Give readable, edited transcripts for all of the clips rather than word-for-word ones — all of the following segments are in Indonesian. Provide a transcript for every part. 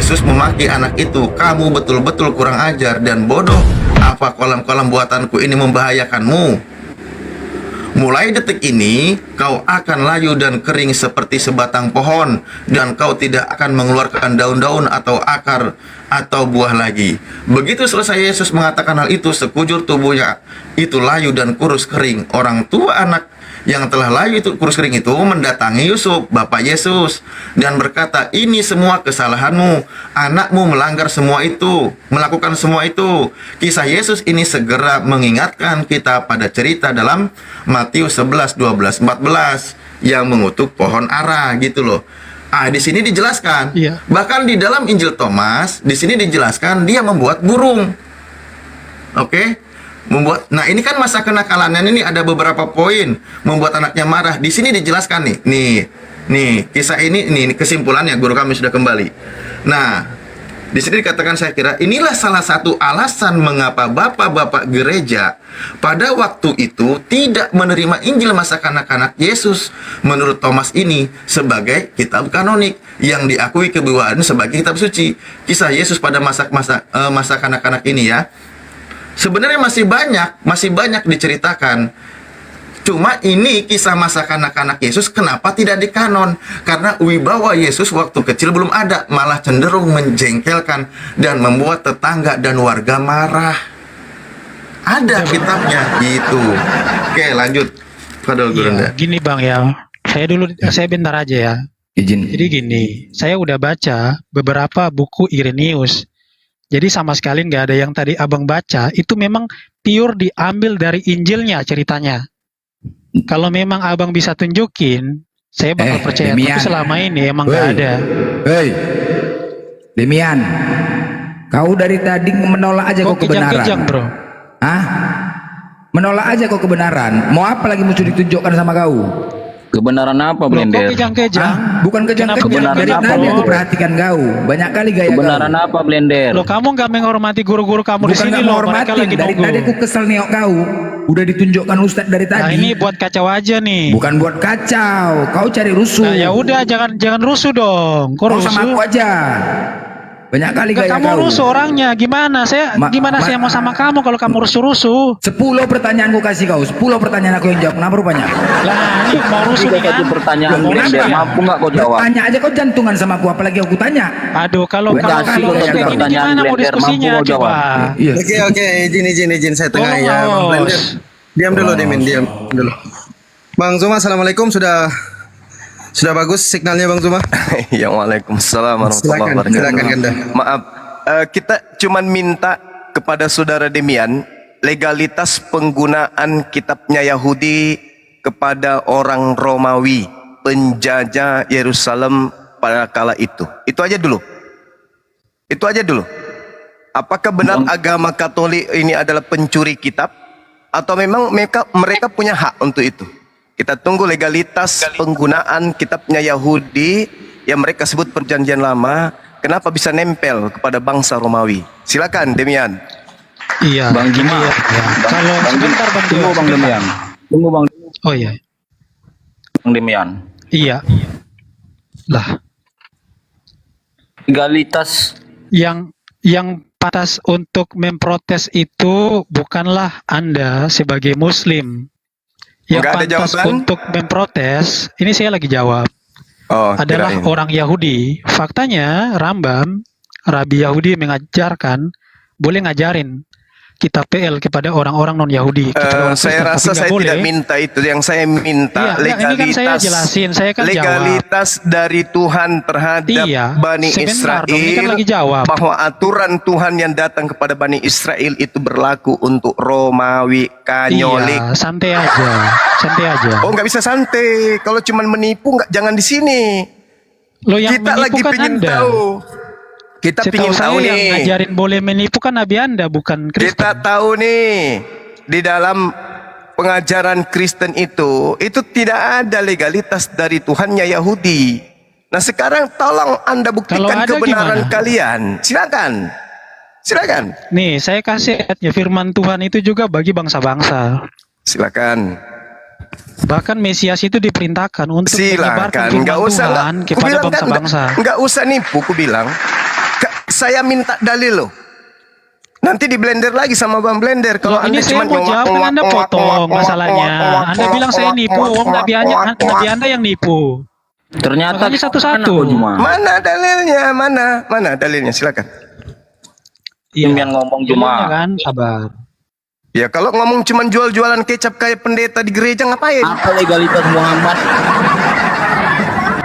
Yesus memaki anak itu, "Kamu betul-betul kurang ajar dan bodoh. Apa kolam-kolam buatanku ini membahayakanmu? Mulai detik ini, kau akan layu dan kering seperti sebatang pohon, dan kau tidak akan mengeluarkan daun-daun atau akar atau buah lagi." Begitu selesai Yesus mengatakan hal itu, sekujur tubuhnya itu layu dan kurus kering. Orang tua anak yang telah layu itu kurus kering itu mendatangi Yusuf, bapak Yesus, dan berkata, "Ini semua kesalahanmu. Anakmu melanggar semua itu, melakukan semua itu." Kisah Yesus ini segera mengingatkan kita pada cerita dalam Matius 11, 12, 14 yang mengutuk pohon ara gitu loh. Di sini dijelaskan. Iya. Bahkan di dalam Injil Thomas, di sini dijelaskan dia membuat burung. Oke? Nah, ini kan masa kenakalannya, ini ada beberapa poin membuat anaknya marah. Di sini dijelaskan nih kisah ini kesimpulannya, guru kami sudah kembali. Nah, di sini dikatakan, saya kira inilah salah satu alasan mengapa bapak-bapak gereja pada waktu itu tidak menerima Injil masa kanak-kanak Yesus menurut Thomas ini sebagai kitab kanonik yang diakui kebuahan sebagai kitab suci. Kisah Yesus pada masa kanak-kanak ini ya, sebenarnya masih banyak diceritakan. Cuma ini kisah masa kanak-kanak Yesus kenapa tidak dikanon? Karena wibawa Yesus waktu kecil belum ada, malah cenderung menjengkelkan dan membuat tetangga dan warga marah. Ada kitabnya gitu. Oke, lanjut. Iya, gini Bang ya. Saya bentar aja ya. Izin. Jadi gini, saya udah baca beberapa buku Irenaeus. Jadi sama sekali nggak ada yang tadi abang baca, itu memang pure diambil dari Injilnya ceritanya. Kalau memang abang bisa tunjukin, saya bakal percaya. Demian. Tapi selama ini emang nggak ada. Hei, Demian, kau dari tadi menolak aja kau kebenaran. Kejang-kejang bro. Hah? Menolak aja kau kebenaran. Mau apa lagi musuh ditunjukkan sama kau? Kebenaran apa, Kok Blender? kejang-kejang? Bukan kejang-kejang. Kebenaran Dari apa, tadi bro? aku perhatikan kau. Banyak kali gaya Kebenaran kau. apa, Blender? Loh, kamu nggak menghormati guru-guru kamu di Bukan sini gak loh. Mereka menghormatin. lagi Dari nunggu. tadi aku kesel nih kau. Udah ditunjukkan Ustadz dari tadi. Nah, ini buat kacau aja nih. Bukan buat kacau. Kau cari rusuh. Nah, ya udah jangan rusuh dong. Kok Kau rusuh? sama aku aja. Banyak kali Nggak, gaya kamu kau. rusuh orangnya. Gimana saya mau sama kamu kalau kamu rusuh-rusuh? 10 pertanyaanku kasih kau. 10 pertanyaan aku yang jawab. Kenapa rupanya? Lah, ini mau rusuh nih kan? Satu pertanyaan, Loh, Blender. kenapa? Mampu nggak kau jawab? Tanya aja kau jantungan sama aku. Apalagi aku tanya. Aduh, kalau Udah, kalau kasih kalau kau rusuh satu kayak gini pertanyaan, gimana mau Blender. diskusinya? Mampu kau Coba. jawab? Iya. Oke, izin saya tengah ya, Bang Blender. Diam dulu, diam dulu. Bang Zuma, assalamualaikum. Sudah bagus signalnya, Bang Zuma? Ya, waalaikumsalam warahmatullahi Silakan, wabarakatuh. silakan, Ganda. Maaf, kita cuman minta kepada saudara Demian legalitas penggunaan kitabnya Yahudi kepada orang Romawi penjajah Yerusalem pada kala itu. Itu aja dulu. Apakah benar agama Katolik ini adalah pencuri kitab atau memang mereka punya hak untuk itu? Kita tunggu legalitas penggunaan kitabnya Yahudi yang mereka sebut Perjanjian Lama. Kenapa bisa nempel kepada bangsa Romawi? Silakan, Demian. Iya. Bang Jima. Iya. Kalau sebentar Bang Tunggu, Dio, Bang sebentar. Demian. Tunggu, Bang Oh iya. Demian. Iya. Lah, Legalitas yang pantas untuk memprotes itu bukanlah Anda sebagai Muslim. Yang Nggak ada pantas jawaban? untuk memprotes, ini saya lagi jawab, Oh, adalah kirain. orang Yahudi. Faktanya Rambam, Rabi Yahudi mengajarkan boleh ngajarin kitab PL kepada orang-orang non Yahudi. Saya rasa saya tidak minta itu. Yang saya minta Iya, ini kan saya jelasin, saya kan legalitas dari Tuhan terhadap Iya, Bani sebentar Israel, dong, ini kan lagi jawab. bahwa aturan Tuhan yang datang kepada Bani Israel itu berlaku untuk Romawi Katolik. Iya, santai aja. Oh, nggak bisa santai. Kalau cuman menipu, jangan di sini. Lo yang Kita lagi menipu kan pingin Anda. tahu. Kita Setahu pingin tahu saya yang nih. ngajarin boleh menipu kan Nabi Anda, bukan Kristen. Kita tahu nih, di dalam pengajaran Kristen itu tidak ada legalitas dari Tuhannya Yahudi. Nah, sekarang tolong Anda Kalau buktikan ada kebenaran gimana? kalian. Silakan. Nih, saya kasih ayatnya, firman Tuhan itu juga bagi bangsa-bangsa. Silakan. Bahkan Mesias itu diperintahkan untuk menyebarkan Silakan. firman Nggak usah. Tuhan kepada bangsa-bangsa. Nggak usah nipu, ku bilang. saya minta dalil loh. Nanti di blender lagi sama Bang Blender. Kalau Loh, ini Anda saya cuma mau jawab kan Anda potong masalahnya. Anda bilang saya nipu, Nabi Anda yang nipu. Ternyata Makanya satu-satu. mana, Juma? Mana dalilnya? Mana dalilnya? Silakan. Demian ngomong Jumanya Juma. kan, sabar. Ya kalau ngomong cuma jual-jualan kecap kayak pendeta di gereja ngapain? Apa legalitas Muhammad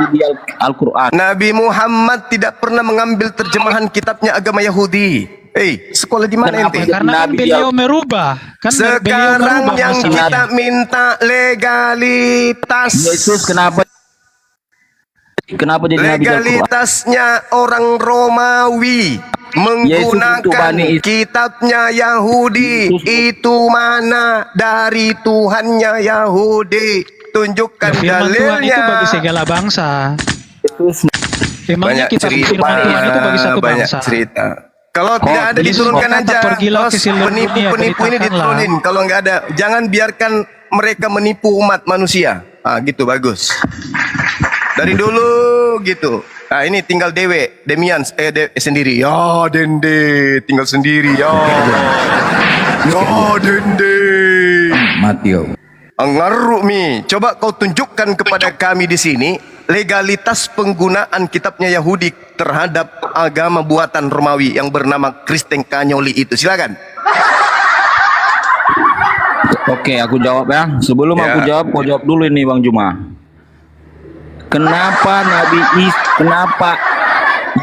di Al-Quran? Nabi Muhammad tidak pernah mengambil terjemahan kitabnya agama Yahudi. Sekolah di mana Kenapa? ente? Karena kan Nabi beliau merubah. Kan beliau Sekarang merubah yang masalah. kita minta legalitas. Yesus kenapa jadi Nabi di Al-Quran? Legalitasnya orang Romawi Yesus untuk menggunakan Bani kitabnya Yahudi. Yesus. Itu mana dari Tuhannya Yahudi? Tunjukkan Firman Tuhan itu bagi dalilnya. segala bangsa. Yesus Emangnya Banyak kita cerita, firman Tuhan itu bagi satu banyak bangsa. cerita. Kalau tidak ada Yesus diturunkan berkata, aja. "Pergilah ke Terus seluruh dunia, penipu-penipu ini beritakanlah." diturunin. Kalau nggak ada, jangan biarkan mereka menipu umat manusia. Gitu bagus. Dari dulu gitu. Nah ini tinggal Demian sendiri. Ya Dende tinggal sendiri ya. Ya Dende. Mati kau. Ngaruk mi. Coba kau tunjukkan kepada kami di sini legalitas penggunaan kitabnya Yahudi terhadap agama buatan Romawi yang bernama Kristen Kanyoli itu. Silakan. Oke, aku jawab ya. Sebelum Ya. aku jawab, kau jawab dulu ini Bang Juma. Kenapa kenapa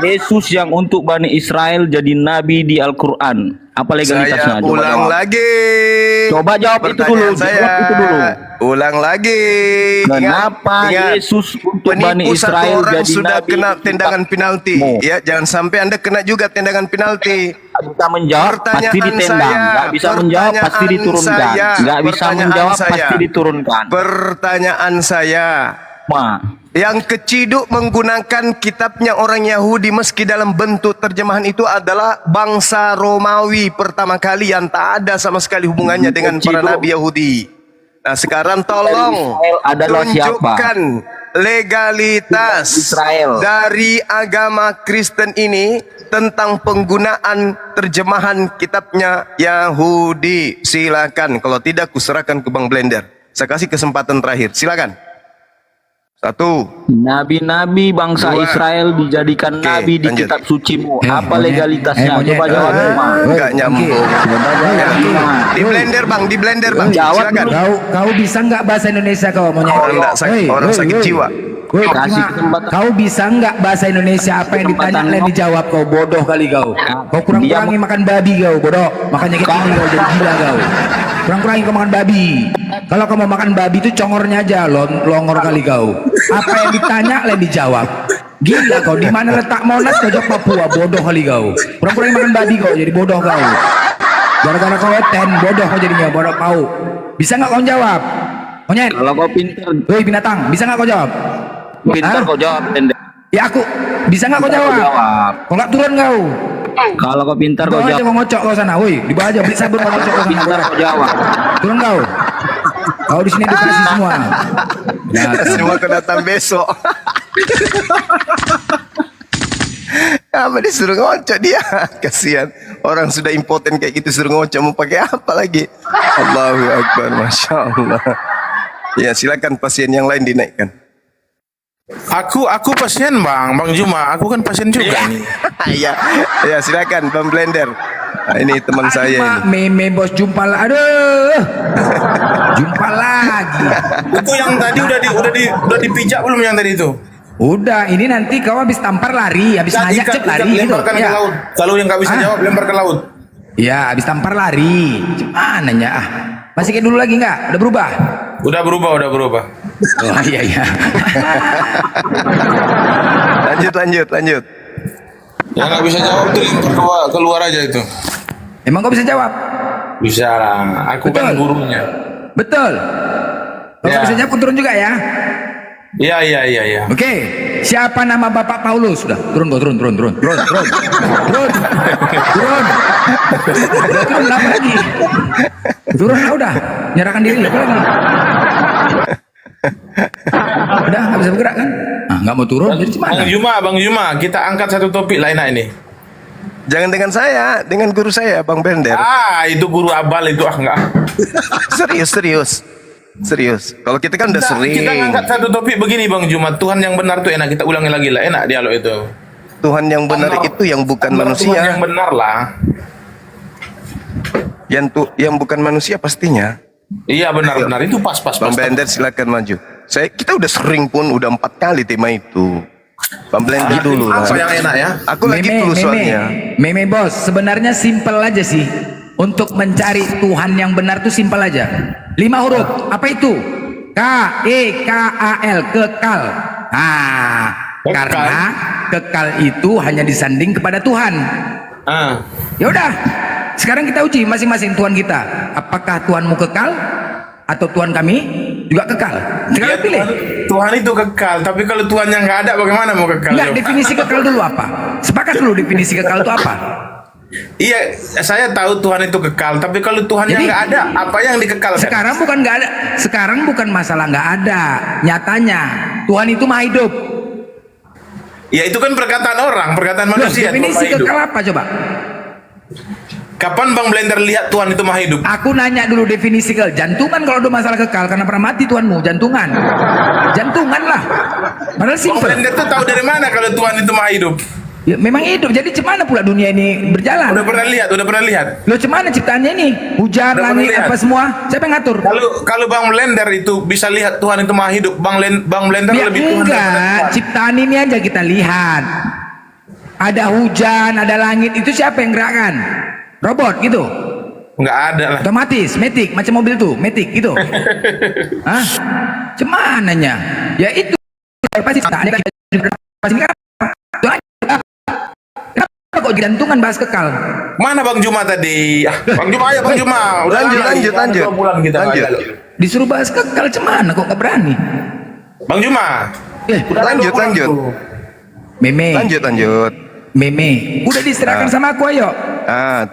Yesus yang untuk Bani Israel jadi nabi di Al-Quran? Apa legalitasnya? Saya ulang lagi. Coba jawab itu dulu. Pertanyaan saya. Jawab itu dulu. Ulang lagi. Kenapa Yesus untuk Bani Penipu satu Israel orang jadi sudah nabi kena di tendangan penalti. kitabmu? Ya, jangan sampai Anda kena juga tendangan penalti. Bisa menjawab pasti ditendang, nggak bisa menjawab pasti diturunkan, nggak bisa menjawab pasti diturunkan. Pertanyaan saya, yang keciduk menggunakan kitabnya orang Yahudi meski dalam bentuk terjemahan itu adalah bangsa Romawi pertama kali yang tak ada sama sekali hubungannya dengan para nabi Yahudi. Nah sekarang tolong Israel adalah tunjukkan legalitas Israel dari agama Kristen ini tentang penggunaan terjemahan kitabnya Yahudi. Silakan, kalau tidak kuserahkan ke Bang Blender. Saya kasih kesempatan terakhir, silakan. 1. Nabi-nabi bangsa 2. Israel dijadikan Oke, nabi di lanjut. kitab sucimu. Apa monyet. legalitasnya? Monyet. Coba jawab Juma. Enggak nyambung. Coba jawab Juma. Di blender bang, di blender bang. Jawab Silakan. dulu. Kau bisa nggak bahasa Indonesia kau monyet? Orang sakit jiwa. Woi, Kasih Cima, kesempatan. kau bisa nggak bahasa Indonesia apa yang ditanya Kesempatan lain ngomong. dijawab kau bodoh kali kau. Kau kurang-kurangi makan babi kau bodoh. Makanya kayak gini kau jadi gila kau. Kurang-kurangi kau makan babi. Kalau kau mau makan babi itu congornya aja longor kali kau. Apa yang ditanya lain dijawab. Gila kau, di mana letak Monas kau jawab Papua, bodoh kali kau. Kurang-kurangi makan babi kau jadi bodoh kau. Gara-gara kau eten bodoh kau jadinya bodoh kau. Bisa nggak kau jawab? Monyet. Kalau kau pintar, Woi binatang, bisa nggak kau jawab? Hah? kau jawab. Tende. Ya aku, bisa nggak kau Pintar kau jawab? jawab. Kau nggak turun kau? Kalau kau pintar kau Bawa aja jawab. kau ngocok kau sana, woi. Dibawa aja, beli sabun kau ngocok kau sana. Pintar kau jawab. Turun kau. Kau di sini edukasi semua. Semua kau datang besok. Apa disuruh ngocok dia? Kasihan. Orang sudah impoten kayak gitu suruh ngocok, mau pakai apa lagi? Allahu Akbar, Masya Allah. Ya silakan pasien yang lain dinaikkan. Aku pasien bang Juma, aku kan pasien juga nih. Ya, ya silakan Bang Blender. Nah, ini teman saya ini. Meme bos jumpa lah. Aduh. Jumpa lagi. Itu yang tadi udah dipijak belum yang tadi itu? Udah, ini nanti kau habis tampar lari, habis nayak cep lari gitu. Lemparkan ke Ya. laut. Kalau yang nggak bisa jawab lempar ke laut. Ya, habis tampar lari. Gimana ya? Masih kayak dulu lagi nggak? Udah berubah? Udah berubah. Oh iya. Lanjut. Yang nggak bisa jawab tuh lempar keluar aja itu. Emang kau bisa jawab? Bisa lah, aku kan Betul. gurunya. Betul. Kalau Ya. kau bisa jawab, kau turun juga ya. Iya. Oke, siapa nama Bapak Paulus? Sudah, turun kau, turun. Turun. Udah turun apa lagi? Turun udah, nyerahkan diri apa lagi? Udah, nggak bisa bergerak kan? Ah, nggak mau turun, jadi gimana? Bang Juma, kita angkat satu topik lain ini. Jangan dengan saya, dengan guru saya, Bang Blender. Itu guru abal itu enggak. Serius. Kalau kita kan udah sering. Kita ngangkat satu topik begini Bang Jumat, Tuhan yang benar tuh enak, kita ulangi lagi lah, enak dialog itu. Tuhan yang benar itu yang bukan Tuhan manusia. yang benar lah. Yang bukan manusia pastinya. Iya benar-benar itu pas. Bang Blender silakan maju. Kita udah sering pun, udah 4 kali tema itu. Bang Blender dulu lah. Apa yang enak ya? Aku lagi dulu soalnya. Meme bos, sebenarnya simpel aja sih. Untuk mencari Tuhan yang benar tuh simpel aja. 5 huruf. Apa itu? K-E-K-A-L, kekal. Karena kekal itu hanya disanding kepada Tuhan. Ya udah. Sekarang kita uji masing-masing Tuhan kita. Apakah Tuhanmu kekal atau Tuhan kami juga kekal? Sekarang pilih. Tuhan itu kekal, tapi kalau Tuhan yang nggak ada bagaimana mau kekal? Enggak, definisi kekal dulu apa? Sepakat dulu definisi kekal itu apa? Iya, saya tahu Tuhan itu kekal, tapi kalau Tuhan yang Jadi, nggak ada, apa yang dikekalkan? Sekarang bukan nggak ada. Sekarang bukan masalah nggak ada. Nyatanya Tuhan itu maha hidup. Ya itu kan perkataan orang, perkataan Loh, manusia. definisi Tuhan maha hidup. kekal apa coba? Kapan Bang Blender lihat Tuhan itu maha hidup? Aku nanya dulu definisi kekal. Jantungan kalau ada masalah kekal karena pernah mati Tuhanmu, jantungan. Jantungan lah. Padahal Bang simpel. Blender tuh tahu dari mana kalau Tuhan itu maha hidup? Ya, memang hidup. Jadi cemana pula dunia ini berjalan? Udah pernah lihat? Loh cemana ciptaannya ini? Hujan, Udah langit, pernah lihat? apa semua? Siapa yang ngatur? Kalau Bang Blender itu bisa lihat Tuhan itu maha hidup, Bang Blender Ya lebih Tuhan daripada enggak, Tuhan. ciptaan ini aja kita lihat. Ada hujan, ada langit, itu siapa yang gerakkan? Robot gitu? Nggak ada lah. Otomatis, matic, macam mobil tuh, matic gitu. Hah? Cemananya? Ya itu pasti ciptaannya pasti kenapa kok jantungan bahas kekal? Mana Bang Juma tadi? Bang Juma ya Bang Juma. Udah Lanjut. 2 bulan kita nggak Lanjut. ada. Disuruh bahas kekal cemana kok gak berani? Bang Juma. Udah Lanjut. Meme, Lanjut. meme, udah diserahkan sama aku ayo.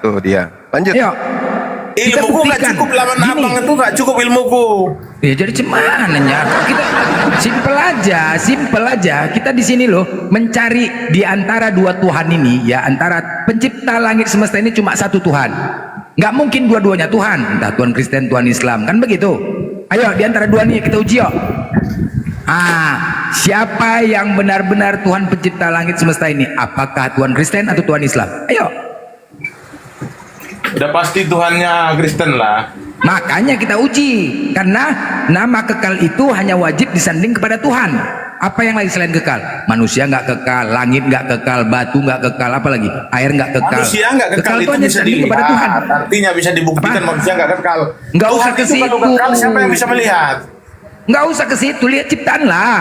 Tuh dia. Lanjut. Ayo. Kita Ilmuku nggak buktikan. cukup lawan Gini. abang itu nggak cukup ilmuku. Ya jadi cemananya kita simpel aja. Kita di sini loh mencari di antara dua Tuhan ini, ya antara pencipta langit semesta ini cuma satu Tuhan. Nggak mungkin dua-duanya Tuhan, entah Tuhan Kristen, Tuhan Islam, kan begitu. Ayo di antara dua ini kita uji yuk. Siapa yang benar-benar Tuhan pencipta langit semesta ini? Apakah Tuhan Kristen atau Tuhan Islam? Ayo. Udah pasti Tuhannya Kristen lah. Makanya kita uji, karena nama kekal itu hanya wajib disanding kepada Tuhan. Apa yang lagi selain kekal? Manusia nggak kekal, langit nggak kekal, batu nggak kekal, apa lagi? Air nggak kekal. Manusia nggak kekal itu hanya bisa disanding dilihat. kepada Tuhan. Artinya bisa dibuktikan Apa? manusia nggak kekal. Nggak Tuhan usah ke itu kalau situ. kekal siapa yang bisa melihat? Nggak usah ke situ, lihat ciptaan lah.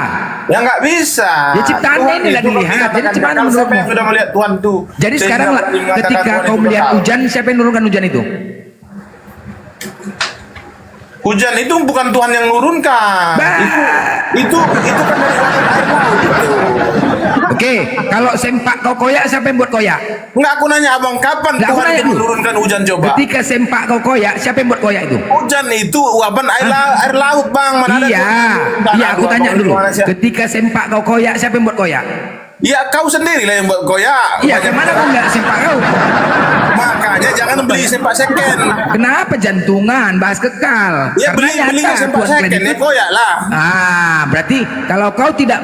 Ya nggak bisa. Ya, ciptaannya Tuhan ini lah itu dilihat. mengatakan Jadi gimana kekal, siapa menurutmu? yang sudah melihat Tuhan itu? Jadi Sehingga sekarang lah, berani mengatakan ketika Tuhan kau itu melihat kekal. hujan, siapa yang menurunkan hujan itu? Hujan itu bukan Tuhan yang nurunkan. Itu kan dari air laut itu. Oke, kalau sempak kau koyak, siapa yang buat koyak? Enggak, aku nanya abang, kapan Nggak, aku Tuhan nanya itu dulu. menurunkan hujan coba? Ketika sempak kau koyak, siapa yang buat koyak itu? Hujan itu uapan air laut bang. Mana ada Iya, Tuhan yang menurunkan iya aku air tanya laut dulu. gimana sih? Ketika sempak kau koyak, siapa yang buat koyak? Ya kau sendiri lah yang buat koyak. Iya, kemana kau nggak sempak kau? Makanya jangan beli sempak second. Kenapa jantungan bahas kekal? Ya beli nyata sempak Tuhan second kalian ya itu- koyak lah. Berarti kalau kau tidak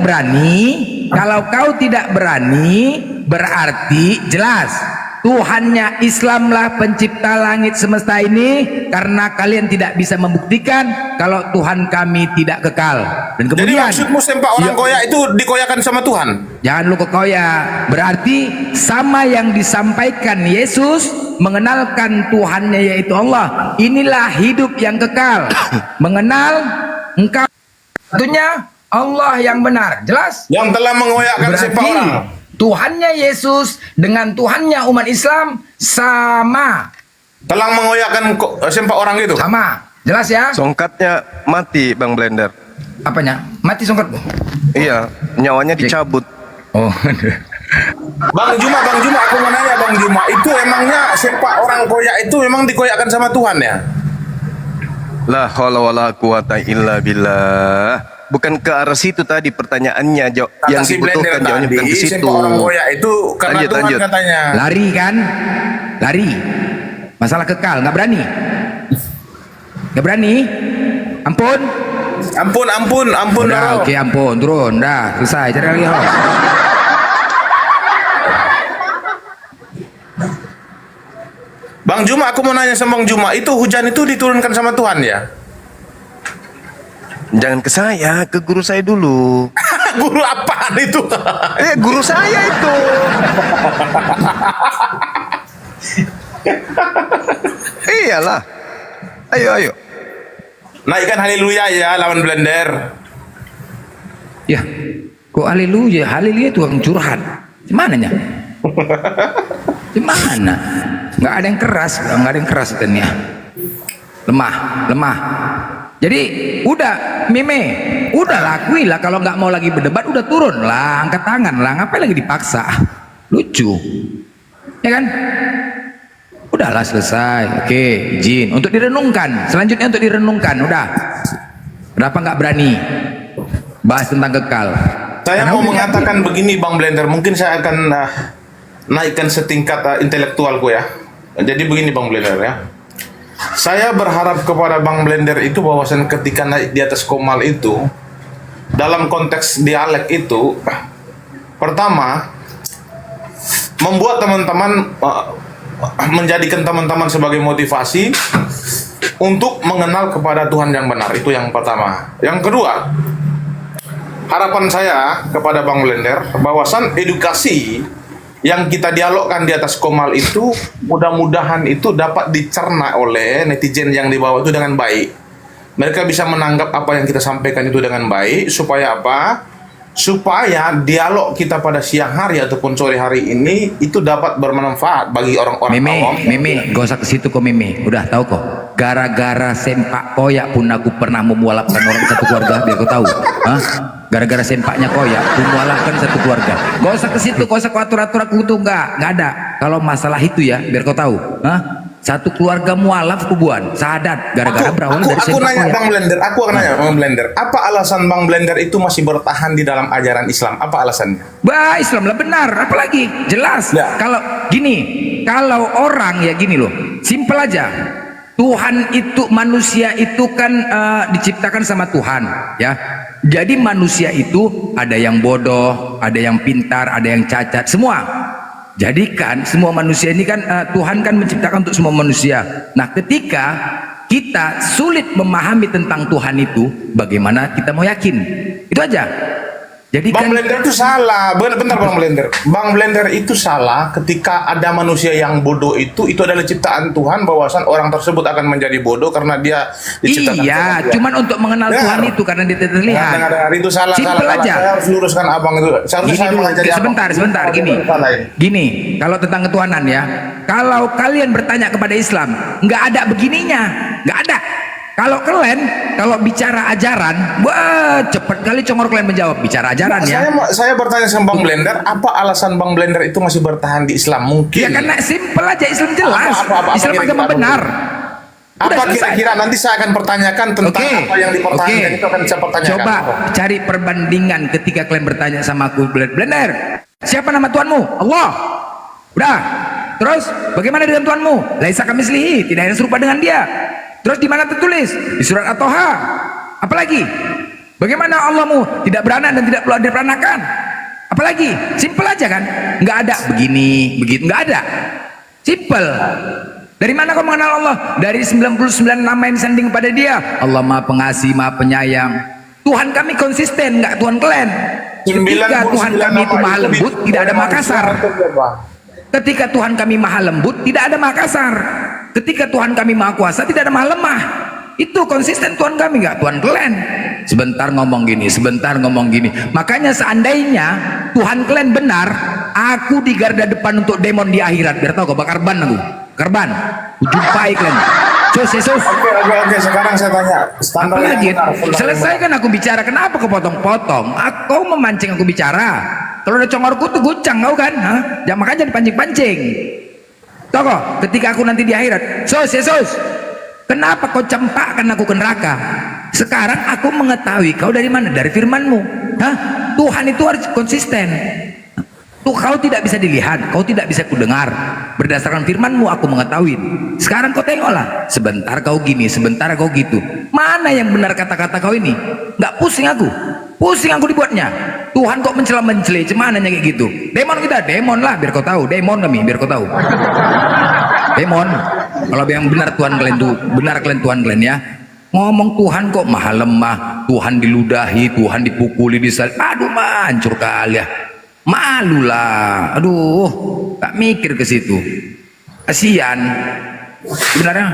berani, berarti jelas Tuhannya Islamlah pencipta langit semesta ini, karena kalian tidak bisa membuktikan kalau Tuhan kami tidak kekal. Dan Jadi kemudian maksudmu sempak Iya. orang koyak itu dikoyakan sama Tuhan? jangan lu kekoyak. Berarti sama yang disampaikan Yesus mengenalkan Tuhannya yaitu Allah. Inilah hidup yang kekal. Mengenal engkau satunya Allah yang benar. Jelas? Yang telah mengoyakkan sempak Berarti orang. Tuhannya Yesus dengan Tuhannya umat Islam sama. Telah mengoyakkan sempak orang itu. Sama. Jelas ya? Songkatnya mati, Bang Blender. Apanya? Mati songkatmu? Iya, nyawanya dicabut. Oh. Bang Juma, aku mau nanya Bang Juma, itu emangnya sempak orang koyak itu memang dikoyakkan sama Tuhan ya? La haula wala quwata illa billah. bukan ke arah situ tadi pertanyaannya. Yang Si dibutuhkan Blender jawabnya bukan tadi, ke situ. sempak orang koyak itu karena Lanjut, Tuhan lanjut. katanya. Lari kan? Lari. Masalah kekal, nggak berani. Nggak berani? Ampun. Ampun, Udah, Roh. oke ampun, turun, dah selesai. Cari lagi host. Bang Juma, aku mau nanya sama Bang Juma, itu hujan itu diturunkan sama Tuhan ya? Jangan ke saya, ke guru saya dulu. Guru apaan itu? Guru saya itu. Iyalah. Ayo. Naikkan haleluya ya lawan Blender. Ya, kok haleluya? Haleluya tukang curhat. Gimana nya? Gimana? Nggak ada yang keras katanya. Lemah. Jadi udah meme, udah lakuilah. Kalau nggak mau lagi berdebat, udah turun lah, angkat tangan lah. Ngapain lagi dipaksa? Lucu, ya kan? Udahlah selesai. Oke, izin untuk direnungkan. Selanjutnya untuk direnungkan. Udah. Berapa nggak berani bahas tentang kekal? Saya Karena mau udah mengatakan begini Bang Blender, mungkin saya akan naikkan setingkat intelektualku ya. Jadi begini Bang Blender ya. Saya berharap kepada Bang Blender itu bahwasan ketika naik di atas komal itu, dalam konteks dialek itu, pertama membuat teman-teman menjadikan teman-teman sebagai motivasi untuk mengenal kepada Tuhan yang benar. Itu yang pertama. Yang kedua, harapan saya kepada Bang Blender bahwasan edukasi yang kita dialogkan di atas komal itu mudah-mudahan itu dapat dicerna oleh netizen yang di bawah itu dengan baik. Mereka bisa menanggap apa yang kita sampaikan itu dengan baik supaya apa? Supaya dialog kita pada siang hari ataupun sore hari ini itu dapat bermanfaat bagi orang-orang awam. Meme, gak usah ke situ kok Meme. Udah tahu kok. Gara-gara sempak koyak pun aku pernah memualafkan orang satu keluarga, biar kau tahu. Hah? Gara-gara sempaknya koyak, aku memualafkan satu keluarga. Gak usah ke situ, gak usah ke atur-atur aku tuh nggak ada. Kalau masalah itu ya, biar kau tahu. Hah? Satu keluarga mualaf kubuan, sahadat gara-gara berawal dari Aku sempak nanya koyak. Bang Blender, aku akan nanya Bang Blender, apa alasan Bang Blender itu masih bertahan di dalam ajaran Islam? Apa alasannya? Bah, Islam lah benar, apalagi jelas. Ya. Kalau gini, kalau orang ya gini loh, simpel aja. Tuhan itu, manusia itu kan diciptakan sama Tuhan, ya. Jadi manusia itu ada yang bodoh, ada yang pintar, ada yang cacat, semua. Jadi kan semua manusia ini kan Tuhan kan menciptakan untuk semua manusia. Nah, ketika kita sulit memahami tentang Tuhan itu, bagaimana kita mau yakin? Itu aja. Jadi Bang kan Blender itu salah. Bentar Bang Blender. Bang Blender itu salah ketika ada manusia yang bodoh itu adalah ciptaan Tuhan, bahwasan orang tersebut akan menjadi bodoh karena dia diciptakan iya, Tuhan. cuman untuk mengenal Dengar. Tuhan itu karena dia tidak terlihat. Dengar, itu salah. Simpel aja. Saya harus luruskan abang itu. Seharusnya Gini saya dulu, mengajari abang. sebentar, gini. Salah ini. Gini, kalau tentang ketuhanan ya, kalau kalian bertanya kepada Islam, nggak ada begininya, nggak ada. Kalau kalian, kalau bicara ajaran, wah cepet kali congor kalian menjawab bicara ajaran ya. Saya bertanya sama Bang Blender, apa alasan Bang Blender itu masih bertahan di Islam? Mungkin. Ya karena simpel aja, Islam jelas, Apa Islam kira-kira agama apa benar. Apa Udah selesai. kira-kira nanti saya akan pertanyakan tentang Oke, apa yang dipertanyakan oke. itu akan saya pertanyakan. Coba cari perbandingan ketika kalian bertanya sama aku, Blender, siapa nama Tuhanmu? Allah. Udah. Terus bagaimana dengan Tuhanmu? Laisa kamitslihi, tidak ada yang serupa dengan dia. Terus di mana tertulis? Di surat At-Toha. Apalagi? Bagaimana Allahmu? Tidak beranak dan tidak perlu diperanakan. Apalagi? Simpel aja kan? Nggak ada begini, begitu, nggak ada. Simpel. Dari mana kau mengenal Allah? Dari 99 nama yang disanding pada dia. Allah Maha Pengasih, Maha Penyayang. Tuhan kami konsisten, nggak Tuhan kalian. Ketika Tuhan kami itu maha lembut, tidak ada maha kasar. Ketika Tuhan kami maha lembut, tidak ada maha kasar. Ketika Tuhan kami maha kuasa, tidak ada maha lemah. Itu konsisten Tuhan kami, nggak Tuhan kalian. Sebentar ngomong gini, sebentar ngomong gini. Makanya seandainya Tuhan kalian benar, aku di garda depan untuk demon di akhirat. Biar tahu kau bakar ban aku. Karban, jumpai kalian. Yesus. Oke. Sekarang saya tanya. Standar yang Apalagi benar, fundamental. selesaikan aku bicara, kenapa kau potong-potong? Kau memancing aku bicara. Kalau udah congorku tuh gucang kau kan? Hah? Jangan makanya dipancing-pancing. Toko, ketika aku nanti di akhirat, Yesus, kenapa kau campakkan aku ke neraka? Sekarang aku mengetahui kau dari mana? Dari firmanmu. Hah? Tuhan itu harus konsisten. Tuh, kau tidak bisa dilihat, kau tidak bisa kudengar. Berdasarkan firmanmu aku mengetahui. Sekarang kau tengoklah. Sebentar kau gini, sebentar kau gitu. Mana yang benar kata-kata kau ini? Nggak pusing aku. Pusing aku dibuatnya. Tuhan kok mencela-mencela, cuman kayak gitu. Demon kita, demon lah biar kau tahu. Demon kami biar kau tahu. Demon. Kalau yang benar Tuhan kalian tuh, benar kalian Tuhan kalian ya. Ngomong Tuhan kok maha lemah, Tuhan diludahi, Tuhan dipukuli, disalib. Aduh, hancur kali ya. Malulah, aduh, tak mikir ke situ. Kasihan. Sebenarnya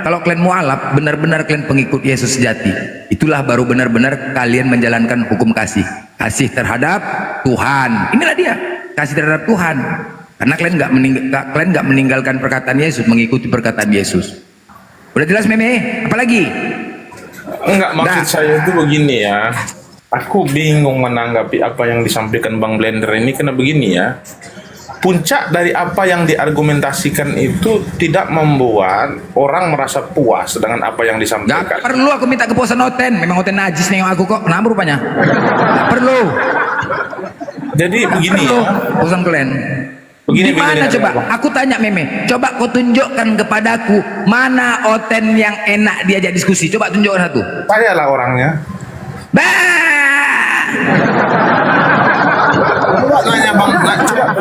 kalau kalian mualaf, benar-benar kalian pengikut Yesus sejati. Itulah baru benar-benar kalian menjalankan hukum kasih. Kasih terhadap Tuhan. Inilah dia, kasih terhadap Tuhan. Karena kalian nggak meninggalkan perkataan Yesus, mengikuti perkataan Yesus. Udah jelas Meme? Apalagi? Enggak, maksud saya itu begini ya. Aku bingung menanggapi apa yang disampaikan Bang Blender ini karena begini ya. Puncak dari apa yang diargumentasikan itu tidak membuat orang merasa puas dengan apa yang disampaikan. Gak perlu aku minta kepuasan Oten. Memang Oten najis nengok aku kok. Kenapa rupanya? Gak perlu. Jadi begini ya. Kepuasan kalian. Begini, Gimana begini, coba? begini. Aku tanya Meme. Coba kau tunjukkan kepadaku mana Oten yang enak diajak diskusi. Coba tunjukkan satu. Saya lah orangnya. Coba tanya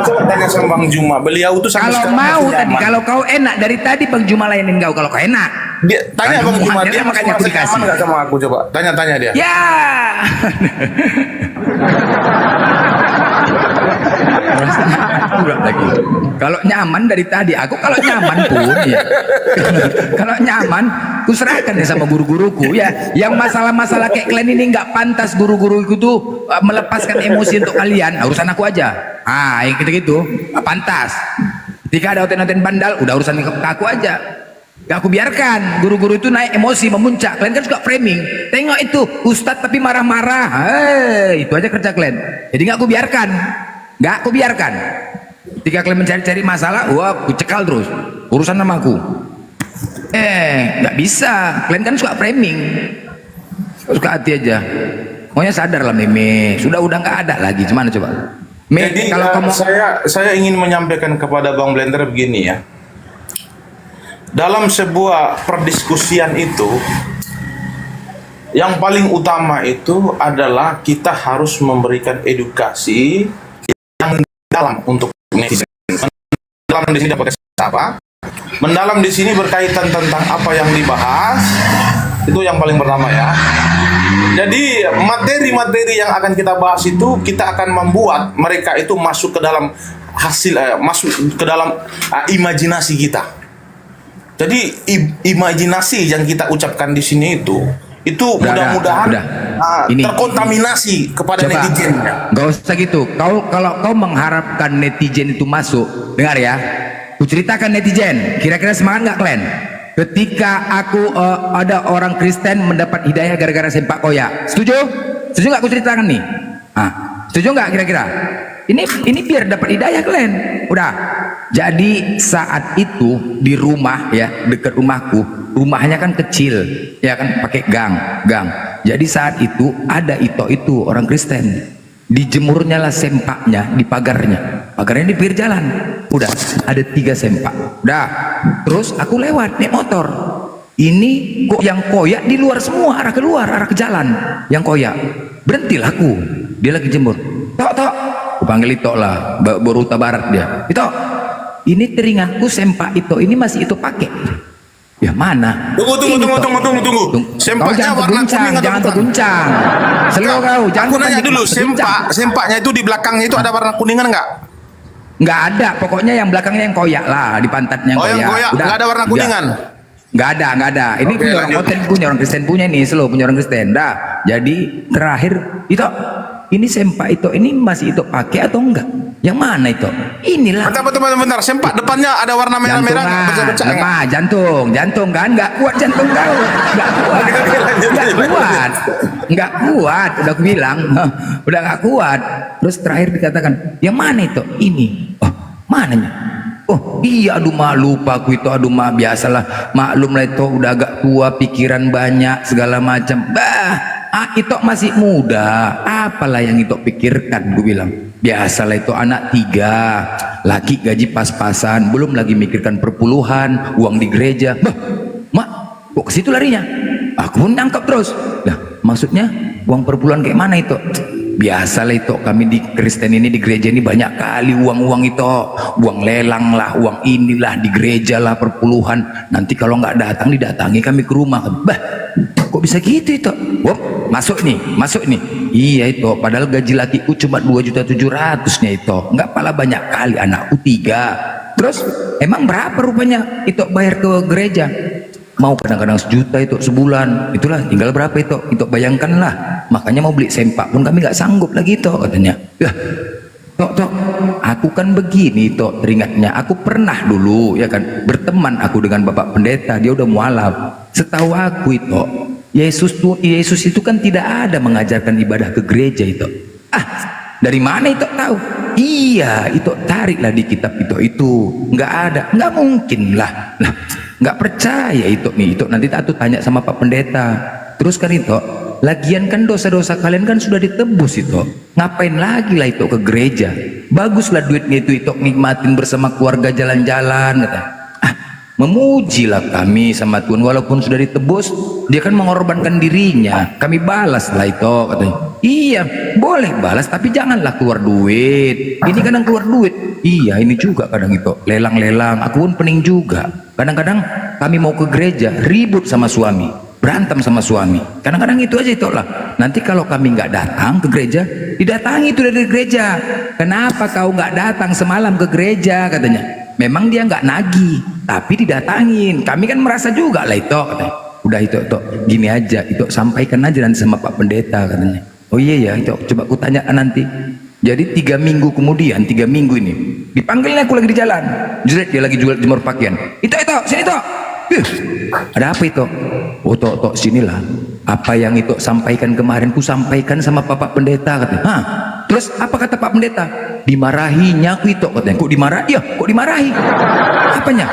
coba tanya sama Bang Juma. Beliau tuh sampai Kalau sekarang mau masih tadi, nyaman. kalau kau enak dari tadi Bang Juma layanin kau. Kalau kau enak, Dia tanya Bang Bang Juma, Juma, dia dia masih makanya merasa aplikasi. nyaman nggak sama aku, coba tanya-tanya dia. ya. Kurang lagi. Kalau nyaman dari tadi, aku kalau nyaman pun ya. Kalau nyaman, ku serahkan ya sama guru-guruku ya. Yang masalah-masalah kayak kalian ini nggak pantas guru-guruku tuh melepaskan emosi untuk kalian. Nah, urusan aku aja. Ah, yang gitu-gitu, nggak pantas. Ketika ada oten-oten bandal, udah urusan ke aku aja. Gak aku biarkan guru-guru itu naik emosi memuncak. Kalian kan suka framing. Tengok itu ustadz tapi marah-marah. Itu aja kerja kalian. Jadi gak aku biarkan. Gak aku biarkan. Ketika kalian mencari-cari masalah, wah aku cekal terus. Urusan sama aku. Gak bisa. Kalian kan suka framing. Suka hati aja. Pokoknya sadar lah Meme. Sudah gak ada lagi. Gimana coba? Jadi kalau kamu saya ingin menyampaikan kepada Bang Blender begini ya. Dalam sebuah perdiskusian itu, yang paling utama itu adalah kita harus memberikan edukasi yang dalam untuk netizen. Mendalam di sini dapat apa? Mendalam di sini berkaitan tentang apa yang dibahas, itu yang paling pertama ya. Jadi materi-materi yang akan kita bahas itu kita akan membuat mereka itu masuk ke dalam masuk ke dalam imajinasi kita. Jadi imajinasi yang kita ucapkan di sini itu mudah-mudahan terkontaminasi kepada netizen. Gak usah gitu. Kalau kau mengharapkan netizen itu masuk, dengar ya. Ku ceritakan netizen. Kira-kira semangat nggak kalian? Ketika aku ada orang Kristen mendapat hidayah gara-gara sempak koyak. Setuju? Setuju nggak aku ceritakan nih? Setuju nggak kira-kira? Ini biar dapat hidayah kalian. Udah. Jadi saat itu di rumah ya, dekat rumahku, rumahnya kan kecil, ya kan pakai gang. Jadi saat itu ada itu orang Kristen. Dijemurnya lah sempaknya di pagarnya. Pagarnya di pinggir jalan. Udah, ada 3 sempak. Udah. Terus aku lewat naik motor. Ini kok yang koyak di luar semua, arah keluar, arah ke jalan. Yang koyak. Berhentilah aku. Dia lagi jemur. Tok. Aku panggil Ito lah, Boruta Barat dia. Ito, ini teringatku sempak ini masih itu pakai. Ya mana? Tunggu. Sempaknya warna kuning atau jangan bukan? terguncang. Selalu kau, jangan Aku nanya terguncang. dulu, sempaknya itu di belakangnya itu ada warna kuningan nggak? Nggak ada, pokoknya yang belakangnya yang koyak lah, di pantatnya yang Oh, yang koyak, Udah, nggak ada warna udah. kuningan? Nggak ada. Ini Oke, punya orang lanjut. Oten, punya orang Kristen punya nih, punya orang Kristen. Dah, jadi terakhir itu ini sempak ini masih itu pakai atau enggak? Yang mana itu? Inilah. Bentar. Sempak depannya ada warna merah-merah, pecah-pecah nggak? Lemah, jantung kan? Nggak kuat jantung kau. Nggak kuat. Udah aku bilang, udah nggak kuat. Terus terakhir dikatakan, yang mana itu? Ini. Oh, mananya? Oh, Iya, aduh mak lupa aku itu, aduh mak biasalah, maklum lah itu udah agak tua, pikiran banyak segala macam. Itu masih muda, apalah yang itu pikirkan, gue bilang. Biasalah itu anak 3, laki gaji pas-pasan, belum lagi mikirkan perpuluhan, uang di gereja. Mak, kok ke situ larinya? Aku pun nangkap terus. Nah, maksudnya uang perpuluhan kayak mana itu? Biasalah itu, kami di Kristen ini, di gereja ini banyak kali uang-uang itu, uang lelang lah, uang inilah di gereja lah, perpuluhan. Nanti kalau nggak datang, didatangi kami ke rumah. Kok bisa gitu itu? Wop, masuk nih. Iya itu, padahal gaji lakiku cuma 2.700.000-nya itu, nggak pala banyak kali, anakku 3. Terus emang berapa rupanya itu bayar ke gereja? Mau kadang-kadang 1 juta itu sebulan, itulah tinggal berapa itu bayangkanlah. Makanya mau beli sempak pun kami nggak sanggup lagi itu, katanya. Tok, aku kan begini toh, teringatnya aku pernah dulu ya kan berteman aku dengan bapak pendeta, dia udah mualaf. Setahu aku itu Yesus itu kan tidak ada mengajarkan ibadah ke gereja itu. Dari mana itu tahu? Iya, itu tariklah di kitab itu nggak ada, nggak mungkin lah. Nah, nggak percaya itu nih, itu nanti aku tanya sama Pak Pendeta. Terus kan itu, lagian kan dosa-dosa kalian kan sudah ditebus itu. Ngapain lagi lah itu ke gereja? Baguslah duitnya itu nikmatin bersama keluarga jalan-jalan. Memujilah kami sama Tuhan walaupun sudah ditebus, dia kan mengorbankan dirinya, kami balas lah itu, katanya. Iya, boleh balas tapi janganlah keluar duit. Ini kadang keluar duit. Iya, ini juga kadang itu lelang-lelang, aku pun pening juga. Kadang-kadang kami mau ke gereja ribut sama suami, berantem sama suami. Kadang-kadang itu aja itulah. Nanti kalau kami nggak datang ke gereja, didatangi itu dari gereja. Kenapa kau nggak datang semalam ke gereja, katanya. Memang dia nggak nagih, tapi didatangin. Kami kan merasa juga lah itu, katanya. Udah itu gini aja, itu sampaikan aja nanti sama Pak Pendeta, katanya. Oh iya ya, itu coba aku tanya nanti. Jadi 3 minggu kemudian, 3 minggu ini dipanggilnya aku lagi di jalan. Jret, dia lagi jual jemur pakaian. Itu sini tok. Ada apa itu? Oh tok sinilah. Apa yang itu sampaikan kemarin ku sampaikan sama Bapak Pendeta, katanya. Terus apa kata Pak Pendeta? Dimarahinya aku itu, katanya. Kok dimarahi? Iya, kok dimarahi? Apanya?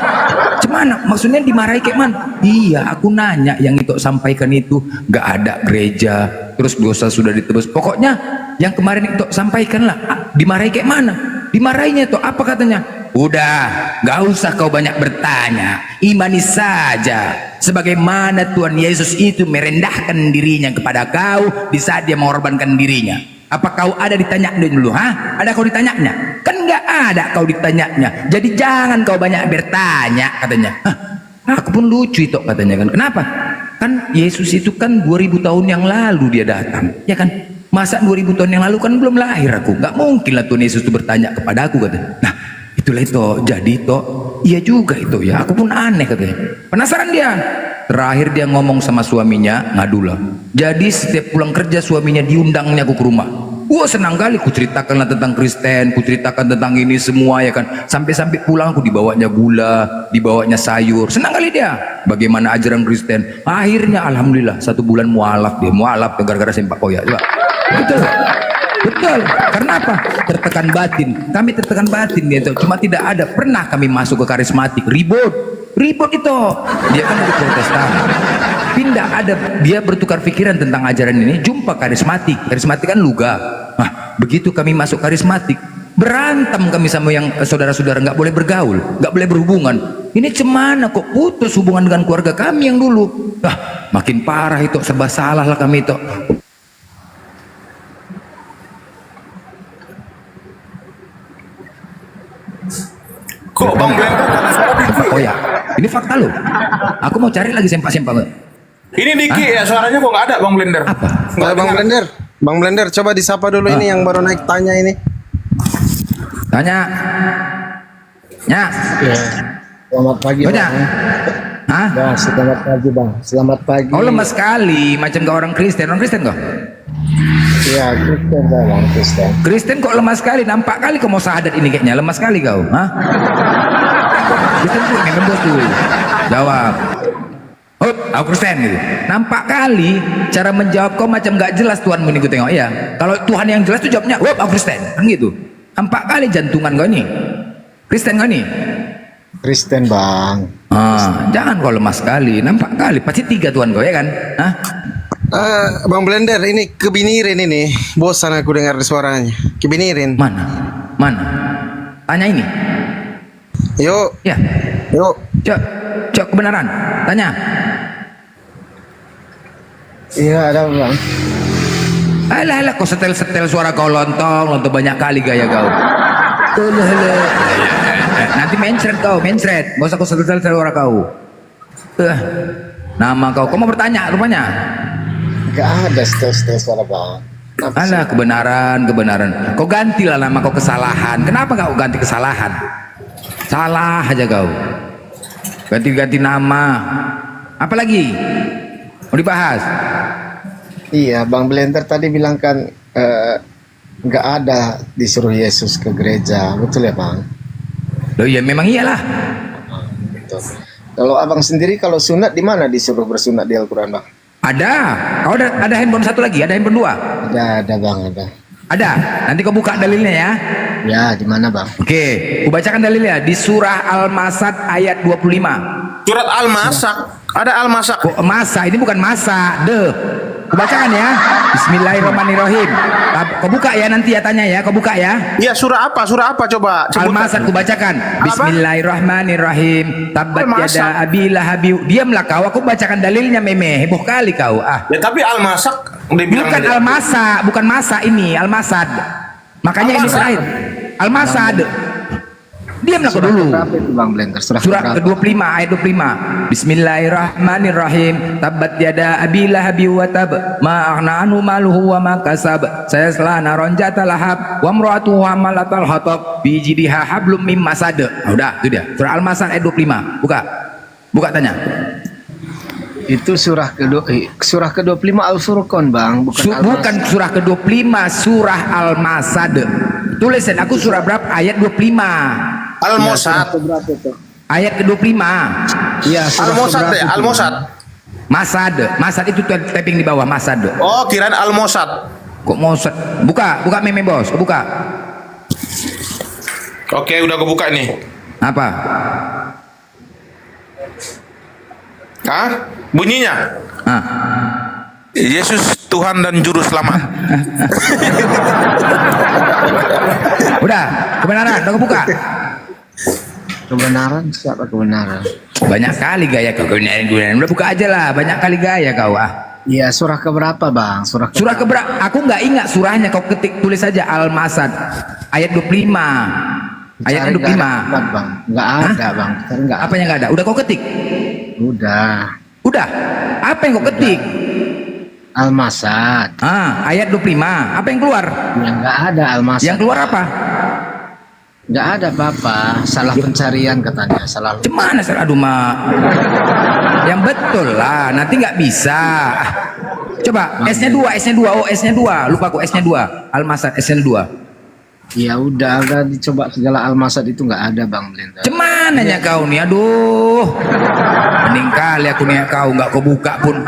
Cemana? Maksudnya dimarahi kayak mana? Iya, aku nanya yang itu sampaikan itu gak ada gereja, terus dosa sudah ditebus. Pokoknya yang kemarin itu sampaikanlah. Dimarahi kayak mana? Dimarahinya itu apa katanya? Udah, gak usah kau banyak bertanya, imani saja sebagaimana Tuhan Yesus itu merendahkan dirinya kepada kau di saat dia mengorbankan dirinya. Apa kau ada ditanya dulu? Ada kau ditanyanya? Kan nggak ada kau ditanyanya. Jadi jangan kau banyak bertanya, katanya. Aku pun lucu itu, katanya kan. Kenapa? Kan Yesus itu kan 2000 tahun yang lalu dia datang, ya kan? Masa 2000 tahun yang lalu kan belum lahir aku. Nggak mungkin lah Tuhan Yesus itu bertanya kepada aku, katanya. Nah, itulah itu. Jadi itu, iya juga itu ya. Aku pun aneh, katanya. Penasaran dia. Terakhir dia ngomong sama suaminya, ngadulah. Jadi setiap pulang kerja suaminya diundangnya aku ke rumah. Wah, senang kali ku ceritakanlah tentang Kristen, ku ceritakan tentang ini semua ya kan. Sampai-sampai pulang aku dibawanya gula, dibawanya sayur. Senang kali dia. Bagaimana ajaran Kristen. Akhirnya alhamdulillah 1 bulan mualaf dia. Mualaf gara-gara sempak koyak. Betul. Karena apa? Tertekan batin. Kami tertekan batin dia itu. Cuma tidak ada pernah kami masuk ke karismatik. Ribut itu. Dia kan dari Protestan. Pindah ada, dia bertukar pikiran tentang ajaran ini, jumpa karismatik. Karismatik kan luga. Nah, begitu kami masuk karismatik, berantem kami sama yang saudara-saudara, nggak boleh bergaul, nggak boleh berhubungan. Ini cemana kok putus hubungan dengan keluarga kami yang dulu. Makin parah itu, serba salah lah kami itu. Kok Bang Blender? Oh ya, ini fakta loh. Aku mau cari lagi sempak-sempak. Ini Diki ya, suaranya kok nggak ada Bang Blender? Apa? Bang Blender, coba disapa dulu ini yang baru naik tanya ini. Tanya. Ya. Selamat pagi, Tanya. Bang. Ya, selamat pagi, Bang. Selamat pagi. Oh, lemas sekali, macam kau orang Kristen. Orang Kristen kau? Iya, Kristen, Bang. Kristen. Kristen kok lemas sekali, nampak kali kau mau syahadat ini kayaknya, lemas sekali kau. Kristen tuh memang bos tuh. Jawab. Oh, aku Kristen gitu. Nampak kali cara menjawab kau macam gak jelas Tuhan ini gue tengok ya. Kalau Tuhan yang jelas tuh jawabnya, "Wop, aku Kristen." Kan gitu. Nampak kali jantungan kau ini. Kristen kau ini. Kristen bang. Jangan kau lemah sekali, nampak kali. Pasti 3 Tuhan kau ya kan? Hah? Bang Blender, ini kebinirin ini. Bosan aku dengar suaranya. Kebinirin. Mana? Mana? Tanya ini. Yuk, Ya. yuk. Cok kebenaran. Tanya. Iya ada bang. Alah, kau setel suara kau lontong banyak kali gaya kau. Nanti mencret kau, mencret. Gak usah kau setel suara kau. Nama kau mau bertanya rupanya. Gak ada setel suara bang. Alah, kebenaran. Kau gantilah nama kau kesalahan. Kenapa kau ganti kesalahan? Salah aja kau. Ganti nama. Apa lagi? Mau dibahas? Iya, Bang Blender tadi bilang kan nggak ada disuruh Yesus ke gereja, betul ya Bang? Loh iya, memang iyalah. Betul. Kalau abang sendiri kalau sunat di mana disuruh bersunat di Al-Quran Bang? Ada. Kau ada handphone satu lagi? Ada handphone 2? Ada Bang, ada. Ada. Nanti kau buka dalilnya ya. Ya, di mana Bang? Oke, aku bacakan dalilnya di surah Al-Masad ayat 25. Surat Al-Masak. Ada Al-Masak. Kok masa? Ini bukan masa, Aku bacakan ya. Bismillahirrahmanirrahim. Kau buka ya nanti ya, tanya ya. Kau buka ya. Iya, surah apa? Surah apa coba? Sebutkan. Al-Masad aku bacakan. Bismillahirrahmanirrahim. Tabbat Al-Masad. yada abi lahabi. Diamlah kau, aku bacakan dalilnya meme. Heboh kali kau. Ya tapi Al-Masak udah bilang Bukan aja. Al-Masa, bukan masa ini, Al-Masad. Makanya ini Al-Masad. lain. Al-Masad. Diamlah kau dulu. Berapa itu Bang Blender? Surah Surah berapa? ke-25 ayat 25. Bismillahirrahmanirrahim. Tabbat yada abi lahabi wa tab. Ma aghna anhu maluhu wa ma kasab. Sayasla naron jata lahab wa imra'atuhu hamalatal hatab fi jidha hablum mim masad. Udah, itu dia. Surah Al-Masad ayat 25. Buka. Buka tanya. Itu surah ke-25 Al-Furqan Bang, bukan Bukan surah ke-25, surah Al-Masad. Tulisin aku surah berapa? Ayat 25. Al-Mosad. Ayat ke-25. Iya, Al-Mosad deh, Al-Mosad. Masad itu tapping di bawah, Masad. Oh, kirain Al-Mosad. Kok Mosad? Buka meme bos, buka. Oke, udah gue buka nih. Apa? Hah? Bunyinya? Ah. Yesus Tuhan dan Juru Selamat. Udah, kebenaran, udah buka. Kebenaran, siapa kebenaran? Banyak kali gaya kau, kebenaran. Udah buka aja lah, banyak kali gaya kau Iya, surah keberapa Bang? Surah keberapa? Aku nggak ingat surahnya, kau ketik tulis saja Al-Masad ayat 25. Ayat 25. Bang. Nggak ada Bang. Cari nggak ada. Apa yang nggak ada? Udah kau ketik? Udah. Apa yang kau ketik? Al-Masad. Ayat 25. Apa yang keluar? Yang nggak ada Al-Masad. Yang keluar apa? Nggak ada apa-apa. Salah pencarian katanya. Salah. Cemana salah? Aduh mak. Yang betul lah. Nanti nggak bisa. Coba S-nya 2, S-nya 2. Oh S-nya 2. Lupa aku S-nya 2. Al-Masad S-nya 2. Ya udah dicoba segala Al-Masad itu nggak ada Bang Blender. Cemana nya kau nih? Aduh. Mending kali aku nih kau nggak kau buka pun.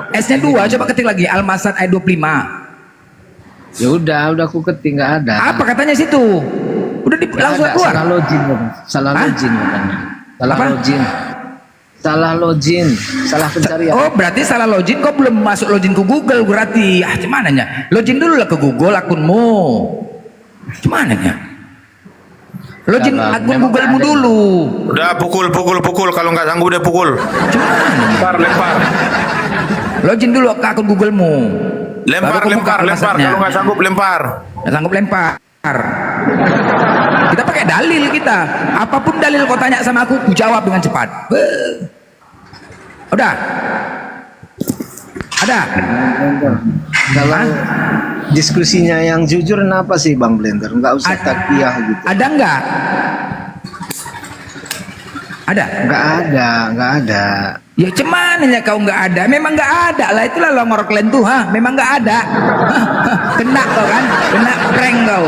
S-nya 2. Coba ketik lagi Al-Masad ayat 25. Ya udah aku ketik nggak ada. Apa katanya situ? Udah langsung Ada, keluar. salah login katanya. Salah Hah? login katanya. Salah Apa? login. Salah login. Salah pencarian. Oh berarti salah login. Kau belum masuk login ke Google berarti. Cuman nya login dulu lah ke Google akunmu. Cuman nya login Bang, akun memang Googlemu ada. dulu. Udah pukul. Kalau nggak sanggup udah pukul. Lempar. Login dulu ke akun Googlemu. Lempar. Al-Masadnya. Kalau nggak sanggup lempar. Nggak sanggup lempar. Kita pakai dalil kita. Apapun dalil kau tanya sama aku, ku jawab dengan cepat. Udah. Ada. Kalau diskusinya yang jujur kenapa sih Bang Blender? Nggak usah takiyah gitu. Ada enggak? Ada. Nggak ada. Ya cuman kau nggak ada, memang nggak ada lah, itulah longor kalian tuh, memang nggak ada. Kena kau kan, kena prank kau.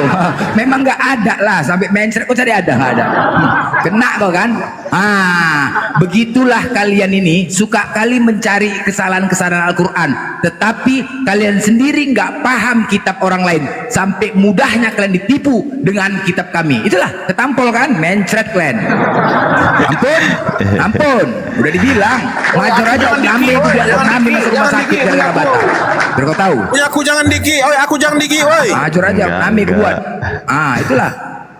Memang nggak ada lah, sampai mencret kau cari ada nggak ada. Kena kau kan. Begitulah kalian ini suka kali mencari kesalahan-kesalahan Al-Quran, tetapi kalian sendiri nggak paham kitab orang lain, sampai mudahnya kalian ditipu dengan kitab kami. Itulah ketampol kan, mencret kalian. Ampun, ampun, udah dibilang. Major aja Om Nami itu dia Om Nami masuk rumah sakit gara-gara batal. Biar kau tahu. Oi, aku jangan diki, oi. Major aja Om Nami buat. Itulah.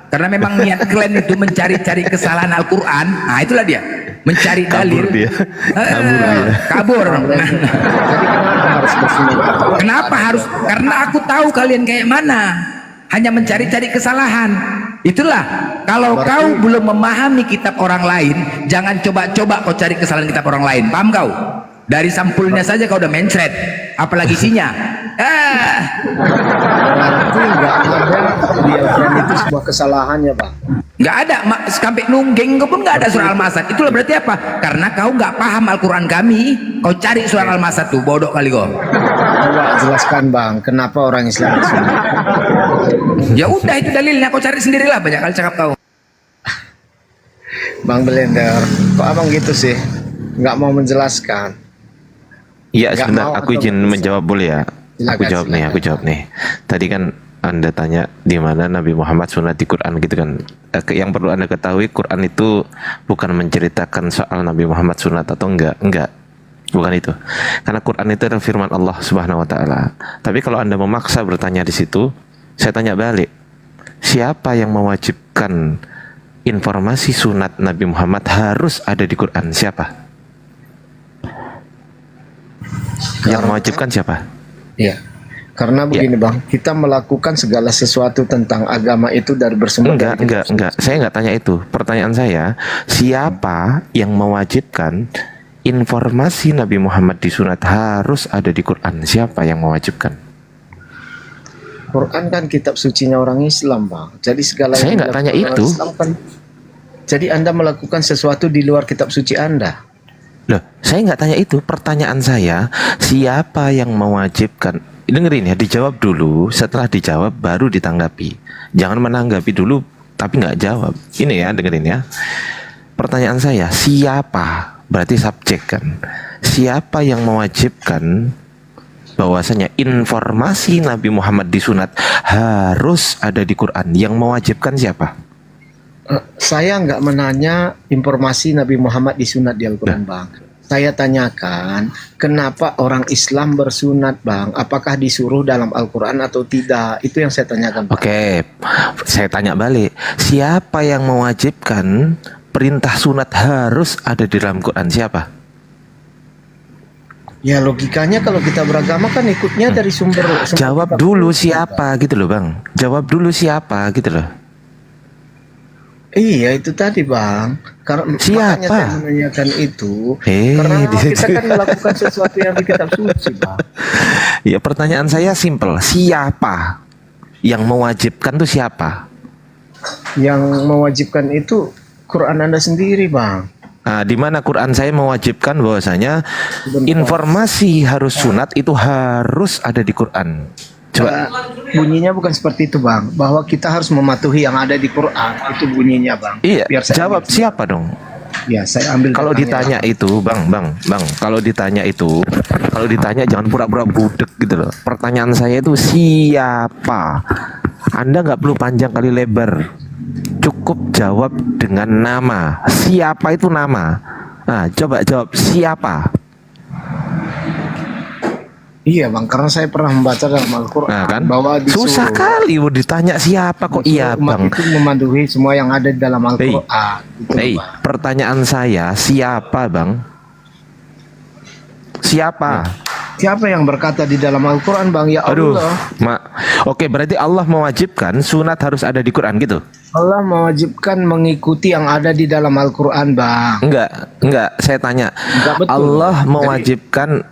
Karena memang niat kalian itu mencari-cari kesalahan Al-Quran. Itulah dia. Mencari dalil. Kabur. Kenapa harus? Karena aku tahu kalian kayak mana. Hanya mencari-cari kesalahan. Itulah. Kalau kau belum memahami kitab orang lain, jangan coba-coba kau cari kesalahan kitab orang lain. Paham kau? Dari sampulnya saja kau udah mencret. Apalagi isinya. Berarti nggak ada di Al-Quran itu sebuah kesalahannya, Bang. Nggak ada, sampai nunggeng kau pun nggak ada surah Al-Masad. Itulah berarti apa? Karena kau nggak paham Al-Quran kami. Kau cari surah Al-Masad tuh, bodoh kali kau. Coba jelaskan, Bang, kenapa orang Islam bersunat? Ya udah itu dalilnya, kau cari sendirilah, banyak kali cakap kau. Bang Blender, kok abang gitu sih? Nggak mau menjelaskan. Iya, Nggak sebentar, mau aku atau izin bisa? menjawab boleh ya? Aku Silakan, jawab nih, silakan. aku jawab nih. Tadi kan Anda tanya di mana Nabi Muhammad sunat di Quran gitu kan. Yang perlu Anda ketahui, Quran itu bukan menceritakan soal Nabi Muhammad sunat atau enggak. Bukan itu. Karena Quran itu adalah firman Allah Subhanahu wa taala. Tapi kalau Anda memaksa bertanya di situ, saya tanya balik. Siapa yang mewajibkan informasi sunat Nabi Muhammad harus ada di Quran? Siapa? Yang mewajibkan siapa? Iya. Karena begini, Bang, kita melakukan segala sesuatu tentang agama itu dari bersumber dari kitab Enggak. Saya enggak tanya itu. Pertanyaan saya, siapa yang mewajibkan informasi Nabi Muhammad disunat harus ada di Quran? Siapa yang mewajibkan? Quran kan kitab sucinya orang Islam, Bang. Jadi segala Saya yang nggak tanya dilakukan orang itu. Islam kan, jadi Anda melakukan sesuatu di luar kitab suci Anda. Loh, saya nggak tanya itu. Pertanyaan saya, siapa yang mewajibkan? Dengerin ya, dijawab dulu. Setelah dijawab, baru ditanggapi. Jangan menanggapi dulu, tapi nggak jawab. Ini ya, dengerin ya. Pertanyaan saya, siapa? Berarti subjek kan. Siapa yang mewajibkan bahwasanya informasi Nabi Muhammad disunat harus ada di Quran? Yang mewajibkan siapa? Saya nggak menanya informasi Nabi Muhammad disunat di Al-Quran, Bang. Saya tanyakan, kenapa orang Islam bersunat, Bang? Apakah disuruh dalam Al-Quran atau tidak? Itu yang saya tanyakan, Bang. Oke, saya tanya balik. Siapa yang mewajibkan perintah sunat harus ada di dalam Quran? Siapa? Ya logikanya kalau kita beragama kan ikutnya dari sumber Jawab kitab dulu suci, siapa gitu loh, Bang. Jawab dulu siapa gitu loh. Iya itu tadi, Bang. Karena Siapa? makanya saya menanyakan itu karena di situ. kita kan melakukan sesuatu yang di kitab suci, Bang. Ya, pertanyaan saya simpel. Siapa yang mewajibkan tuh siapa? Yang mewajibkan itu Quran Anda sendiri, Bang. Nah, di mana Quran saya mewajibkan bahwasanya informasi harus sunat itu harus ada di Quran. Coba Bunyinya bukan seperti itu, Bang. Bahwa kita harus mematuhi yang ada di Quran. Itu bunyinya, Bang. iya, Biar saya jawab ambil. siapa dong? Ya, saya ambil. Kalau datangnya. ditanya itu, Bang, kalau ditanya jangan pura-pura budek gitu loh. Pertanyaan saya itu siapa? Anda nggak perlu panjang kali lebar, cukup jawab dengan nama. Siapa itu nama? Nah, coba jawab siapa? Iya, Bang, karena saya pernah membaca dalam Al-Quran Nah kan, bahwa disuruh susah kali mau ditanya siapa kok iya, umat Bang. itu mematuhi semua yang ada di dalam Al-Quran. Gitu, Bang. Pertanyaan saya siapa, Bang? Siapa? Siapa yang berkata di dalam Al-Quran, Bang? Ya Aduh, Allah. Oke, berarti Allah mewajibkan sunat harus ada di Quran gitu? Allah mewajibkan mengikuti yang ada di dalam Al-Quran, Bang. Enggak, saya tanya. Enggak betul.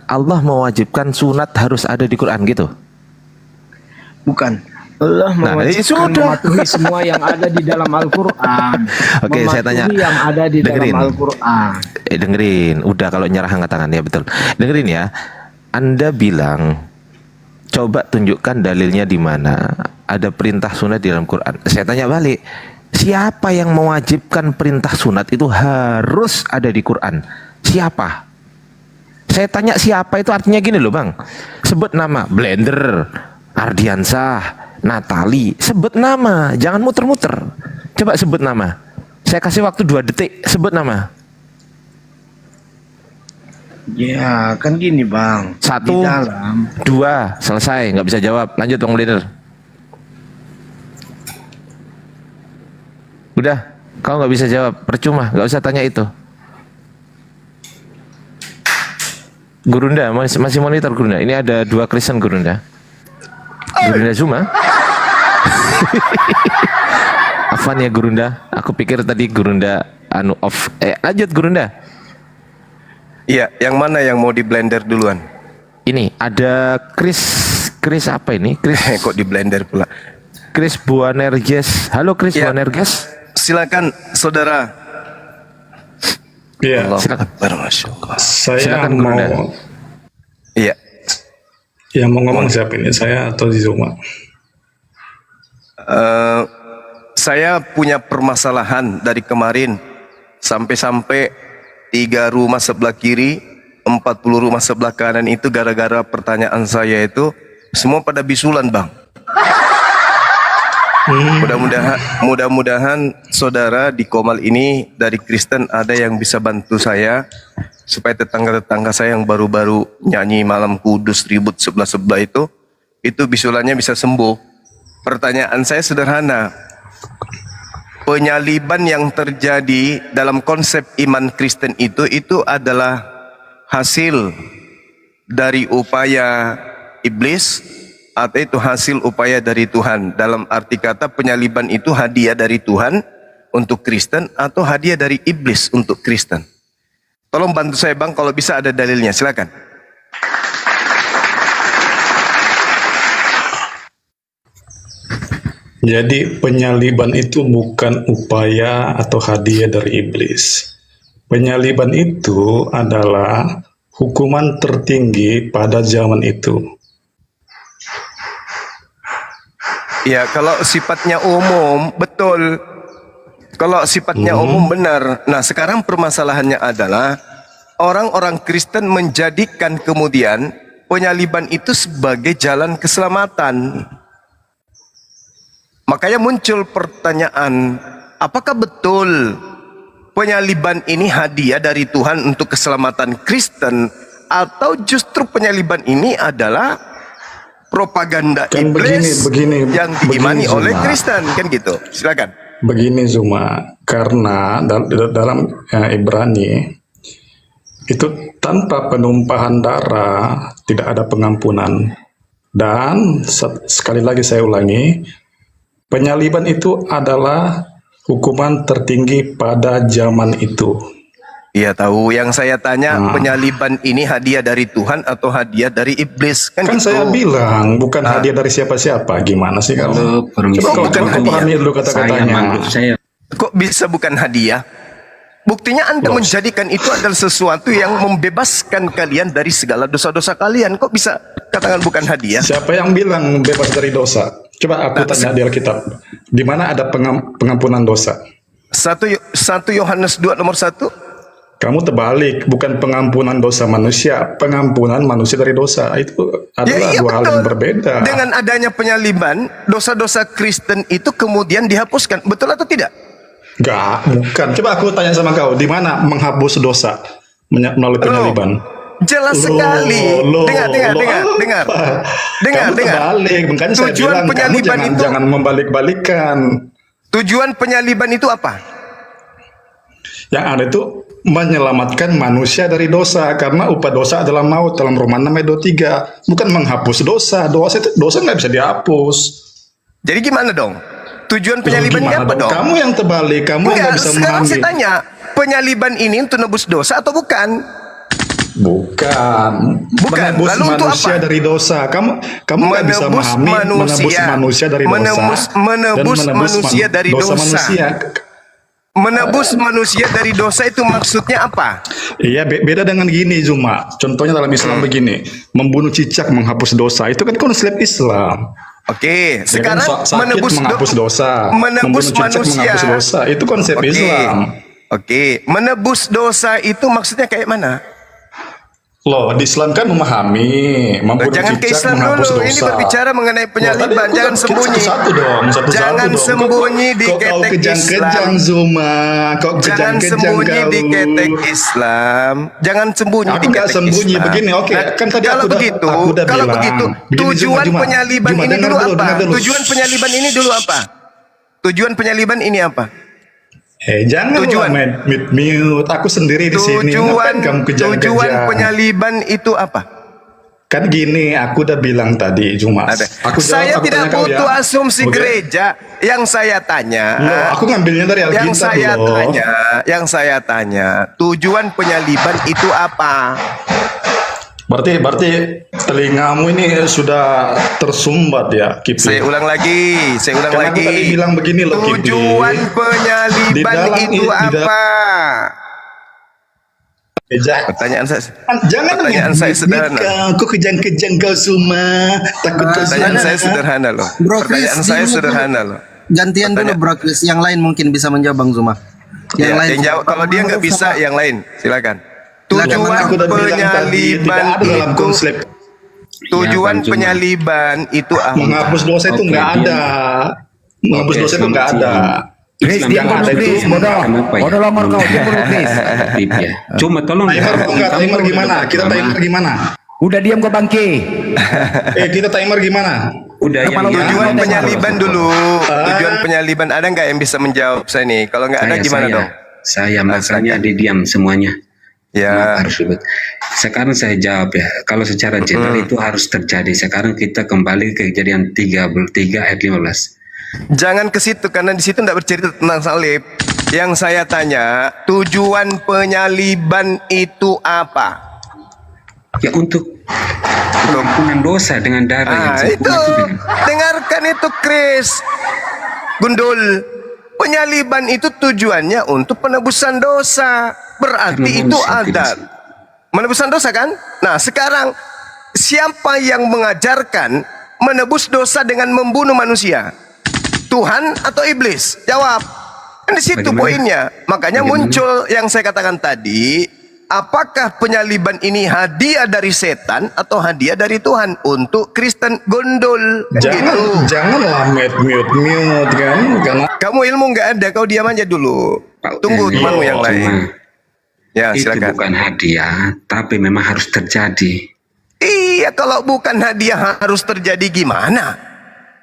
Allah mewajibkan sunat harus ada di Quran gitu? Bukan. Allah Nah, mewajibkan sudah. mematuhi semua yang ada di dalam Al-Quran. Oke, saya tanya. Mematuhi yang ada di Dengerin. dalam Al-Quran. Dengerin, udah kalau nyerah angkat tangan ya betul. Dengerin ya. Anda bilang coba tunjukkan dalilnya di mana ada perintah sunat di dalam Quran. Saya tanya balik, siapa yang mewajibkan perintah sunat itu harus ada di Quran? Siapa? Saya tanya siapa itu artinya gini loh, Bang. Sebut nama, Blender, Ardiansah, Natali, sebut nama, jangan muter-muter. Coba sebut nama. Saya kasih waktu 2 detik, sebut nama. Ya, kan gini Bang. 1, Di dalam 2, selesai. Nggak bisa jawab. Lanjut Bang Leader. Udah, kau nggak bisa jawab. Percuma, nggak usah tanya itu. Gurunda, masih monitor Gurunda. Ini ada 2 Kristen Gurunda. Gurunda Zuma. Afan ya Gurunda. Aku pikir tadi Gurunda anu off. Lanjut Gurunda. Iya, yang mana yang mau di blender duluan? Ini ada Chris apa ini? Chris Kok di blender pula? Chris Buanerges. Halo Chris Ya. Buanerges. Silakan saudara. Iya, Silakan. Masya Allah. saya Silakan, mau Gurunda. Iya. yang mau ngomong siapa ini? Saya atau Zuma? Saya punya permasalahan dari kemarin sampai-sampai 3 rumah sebelah kiri, 40 rumah sebelah kanan itu gara-gara pertanyaan saya itu semua pada bisulan Bang. Mudah-mudahan saudara di Komal ini dari Kristen ada yang bisa bantu saya supaya tetangga-tetangga saya yang baru-baru nyanyi malam kudus ribut sebelah-sebelah itu bisulannya bisa sembuh. Pertanyaan saya sederhana. Penyaliban yang terjadi dalam konsep iman Kristen itu adalah hasil dari upaya iblis atau itu hasil upaya dari Tuhan. Dalam arti kata penyaliban itu hadiah dari Tuhan untuk Kristen atau hadiah dari iblis untuk Kristen. Tolong bantu saya Bang kalau bisa ada dalilnya, silakan. Jadi penyaliban itu bukan upaya atau hadiah dari iblis. Penyaliban itu adalah hukuman tertinggi pada zaman itu. Ya, kalau sifatnya umum, betul. Kalau sifatnya umum benar. Nah, sekarang permasalahannya adalah orang-orang Kristen menjadikan kemudian penyaliban itu sebagai jalan keselamatan. Makanya muncul pertanyaan, apakah betul penyaliban ini hadiah dari Tuhan untuk keselamatan Kristen atau justru penyaliban ini adalah propaganda Kan iblis begini, yang diimani Zuma. oleh Kristen, kan gitu. Silakan. Begini Zuma, karena dalam Ibrani itu tanpa penumpahan darah tidak ada pengampunan. Dan sekali lagi saya ulangi, penyaliban itu adalah hukuman tertinggi pada zaman itu. Iya tahu, yang saya tanya penyaliban ini hadiah dari Tuhan atau hadiah dari iblis, kan Kan gitu. saya bilang bukan hadiah dari siapa-siapa. Gimana sih kalau? Coba bukan kau pahami dulu kata-katanya. Kok bisa bukan hadiah? Buktinya Anda menjadikan itu adalah sesuatu yang membebaskan kalian dari segala dosa-dosa kalian. Kok bisa katakan bukan hadiah? Siapa yang bilang bebas dari dosa? Coba aku tanya di Alkitab. Di mana ada pengampunan dosa? 1 Yohanes 2 nomor 1. Kamu terbalik, bukan pengampunan dosa manusia, pengampunan manusia dari dosa. Itu adalah dua hal yang berbeda. Dengan adanya penyaliban, dosa-dosa Kristen itu kemudian dihapuskan. Betul atau tidak? Enggak, bukan. Coba aku tanya sama kau, di mana menghapus dosa melalui penyaliban? Jelas sekali. Dengar. Kamu terbalik, makanya saya Tujuan bilang kamu penyaliban itu, jangan membalik-balikan. tujuan penyaliban itu apa? Yang ada itu menyelamatkan manusia dari dosa, karena upah dosa adalah maut dalam Roma 6 ayat 23. Bukan menghapus dosa. Dosa nggak bisa dihapus. Jadi gimana dong? Tujuan penyalibannya apa dong? Kamu yang terbalik, kamu yang nggak bisa sekarang memahami. saya tanya, penyaliban ini untuk nebus dosa atau bukan? Bukan. Menebus Lalu untuk manusia apa? dari dosa. Kamu nggak bisa memahami menebus manusia dari dosa. Menebus dan manusia dari dosa. manusia. Menebus manusia dari dosa itu maksudnya apa? Iya, beda dengan gini Zuma. Contohnya dalam Islam begini, membunuh cicak menghapus dosa. Itu kan konsep Islam. Oke, Ya kan, sekarang sakit menghapus dosa, menebus membunuh cicak manusia menghapus dosa. Itu konsep Islam. Oke, menebus dosa itu maksudnya kayak mana? Loh, di Islam kan memahami, mampu Jangan ke bercicak, Islam menghapus dulu. dosa. Ini berbicara mengenai Loh, penyaliban. tadi Jangan aku sembunyi. Satu-satu dong, satu-satu Jangan dong. sembunyi di Kok kau ketek kejang-kejang, Islam. Zuma. Kok Jangan kejang-kejang sembunyi kau. di ketek Islam. Jangan sembunyi Aku di nggak ketek sembunyi Islam. begini, oke. Nah, Kan tadi kalau aku udah- begitu, aku udah kalau bilang. begitu, Begini, tujuan Zuma. penyaliban Zuma, ini dengar dulu dulu, apa? dengar dulu. Tujuan penyaliban ini dulu apa? Tujuan penyaliban ini apa? Jangan Tujuan. mute. Aku sendiri di sini. Ngapain kamu Tujuan kejang-kejang? penyaliban itu apa? Kan gini, aku udah bilang tadi, Jumas. Ada. Aku Saya aku tidak tanya kau butuh ya. asumsi Oke? gereja. Yang saya tanya, Loh, aku ngambilnya dari Alkitab loh. yang saya tanya, tujuan penyaliban itu apa? Berarti telingamu ini sudah tersumbat ya, Kipli. Saya ulang lagi. Kan aku tadi bilang begini loh, Kipli. Tujuan Di penyaliban dalam itu apa? Pertanyaan saya. Jangan Pertanyaan saya sederhana. Kau kejang-kejang kau semua. Takut kau Pertanyaan semua. saya sederhana loh. Bro, Pertanyaan Chris, saya dulu, sederhana loh. Gantian dulu Bro Chris, yang lain mungkin bisa menjawab Bang Zuma. Yang Ya, lain yang jawab. Kalau dia nggak bisa, yang lain silakan. Tujuan Aku udah bilang tadi, penyaliban tidak ada dalam itu, konsep tujuan Bang Zuma. penyaliban itu apa? menghapus dosa itu Oke, nggak dia- ada. Menghapus Oke, dosa itu selamat nggak ada. siang. Chris, Islam diam kan dulu ada Chris, itu bodoh. kenapa ya? Bodoh longor kau, diam dulu Chris. Tip ya. Cuma tolong Timer kok nggak? Timer gimana? Kita timer gimana? Udah diam kau bangke. Kita timer gimana? Udah yang Kepala Tujuan Ada penyaliban dulu. Tujuan penyaliban ada nggak yang bisa menjawab saya nih? Kalau nggak ada gimana dong? Saya makanya diam semuanya. Ya. Harus ribet. Sekarang saya jawab ya. Kalau secara general itu harus terjadi. Sekarang kita kembali ke kejadian 33 ayat 15. Jangan ke situ karena di situ tidak bercerita tentang salib. Yang saya tanya, tujuan penyaliban itu apa? Ya untuk pengampunan dosa dengan darah yang Itu dengarkan itu Chris. Gundul. Penyaliban itu tujuannya untuk penebusan dosa. Berarti Karena itu manusia ada tidak- menebusan dosa kan? Nah, sekarang siapa yang mengajarkan menebus dosa dengan membunuh manusia? Tuhan atau iblis? Jawab. Kan di situ Bagaimana? poinnya. Makanya Bagaimana? muncul yang saya katakan tadi, apakah penyaliban ini hadiah dari setan atau hadiah dari Tuhan untuk Kristen gondol? Kan gitu. Janganlah mute kan, karena Kamu ilmu nggak ada, kau diam aja dulu. Pak Tunggu Udin, temanmu yang cuma lain. Ya, itu silakan. bukan hadiah, tapi memang harus terjadi. Iya, kalau bukan hadiah harus terjadi gimana?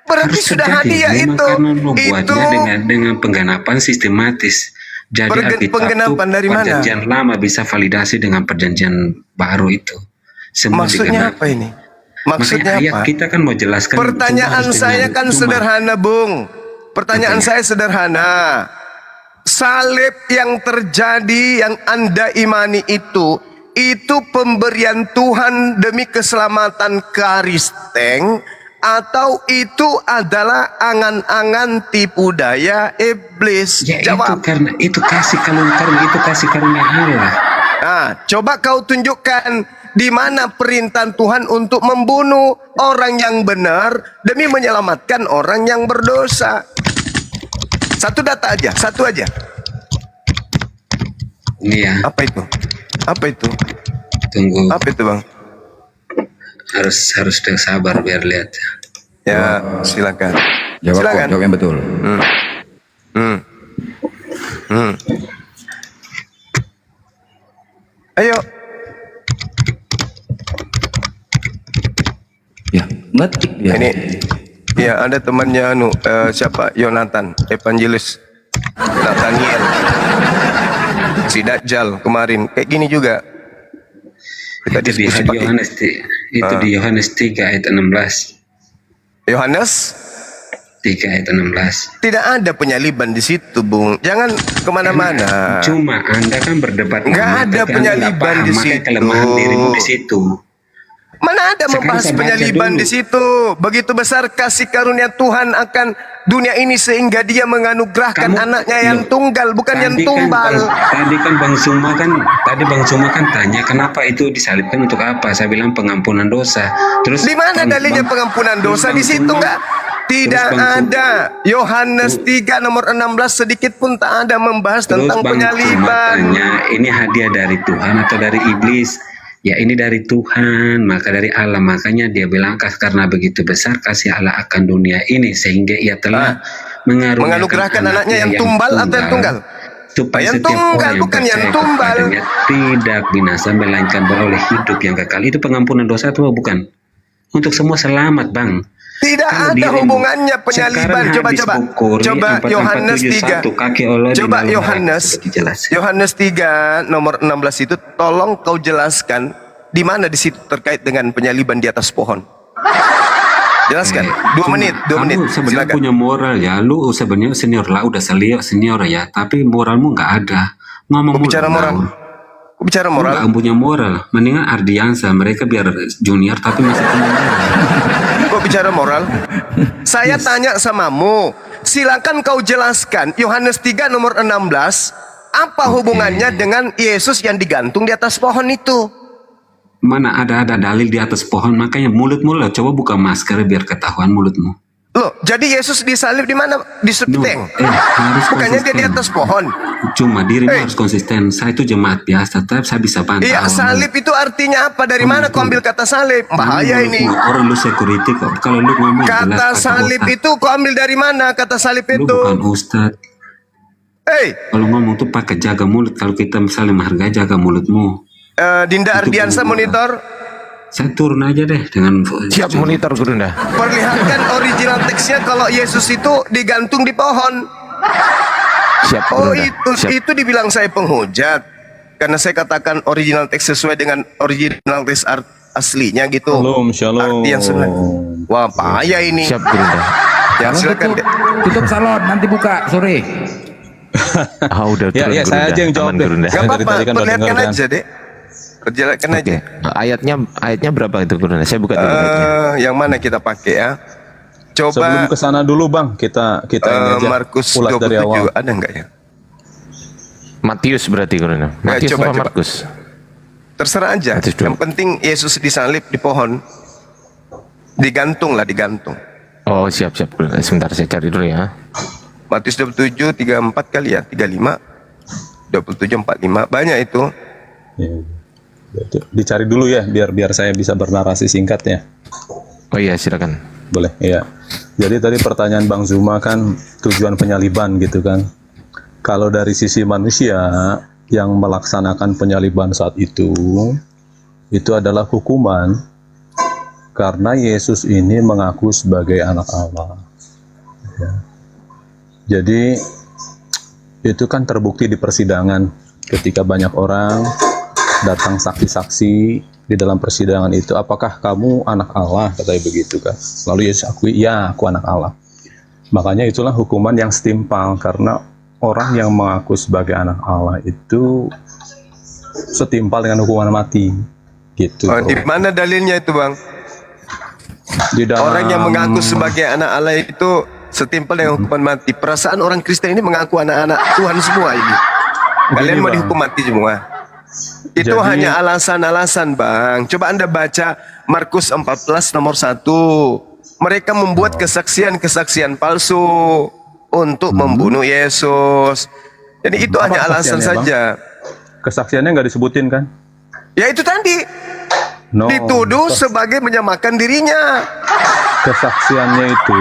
Berarti Harus sudah terjadi. hadiah Memang itu. karena lo Itu buatnya dengan pengganapan sistematis. Jadi Alkitab pengganapan tuh dari mana? perjanjian lama bisa validasi dengan perjanjian baru itu. Semua maksudnya digenapi. apa ini? Maksudnya Makanya apa? kita kan mau jelaskan. Pertanyaan cuma harus saya dengan- kan cuma- sederhana, Bung. Pertanyaan Betul. saya sederhana. Salib yang terjadi yang Anda imani itu pemberian Tuhan demi keselamatan Kristen atau itu adalah angan-angan tipu daya iblis? Ya itu Jawab. karena itu kasih karunia Allah. Nah, coba kau tunjukkan di mana perintah Tuhan untuk membunuh orang yang benar demi menyelamatkan orang yang berdosa. Satu data aja, satu aja. Ini ya, Apa itu? Apa itu? tunggu, Apa itu, Bang? harus sabar biar lihat. Ya, silakan. Jawab kok, Silakan. jawab yang betul. Ayo. Ya, ngetik dia. Ini ya ada temannya siapa? Yonatan, Evangelis Nathaniel. Si Dajjal kemarin kayak gini juga. Kita Itu di diskusi pakai Yohanes, di Yohanes 3 ayat 16. Yohanes 3 ayat 16. tidak ada penyaliban di situ, Bung. Jangan kemana-mana. Cuma Anda kan berdebat. Nggak sama, ada tapi Anda penyaliban nggak paham, di makanya situ. kelemahan dirimu di situ. Mana ada Sekarang membahas saya baca penyaliban dulu. di situ? Begitu besar kasih karunia Tuhan akan dunia ini sehingga Dia menganugerahkan Kamu- anaknya yang Loh, tunggal, bukan yang tumbal. Tadi Bang Zuma kan tanya kenapa itu disalibkan untuk apa? Saya bilang pengampunan dosa. Terus Di mana dalilnya Bang- pengampunan dosa? Bang Di situ Zuma- enggak. Tidak Terus Bang Zuma- ada. Yohanes 3 nomor 16 sedikit pun tak ada membahas Terus tentang Bang Zuma penyaliban. tanya, ini hadiah dari Tuhan atau dari iblis? Ya ini dari Tuhan, maka dari Allah. Makanya dia bilang karena begitu besar kasih Allah akan dunia ini sehingga ia telah menganugerahkan anaknya yang tumbal atau yang tunggal? Supaya Yang setiap tunggal, orang yang bukan yang percaya tumbal. kepadanya tidak binasa melainkan beroleh hidup yang kekal. Itu pengampunan dosa atau bukan? Untuk semua selamat, Bang. Tidak Kalau ada dirimu hubungannya penyaliban. sekarang Coba hadis Bukhari coba Yohanes 3. 4471, kaki Allah di Coba dalam Yohanes 3 nomor 16 itu tolong kau jelaskan di mana di situ terkait dengan penyaliban di atas pohon. Jelaskan. 2 menit, 2 menit. Kamu sebenarnya Silakan. punya moral ya. Lu sebenarnya senior lah, udah senior ya. Tapi moralmu nggak ada. Ngomong Bicara moral. Bicara moral. Nggak punya moral. Mendingan Ardiansa, mereka biar junior tapi masih punya moral. Kok bicara moral? Saya tanya samamu. Silakan kau jelaskan Yohanes 3 nomor 16. Apa hubungannya dengan Yesus yang digantung di atas pohon itu? Mana ada dalil di atas pohon, makanya mulutmu lah. Coba buka masker biar ketahuan mulutmu. Loh, jadi Yesus disalib di mana? Di septeng. Harus Bukannya dia di konsisten. atas pohon. Cuma dirimu harus konsisten. Saya itu jemaat biasa, tapi saya bisa pantau. Iya, salib itu artinya apa? Dari mana kau ambil kata salib? Bahaya ini. Orang lu security kok. Kalau lu ngomong Kata jelas, salib ustad. itu kau ambil dari mana? Kata salib Lu itu. bukan ustad. Kalau ngomong tuh pakai jaga mulut. Kalau kita misalnya menghargai, jaga mulutmu. Dinda Ardiansa monitor. Saya turun aja deh dengan siap monitor Gurunda. Perlihatkan original teksnya kalau Yesus itu digantung di pohon. Siap Oh Gurunda. itu dibilang saya penghujat karena saya katakan original teks sesuai dengan original teks aslinya gitu. Shalom. Arti yang sebenarnya. Wah, bahaya ini. Siap Gurunda. Ya, silakan. Tutup salon, nanti buka sore. Udah turun Ya, saya aja yang jawab deh. Gurunda. Gak apa-apa, tadi kan udah perlihatkan dengar, kan? aja deh. Perlihatkan aja. Ayatnya berapa itu Gurunda? Saya buka dulu ayatnya. Yang mana kita pakai ya? Coba Sebelum ke sana dulu Bang, kita ini aja Markus ulas dari 27 awal. ada nggak ya? Matius berarti Gurunda. Matius coba, apa coba. Markus? Terserah aja. Matius dulu. Yang penting Yesus disalib di pohon. Digantung lah, digantung. Oh siap Gurunda. Sebentar saya cari dulu ya. Matius 27 34 kali ya, 35 27 45 banyak itu. Ya. Dicari dulu ya, biar saya bisa bernarasi singkatnya. Oh iya silakan. Boleh, iya. Jadi tadi pertanyaan Bang Zuma kan tujuan penyaliban gitu kan. Kalau dari sisi manusia yang melaksanakan penyaliban saat itu adalah hukuman karena Yesus ini mengaku sebagai anak Allah. Ya. Jadi itu kan terbukti di persidangan ketika banyak orang datang saksi-saksi di dalam persidangan itu, apakah kamu anak Allah, katanya begitu kan. Lalu Yesus akui, ya aku anak Allah. Makanya itulah hukuman yang setimpal, karena orang yang mengaku sebagai anak Allah itu setimpal dengan hukuman mati gitu. Di mana dalilnya itu Bang? Di dalam... Orang yang mengaku sebagai anak Allah itu setimpal dengan hukuman mati. Perasaan orang Kristen ini mengaku anak-anak Tuhan semua ini. Kalian mau dihukum mati semua. Itu Jadi- hanya alasan-alasan Bang. Coba Anda baca Markus 14 nomor 1. Mereka membuat kesaksian-kesaksian palsu untuk membunuh Yesus. Jadi itu Apa hanya alasan kesaksiannya, Bang? saja. Kesaksiannya nggak disebutin kan? Ya itu tadi. Dituduh sebagai menyamakan dirinya. Kesaksiannya itu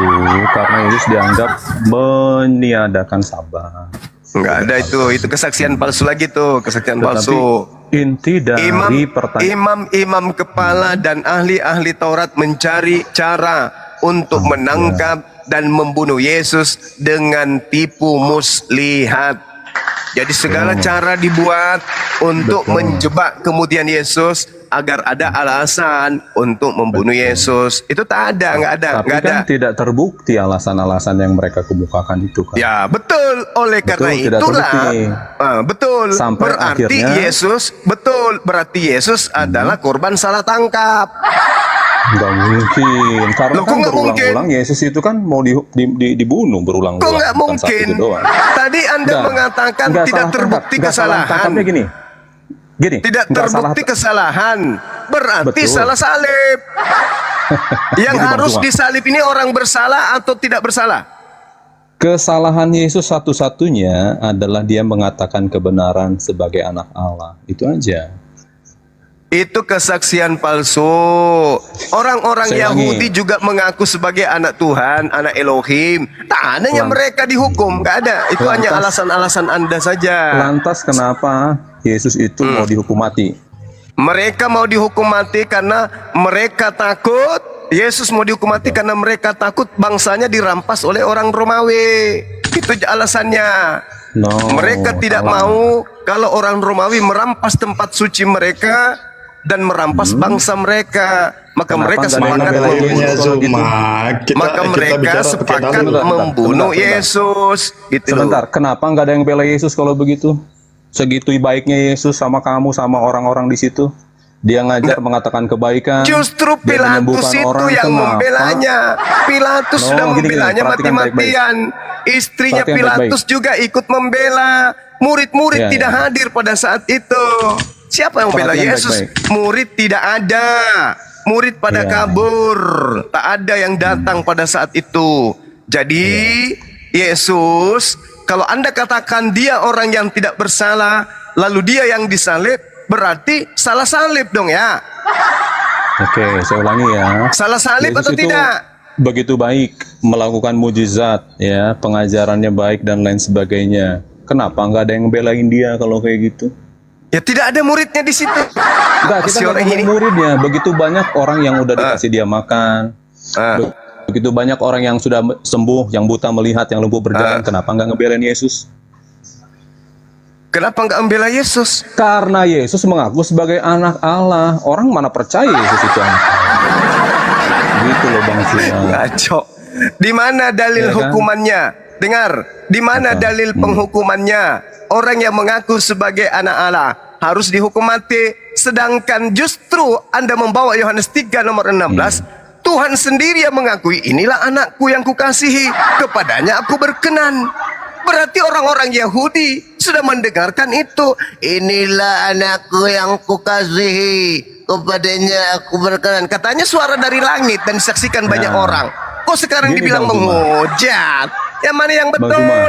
karena Yesus dianggap meniadakan sabar. Enggak ada itu kesaksian palsu lagi tuh, kesaksian palsu. Inti dari pertanyaan Imam kepala dan ahli-ahli Taurat mencari cara untuk menangkap dan membunuh Yesus dengan tipu muslihat. Jadi segala cara dibuat untuk menjebak kemudian Yesus agar ada alasan untuk membunuh Yesus. Itu tak ada, nggak ada, Tapi nggak ada. kan tidak terbukti alasan-alasan yang mereka kemukakan itu kan. Ya betul, oleh karena tidak itulah terbukti. betul. Sampai Berarti akhirnya- berarti Yesus adalah korban salah tangkap. Nggak mungkin, karena Loh, kok kan nggak berulang-ulang Yesus itu kan mau dibunuh berulang-ulang. Kok nggak bukan satu mungkin? itu doang. Tadi Anda Nggak, mengatakan nggak tidak salah terbukti tangkap, nggak salah kesalahan. tangkapnya gini, Tidak nggak terbukti kesalahan, berarti Betul. salah salib. Yang Gini, Bang harus Zuma. disalib ini orang bersalah atau tidak bersalah? Kesalahan Yesus satu-satunya adalah dia mengatakan kebenaran sebagai anak Allah. Itu aja. Itu kesaksian palsu. Orang-orang Saya Yahudi ulangi. juga mengaku sebagai anak Tuhan, anak Elohim. Tak adanya mereka dihukum, nggak ada. Itu hanya alasan-alasan Anda saja. Lantas kenapa Yesus itu mau dihukum mati? Mereka mau dihukum mati karena mereka takut. Yesus mau dihukum mati karena mereka takut bangsanya dirampas oleh orang Romawi. Itu alasannya. No, Mereka tidak salah. mau kalau orang Romawi merampas tempat suci mereka dan merampas bangsa mereka. Maka Kenapa mereka nggak ada yang sepakat ngebela membunuh. Yesus kalau gitu? Maka mereka sepakat membunuh Yesus. Gitu loh. Sebentar, kenapa nggak ada yang bela Yesus kalau begitu? Segitu baiknya Yesus sama kamu, sama orang-orang di situ. Dia ngajar mengatakan kebaikan. Justru dia Pilatus menyembuhkan itu orang. yang Kenapa? membelanya. Pilatus No, sudah gini, membelanya perhatikan mati-matian. Istrinya Perhatikan Pilatus juga ikut membela. Murid-murid Ya, tidak ya. hadir pada saat itu. Siapa yang membela Perhatikan Yesus? baik-baik. Murid tidak ada. Murid pada Ya. kabur. Tak ada yang datang pada saat itu. Jadi Yesus, kalau Anda katakan dia orang yang tidak bersalah, lalu dia yang disalib, berarti salah salib dong ya. Oke, saya ulangi ya. Salah salib Yesus atau itu tidak? begitu baik, melakukan mujizat, ya, pengajarannya baik dan lain sebagainya. Kenapa nggak ada yang belain dia kalau kayak gitu? Ya tidak ada muridnya di situ. Enggak, kita Si nggak orang ngomong ini. muridnya. Begitu banyak orang yang udah dikasih dia makan. Begitu banyak orang yang sudah sembuh, yang buta melihat, yang lumpuh berjalan. Kenapa nggak ngebelain Yesus? Kenapa nggak membela Yesus? Karena Yesus mengaku sebagai anak Allah. Orang mana percaya Yesus itu anak Allah? Gitu loh Bang Sina. Ngaco. Di mana dalil Ya kan? hukumannya? Dengar, di mana dalil penghukumannya? Orang yang mengaku sebagai anak Allah harus dihukum mati. Sedangkan justru Anda membawa Yohanes 3 nomor 16, Tuhan sendiri yang mengakui, inilah anakku yang kukasihi, kepadanya aku berkenan. Berarti orang-orang Yahudi sudah mendengarkan itu. Inilah anakku yang kukasihi, kepadanya aku berkenan. Katanya suara dari langit dan disaksikan banyak orang. Kok sekarang Gini, dibilang Bang Zuma. menghujat? Yang mana yang Bang betul? Zuma,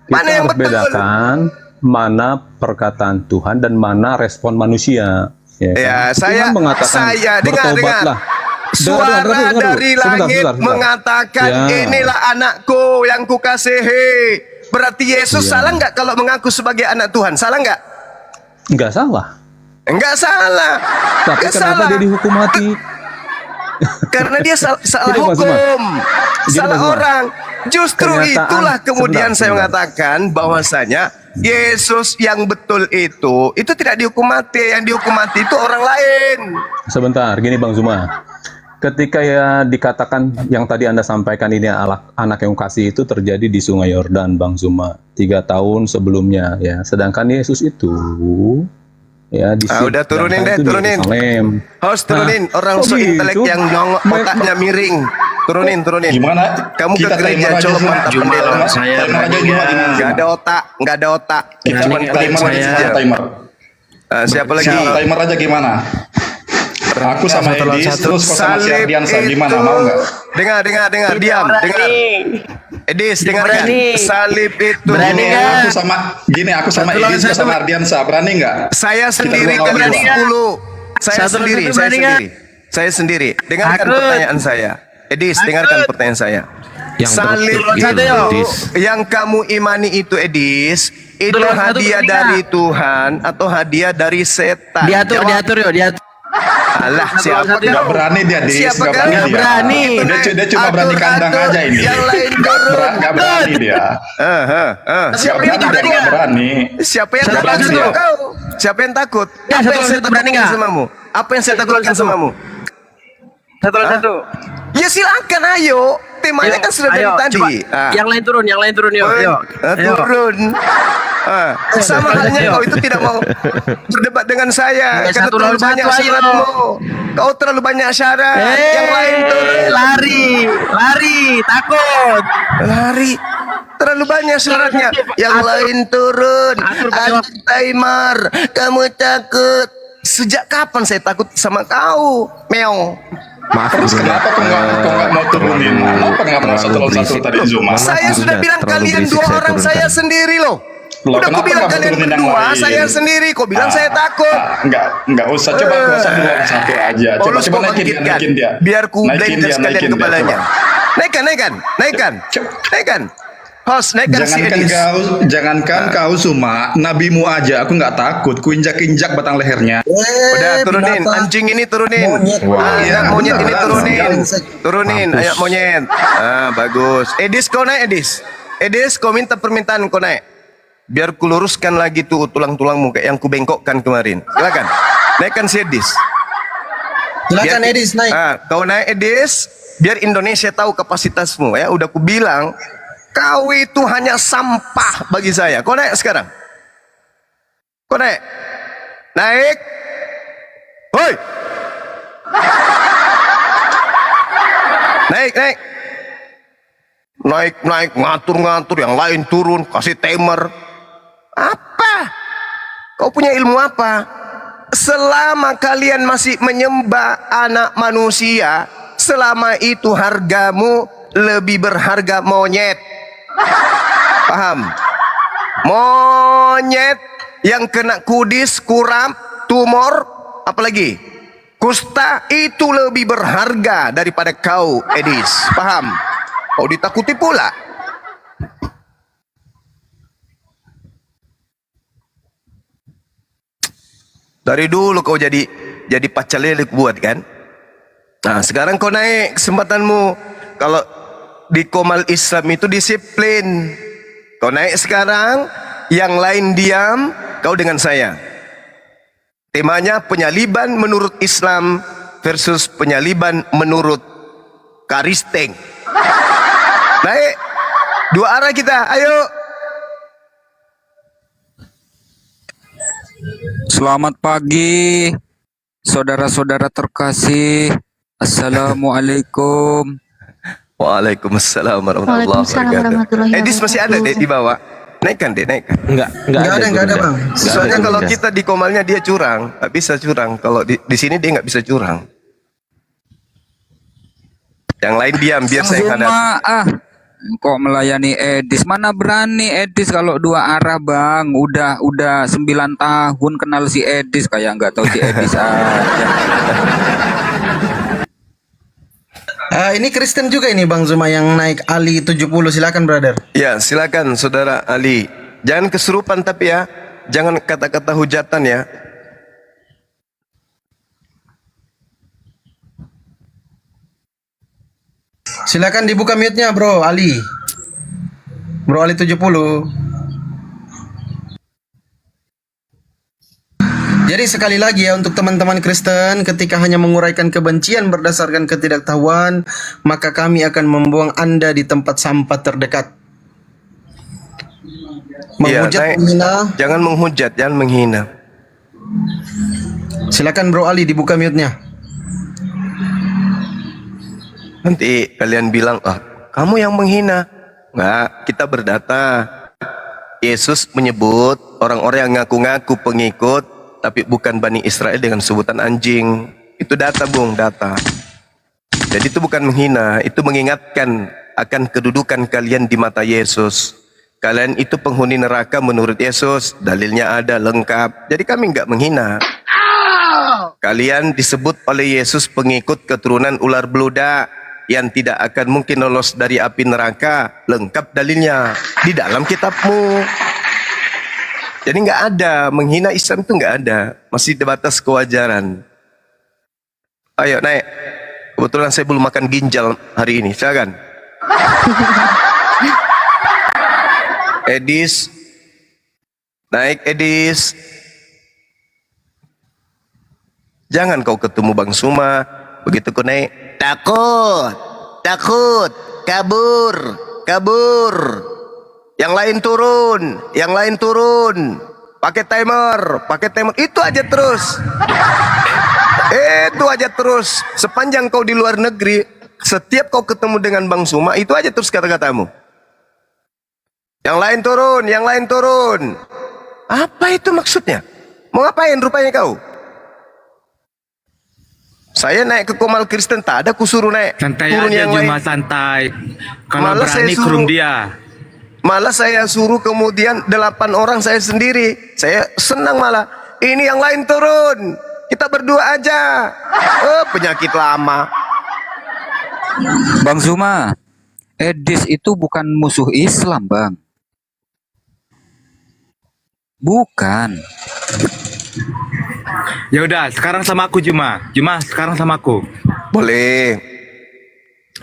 Mana kita yang harus betul? bedakan mana perkataan Tuhan dan mana respon manusia. Ya, Ya, kan? saya Tuhan mengatakan, dengar. bertobatlah. Suara dari langit Sebentar. mengatakan, Ya. inilah anakku yang kukasihi. Berarti Yesus Ya. salah nggak kalau mengaku sebagai anak Tuhan? Salah nggak? Enggak salah. Enggak salah. Tapi Nggak kenapa salah. dia dihukum mati? Karena dia salah Gini, Bang Zuma. hukum, Gini, salah Bang Zuma. orang. Justru Kenyataan- itulah kemudian sebentar, saya sebentar. mengatakan bahwasanya Yesus yang betul itu tidak dihukum mati. Yang dihukum mati itu orang lain. Sebentar, gini Bang Zuma. Ketika ya dikatakan yang tadi Anda sampaikan ini anak yang kasih itu terjadi di Sungai Yordan, Bang Zuma, 3 tahun sebelumnya ya. Sedangkan Yesus itu ya di Udah turunin deh, turunin. Host turunin orang kok so intelek gitu? yang nyongok otaknya miring. Turunin. Gimana? Kamu ke Kita gereja timer aja, coba Zuma. mantap Timer pendeta. aja Zuma di mana? Nggak ada otak, nggak ada otak. Kita Cuma timer timer aja, aja. timer. Siapa lagi? Timer aja gimana? Aku sama Edis, terus kau sama si Salib Ardiansa, itu. gimana, mau nggak? Dengar, diam, dengar. Edis, dengarkan. Salib itu. Aku sama Edis, kau sama Ardiansa, berani nggak? Saya sendiri dua lawan kalian dua. 10. Saya sendiri. Dengarkan pertanyaan saya. Edis, dengarkan pertanyaan saya. Yang Salib betul, itu Edis. yang kamu imani itu, Edis, itu hadiah dari Tuhan atau hadiah dari setan? Jawab. Alah, siapa Nggak berani dia, Dis. Siapa Nggak berani dia. Dia cuma berani kandang aja ini. Yang lain turun. Nggak berani dia. Siapa yang Dia takut? nggak berani. Siapa yang Nggak takut? berani dia. Siapa yang takut? Apa yang saya takutkan samamu? Apa yang saya takutkan samamu? Satu. Ya silakan, ayo. Temanya kan sudah dari tadi. Yang lain turun, yuk. Turun. Sama halnya kau itu tidak mau berdebat dengan saya. Karena Satu terlalu lawan banyak satu, ayo. syaratmu. Kau terlalu banyak syarat. Yang lain turun. Lari, takut. Lari. Terlalu banyak syaratnya. Yang lain turun. Ada timer. Kamu takut. Sejak kapan saya takut sama kau? Meong. Terus kenapa kau nggak mau turunin? Kenapa nggak mau satu lawan satu tadi Zuma? Saya sudah bilang kalian 2 orang, saya sendiri loh. Loh, Udah kenapa aku bilang nggak kalian turunin yang berdua, lain? saya sendiri. Kau bilang saya takut. Enggak usah, coba satu aja. Coba Paulus kau naikin bangkitkan. dia. Biar ku Naikin blender dia, sekalian naikin dia, kepalanya. coba. Naikkan. Host, naikkan si Edis. Jangankan kau Suma, nabimu aja aku nggak takut, ku injak batang lehernya. Udah turunin, anjing ini turunin. Ayam monyet ini turunin, ayam monyet. Bagus. Edis kau naik Edis kau minta permintaan kau naik. Biar ku luruskan lagi tuh tulang-tulangmu kayak yang ku bengkokkan kemarin. Silakan, naikkan si Edis. Silakan Edis naik. Kau naik Edis, biar Indonesia tahu kapasitasmu ya. Udah ku bilang, kau itu hanya sampah bagi saya. Kau naik sekarang. Kau naik. Naik. Hoi. Naik, ngatur-ngatur, yang lain turun, kasih timer. Apa? Kau punya ilmu apa? Selama kalian masih menyembah anak manusia, selama itu hargamu lebih berharga monyet. Paham? Monyet yang kena kudis, kuram, tumor, apalagi kusta, itu lebih berharga daripada kau, Edis. Paham? Kau ditakuti pula. Dari dulu kau jadi pacalele buat kan? Nah, sekarang kau naik kesempatanmu. Kalau di Komal Islam itu disiplin. Kau naik sekarang, yang lain diam, kau dengan saya. Temanya penyaliban menurut Islam versus penyaliban menurut Karisteng. Naik, dua arah kita, ayo. Selamat pagi, saudara-saudara terkasih. Assalamualaikum. Waalaikumsalam warahmatullahi wabarakatuh. Edis masih ada deh di bawah. Naikkan. Enggak ada Bang. Soalnya kalau kita di Komalnya dia curang, nggak bisa curang. Kalau di sini dia nggak bisa curang. Yang lain diam biar saya hadapi. Kok melayani Edis? Mana berani Edis kalau dua arah Bang. Udah 9 tahun kenal si Edis, kayak nggak tahu si Edis aja. Ini Kristen juga ini Bang Zuma yang naik Ali 70. Silakan brother. Ya, silakan saudara Ali. Jangan kesurupan tapi ya. Jangan kata-kata hujatan ya. Silakan dibuka mute-nya Bro Ali. Bro Ali 70. Jadi sekali lagi ya untuk teman-teman Kristen, ketika hanya menguraikan kebencian berdasarkan ketidaktahuan, maka kami akan membuang Anda di tempat sampah terdekat. Menghujat, menghina. Jangan menghujat, jangan menghina. Silakan Bro Ali dibuka mute-nya. Nanti kalian bilang, kamu yang menghina. Enggak, kita berdata. Yesus menyebut orang-orang yang ngaku-ngaku pengikut, tapi bukan Bani Israel dengan sebutan anjing. Itu data Bung, data. Jadi itu bukan menghina, itu mengingatkan akan kedudukan kalian di mata Yesus. Kalian itu penghuni neraka menurut Yesus, dalilnya ada lengkap. Jadi kami enggak menghina. Kalian disebut oleh Yesus pengikut keturunan ular beludak yang tidak akan mungkin lolos dari api neraka. Lengkap dalilnya di dalam kitabmu. Jadi nggak ada menghina Islam, itu nggak ada, masih di batas kewajaran. Ayo naik. Kebetulan saya belum makan ginjal hari ini. Silakan. Edis, naik Edis. Jangan kau ketemu Bang Suma, begitu kau naik, takut, kabur. Yang lain turun. Pakai timer. Itu aja terus. Sepanjang kau di luar negeri, setiap kau ketemu dengan Bang Suma, itu aja terus kata-katamu. Yang lain turun. Apa itu maksudnya? Mau ngapain rupanya kau? Saya naik ke Komal Kristen, tak ada kusuruh naik. Santai turun aja yang Juma, lain. santai. Kalau Malah berani saya suruh. kurung dia. Malah saya suruh kemudian 8 orang saya sendiri. Saya senang malah. Ini yang lain turun. Kita berdua aja. Penyakit lama. Bang Zuma, Edis itu bukan musuh Islam, Bang. Bukan. Ya udah, sekarang sama aku Juma. Juma, sekarang sama aku. Boleh.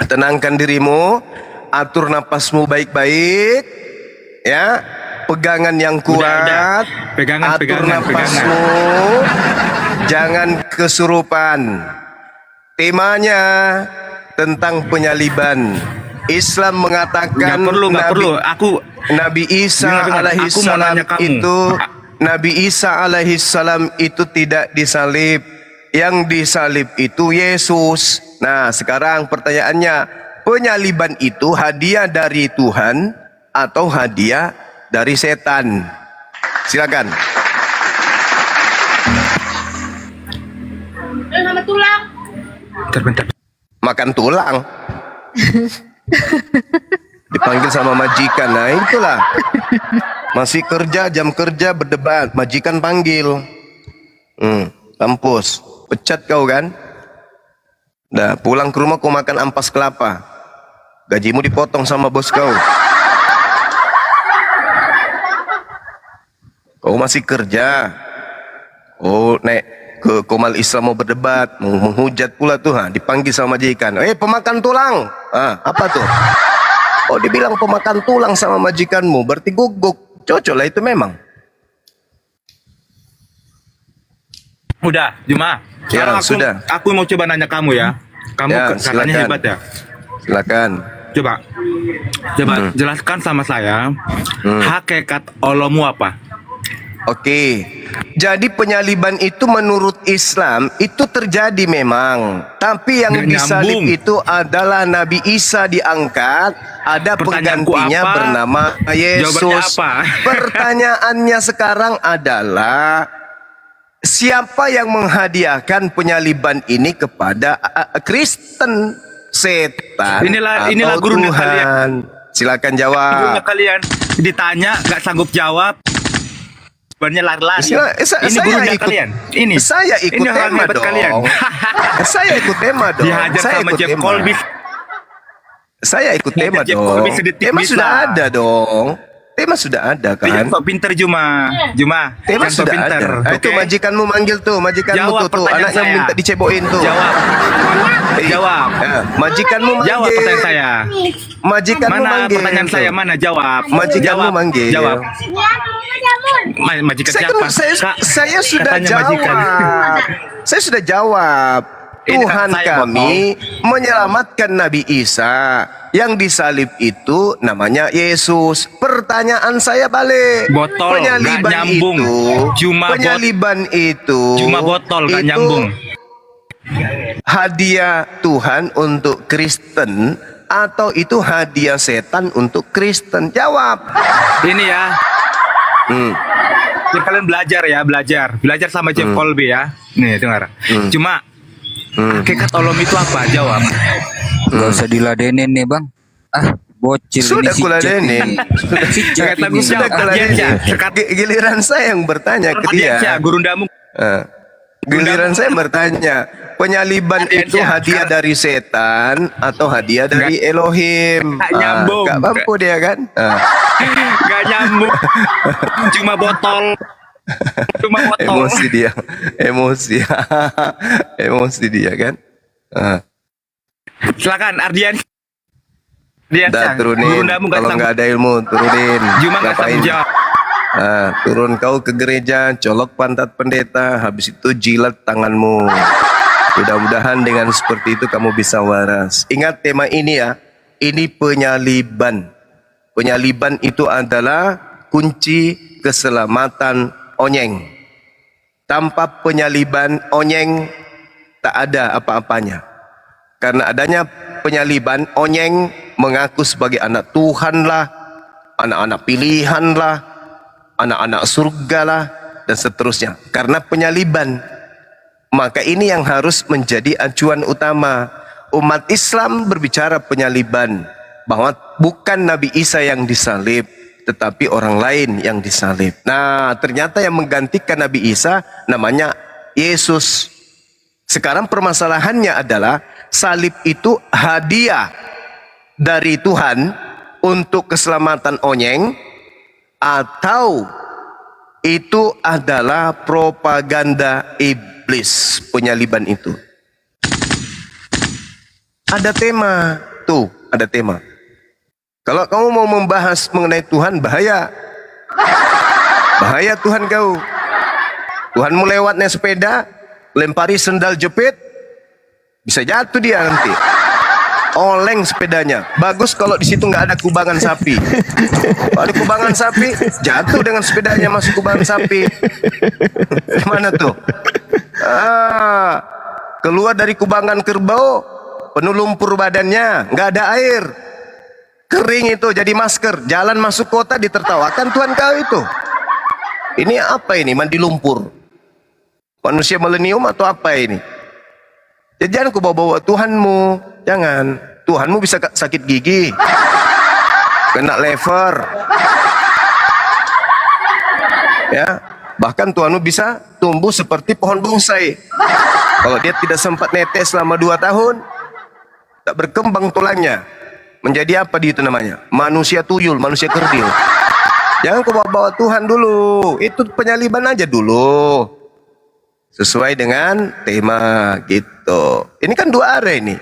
Tenangkan dirimu, atur napasmu baik-baik, ya. Pegangan yang kuat. Udah. Pegangan, atur pegangan. napasmu. Jangan kesurupan. Temanya tentang penyaliban. Islam mengatakan Nggak perlu. Nabi Isa alaihissalam itu tidak disalib. Yang disalib itu Yesus. Nah, sekarang pertanyaannya, penyaliban itu hadiah dari Tuhan atau hadiah dari setan? Silakan. Sama tulang. Bentar. Makan tulang. Dipanggil sama majikan. Nah, itulah. Masih kerja, jam kerja berdebat, majikan panggil. Kampus, pecat kau kan? Nah, pulang ke rumah kau makan ampas kelapa. Gajimu dipotong sama bos kau. Kau masih kerja. Oh, naik ke Komal Islam mau berdebat, mau menghujat pula tuh, dipanggil sama majikan. Pemakan tulang. Apa tuh? Oh, dibilang pemakan tulang sama majikanmu, berarti guguk. Cocok lah itu memang. Udah, Juma. Sekarang aku mau coba nanya kamu ya. Kamu katanya hebat ya. Silakan. Coba jelaskan sama saya hakikat Allahmu apa? Oke. Jadi penyaliban itu menurut Islam itu terjadi memang. Tapi yang disalib itu adalah Nabi Isa diangkat, ada penggantinya bernama Yesus. Pertanyaannya sekarang adalah siapa yang menghadiahkan penyaliban ini kepada Kristen? Setan inilah atau gurunya Tuhan? kalian. Silakan jawab. Gurunya kalian ditanya gak sanggup jawab. Sebenarnya lari-lari. Ini gurunya kalian. Ini. Saya ikut tema dong. Saya ikut tema dong. Dihajar sama Jeff Colby. Saya ikut tema dong. Tema sudah ada dong. Tema sudah ada kan? Kok pinter Juma. Tema sudah ada. Itu majikanmu manggil tuh, majikanmu tuh, anaknya minta diceboin tuh. Jawab. Majikanmu manggil. Jawab pertanyaan saya. Majikanmu mana manggil. Pertanyaan saya mana? Jawab. Majikanmu manggil. Jawab. Majikan siapa? Saya sudah jawab. Saya sudah jawab. Tuhan kami menyelamatkan Nabi Isa. Yang disalib itu namanya Yesus. Pertanyaan saya balik. Botol, penyaliban gak nyambung. Penyaliban itu cuma botol, gak nyambung. Hadiah Tuhan untuk Kristen atau itu hadiah setan untuk Kristen? Jawab. Ini ya. Jadi kalian belajar sama Jeff Colby ya. Nih dengar. Cuma hakikat Allah itu apa? Jawab. Gak usah diladenin nih Bang. Bocil sudah ini kuladenin. Sudah kuladenin. Giliran saya yang bertanya ke dia. Gurundamu. Giliran saya bertanya, penyaliban itu hadiah dari setan atau hadiah dari Elohim? Gak nyambung. Gak mampu dia kan? Gak nyambung. Cuma botol. Emosi dia. Emosi dia kan? Silakan Ardian. Dah turunin. Kalau nggak ada ilmu turunin. Ngapain? Turun kau ke gereja, colok pantat pendeta, habis itu jilat tanganmu. Mudah-mudahan dengan seperti itu kamu bisa waras. Ingat tema ini ya. Ini penyaliban. Penyaliban itu adalah kunci keselamatan onyeng. Tanpa penyaliban onyeng tak ada apa-apanya. Karena adanya penyaliban, onyeng mengaku sebagai anak Tuhan lah, anak-anak pilihan lah, anak-anak surga lah, dan seterusnya. Karena penyaliban. Maka ini yang harus menjadi acuan utama. Umat Islam berbicara penyaliban. bahwa bukan Nabi Isa yang disalib, tetapi orang lain yang disalib. Nah, ternyata yang menggantikan Nabi Isa namanya Yesus. Sekarang permasalahannya adalah salib itu hadiah dari Tuhan untuk keselamatan onyeng, atau itu adalah propaganda iblis penyaliban itu. Ada tema, tuh ada tema. Kalau kamu mau membahas mengenai Tuhan, bahaya. Bahaya Tuhan kau. Tuhanmu lewat naik sepeda, lempari sendal jepit, bisa jatuh dia nanti. Oleng sepedanya. Bagus kalau di situ nggak ada kubangan sapi. Kalau ada kubangan sapi, jatuh dengan sepedanya masuk kubangan sapi. Gimana tuh? Keluar dari kubangan kerbau, penuh lumpur badannya, nggak ada air. Kering itu jadi masker. Jalan masuk kota ditertawakan Tuhan kau itu. Ini apa ini? Mandi lumpur. Manusia milenium atau apa ini? Ya, jangan kau bawa-bawa Tuhanmu. Jangan. Tuhanmu bisa sakit gigi, kena lever. Ya, bahkan Tuhanmu bisa tumbuh seperti pohon bonsai. Kalau dia tidak sempat netes selama 2 tahun, tak berkembang tulangnya. Menjadi apa di itu namanya? Manusia tuyul, manusia kerdil. Jangan kau bawa Tuhan dulu. Itu penyaliban aja dulu. Sesuai dengan tema gitu. Ini kan 2 area ini.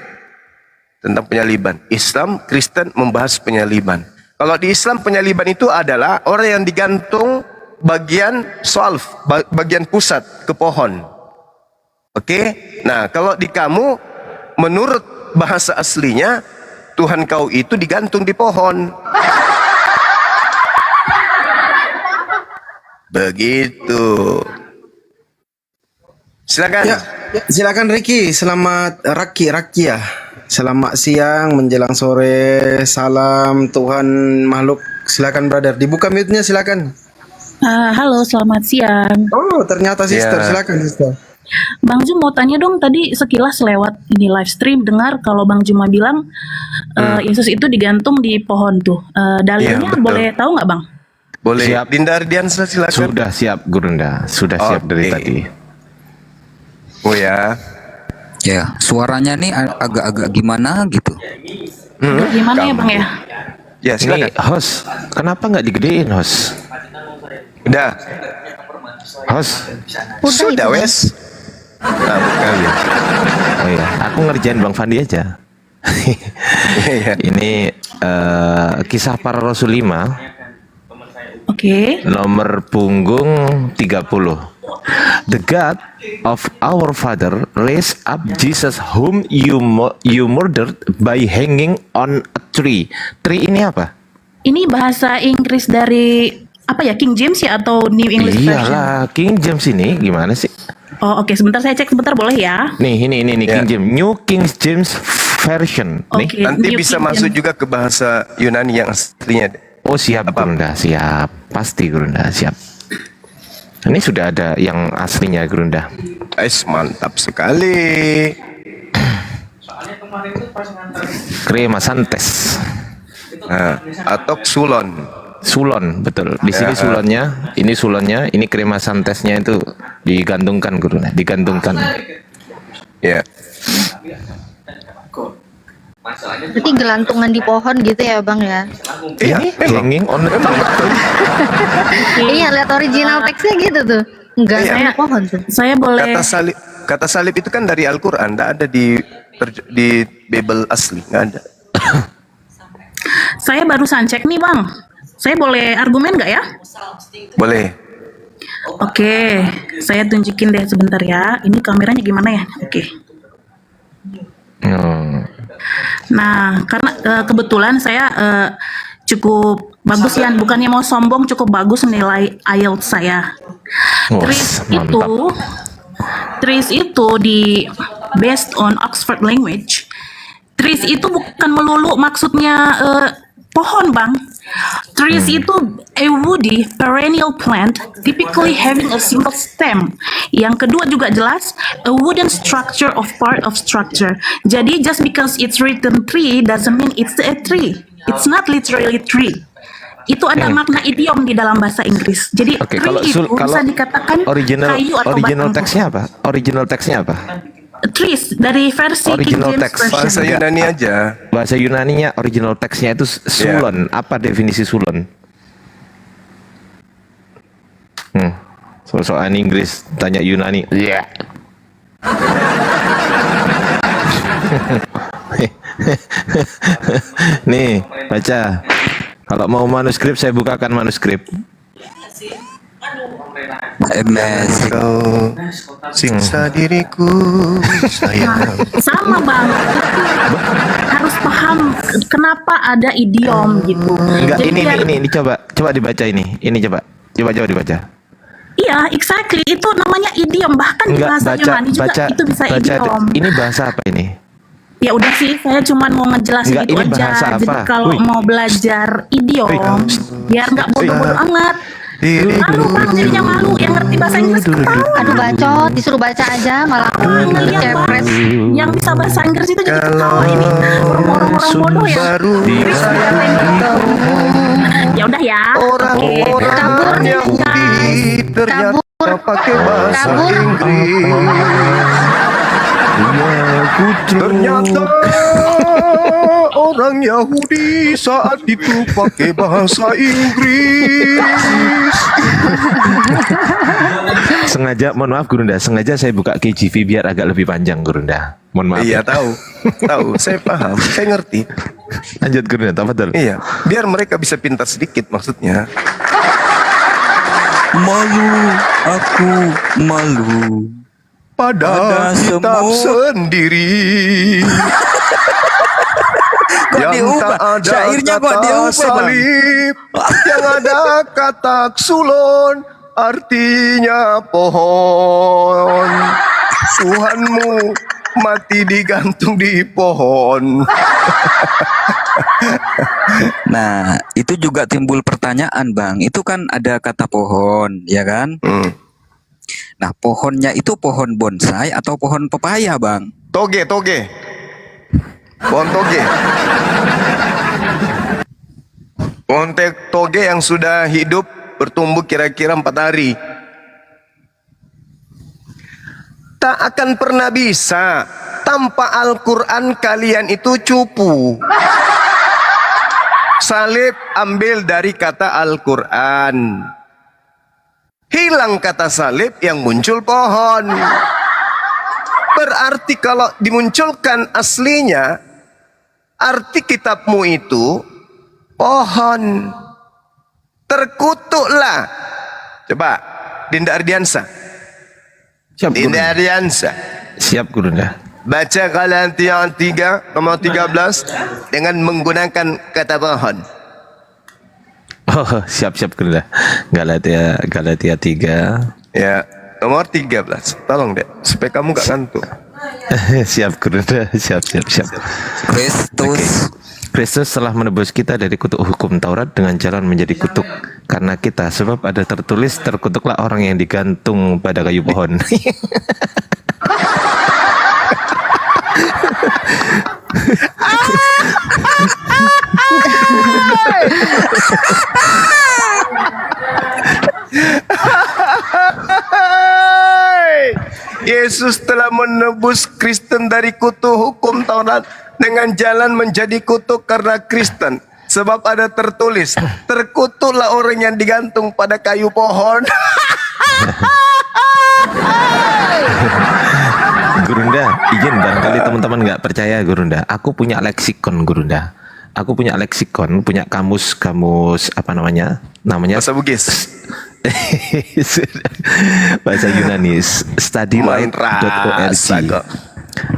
Tentang penyaliban. Islam, Kristen membahas penyaliban. Kalau di Islam penyaliban itu adalah orang yang digantung bagian solve, bagian pusat ke pohon. Oke? Nah, kalau di kamu, menurut bahasa aslinya, Tuhan kau itu digantung di pohon. Begitu. Silakan. Ya, silakan Ricky. Selamat Raki ya. Selamat siang menjelang sore. Salam Tuhan makhluk. Silakan brother. Dibuka mute-nya silakan. Halo, selamat siang. Oh, ternyata sister. Silakan sister. Bang Jum mau tanya dong, tadi sekilas lewat ini live stream dengar kalau Bang Juma bilang Yesus itu digantung di pohon tuh. Dalilnya boleh tahu nggak Bang? Boleh. Siap. Dinda Ardiansa silakan. Sudah siap Gurunda, sudah siap dari tadi. Oh ya. Ya, suaranya nih agak-agak gimana gitu. Gimana ya Bang ya? Ya silakan. Nih, host, kenapa nggak digedein host? Udah. Host. Sudah wes. Nah, bukan. Oh iya, aku ngerjain Bang Fandi aja. Ini kisah para Rasul 5. Oke. Nomor punggung 30. The God of our father raised up Jesus whom you murdered by hanging on a tree. Tree ini apa? Ini bahasa Inggris dari apa ya, King James ya atau New English Version? Iyalah, King James ini gimana sih? Oh oke, sebentar saya cek sebentar boleh ya? Nih, ini King James, New King James Version. Nih. Oke, Nanti New bisa King masuk James. juga ke bahasa Yunani yang aslinya. Oh siap Gurunda, siap. Pasti Gurunda, siap. Ini sudah ada yang aslinya Gurunda. Mantap sekali. Crema Santes. Nah, atau Sulon. Sulon, betul. Di sini sulonnya, ini Crema Santesnya itu digantungkan Gurunda, digantungkan. Ya. Berarti gelantungan di pohon gitu ya Bang ya? Iya, hanging on the tree. Iya, lihat original teksnya gitu tuh. Enggak Iya. sama pohon tuh. Saya boleh Kata salib itu kan dari Al-Quran, tidak ada di Bible asli, nggak ada. Saya barusan cek nih Bang. Saya boleh argumen nggak ya? Boleh. Oke, saya tunjukin deh sebentar ya. Ini kameranya gimana ya? Oke. Nah, karena kebetulan saya cukup bagus ya, bukannya mau sombong, cukup bagus nilai IELTS saya. Trees itu di based on Oxford Language. Trees itu bukan melulu maksudnya pohon Bang. Trees itu a woody perennial plant typically having a single stem. Yang kedua juga jelas a wooden structure of part of structure. Jadi just because it's written tree doesn't mean it's a tree. It's not literally tree. Itu ada makna idiom di dalam bahasa Inggris. Jadi Oke, tree kalau itu kalau bisa dikatakan kayu atau original batang teksnya apa? Original teksnya apa? trees dari versi King Original James text. Version. Bahasa Yunani aja. Bahasa Yunaninya original teksnya itu sulon. Apa definisi sulon? Soal Inggris tanya Yunani. Iya. Nih, baca. Kalau mau manuskrip saya bukakan manuskrip. Kau siksa diriku sayang. Sama bang, harus paham kenapa ada idiom gitu. Enggak, Jadi biar- ini coba dibaca ini. Ini coba dibaca. Iya, exactly itu namanya idiom. Bahkan di Enggak, bahasa Yunani juga itu bisa idiom. Ini bahasa apa ini? Ya udah sih, saya cuma mau ngejelasin Enggak, itu ini aja. bahasa Jadi apa? kalau Wih. mau belajar idiom, biar nggak bodoh-bodoh amat. Malu bang, jadinya malu. Yang ngerti bahasa Inggris ketawa. Aduh bacot, disuruh baca aja malah Ngeliat cepres. bang, yang bisa bahasa Inggris itu jadi ketawa ini. Orang-orang bodoh ya. Ya udah ya. Orang-orang Yahudi ternyata pakai bahasa Inggris. Ternyata orang Yahudi saat itu pakai bahasa Inggris. Sengaja, mohon maaf Gurunda, sengaja saya buka KJV biar agak lebih panjang Gurunda. Mohon maaf. Iya tahu, saya paham, saya ngerti. Lanjut Gurunda, tafadhol. Iya, biar mereka bisa pintar sedikit maksudnya. Malu, aku malu. Pada kitab sendiri yang diubah? tak ada Syairnya kok kata diubah, Bang? salib, yang ada kata sulon, artinya pohon. Tuhanmu mati digantung di pohon. Nah, itu juga timbul pertanyaan, Bang. Itu kan ada kata pohon, ya kan? Nah, pohonnya itu pohon bonsai atau pohon pepaya, Bang? Toge. Pohon toge. Pohon toge yang sudah hidup bertumbuh kira-kira 4 hari. Tak akan pernah bisa tanpa Al-Quran kalian itu cupu. Salib ambil dari kata Al-Quran. Hilang kata salib yang muncul pohon. Berarti kalau dimunculkan aslinya, arti kitabmu itu pohon. Terkutuklah. Coba, Dinda Ardiansa. Siap, Dinda Ardiansa. Siap Gurunda. Baca Galatia 3 nomor 13 dengan menggunakan kata pohon. Oh, siap Gurunda. Galatia 3. Ya, nomor 13. Tolong deh, supaya kamu gak ngantuk. Siap Gurunda, siap. Kristus telah menebus kita dari kutuk hukum Taurat dengan jalan menjadi kutuk karena kita, sebab ada tertulis, terkutuklah orang yang digantung pada kayu pohon. Yesus telah menebus Kristen dari kutuk hukum Taurat dengan jalan menjadi kutuk karena Kristen. Sebab ada tertulis, terkutuklah orang yang digantung pada kayu pohon. Gurunda, izin barangkali teman-teman nggak percaya Gurunda. Aku punya leksikon Gurunda. Aku punya leksikon, punya kamus apa namanya? Bahasa Bugis. Bahasa Yunani, studylight.org.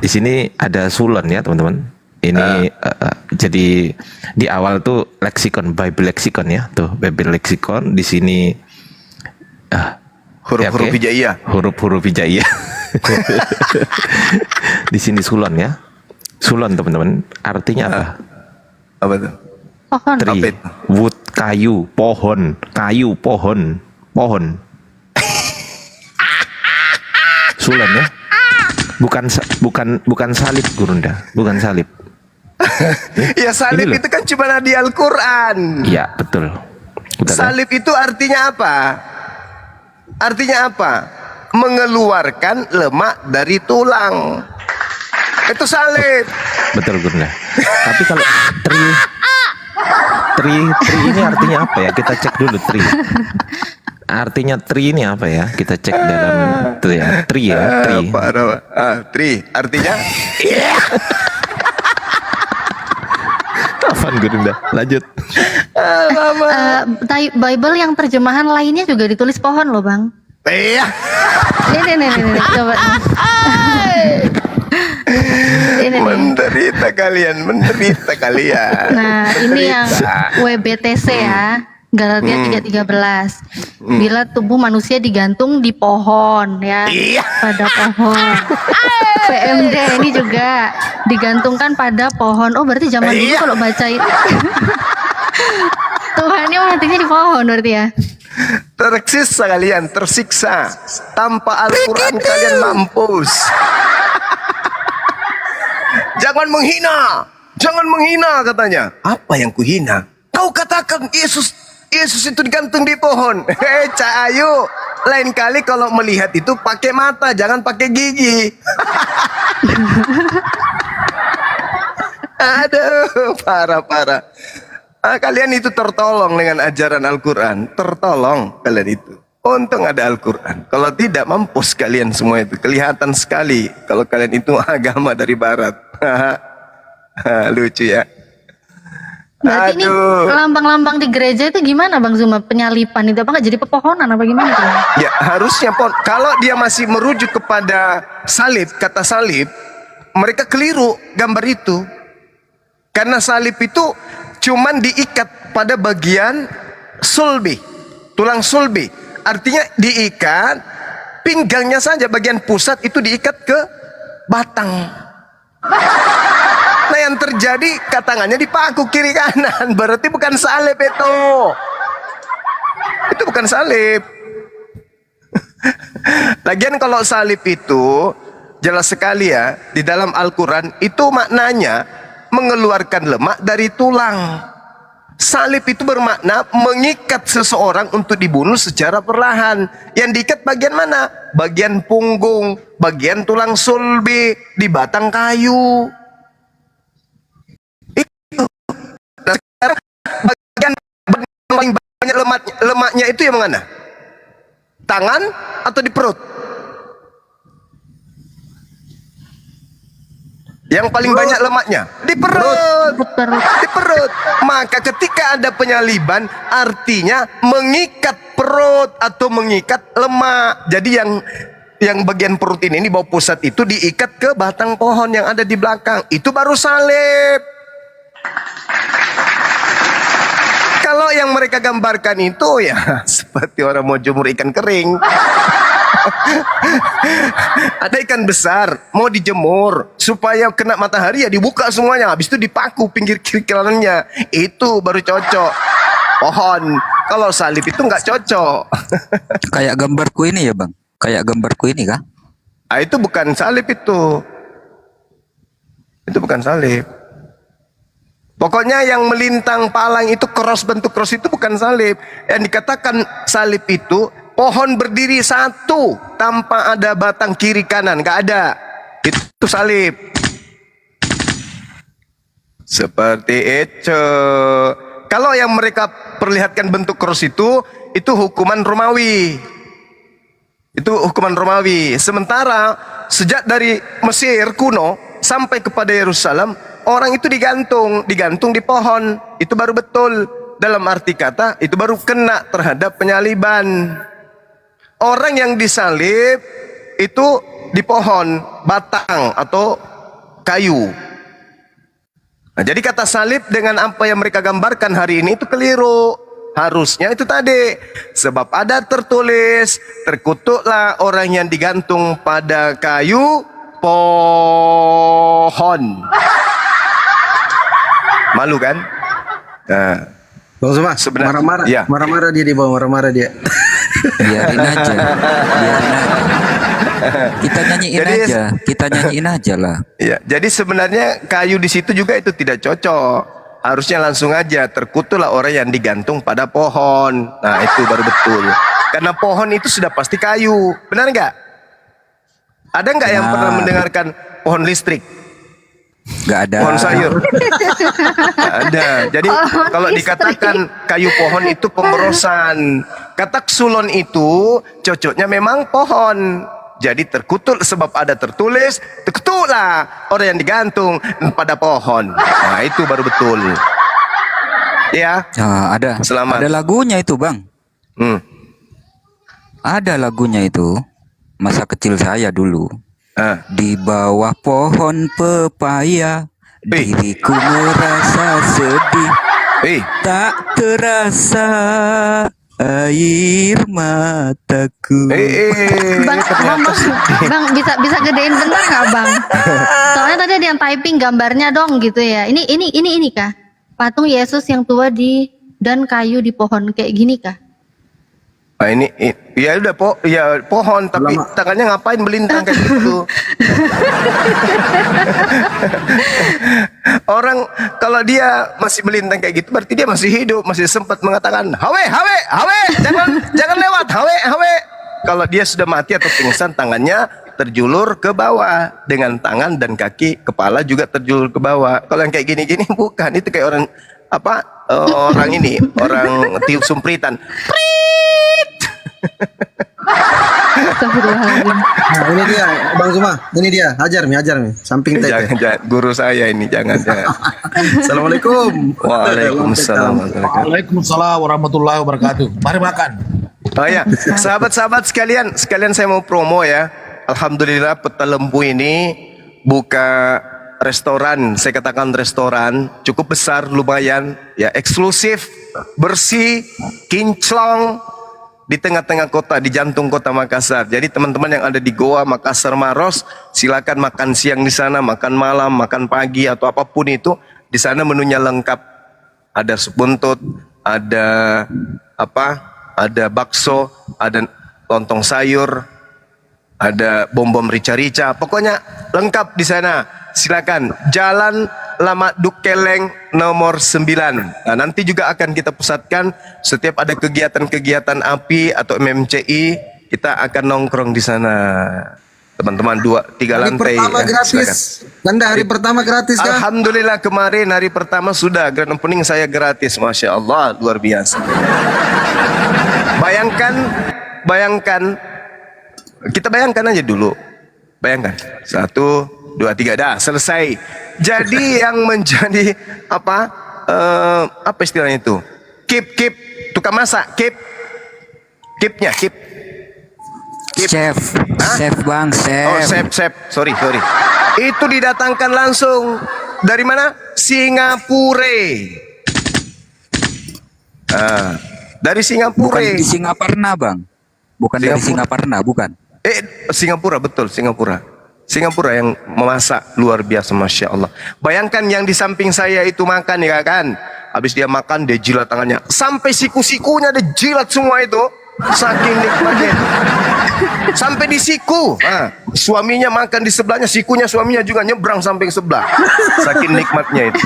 Di sini ada sulon ya teman-teman. Ini jadi di awal tuh leksikon, Bible leksikon ya, tuh Bible leksikon. Di sini huruf-huruf hijaiyah. Huruf-huruf hijaiyah. Di sini sulon ya. Sulon teman-teman, artinya apa? Apa tuh? Pohon. Tree, wood, kayu, pohon, pohon. Sulon ya. Bukan salib Gurunda, bukan salib. Ya salib Ini loh. itu kan cuma ada di Al-Quran. Iya, betul. Betul, kan? Salib itu artinya apa? Artinya apa? Mengeluarkan lemak dari tulang. Itu salib. Betul, Gunda. Tapi kalau tri ini artinya apa ya? Kita cek dulu tri. Artinya tri ini apa ya? Kita cek dalam tri ya. Tri ya, tri. Tri artinya Apaan Gunda? Lanjut. Bible yang terjemahan lainnya juga ditulis pohon loh bang. Iya. Ini coba. Ini nih. Menderita kalian. Nah ini yang WBTC ya. Galatia 3:13. Bila tubuh manusia digantung di pohon ya, pada pohon. PMD ini juga digantungkan pada pohon. Oh berarti zaman dulu kalau baca itu Tuhannya matinya di pohon berarti ya. Tersiksa kalian, tersiksa. Tanpa Al-Quran kalian mampus. Jangan menghina katanya. Apa yang kuhina? Kau katakan Yesus itu digantung di pohon. Ayo, lain kali kalau melihat itu pakai mata, jangan pakai gigi. Aduh, parah. Kalian itu tertolong dengan ajaran Al-Quran. Tertolong kalian itu. Untung ada Al-Quran. Kalau tidak, mampus kalian semua itu. Kelihatan sekali kalau kalian itu agama dari barat. Lucu ya. Berarti ini lambang-lambang di gereja itu gimana Bang Zuma? Penyalipan itu apa nggak jadi pepohonan apa gimana tuh? Ya harusnya kalau dia masih merujuk kepada salib, kata salib, mereka keliru gambar itu. Karena salib itu cuman diikat pada bagian sulbi, tulang sulbi. Artinya diikat pinggangnya saja, bagian pusat itu diikat ke batang. Nah yang terjadi tangannya dipaku kiri kanan, berarti bukan salib itu. Itu bukan salib. Lagian kalau salib itu jelas sekali ya, di dalam Al-Quran itu maknanya mengeluarkan lemak dari tulang. Salib itu bermakna mengikat seseorang untuk dibunuh secara perlahan. Yang diikat bagian mana? Bagian punggung, bagian tulang sulbi, di batang kayu. Nah, sekarang bagian paling banyak lemaknya itu yang mana? Tangan atau di perut? Yang paling banyak lemaknya di perut. Di perut. Maka ketika ada penyaliban artinya mengikat perut atau mengikat lemak. Jadi yang bagian perut ini bawah pusat itu diikat ke batang pohon yang ada di belakang. Itu baru salib. Kalau yang mereka gambarkan itu ya seperti orang mau jemur ikan kering. Ada ikan besar mau dijemur supaya kena matahari ya dibuka semuanya, habis itu dipaku pinggir kiri kanannya. Itu baru cocok pohon. Kalau salib itu nggak cocok. Kayak gambarku ini ya bang, kayak gambarku ini kah? Itu bukan salib itu bukan salib. Pokoknya yang melintang palang itu cross, bentuk cross itu bukan salib. Yang dikatakan salib itu pohon berdiri satu tanpa ada batang kiri kanan, nggak ada. Itu salib. Seperti itu. Kalau yang mereka perlihatkan bentuk cross itu hukuman Romawi. Itu hukuman Romawi. Sementara sejak dari Mesir kuno sampai kepada Yerusalem, orang itu digantung di pohon. Itu baru betul. Dalam arti kata, itu baru kena terhadap penyaliban. Orang yang disalib itu di pohon, batang atau kayu. Nah, jadi kata salib dengan apa yang mereka gambarkan hari ini itu keliru. Harusnya itu tadi. Sebab ada tertulis, terkutuklah orang yang digantung pada kayu pohon. Malu kan? Nah, Bang Zuma, marah-marah. Ya. Marah-marah dia di bawah, marah-marah dia. Biarin aja. Kita nyanyiin Jadi- aja, kita nyanyiin aja lah. Ya, jadi sebenarnya kayu di situ juga itu tidak cocok. Harusnya langsung aja terkutuklah orang yang digantung pada pohon. Nah, itu baru betul. Karena pohon itu sudah pasti kayu. Benar nggak? Ada nggak yang Benar. pernah mendengarkan pohon listrik? Nggak ada. Pohon sayur? Nggak ada. Jadi kalau dikatakan kayu pohon itu pemberosan. Kata sulon itu cocoknya memang pohon. Jadi terkutuk sebab ada tertulis, terkutuklah orang yang digantung pada pohon. Nah, itu baru betul. Ya. Ah, ada. Selamat. Ada lagunya itu, Bang. Ada lagunya itu. Masa kecil saya dulu. Di bawah pohon pepaya, diriku merasa sedih. Tak terasa air mataku. Bang, bisa gedein bentar nggak bang? Soalnya tadi ada yang typing gambarnya dong gitu ya. Ini kah? Patung Yesus yang tua dan kayu di pohon kayak gini kah? Nah, ini ya udah pohon tapi tangannya ngapain melintang kayak gitu? Orang kalau dia masih melintang kayak gitu berarti dia masih hidup, masih sempat mengatakan hawe, jangan lewat, hawe. Kalau dia sudah mati atau pingsan, tangannya terjulur ke bawah, dengan tangan dan kaki, kepala juga terjulur ke bawah. Kalau yang kayak gini-gini bukan, itu kayak orang orang tiup sumpritan. Nah, ini dia Bang Zuma, ini dia, hajar nih, samping teh. Jangan, guru saya ini, jangan. Assalamualaikum. Waalaikumsalam. Waalaikumsalam warahmatullahi wabarakatuh. Mari makan. Oh ya, sahabat-sahabat sekalian saya mau promo ya. Alhamdulillah Peta Lempu ini buka restoran, saya katakan restoran cukup besar, lumayan ya, eksklusif, bersih, kinclong, di tengah-tengah kota, di jantung kota Makassar. Jadi teman-teman yang ada di Goa, Makassar, Maros, silakan makan siang di sana, makan malam, makan pagi atau apapun itu. Di sana menunya lengkap. Ada sup buntut, ada ada bakso, ada lontong sayur, ada bom-bom rica-rica. Pokoknya lengkap di sana. Silakan. Jalan Lama Dukeleng nomor 9. Nah, nanti juga akan kita pusatkan setiap ada kegiatan-kegiatan API atau MMCI, kita akan nongkrong di sana. Teman-teman 2-3 Hari lantai. pertama gratis. Tanda hari pertama gratis kah? Alhamdulillah kemarin hari pertama sudah grand opening saya gratis. Masya Allah, luar biasa. Bayangkan, kita bayangkan aja dulu. Bayangkan, 1, 2, 3, dah selesai. Jadi yang menjadi apa istilahnya itu? Keep tukang masak, keepnya. Chef bang, chef. Oh, chef. Sorry. Itu didatangkan langsung dari mana? Singapura. Dari Singapura. Bukan di Singaparna, Bang. Bukan dari Singaparna, bukan. Singapura, betul, Singapura yang memasak luar biasa, Masya Allah. Bayangkan yang di samping saya itu makan ya kan. Habis dia makan, dia jilat tangannya. Sampai siku-sikunya dia jilat semua itu. Saking nikmatnya. Sampai di siku. Suaminya makan di sebelahnya, sikunya suaminya juga nyebrang sampai ke sebelah. Saking nikmatnya itu.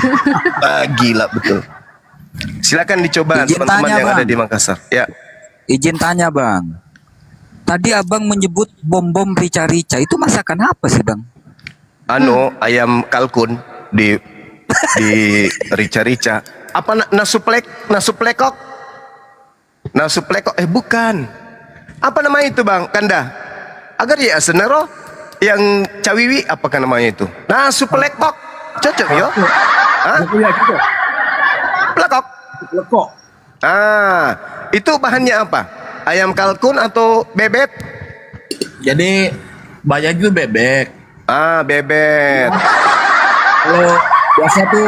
Gila betul. Silakan dicoba teman-teman yang ada di Makassar. Ya. Izin tanya, Bang. Tadi abang menyebut bom-bom rica-rica, itu masakan apa sih bang? Ayam kalkun di rica-rica. Apa nasu plekok? Bukan. Apa namanya itu bang? Kanda. Agar ya senero yang cawiwi, apakah namanya itu? Nasu plekok. Cocok yo. Plekok. Itu bahannya apa? Ayam kalkun atau bebek? Jadi banyak itu bebek. Bebek. Kalau biasa tuh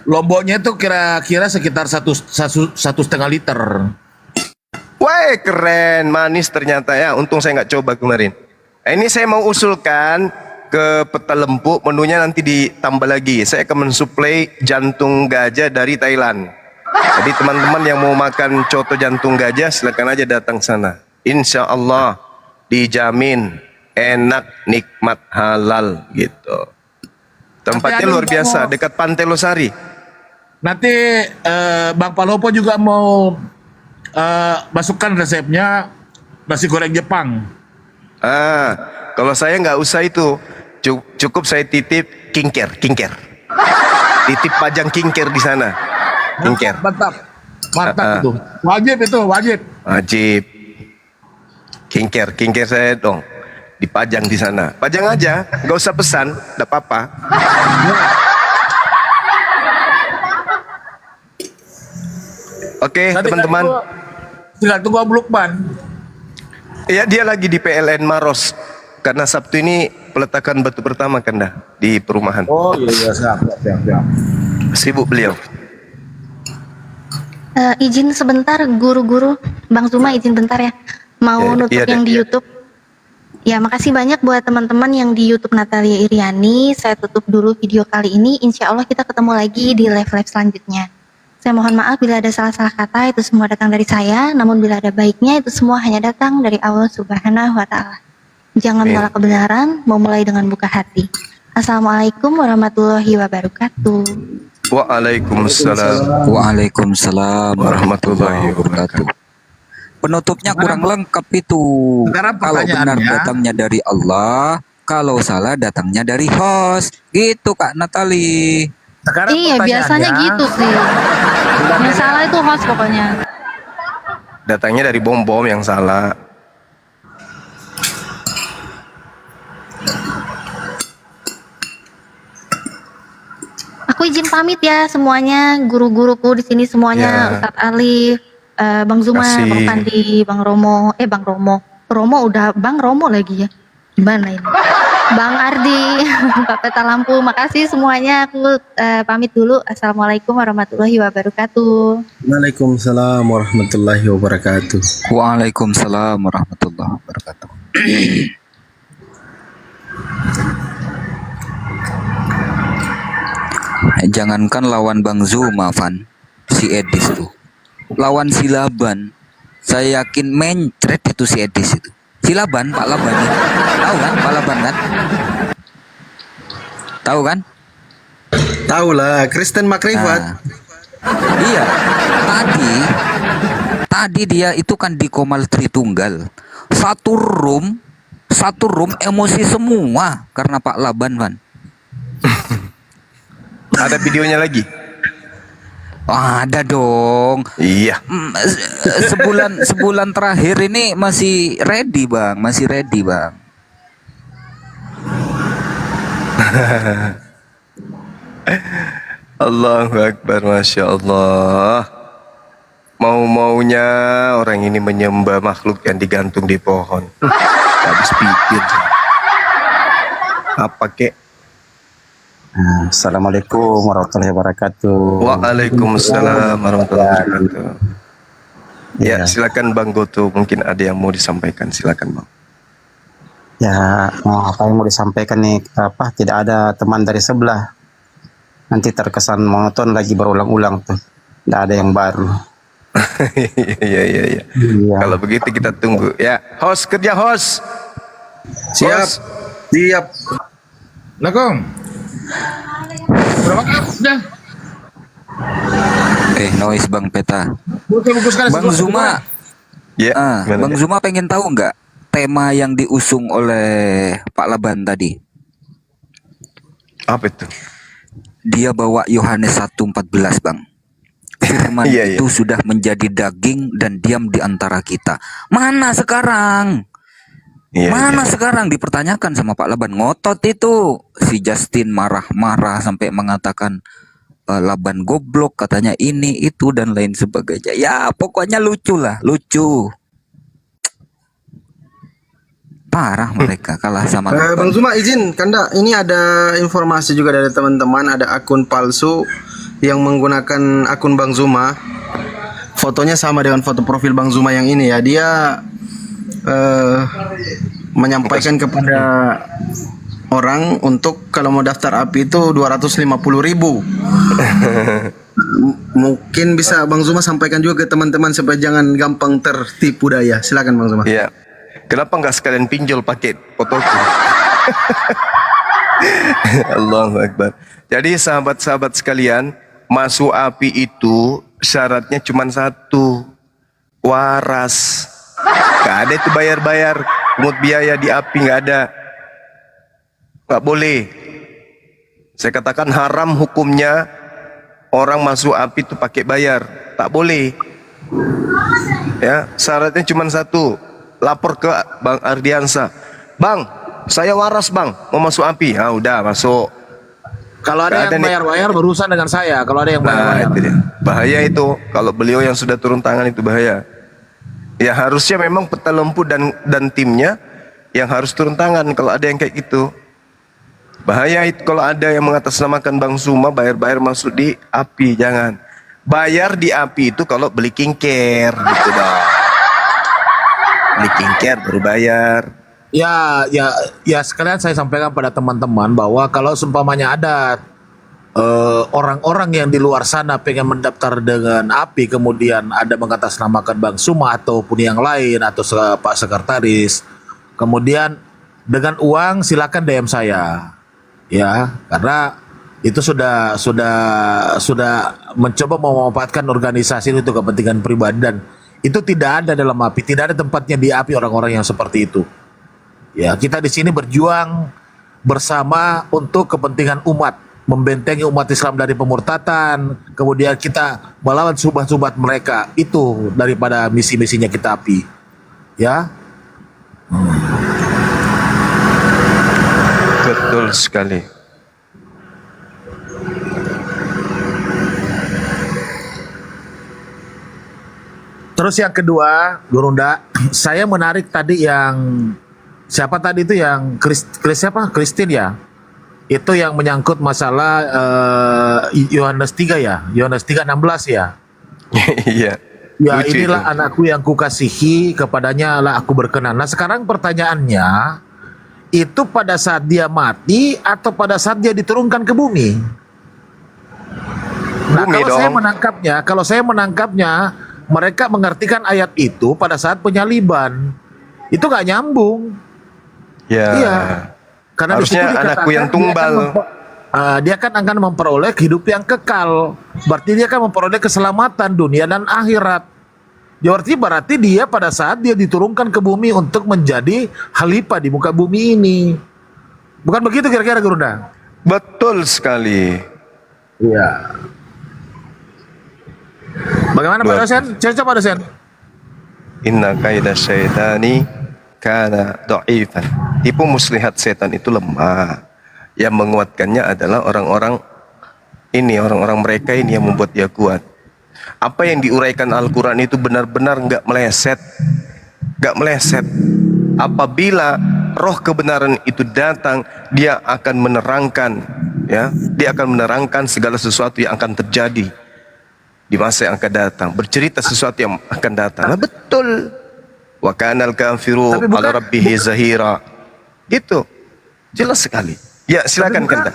lomboknya tuh kira-kira sekitar 1,5 liter. Wah keren, manis ternyata ya. Untung saya nggak coba kemarin. Ini saya mau usulkan ke Peta Lempu, menunya nanti ditambah lagi. Saya akan mensuplai jantung gajah dari Thailand. Jadi teman-teman yang mau makan coto jantung gajah silakan aja datang sana. insya Allah dijamin enak, nikmat, halal gitu. Tempatnya Tapi luar anu, biasa, mau- dekat Pantai Losari. Nanti Bang Palopo juga mau masukkan resepnya nasi goreng Jepang. Kalau saya nggak usah itu, cukup saya titip kingker. Titip pajang kingker di sana. Kingker. Mantap itu. Wajib. Kingker saya dong. Dipajang di sana. Pajang aja, nggak usah pesan, nggak apa-apa. Oke, teman-teman. Tinggal tunggu Abu Lukman. Ya, dia lagi di PLN Maros. Karena Sabtu ini peletakan batu pertama kan dah di perumahan. Oh iya, siap. Sibuk beliau. Izin sebentar guru-guru, Bang Zuma izin bentar ya. Mau nutup yang di YouTube. Ya, makasih banyak buat teman-teman yang di YouTube Natalia Iriani. Saya tutup dulu video kali ini. Insya Allah kita ketemu lagi di live-live selanjutnya. Saya mohon maaf bila ada salah-salah kata, itu semua datang dari saya. Namun bila ada baiknya, itu semua hanya datang dari Allah Subhanahu wa Ta'ala. Jangan menolak kebenaran, memulai dengan buka hati. Assalamualaikum warahmatullahi wabarakatuh. Waalaikumsalam. Waalaikumsalam warahmatullahi wabarakatuh. Penutupnya kurang lengkap itu. Kalau benar datangnya dari Allah, kalau salah datangnya dari host. Gitu Kak Natali. Iya, biasanya gitu sih. Yang salah itu host pokoknya. Datangnya dari bom-bom yang salah. Aku izin pamit ya semuanya, guru-guruku di sini semuanya, Ya. Ustadz Alif, Bang Zuma, Kasih. Bang Pandi, Bang Romo, Romo udah Bang Romo lagi ya, gimana ini? Bang Ardi, Pak Peta Lampu, makasih semuanya. Aku pamit dulu. Assalamualaikum warahmatullahi wabarakatuh. Waalaikumsalam warahmatullahi wabarakatuh. Waalaikumsalam warahmatullahi wabarakatuh. Jangankan lawan Bang Zuma, Van, si Edis tuh. Lawan si Laban, saya yakin mencret itu si Edis itu. Si Laban, Pak Laban itu. Tahu kan Pak Laban kan? Tahu kan? Tahu lah, Kristen Makrifat. Iya, tadi dia itu kan di Komal Tritunggal. Satu room emosi semua karena Pak Laban, Van. Ada videonya lagi? Ada dong. Iya. Sebulan terakhir ini masih ready, Bang. Allahu Akbar, Masya Allah. Mau-maunya orang ini menyembah makhluk yang digantung di pohon. Habis pikir. Apa kek? Assalamualaikum warahmatullahi wabarakatuh. Waalaikumsalam warahmatullahi wabarakatuh. Ya, silakan Bang Goto. Mungkin ada yang mau disampaikan. Silakan Bang. Ya, apa yang mau disampaikan nih? Tidak ada teman dari sebelah. Nanti terkesan monoton lagi berulang-ulang tuh. Tidak ada yang baru. Iya. Kalau begitu kita tunggu. Ya, host kerja host. Siap. Siap. Assalamualaikum. Berapa dah? Noise Bang Peta. Bungkus-bungkus Bang Zuma. Ya, Bang Zuma pengen tahu nggak tema yang diusung oleh Pak Laban tadi? Apa itu? Dia bawa Yohanes 1:14, Bang. Firman itu sudah menjadi daging dan diam di antara kita. Mana sekarang? Mana sekarang dipertanyakan sama Pak Laban, ngotot itu. Si Justin marah-marah sampai mengatakan Laban goblok, katanya ini itu dan lain sebagainya. Ya pokoknya lucu lah, lucu. Parah mereka kalah sama Laban. Bang Zuma izin, Kanda, ini ada informasi juga dari teman-teman, ada akun palsu yang menggunakan akun Bang Zuma. Fotonya sama dengan foto profil Bang Zuma yang ini ya. Dia menyampaikan kepada orang untuk kalau mau daftar API itu 250.000. Mungkin bisa Bang Zuma sampaikan juga ke teman-teman supaya jangan gampang tertipu daya. Silakan Bang Zuma. Iya. Kenapa nggak sekalian pinjol paket fotoku? Allahu Akbar. Jadi sahabat-sahabat sekalian, masuk api itu syaratnya cuma satu, waras. Gak ada itu bayar-bayar pungut biaya di api, nggak ada. Nggak boleh. Saya katakan haram hukumnya orang masuk api itu pakai bayar, tak boleh. Ya, syaratnya cuma satu, lapor ke Bang Ardiansa. Bang, saya waras bang, mau masuk api. Ah udah masuk. Kalau ada yang bayar-bayar berurusan dengan saya. Kalau ada yang bayar-bayar. Itu dia. Bahaya itu. Kalau beliau yang sudah turun tangan itu bahaya. Ya harusnya memang Peta Lempu dan timnya yang harus turun tangan kalau ada yang kayak gitu. Bahaya itu kalau ada yang mengatasnamakan Bang Zuma bayar-bayar masuk di api. Jangan. Bayar di api itu kalau beli kingker gitu dong. Beli kingker baru bayar. Ya sekalian saya sampaikan pada teman-teman bahwa kalau seumpamanya ada orang-orang yang di luar sana pengen mendaftar dengan api, kemudian ada mengatasnamakan Bang Zuma ataupun yang lain atau Pak Sekretaris, kemudian dengan uang silakan DM saya, ya, karena itu sudah mencoba memanfaatkan organisasi itu untuk kepentingan pribadi dan itu tidak ada dalam api, tidak ada tempatnya di api orang-orang yang seperti itu. Ya, kita di sini berjuang bersama untuk kepentingan umat, membentengi umat Islam dari pemurtatan, kemudian kita melawan subhat-subhat mereka. Itu daripada misi-misinya kita api. Ya. Betul sekali. Terus yang kedua, Gurunda, saya menarik tadi yang siapa tadi itu yang Kristin ya? Itu yang menyangkut masalah Yohanes 3 ya, Yohanes 3:16 ya. Iya. Ya inilah anakku yang kukasihi, kepadanya lah aku berkenan. Nah sekarang pertanyaannya, itu pada saat dia mati atau pada saat dia diturunkan ke bumi? Nah kalau saya menangkapnya, mereka mengartikan ayat itu pada saat penyaliban. Itu nggak nyambung. Ya. Iya. Karena harusnya anakku yang tumbal. Dia kan akan memperoleh hidup yang kekal. Berarti dia akan memperoleh keselamatan dunia dan akhirat. Berarti dia pada saat dia diturunkan ke bumi untuk menjadi khalifah di muka bumi ini. Bukan begitu kira-kira, Gurunda? Betul sekali. Iya. Bagaimana Pak dosen? Coba dosen. Inna kaida syaitani kana dha'ifan. Tipu muslihat setan itu lemah. Yang menguatkannya adalah orang-orang mereka ini yang membuat dia kuat. Apa yang diuraikan Al-Quran itu benar-benar nggak meleset. Apabila roh kebenaran itu datang, dia akan menerangkan, ya, dia akan menerangkan segala sesuatu yang akan terjadi di masa yang akan datang, bercerita sesuatu yang akan datang. Nah, betul. Wa kanal kafiru ala rabbihi zahira. Itu jelas sekali. Ya, silakan Kanda.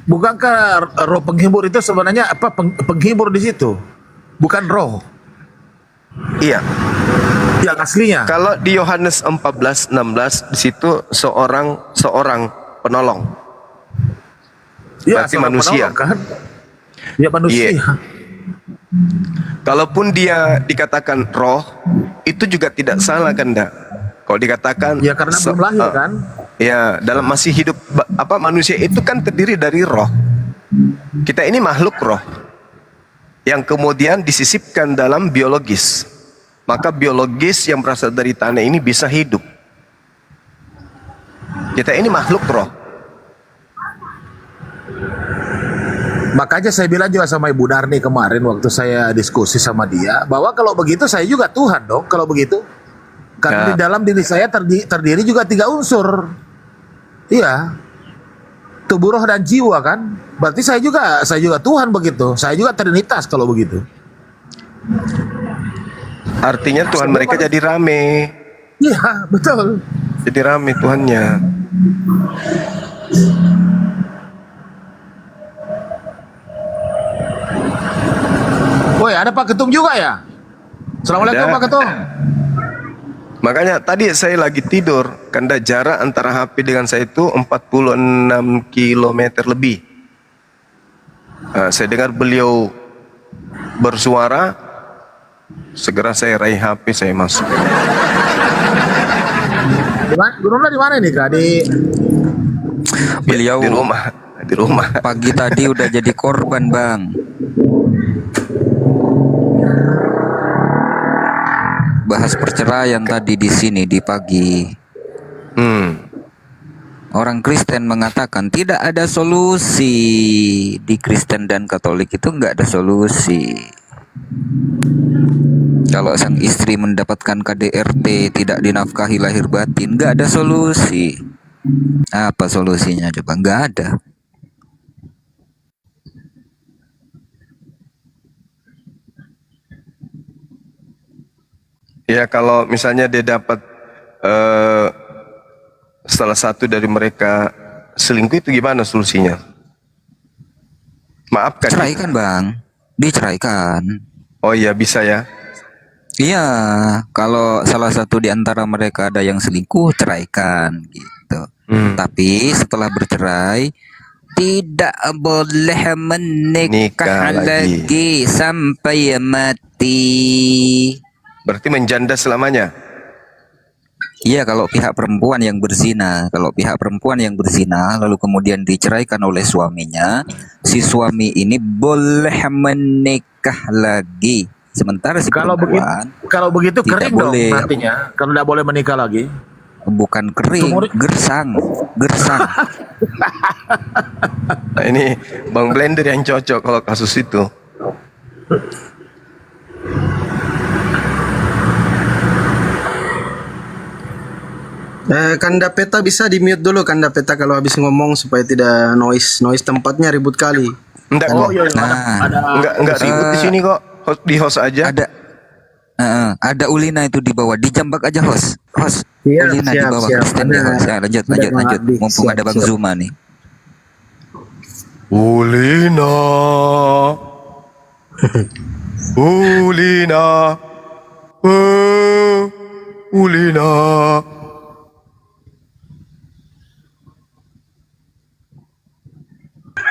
Bukankah roh penghibur itu sebenarnya apa, penghibur di situ? Bukan roh. Iya. Yang aslinya. Kalau di Yohanes 14:16 di situ seorang penolong. Iya, berarti manusia. Penolong, kan? Ya manusia. Yeah. Kalaupun dia dikatakan roh, itu juga tidak salah kan, enggak? Kalau dikatakan ya karena belum lahir kan? Ya, dalam masih hidup manusia itu kan terdiri dari roh. Kita ini makhluk roh yang kemudian disisipkan dalam biologis. Maka biologis yang berasal dari tanah ini bisa hidup. Kita ini makhluk roh. Makanya saya bilang juga sama Ibu Darni kemarin waktu saya diskusi sama dia, bahwa kalau begitu saya juga Tuhan dong kalau begitu. Karena di dalam diri saya terdiri juga 3 unsur. Iya. Tubuh, roh, dan jiwa kan. Berarti saya juga Tuhan begitu. Saya juga Trinitas kalau begitu. Artinya Tuhan mereka jadi rame. Iya, betul. Jadi rame Tuhannya. Woi, ada Pak Ketum juga ya? Assalamualaikum Ada. Pak Ketum. Makanya tadi saya lagi tidur karena jarak antara HP dengan saya itu 46 km lebih. Saya dengar beliau bersuara, segera saya raih HP, saya masuk. Gurunda di mana nih Kak? Beliau di rumah. Di rumah. Pagi tadi udah jadi korban, Bang. Bahas perceraian tadi di sini di pagi. Orang Kristen mengatakan tidak ada solusi. Di Kristen dan Katolik itu nggak ada solusi. Kalau sang istri mendapatkan KDRT tidak dinafkahi lahir batin, nggak ada solusi. Apa solusinya coba? Nggak ada. Ya kalau misalnya dia dapat salah satu dari mereka selingkuh, itu gimana solusinya? Maafkan. Ceraikan, Bang. Diceraikan. Oh iya, bisa ya. Iya, kalau salah satu di antara mereka ada yang selingkuh, ceraikan gitu. Tapi setelah bercerai tidak boleh menikah lagi sampai mati. Berarti menjanda selamanya? Iya, kalau pihak perempuan yang berzina, lalu kemudian diceraikan oleh suaminya, si suami ini boleh menikah lagi. Sementara si perempuan Kalau begitu tidak kering boleh. dong artinya, kalau tidak boleh menikah lagi. Bukan kering, gersang. Nah, ini Bang Blender yang cocok kalau kasus itu. Kanda peta bisa di mute dulu, Kanda peta kalau habis ngomong supaya tidak noise tempatnya ribut kali. Enggak kok. Enggak ribut di sini kok. Di host aja. Ada Ulina itu di bawah, dijambak aja host. Iya, Ulina di bawah, Kristen di host. Ya, lanjut. Mumpung ada Bang Zuma nih. Ulina. Ulina. Ulina.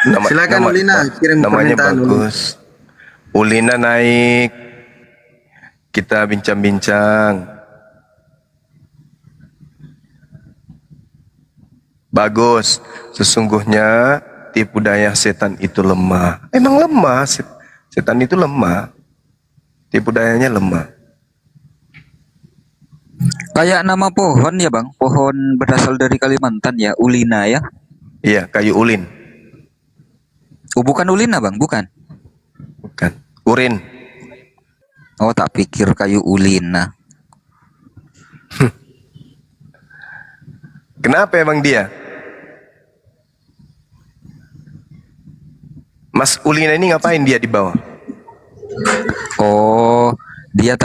Silakan Ulina, kirim namanya permintaan. bagus. Ulina naik, kita bincang-bincang. Bagus. Sesungguhnya tipu daya setan itu lemah. Emang lemah, setan itu lemah. Tipu dayanya lemah. Kayak nama pohon ya, Bang. Pohon berasal dari Kalimantan ya, Ulina ya. Iya, kayu ulin. Oh, bukan Ulina, Bang, bukan. Bukan. Urin. Oh, tak pikir kayu Ulina. Kenapa emang dia? Mas Ulina ini ngapain dia di bawah? Oh, dia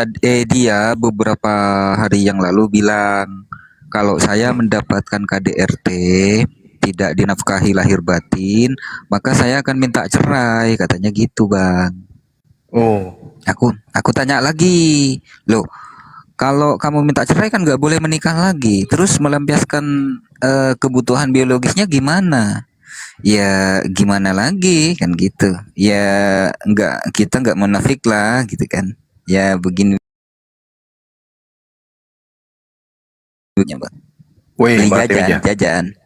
beberapa hari yang lalu bilang kalau saya mendapatkan KDRT tidak dinafkahi lahir batin, maka saya akan minta cerai, katanya gitu, Bang. Oh. Aku tanya lagi, loh, kalau kamu minta cerai kan nggak boleh menikah lagi, terus melampiaskan kebutuhan biologisnya gimana? Ya gimana lagi kan gitu. Ya kita nggak munafik lah gitu kan. Ya begini. Bang. Wih, jajan.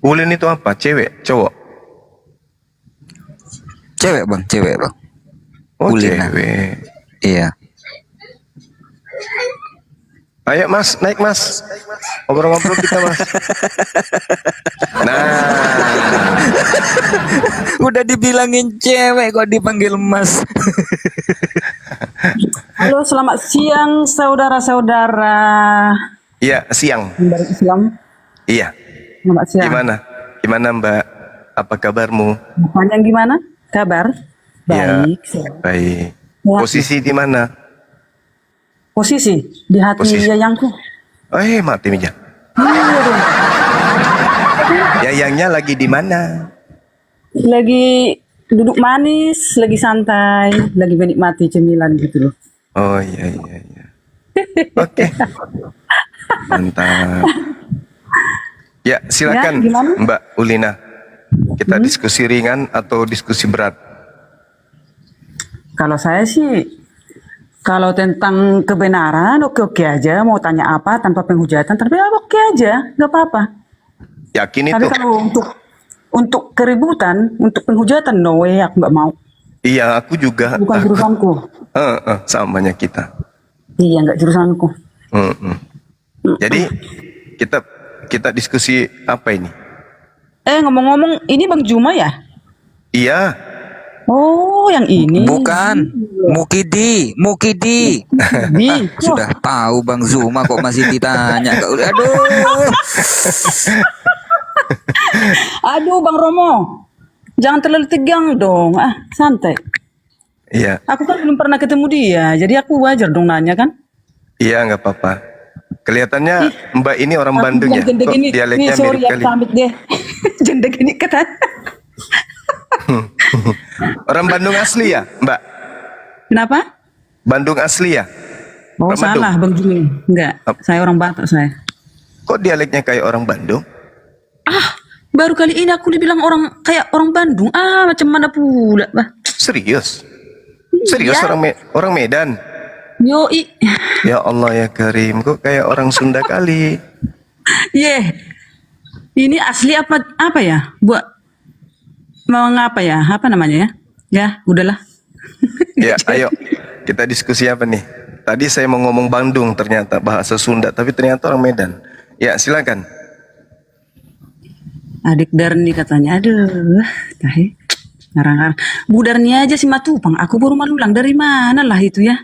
Ulin itu apa? Cewek? Cowok? Cewek, Bang. Oh, Ulina. cewek. Iya. Ayo Mas, naik Mas. Ngobrol-ngobrol kita Mas. Nah. Udah dibilangin cewek kok dipanggil Mas. Halo, selamat siang saudara-saudara. Iya, siang. Dari Islam. Iya. Selamat siang. Gimana Mbak? Apa kabarmu? Panjang gimana? Kabar? Ya, Baik. baik. Ya. Posisi di mana? Posisi di hati Posisi. yayangku. Mati Mija. Yayangnya lagi di mana? Lagi duduk manis, lagi santai, lagi menikmati cemilan gitu loh. Oh iya. Oke. Mantap. Ya, silakan Ya, gimana? Mbak Ulina. Kita diskusi ringan atau diskusi berat? Kalau saya sih, kalau tentang kebenaran oke-oke aja, mau tanya apa tanpa penghujatan, tapi oke aja, nggak apa-apa. Yakin Tapi itu? kalau untuk keributan, untuk penghujatan, no way, aku nggak mau. Iya, aku juga. Bukan jurusanku. Samanya kita. Iya, nggak jurusanku. Jadi kita diskusi apa ini? Ngomong-ngomong, ini Bang Juma ya? Iya. Oh, yang ini. Bukan, Mukidi. Sudah tahu Bang Zuma kok masih ditanya. Aduh, Bang Romo. Jangan terlalu tegang dong. Santai. Iya. Aku kan belum pernah ketemu dia, jadi aku wajar dong nanya kan? Iya, nggak apa-apa. Kelihatannya Mbak ini orang Bandung ya? Jendek Kok ini, dialeknya sorry mirip ya, kali? pamit deh. Jendek ini kata. Orang Bandung asli ya, Mbak? Kenapa? Bandung asli ya? Oh, Orang Bandung? salah Bang Jumi. Enggak, saya orang Batak saya. Kok dialeknya kayak orang Bandung? Baru kali ini aku dibilang orang kayak orang Bandung. Macam mana pula, bah? Serius? Serius Iya. orang Medan? Yoi. Ya Allah ya Karim, kok kayak orang Sunda kali. Ini asli apa ya? Buat mau ngapa ya? Apa namanya ya? Ya, udahlah. Ya, ayo kita diskusi apa nih? Tadi saya mau ngomong Bandung ternyata bahasa Sunda, tapi ternyata orang Medan. Ya, silakan. Adik Darni katanya, aduh, tahe. Ngarang-ngarang. Bu Darni aja si Matupang, aku baru malulang dari mana lah itu ya?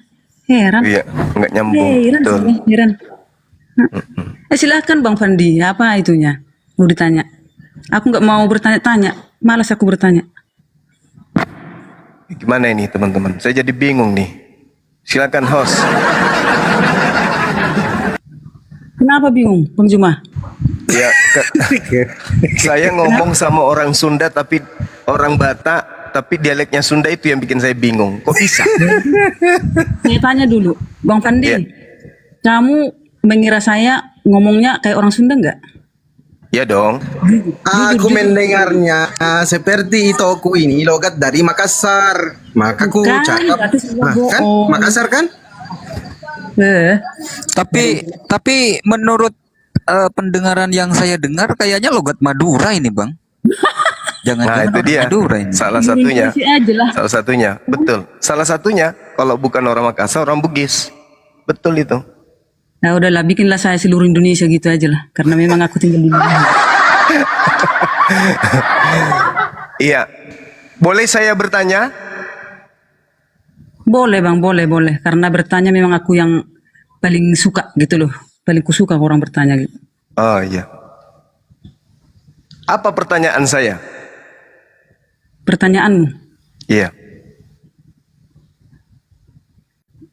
Heran. Iya, nggak nyambung. Heran, Betul. heran. Silakan Bang Fandi, apa itunya? Mau ditanya? Aku nggak mau bertanya-tanya, malas aku bertanya. Gimana ini teman-teman? Saya jadi bingung nih. Silakan host. Kenapa bingung, Bang Juma? Ya, saya ngomong sama orang Sunda tapi orang Batak, tapi dialeknya Sunda itu yang bikin saya bingung. Kok bisa? Saya tanya dulu, Bang Fandi, kamu mengira saya ngomongnya kayak orang Sunda nggak? Ya dong. Aku mendengarnya seperti itu aku ini logat dari Makassar. Maka aku Bukan, cakap. berarti sudah Kan? bohong. Makassar kan? Tapi menurut pendengaran yang saya dengar kayaknya logat Madura ini, Bang. Nah, Jangan-jangan itu orang dia. Madura ini. Salah satunya. Indonesia aja lah. Salah satunya. Betul. Salah satunya kalau bukan orang Makassar, orang Bugis. Betul itu. Nah udahlah, bikinlah saya seluruh Indonesia gitu aja lah. Karena memang aku tinggal di mana. Iya. Boleh saya bertanya? Boleh Bang, boleh. Karena bertanya memang aku yang paling suka gitu loh. Paling kusuka orang bertanya gitu. Oh iya. Apa pertanyaan saya? Pertanyaanmu? Iya.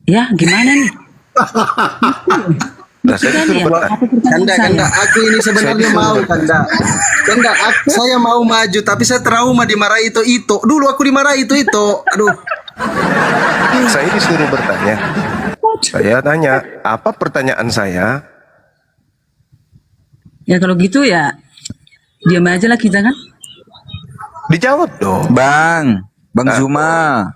Ya, gimana nih? Nah, saya disuruh bertanya. Kanda, aku ini sebenarnya mau Kanda. Saya mau maju tapi saya trauma dimarahi itu. Dulu aku dimarahi itu. Aduh. Saya disuruh bertanya. Saya tanya, apa pertanyaan saya? Ya kalau gitu ya diam aja lah kita kan. Dijawab dong. Bang Zuma.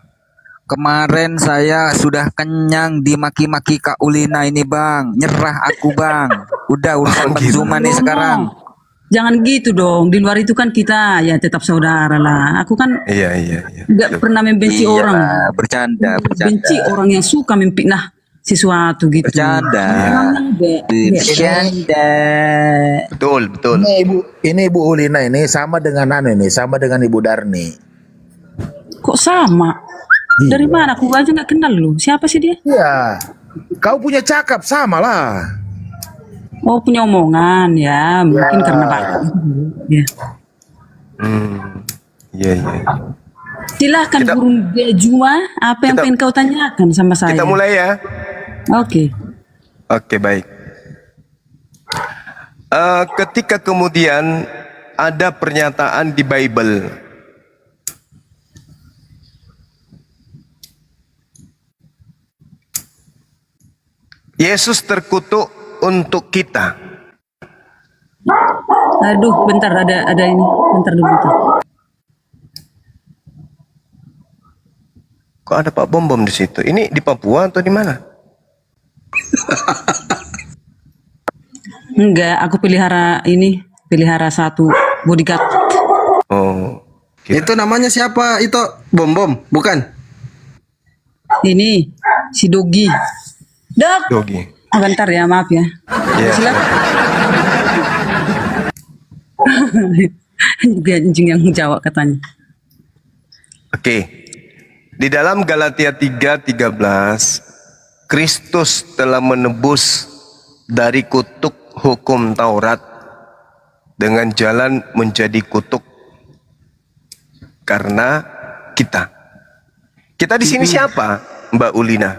Kemarin saya sudah kenyang dimaki-maki Kak Ulina ini, Bang. Nyerah aku, Bang. Udah urusan Bang Zuma nih sekarang. Jangan gitu dong. Di luar itu kan kita ya tetap saudara lah. Aku kan Iya. nggak pernah membenci Iyalah, orang. Bercanda. Benci orang yang suka memfitnah sesuatu gitu. Bercanda. Betul. Ini Ibu Ulina ini sama dengan Ibu Darni. Kok sama? Dari mana? Aku aja nggak kenal lu. Siapa sih dia? Iya. Kau punya cakap sama lah. Oh punya omongan ya. Mungkin karena Pak. Ya. Iya. Silahkan burung dia Juma. Apa yang pengen kau tanyakan sama saya? Kita mulai ya. Oke. Oke, baik. Ketika kemudian ada pernyataan di Bible, Yesus terkutuk untuk kita. Aduh, bentar ada ini. Bentar dulu. Bentar. Kok ada Pak Bom di situ? Ini di Papua atau di mana? Enggak, aku pelihara satu bodyguard. Oh. Itu namanya siapa? Itu Bom, bukan? Ini si Dogi. Dok. Dogi. Bentar ya, maaf ya. Iya. Silakan. Juga anjing yang menjawab katanya. Oke. Di dalam Galatia 3:13, Kristus telah menebus dari kutuk hukum Taurat dengan jalan menjadi kutuk karena kita. Kita di sini siapa, Mbak Ulina?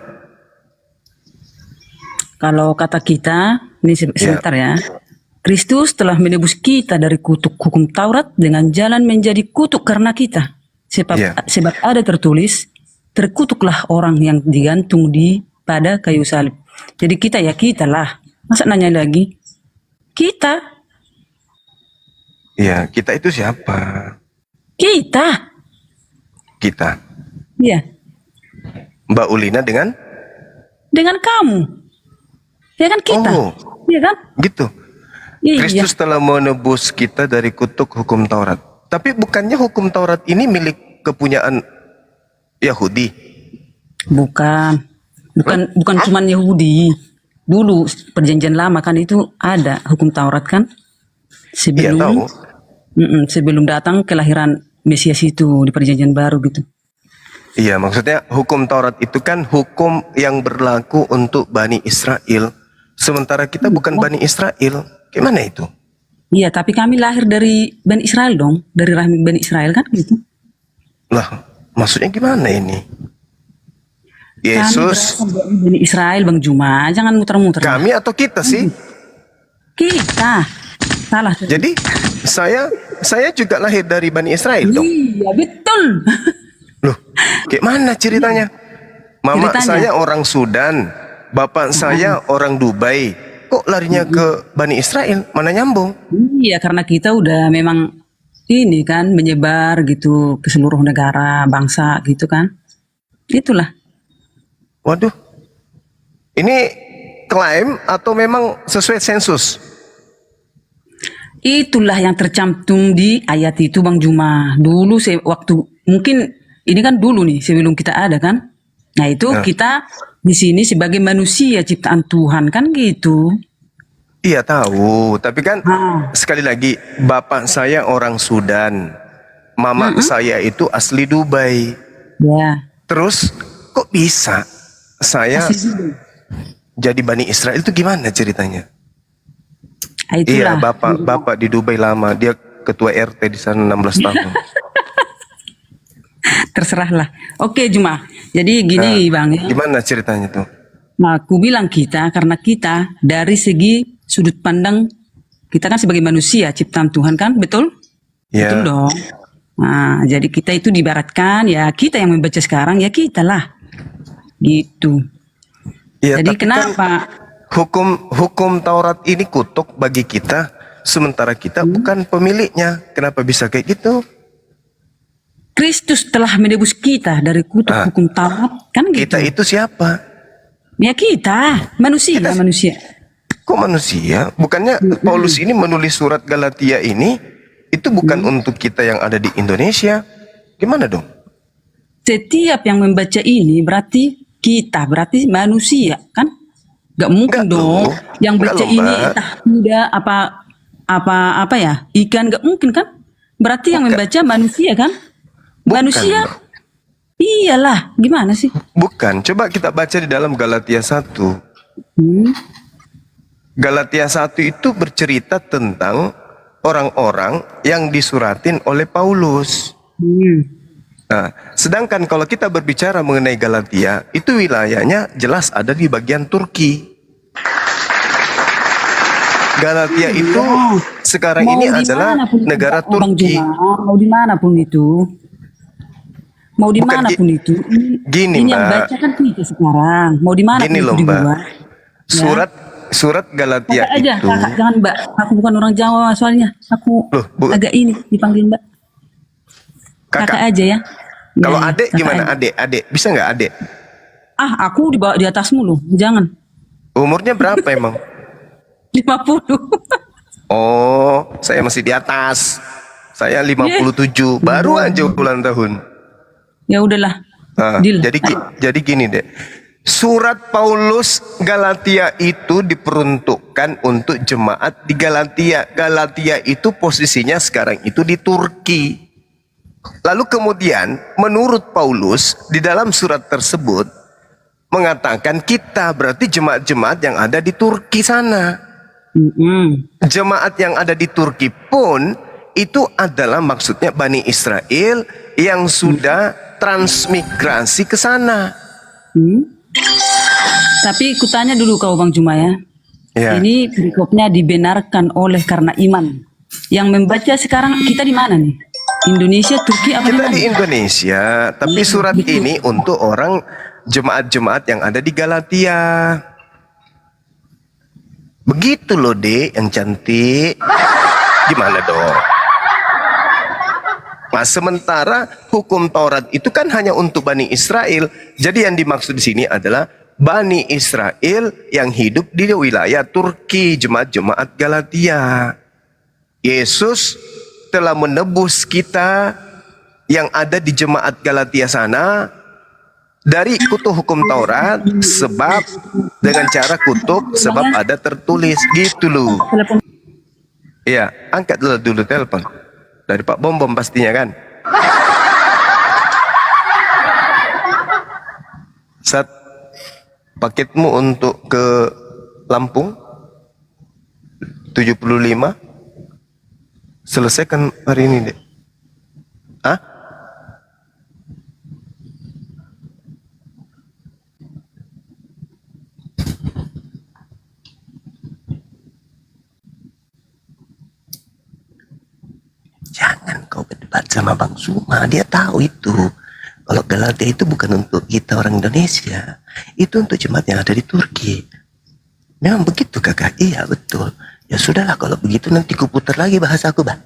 Kalau kata kita, ini sebentar ya. Kristus telah menebus kita dari kutuk hukum Taurat dengan jalan menjadi kutuk karena kita. Sebab ada tertulis, terkutuklah orang yang digantung pada kayu salib. Jadi kita lah. Masa nanya lagi? Kita. Ya, kita itu siapa? Kita. Iya. Mbak Ulina dengan kamu. Ya kan kita. Oh. Iya kan? Gitu. Iya. Kristus telah menebus kita dari kutuk hukum Taurat. Tapi bukannya hukum Taurat ini milik kepunyaan Yahudi? Bukan cuma Yahudi. Dulu perjanjian lama kan itu ada hukum Taurat kan? Sebelum tahu. Sebelum datang kelahiran Mesias itu di perjanjian baru gitu. Iya, maksudnya hukum Taurat itu kan hukum yang berlaku untuk Bani Israel. Sementara kita bukan Bani Israel. Gimana itu? Iya, tapi kami lahir dari Bani Israel dong. Dari rahim Bani Israel kan gitu. Lah, maksudnya gimana ini? Yesus. Kami berasal dari Bani Israel, Bang Juma. Jangan muter-muter. Kami atau kita sih? Kita. Salah. Jadi, saya juga lahir dari Bani Israel dong? Iya, betul. Loh, gimana ceritanya? Mama saya orang Sudan, bapak saya orang Dubai. Kok larinya ke Bani Israel? Mana nyambung? Iya, karena kita udah memang ini kan menyebar gitu ke seluruh negara, bangsa gitu kan. Itulah. Waduh. Ini klaim atau memang sesuai sensus? Itulah yang tercantum di ayat itu, Bang Juma. Dulu waktu mungkin ini kan dulu nih sebelum kita ada kan. Nah, itu kita di sini sebagai manusia ciptaan Tuhan kan gitu. Iya tahu, tapi kan sekali lagi bapak saya orang Sudan, mama saya itu asli Dubai. Ya. Terus kok bisa saya jadi Bani Israel itu gimana ceritanya? Iya, bapak di Dubai lama, dia ketua RT di sana 16 tahun. Terserahlah. Oke, Juma. Jadi gini, Bang. Gimana ceritanya tuh? Nah, aku bilang kita karena kita dari segi sudut pandang kita kan sebagai manusia ciptaan Tuhan kan, betul? Betul dong. Nah, jadi kita itu diibaratkan ya kita yang membaca sekarang ya kita lah. Gitu. Ya, jadi kenapa hukum Taurat ini kutuk bagi kita sementara kita bukan pemiliknya? Kenapa bisa kayak gitu? Kristus telah menebus kita dari kutuk hukum Taurat kan gitu. Kita itu siapa? Ya kita, manusia. Kok manusia? Bukannya Paulus ini menulis surat Galatia ini itu bukan untuk kita yang ada di Indonesia? Gimana dong? Setiap yang membaca ini berarti kita, berarti manusia kan? Gak mungkin dong yang baca ini entah kuda apa ya ikan, gak mungkin kan? Berarti yang membaca manusia kan? Manusia. Iyalah, gimana sih? Bukan, coba kita baca di dalam Galatia 1. Galatia 1 itu bercerita tentang orang-orang yang disuratin oleh Paulus. Nah, sedangkan kalau kita berbicara mengenai Galatia, itu wilayahnya jelas ada di bagian Turki. Galatia itu sekarang ini adalah negara Turki. Mau dimanapun itu. Mau dimanapun itu. Gini, ini yang Mbak. baca kan kita sekarang. Mau dimanapun Gini itu loh, Mbak. dibuat. Surat Galatia Kakak aja, itu. kakak jangan Mbak. Aku bukan orang Jawa soalnya. Aku agak ini dipanggil Mbak. Kakak aja ya. Kalau Ya, adek kakak gimana? aja. Adek bisa nggak adek? Aku di atasmu loh. Jangan. Umurnya berapa emang? 50. Oh, saya masih di atas. Saya 57, baru aja ulang tahun. Ya udahlah. Nah, jadi gini deh. Surat Paulus Galatia itu diperuntukkan untuk jemaat di Galatia. Galatia itu posisinya sekarang itu di Turki. Lalu kemudian menurut Paulus di dalam surat tersebut mengatakan kita berarti jemaat-jemaat yang ada di Turki sana. Jemaat yang ada di Turki pun itu adalah maksudnya Bani Israel yang sudah transmigrasi ke sana. Tapi kutanya dulu kau Bang Juma ya. Ya. Ini perikopnya dibenarkan oleh karena iman. Yang membaca sekarang kita di mana nih? Indonesia, Turki apa Kita di mana? di Indonesia, tapi surat ini untuk orang jemaat-jemaat yang ada di Galatia. Begitu loh, Dek, yang cantik. Gimana dong? Nah, sementara hukum Taurat itu kan hanya untuk Bani Israel. Jadi yang dimaksud di sini adalah Bani Israel yang hidup di wilayah Turki, jemaat-jemaat Galatia. Yesus telah menebus kita yang ada di jemaat Galatia sana dari kutuk hukum Taurat, sebab dengan cara kutuk sebab ada tertulis gitu loh. Iya, angkat dulu telepon dari Pak Bom pastinya kan. Sat, paketmu untuk ke Lampung 75 selesaikan hari ini, Dek. Hah? Jangan kau berdebat sama Bang Suma, dia tahu itu. Kalau Galatia itu bukan untuk kita orang Indonesia, itu untuk jemaat yang ada di Turki. Memang begitu kakak? Iya betul. Ya sudahlah kalau begitu nanti kuputar lagi bahasaku, Bang.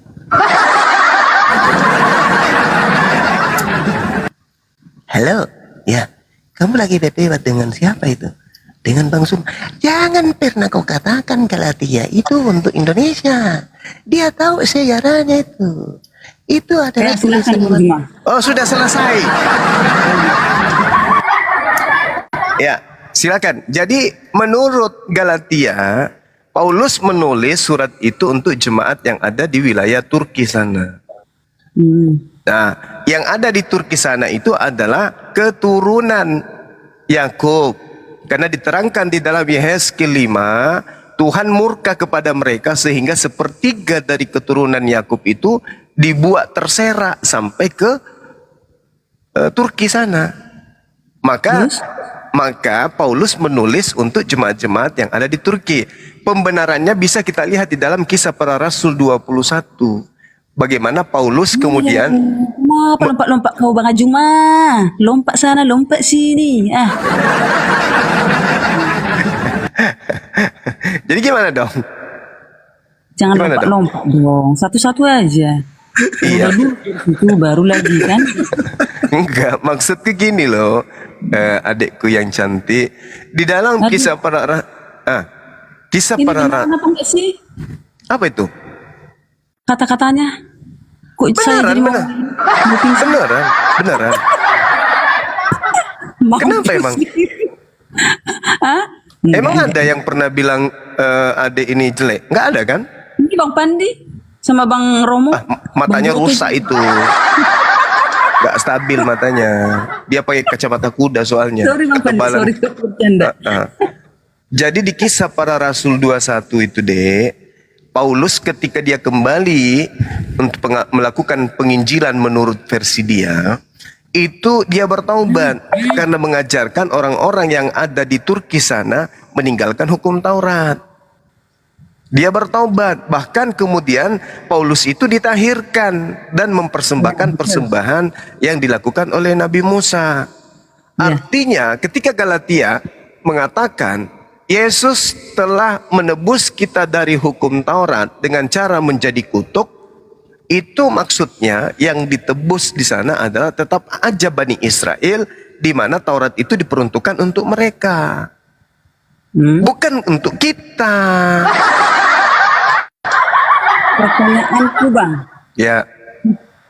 Halo, ya, kamu lagi debat dengan siapa itu? Dengan Bang Sum. Jangan pernah kau katakan Galatia itu untuk Indonesia. Dia tahu sejarahnya itu. Itu adalah tulisan. Oh, sudah selesai. Ya, silakan. Jadi menurut Galatia, Paulus menulis surat itu untuk jemaat yang ada di wilayah Turki sana. Nah, yang ada di Turki sana itu adalah keturunan Yakub. Karena diterangkan di dalam Yehezkiel 5, Tuhan murka kepada mereka sehingga sepertiga dari keturunan Yakub itu dibuat terserak sampai ke Turki sana. Maka Paulus menulis untuk jemaat-jemaat yang ada di Turki. Pembenarannya bisa kita lihat di dalam Kisah Para Rasul 21. Bagaimana Paulus kemudian lompat-lompat kau Bang Ajuma. Lompat sana, lompat sini. Jadi gimana dong? Jangan lompat-lompat dong. Satu-satu aja. Iya. Itu baru lagi kan? Enggak, maksudku gini loh, adikku yang cantik. Di dalam Kisah Para Kisah Ini Para kenapa enggak sih? Apa itu? Kata-katanya. Kok saya jadi beneran. Kenapa emang? Emang ada yang pernah bilang adik ini jelek? Nggak ada kan? Ini Bang Pandi sama Bang Romo. Matanya rusak itu. Nggak stabil matanya. Dia pakai kacamata kuda soalnya. Sorry Bang Pandi, sorry bercanda. Jadi di Kisah Para Rasul 21 itu, Dek, Paulus ketika dia kembali untuk melakukan penginjilan menurut versi dia, itu dia bertaubat karena mengajarkan orang-orang yang ada di Turki sana meninggalkan hukum Taurat. Dia bertaubat, bahkan kemudian Paulus itu ditahirkan dan mempersembahkan persembahan yang dilakukan oleh Nabi Musa. Artinya ketika Galatia mengatakan Yesus telah menebus kita dari hukum Taurat dengan cara menjadi kutuk, itu maksudnya yang ditebus di sana adalah tetap aja Bani Israel, di mana Taurat itu diperuntukkan untuk mereka, bukan untuk kita. Pertanyaanku Bang, Ya,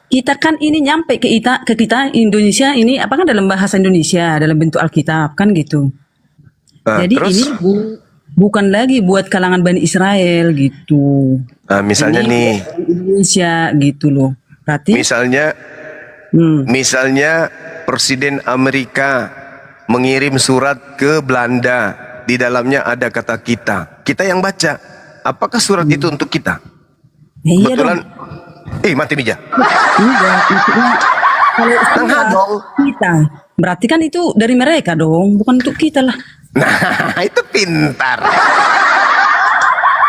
kita kan ini nyampe ke kita Indonesia ini apa kan dalam bahasa Indonesia dalam bentuk Alkitab kan gitu. Jadi terus? ini bukan lagi buat kalangan Bani Israel gitu. Misalnya Ini nih, buat orang Indonesia gitu loh. Berarti misalnya Presiden Amerika mengirim surat ke Belanda, di dalamnya ada kata kita yang baca. Apakah surat itu untuk kita? Iya Kebetulan, mati bija. Enggak, maksudnya kalau kita, berarti kan itu dari mereka dong, bukan untuk kita lah. Nah, itu pintar.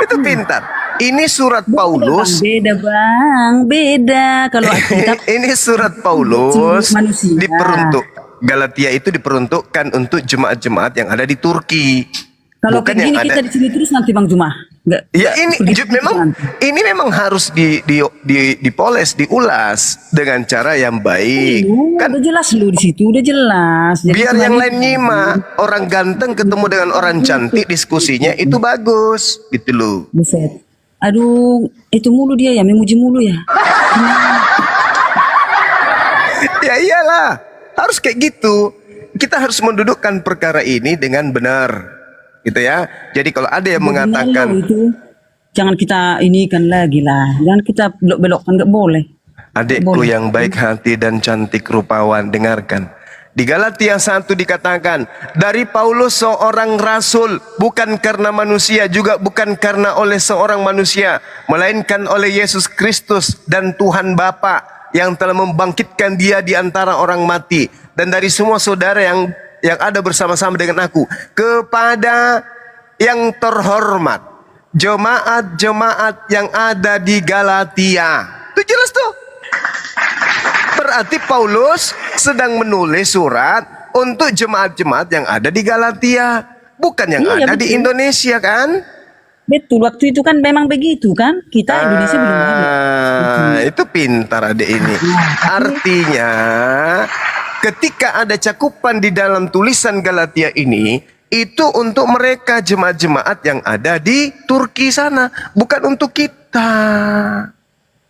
Itu pintar. Ini surat Paulus. Beda Bang, beda. Kalau Alkitab ini surat Paulus diperuntuk Galatia itu diperuntukkan untuk jemaat-jemaat yang ada di Turki. kalau Bukan kayak gini yang kita ada. di sini terus nanti Bang Juma. Enggak. Ya ini memang harus dipoles, diulas dengan cara yang baik. Kan udah jelas lu di situ, udah jelas. Jadi Biar cuma yang ini- lain nyimak. Orang ganteng ketemu dengan orang cantik, diskusinya itu bagus, gitu loh. Buset. Aduh, itu mulu dia ya, memuji mulu ya. Ya iyalah, harus kayak gitu. Kita harus mendudukkan perkara ini dengan benar, gitu ya. Jadi kalau ada yang mengatakan, itu jangan kita ini kan lagi lah, jangan kita belok-belokkan, nggak boleh. adikku yang baik hati dan cantik rupawan, dengarkan. Di Galatia 1 dikatakan, dari Paulus seorang rasul, bukan karena manusia, juga bukan karena oleh seorang manusia, melainkan oleh Yesus Kristus dan Tuhan Bapa yang telah membangkitkan dia di antara orang mati, dan dari semua saudara yang ada bersama-sama dengan aku, kepada yang terhormat jemaat-jemaat yang ada di Galatia. Itu jelas tuh. Berarti Paulus sedang menulis surat untuk jemaat-jemaat yang ada di Galatia, bukan yang Iya, ada di betul. Indonesia kan? Betul, waktu itu kan memang begitu kan, kita Indonesia belum ada. Itu pintar adik ini. Artinya ketika ada cakupan di dalam tulisan Galatia ini, itu untuk mereka jemaat-jemaat yang ada di Turki sana, bukan untuk kita.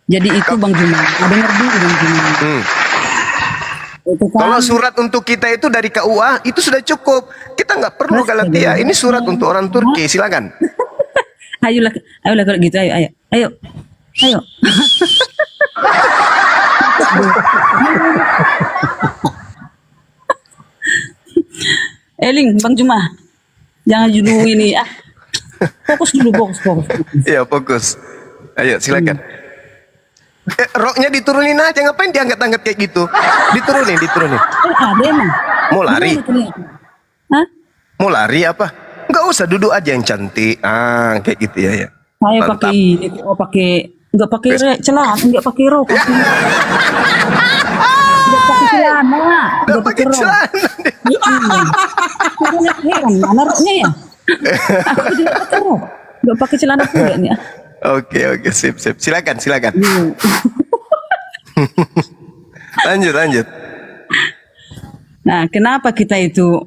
Jadi itu Bang Juma, dengar dulu Bang Juma. Itu kan, Kalau surat untuk kita itu dari KUA itu sudah cukup. Kita nggak perlu Galatia. Ini surat untuk orang Turki. Silakan. ayolah kalau gitu, ayo. Eling, Bang Juma, jangan dulu ini fokus dulu, fokus. Iya, fokus. Ayo, silakan. Roknya diturunin aja, ngapain diangkat-angkat kayak gitu? Diturunin. Ada emang. Mau lari? Hah? Mau lari apa? Nggak usah, duduk aja yang cantik. Kayak gitu ya. Saya Mantap. pakai ini, nggak pakai celana, nggak pakai rok. Nggak pakai celana, nggak pakai rok. Makanya heran, mana roknya ya? Aku tidak pakai rok, nggak pakai celana juga nih. Oke, sip. Silakan. Lanjut. Nah, kenapa kita itu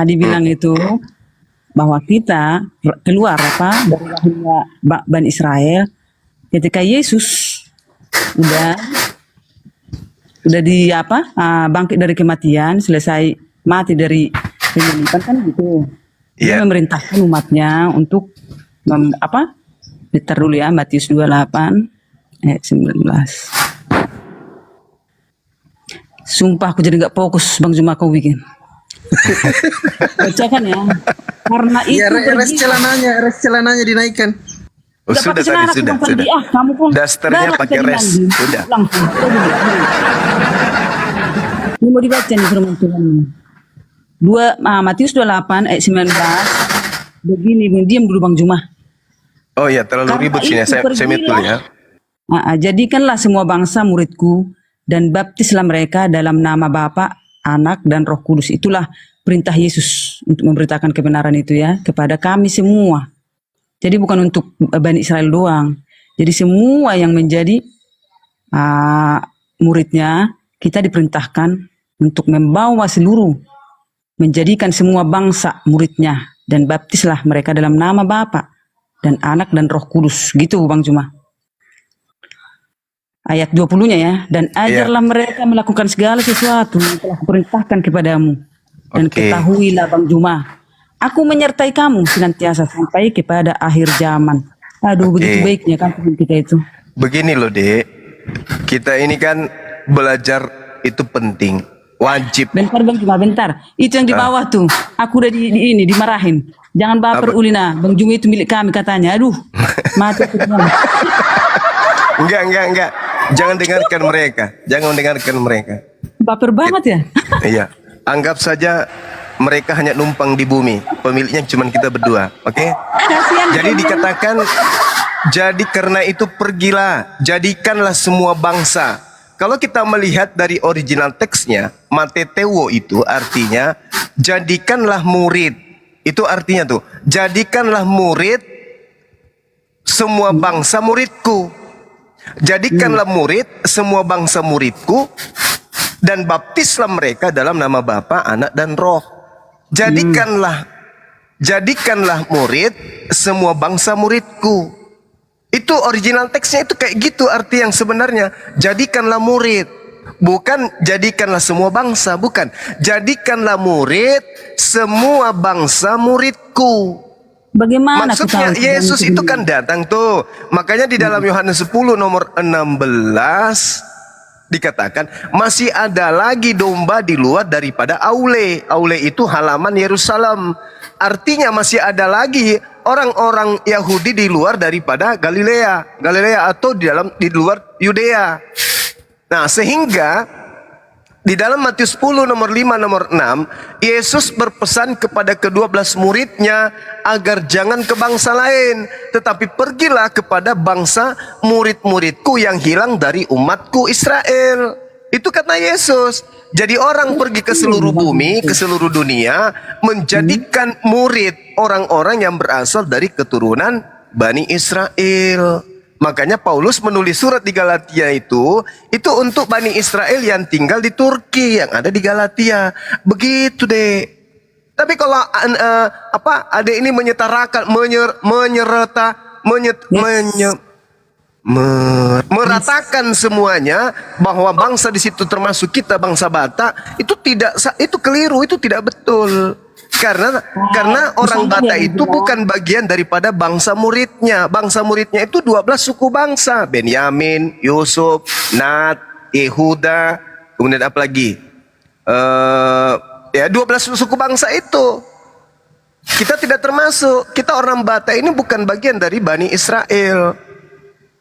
dibilang itu bahwa kita keluar dari rahimnya Bani Israel ketika Yesus udah bangkit dari kematian, selesai mati dari penyaliban kan gitu. Dia memerintahkan umatnya untuk Bentar dulu ya, Matius 28 ayat 19. Sumpah aku jadi nggak fokus Bang Juma kau bikin. Bacakan ya. Karena itu Ya, res celananya dinaikkan. Sudah. Kamu pun Dasternya pakai res. Sudah. Ini mau dibaca nih firman Tuhan. Matius 28 ayat 19. Begini, diam dulu Bang Juma. Oh ya, terlalu ribut sini. Saya betul ya. Jadikanlah semua bangsa muridku dan baptislah mereka dalam nama Bapa, Anak, dan Roh Kudus. Itulah perintah Yesus untuk memberitakan kebenaran itu ya kepada kami semua. Jadi bukan untuk Bani Israel doang. Jadi semua yang menjadi muridnya, kita diperintahkan untuk membawa seluruh, menjadikan semua bangsa muridnya, dan baptislah mereka dalam nama Bapa dan Anak dan Roh Kudus. Gitu Bang Juma. Ayat 20-nya ya. Dan ajarlah mereka melakukan segala sesuatu yang telah kuperintahkan kepadamu. Dan ketahuilah Bang Juma, aku menyertai kamu senantiasa sampai kepada akhir zaman. Aduh, begitu baiknya kan Tuhan kita itu. Begini loh, Dek. Kita ini kan belajar itu penting, wajib. Bentar Bang Juma, bentar. Itu yang di bawah tuh. Aku udah dimarahin. Jangan baper Ulina. Bang Juma itu milik kami katanya. Aduh, mati aku semua. Enggak. Jangan dengarkan mereka. Jangan dengarkan mereka. Baper banget ya. Iya. Anggap saja mereka hanya numpang di bumi. Pemiliknya cuma kita berdua. Oke? Jadi dikatakan, jadi karena itu pergilah, jadikanlah semua bangsa. Kalau kita melihat dari original teksnya, mateteo itu artinya jadikanlah murid. Itu artinya tuh, jadikanlah murid semua bangsa muridku. Jadikanlah murid semua bangsa muridku dan baptislah mereka dalam nama Bapa, Anak, dan Roh. Jadikanlah murid semua bangsa muridku. Itu original teksnya itu kayak gitu arti yang sebenarnya. Jadikanlah murid, bukan jadikanlah semua bangsa, bukan. Jadikanlah murid semua bangsa muridku. Bagaimana maksudnya Yesus itu kan datang tuh. Makanya di dalam Yohanes 10 nomor 16 dikatakan masih ada lagi domba di luar daripada aule. Aule itu halaman Yerusalem. Artinya masih ada lagi orang-orang Yahudi di luar daripada Galilea. Galilea atau di luar Yudea. Nah, sehingga di dalam Matius 10 nomor 5 nomor 6, Yesus berpesan kepada ke-12 muridnya agar jangan ke bangsa lain, tetapi pergilah kepada bangsa murid-muridku yang hilang dari umatku Israel. Itu kata Yesus. Jadi orang pergi ke seluruh bumi, ke seluruh dunia, menjadikan murid orang-orang yang berasal dari keturunan Bani Israel. Makanya Paulus menulis surat di Galatia itu untuk Bani Israel yang tinggal di Turki, yang ada di Galatia. Begitu deh. Tapi kalau ada ini menyetarakan, meratakan semuanya bahwa bangsa di situ termasuk kita bangsa Batak, itu keliru, itu tidak betul. Karena orang Batak itu bukan bagian daripada bangsa muridnya. Bangsa muridnya itu 12 suku bangsa. Benyamin, Yusuf, Nat, Yehuda, kemudian apa lagi? 12 suku bangsa itu. Kita tidak termasuk. Kita orang Batak ini bukan bagian dari Bani Israel.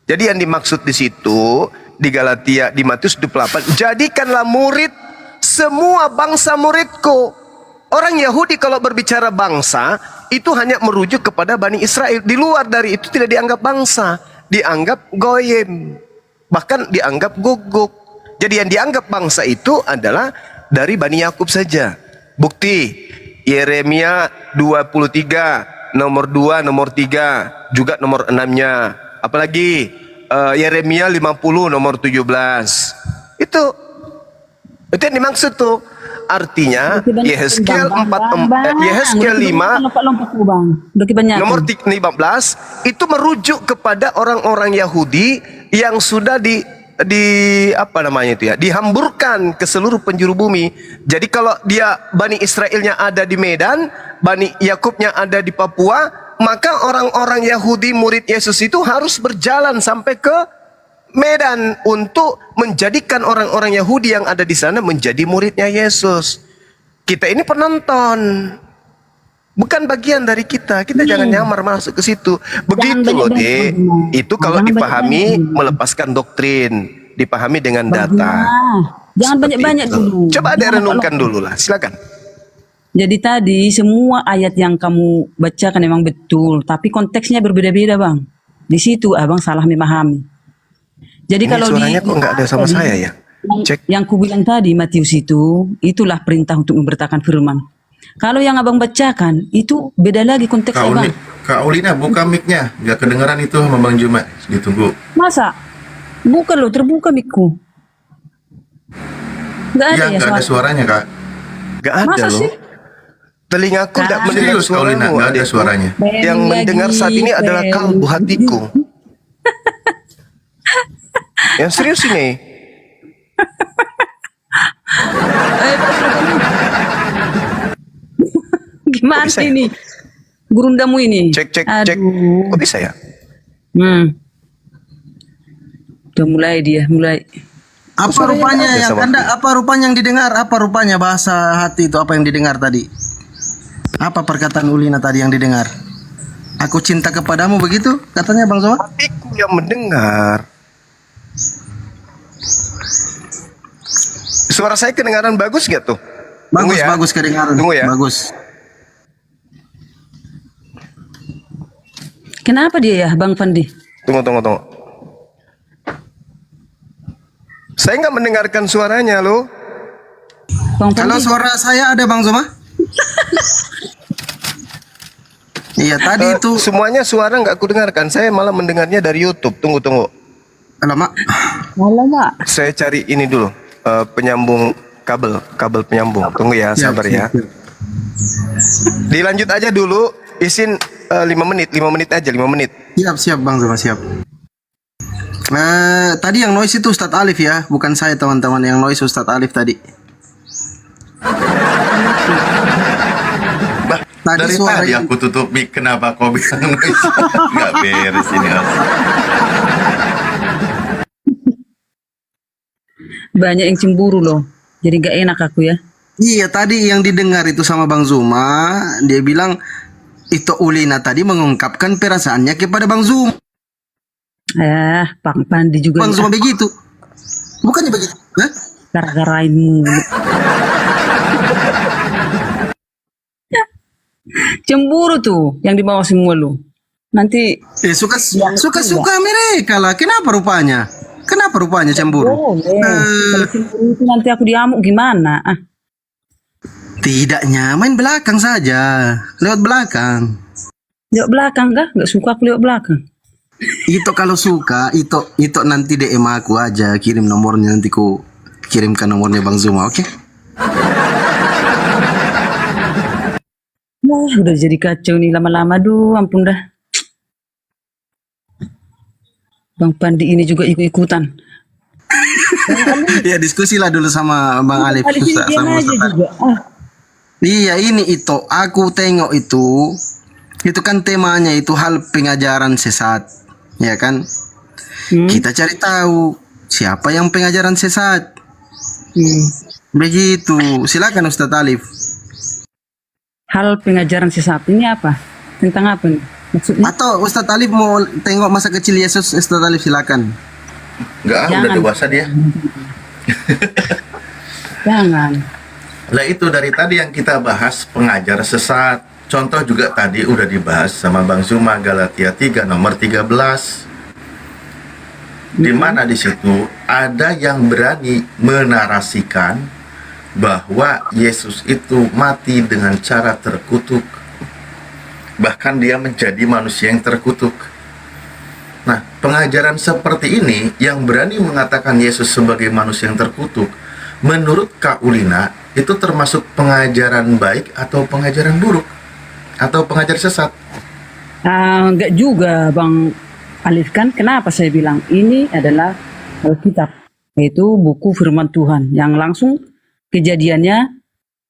Jadi yang dimaksud di situ di Galatia, di Matius 28, jadikanlah murid semua bangsa muridku. Orang Yahudi kalau berbicara bangsa itu hanya merujuk kepada Bani Israel. Di luar dari itu tidak dianggap bangsa, dianggap goyim, bahkan dianggap guguk. Jadi yang dianggap bangsa itu adalah dari Bani Yakub saja. Bukti Yeremia 23 nomor 2 nomor 3 juga nomor 6-nya. Apalagi Yeremia 50 nomor 17. Itu yang dimaksud tuh. Artinya Yehezkiel 5 nomor 15 itu merujuk kepada orang-orang Yahudi yang sudah dihamburkan ke seluruh penjuru bumi. Jadi kalau dia Bani Israelnya ada di Medan, Bani Yakubnya ada di Papua, maka orang-orang Yahudi murid Yesus itu harus berjalan sampai ke Medan untuk menjadikan orang-orang Yahudi yang ada di sana menjadi muridnya Yesus. Kita ini penonton, bukan bagian dari kita. Kita jangan nyamar masuk ke situ. Begitu loh, Dek. Itu kalau dipahami melepaskan doktrin. dipahami dengan Bang data. Zuma, jangan banyak-banyak Itu. dulu. Coba Anda Jangan renungkan lompat-lompat. dulu lah, silakan. Jadi tadi semua ayat yang kamu bacakan memang betul, tapi konteksnya berbeda-beda, Bang. Di situ Abang salah memahami. Jadi Ini kalau suaranya kok nggak ada sama tadi, saya ya? yang ku bilang tadi Matius itulah perintah untuk memberitakan firman. Kalau yang Abang bacakan itu beda lagi konteksnya, Bang. Kak Ulina buka mic-nya, nggak kedengeran itu sama Bang Juma. Ditunggu. Masa? Bukan loh, terbuka mikku. Nggak ada Iya, ya nggak ada suaranya Kak. Nggak ada Masa loh. sih? Telingaku tidak mendengar Serius, Kak Ulina, suaramu. nggak ada adikku. suaranya. Yang mendengar saat ini adalah kalbu hatiku. Yang serius ini. Gimana Bisa ya? ini? Gurundamu ini. Cek. Kok bisa ya? Udah mulai dia, mulai. Apa rupanya ada yang sama Anda, apa rupanya yang didengar? Apa rupanya bahasa hati itu apa yang didengar tadi? Apa perkataan Ulina tadi yang didengar? Aku cinta kepadamu begitu katanya Bang Zoma? Hatiku yang mendengar. Suara saya kedengaran bagus gak tuh? Tunggu Bagus, ya. bagus kedengaran. Tunggu ya. Bagus. Kenapa dia ya, Bang Pandi? Tunggu. Saya nggak mendengarkan suaranya loh. Bang Kalau Pandi. suara saya ada Bang Zoma? Iya tadi itu Semuanya suara nggak aku dengarkan. Saya malah mendengarnya dari YouTube. Tunggu. Alamak. Alamak. Saya cari ini dulu. Penyambung kabel penyambung. Tunggu ya, sabar ya. Dilanjut aja dulu. Isin 5 menit aja, 5 menit. Siap Bang Zoma, siap. Tadi yang noise itu Ustadz Alif ya, bukan saya teman-teman. Yang noise Ustadz Alif tadi. Tadi Dari suara tadi aku tutup mic, kenapa kau bilang noise? Nggak beres ini. Banyak yang cemburu loh. Jadi gak enak aku ya. Iya tadi yang didengar itu sama Bang Zuma, dia bilang itu Ulina tadi mengungkapkan perasaannya kepada Bang Zuma. Bang Pandi juga. Bang Zuma begitu. Bukannya begitu? Gara-garainmu. Cemburu tuh yang di bawah semua lu. Nanti suka mereka lah. Kenapa rupanya cemburu? Kalau cemburu itu nanti aku diamuk gimana? Tidak main belakang saja. Lewat belakang. Lewat belakang kah? Gak suka aku lewat belakang. Itu kalau suka, itu nanti DM aku aja, kirim nomornya, nanti ku kirimkan nomornya Bang Zuma, oke? Udah jadi kacau nih lama-lama, ampun dah. Bang Pandi ini juga ikut-ikutan. Ya diskusi lah dulu sama Bang Alif. Sama aja juga. Iya itu, aku tengok itu kan temanya itu hal pengajaran sesat, ya kan? Kita cari tahu siapa yang pengajaran sesat. Begitu, silakan Ustadz Alif. Hal pengajaran sesat ini apa? Tentang apa nih? Maksudnya? Atau Ustadz Alif mau tengok masa kecil Yesus, Ustadz Alif silakan. Enggak, udah dewasa dia. Jangan. Lah itu dari tadi yang kita bahas pengajar sesat. Contoh juga tadi udah dibahas sama Bang Zuma, Galatia 3 nomor 13. Di mana di situ ada yang berani menarasikan bahwa Yesus itu mati dengan cara terkutuk. Bahkan dia menjadi manusia yang terkutuk. Nah, pengajaran seperti ini yang berani mengatakan Yesus sebagai manusia yang terkutuk, menurut Kak Ulina, itu termasuk pengajaran baik atau pengajaran buruk? Atau pengajar sesat? Enggak juga Bang Alif, kan kenapa saya bilang ini adalah Alkitab, yaitu buku firman Tuhan yang langsung kejadiannya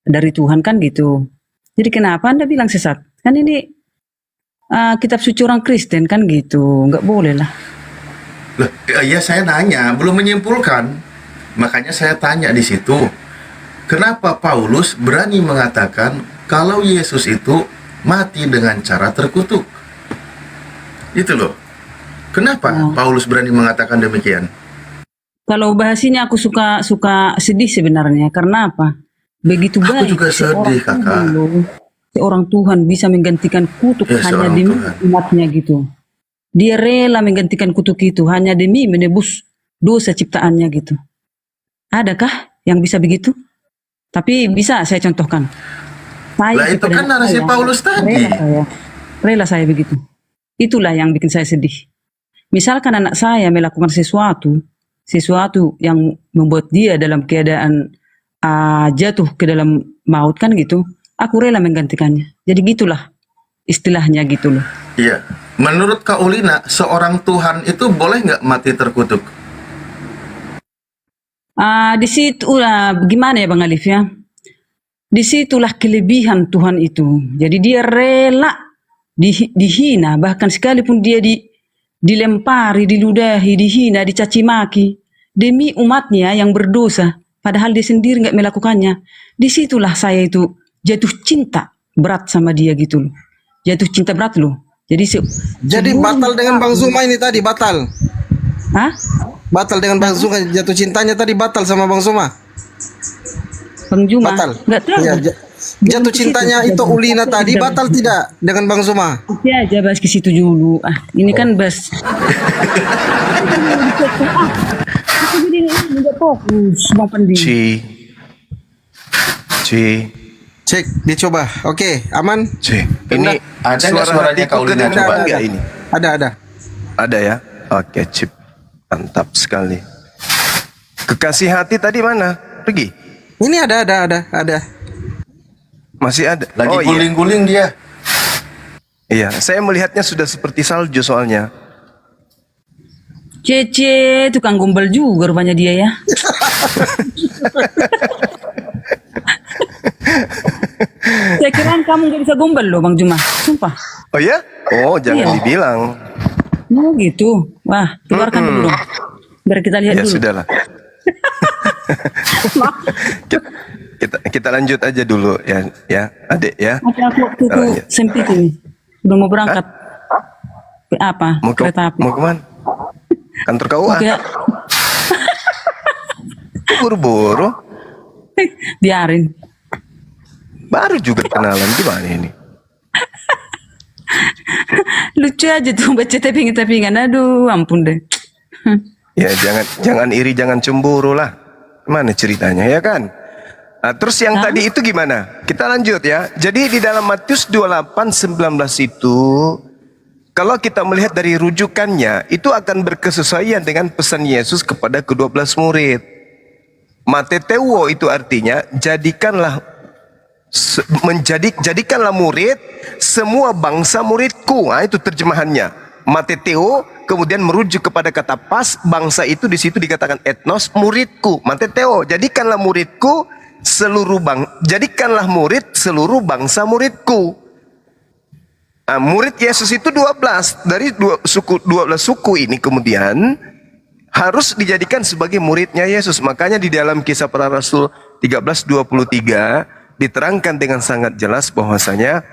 dari Tuhan kan gitu. Jadi kenapa Anda bilang sesat? Kan ini kitab suci orang Kristen kan gitu, nggak boleh lah. Ya saya nanya, belum menyimpulkan. Makanya saya tanya di situ, kenapa Paulus berani mengatakan kalau Yesus itu mati dengan cara terkutuk? Itu loh. Kenapa Paulus berani mengatakan demikian? Kalau bahasanya aku suka sedih sebenarnya. Karena apa? Begitu Aku baik juga sedih, Kakak. Tuhan loh. Seorang Tuhan bisa menggantikan kutuk Ya, hanya seorang demi Tuhan. umatnya gitu. Dia rela menggantikan kutuk itu hanya demi menebus dosa ciptaannya gitu. Adakah yang bisa begitu? Tapi bisa saya contohkan. Lah itu kepada kan anak narasi saya, Paulus tadi. Rela saya begitu. Itulah yang bikin saya sedih. Misalkan anak saya melakukan sesuatu yang membuat dia dalam keadaan jatuh ke dalam maut kan gitu, aku rela menggantikannya. Jadi gitulah istilahnya gitu loh. Iya. Menurut Kak Ulina, seorang Tuhan itu boleh nggak mati terkutuk? Di situ gimana ya Bang Alif ya? Disitulah kelebihan Tuhan itu. Jadi dia rela dihina, bahkan sekalipun dia dilempari, diludahi, dihina, dicaci maki demi umatnya yang berdosa, padahal dia sendiri nggak melakukannya. Disitulah saya itu jatuh cinta berat sama dia gitu loh. Jatuh cinta berat loh. Jadi batal dengan Bang Zuma ini tadi batal. Hah? Batal dengan Bang Zuma, jatuh cintanya tadi batal sama Bang Zuma. Bang Zuma Batal. nggak tahu. Ya, jatuh cintanya itu Ulina tadi batal tidak dengan Bang Zuma? Oke aja bahas ke situ dulu. Ini kan bahas. Aku jadi nggak fokus mau pending. Cek dicoba. Oke, aman? Ini ada nggak suaranya Kak Ulina? Coba nggak ini? Ada. Ada ya? Oke, Cip. Mantap sekali. Kekasih hati tadi mana? Pergi? Ini ada. Masih ada. Lagi Oh, iya. guling-guling dia. Iya, saya melihatnya sudah seperti salju soalnya. Cece, tukang gombal juga rupanya dia ya. Saya kira kamu nggak bisa gombal loh Bang Juma, sumpah. Oh ya? Oh, jangan Iya. dibilang. Oh gitu. Wah, keluarkan dulu dong. Biar kita lihat Ya dulu. sudahlah. kita lanjut aja dulu ya, Adik ya. Aku waktu itu sempit ini. Udah mau berangkat. Apa? Kereta api. Mau kemana? Kantor KUA. Oke. Buru-buru. Biarin. Baru juga kenalan gimana ini? Lucu aja tuh baca tapingan. Aduh, ampun deh. Ya jangan iri, jangan cemburu lah. Mana ceritanya ya kan? Nah, terus yang tadi itu gimana? Kita lanjut ya. Jadi di dalam Matius 28:19 itu, kalau kita melihat dari rujukannya, itu akan berkesesuaian dengan pesan Yesus kepada ke-12 murid. Mateteuo itu artinya jadikanlah murid semua bangsa muridku. Nah, itu terjemahannya. Mateteo kemudian merujuk kepada kata pas, bangsa itu di situ dikatakan etnos, muridku. Mateteo, jadikanlah muridku jadikanlah murid seluruh bangsa muridku. Nah, murid Yesus itu 12 dari 12 suku ini kemudian harus dijadikan sebagai muridnya Yesus. Makanya di dalam Kisah Para Rasul 13:23 diterangkan dengan sangat jelas bahwasanya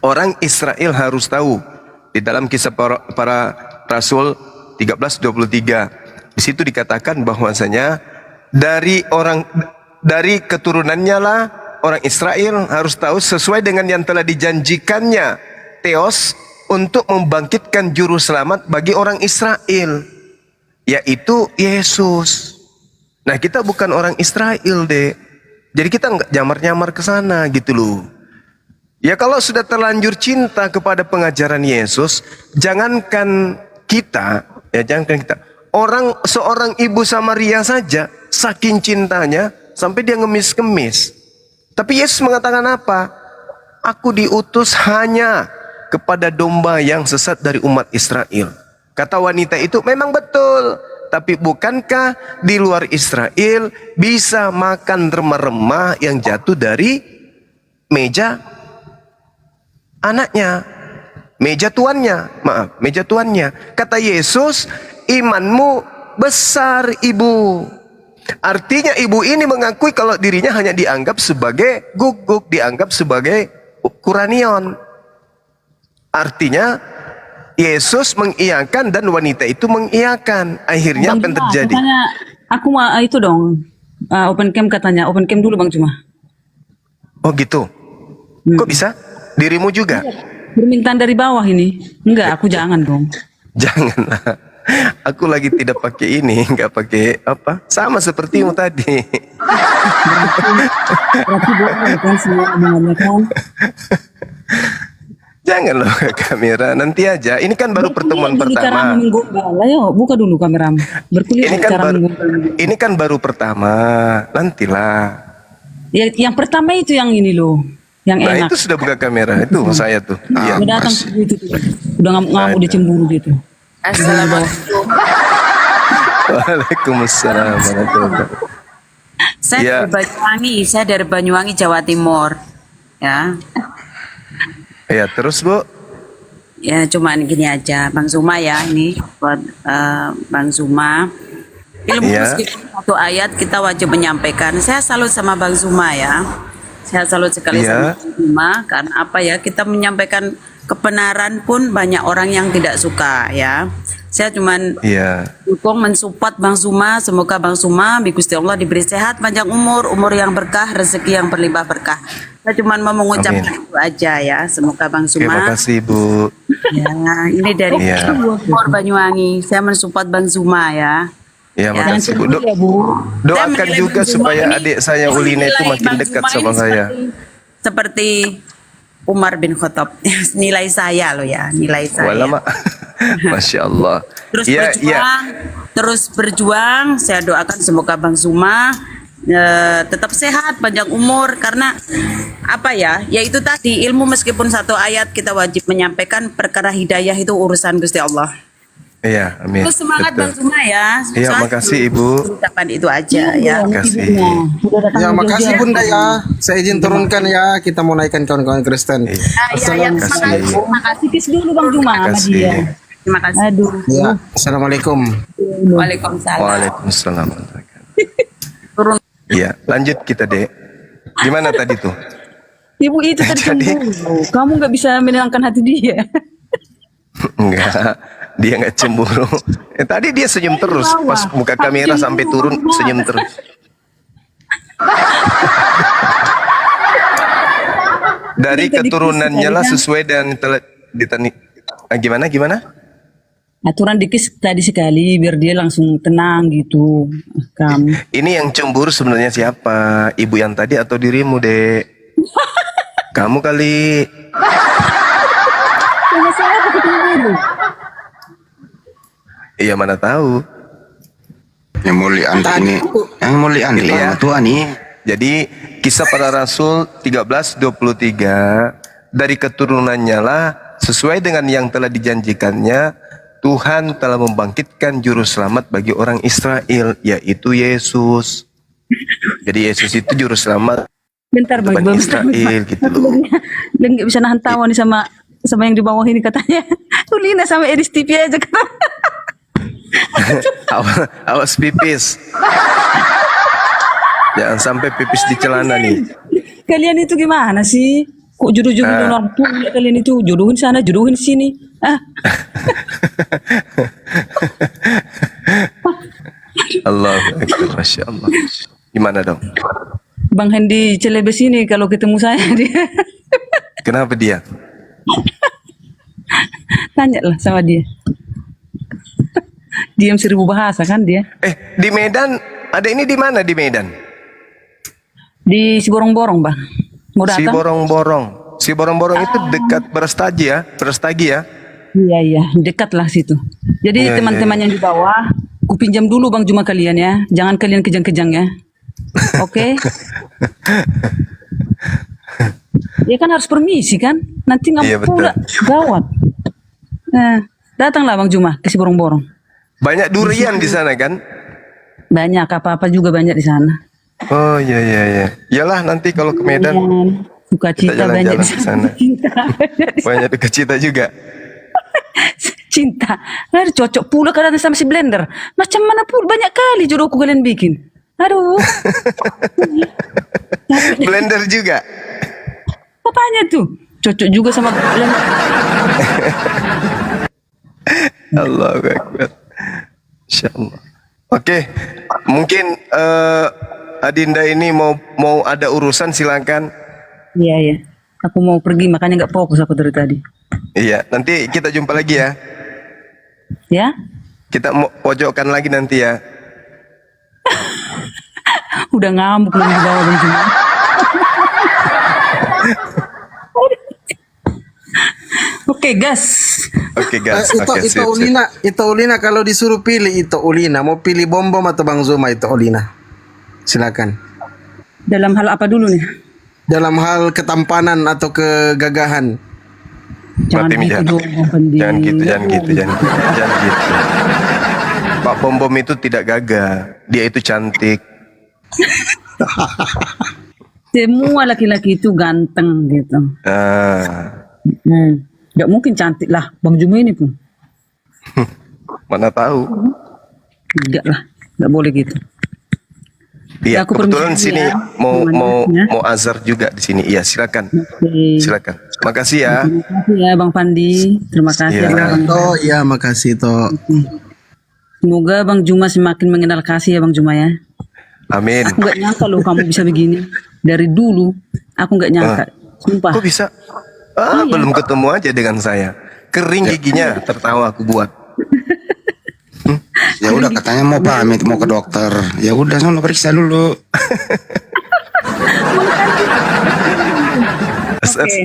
orang Israel harus tahu. Di dalam Kisah Para Rasul 13:23 di situ dikatakan bahwasanya dari keturunannya lah orang Israel harus tahu sesuai dengan yang telah dijanjikannya Theos untuk membangkitkan juru selamat bagi orang Israel, yaitu Yesus. Nah, kita bukan orang Israel deh. Jadi kita nggak nyamar-nyamar ke sana gitu loh. Ya kalau sudah terlanjur cinta kepada pengajaran Yesus, jangankan kita, seorang ibu Samaria saja saking cintanya sampai dia ngemis-ngemis. Tapi Yesus mengatakan apa? Aku diutus hanya kepada domba yang sesat dari umat Israel. Kata wanita itu memang betul. Tapi bukankah di luar Israel bisa makan remah-remah yang jatuh dari meja anaknya, meja tuannya. Kata Yesus, imanmu besar ibu. Artinya ibu ini mengakui kalau dirinya hanya dianggap sebagai guguk, dianggap sebagai kuranion. Artinya Yesus mengiyakan dan wanita itu mengiyakan. Akhirnya apa yang terjadi? Aku mau itu dong. Open cam katanya. Open cam dulu Bang Juma. Oh gitu. Kok bisa? Dirimu juga? Permintaan dari bawah ini. Enggak, aku jangan dong. Janganlah. Aku lagi tidak pakai ini, nggak pakai apa? Sama sepertimu tadi. Berarti boleh kan semua omongannya kan. Jangan loh ke kamera, nanti aja. Ini kan baru pertemuan pertama. Ayo buka dulu kameramu. Berkuliah Ini kan cara baru, menggombal. ini kan baru pertama. Nantilah. Ya, yang pertama itu yang ini loh, yang Nah enak. itu sudah buka kamera, itu saya tuh. Iya. Udah datang gitu tuh. Udah ngamuk dia cemburu gitu. Assalamualaikum. Waalaikumsalam warahmatullahi wabarakatuh. Saya dari Banyuwangi, saya dari Banyuwangi, Jawa Timur. Ya. Ya terus Bu. Ya cuman gini aja, Bang Zuma ya ini buat Bang Zuma. Ilmu Iya. meskipun satu ayat kita wajib menyampaikan. Saya salut sama Bang Zuma ya. Saya salut sekali Iya. sama Bang Zuma karena apa ya, kita menyampaikan kebenaran pun banyak orang yang tidak suka ya. Saya cuman Iya. dukung mensupport Bang Zuma. Semoga Bang Zuma bi Gusti Allah diberi sehat, panjang umur, umur yang berkah, rezeki yang berlimpah berkah. Saya cuma mau mengucapkan itu aja ya. Semoga Bang Terima Zuma. kasih Bu. Ya, ini dari Iya. Timur Banyuwangi. Saya mensupport Bang Zuma ya. Ya makasih Bu. Doakan juga supaya adik saya Ulina itu makin dekat sama saya. Seperti Umar bin Khattab. Nilai saya loh ya, nilai saya. Walama. Masya Allah. Terus Iya, berjuang, terus berjuang. Saya doakan semoga Bang Zuma tetap sehat, panjang umur, karena apa ya? Yaitu tadi ilmu meskipun satu ayat kita wajib menyampaikan, perkara hidayah itu urusan Gusti Allah. Iya, amin. Terus semangat Betul. Bang Zuma ya. Iya, makasih Ibu. Ucapan itu aja ya. Makasih. Ya makasih Bunda ya. Saya izin turunkan ya. Kita mau naikkan kawan-kawan Kristen. Terima kasih Kis dulu Bang Juma sama Makasih. dia. Terima kasih. Aduh. Ya, assalamualaikum. Waalaikumsalam. Waalaikumsalam. Iya, lanjut kita Dek. Gimana tadi tuh? Ibu itu tadi cemburu. Kamu nggak bisa menenangkan hati dia. Enggak, dia nggak cemburu. Tadi dia senyum terus, pas muka kamera sampai turun senyum terus. Dari keturunannya lah sesuai dan telah gimana? Aturan dikis tadi sekali biar dia langsung tenang gitu. Kamu. Ini yang cemburu sebenarnya siapa? Ibu yang tadi atau dirimu, Dek? Kamu kali. Iya mana tahu. Yang mulia anda ini, yang mulia anda Ini ya. yang Tuhan ini. Jadi kisah para rasul 13:23 dari keturunannya lah sesuai dengan yang telah dijanjikannya Tuhan telah membangkitkan juru selamat bagi orang Israel yaitu Yesus. Jadi Yesus itu juru selamat Bentar Bang, Bani Israel gitu loh. Dia nggak bisa nahan tawa nih sama yang di bawah ini katanya. Ulina sama Edis TV aja kata. Awas pipis. Jangan sampai pipis di celana nih. Kalian itu gimana sih? Kok jodoh-jodohin orang tua kalian itu? Jodohin sana, jodohin sini. Allahu Akbar, Masya Allah. Gimana dong? Bang Hendi Celebes ini kalau ketemu saya dia Kenapa dia? tanya lah sama dia. Diam 1000 bahasa kan dia. Di Medan, ada ini di mana di Medan? Di Siborong-borong Bang. Mau Si datang? Borong-borong. Si Borong-borong itu dekat Berastagi ya? Berastagi ya? Iya, dekat lah situ. Jadi Iya, teman-teman iya, yang di bawah, ku pinjam dulu Bang Juma kalian ya. Jangan kalian kejang-kejang ya. Oke? Ya kan harus permisi kan? Nanti nggak Iya, betul. pula gawat. Nah, datanglah Bang Juma ke Siborong-borong. Banyak durian di sana kan? Banyak apa-apa juga banyak di sana. Oh iya iya iya. Iyalah nanti kalau ke Medan Sukacita banyak jalan-jalan di ke sana. sana. Banyak duka cita juga. Cinta. Nah, cocok pula kadang sama si Blender. Macam mana pun banyak kali jodohku kalian bikin. Aduh. Blender juga. Apanya tuh? Cocok juga sama Blender. Allahu Akbar. Insyaallah. Oke, Mungkin Adinda ini mau ada urusan, silakan. Iya, iya. Aku mau pergi, makanya nggak fokus aku dari tadi. Iya, nanti kita jumpa lagi ya. Ya? Kita mau pojokkan lagi nanti ya. Udah ngamuk belum di bawah Bang Juma. Oke, gas. Oke, gas. Itu Oke, sip, sip. Ulina kalau disuruh pilih itu Ulina mau pilih Bom Bom atau Bang Zuma itu Ulina. Silakan. Dalam hal apa dulu nih? Dalam hal ketampanan atau kegagahan. Jangan gitu dong, Bang Pandi. Jangan gitu. Pak Bom Bom itu tidak gagah, dia itu cantik. Semua laki-laki itu ganteng gitu. Nggak mungkin cantik lah, Bang Juma ini pun. Mana tahu? Enggak lah, nggak boleh gitu. Iya, aku kebetulan permisi sini ya. mau azar juga di sini. Iya, silakan. Silakan. Makasih ya. Terima kasih ya Bang Pandi. Terima kasih Iya. ya, Bang. Oh iya, makasih Toh. Semoga Bang Juma semakin mengenal kasih ya Bang Juma ya. Amin. Aku nggak nyangka loh kamu bisa begini. Dari dulu aku nggak nyangka. Sumpah. Kok bisa? Belum ketemu aja dengan saya. Kering giginya, tertawa aku buat. Ya udah katanya mau pamit mau ke dokter. Ya udah sono periksa dulu.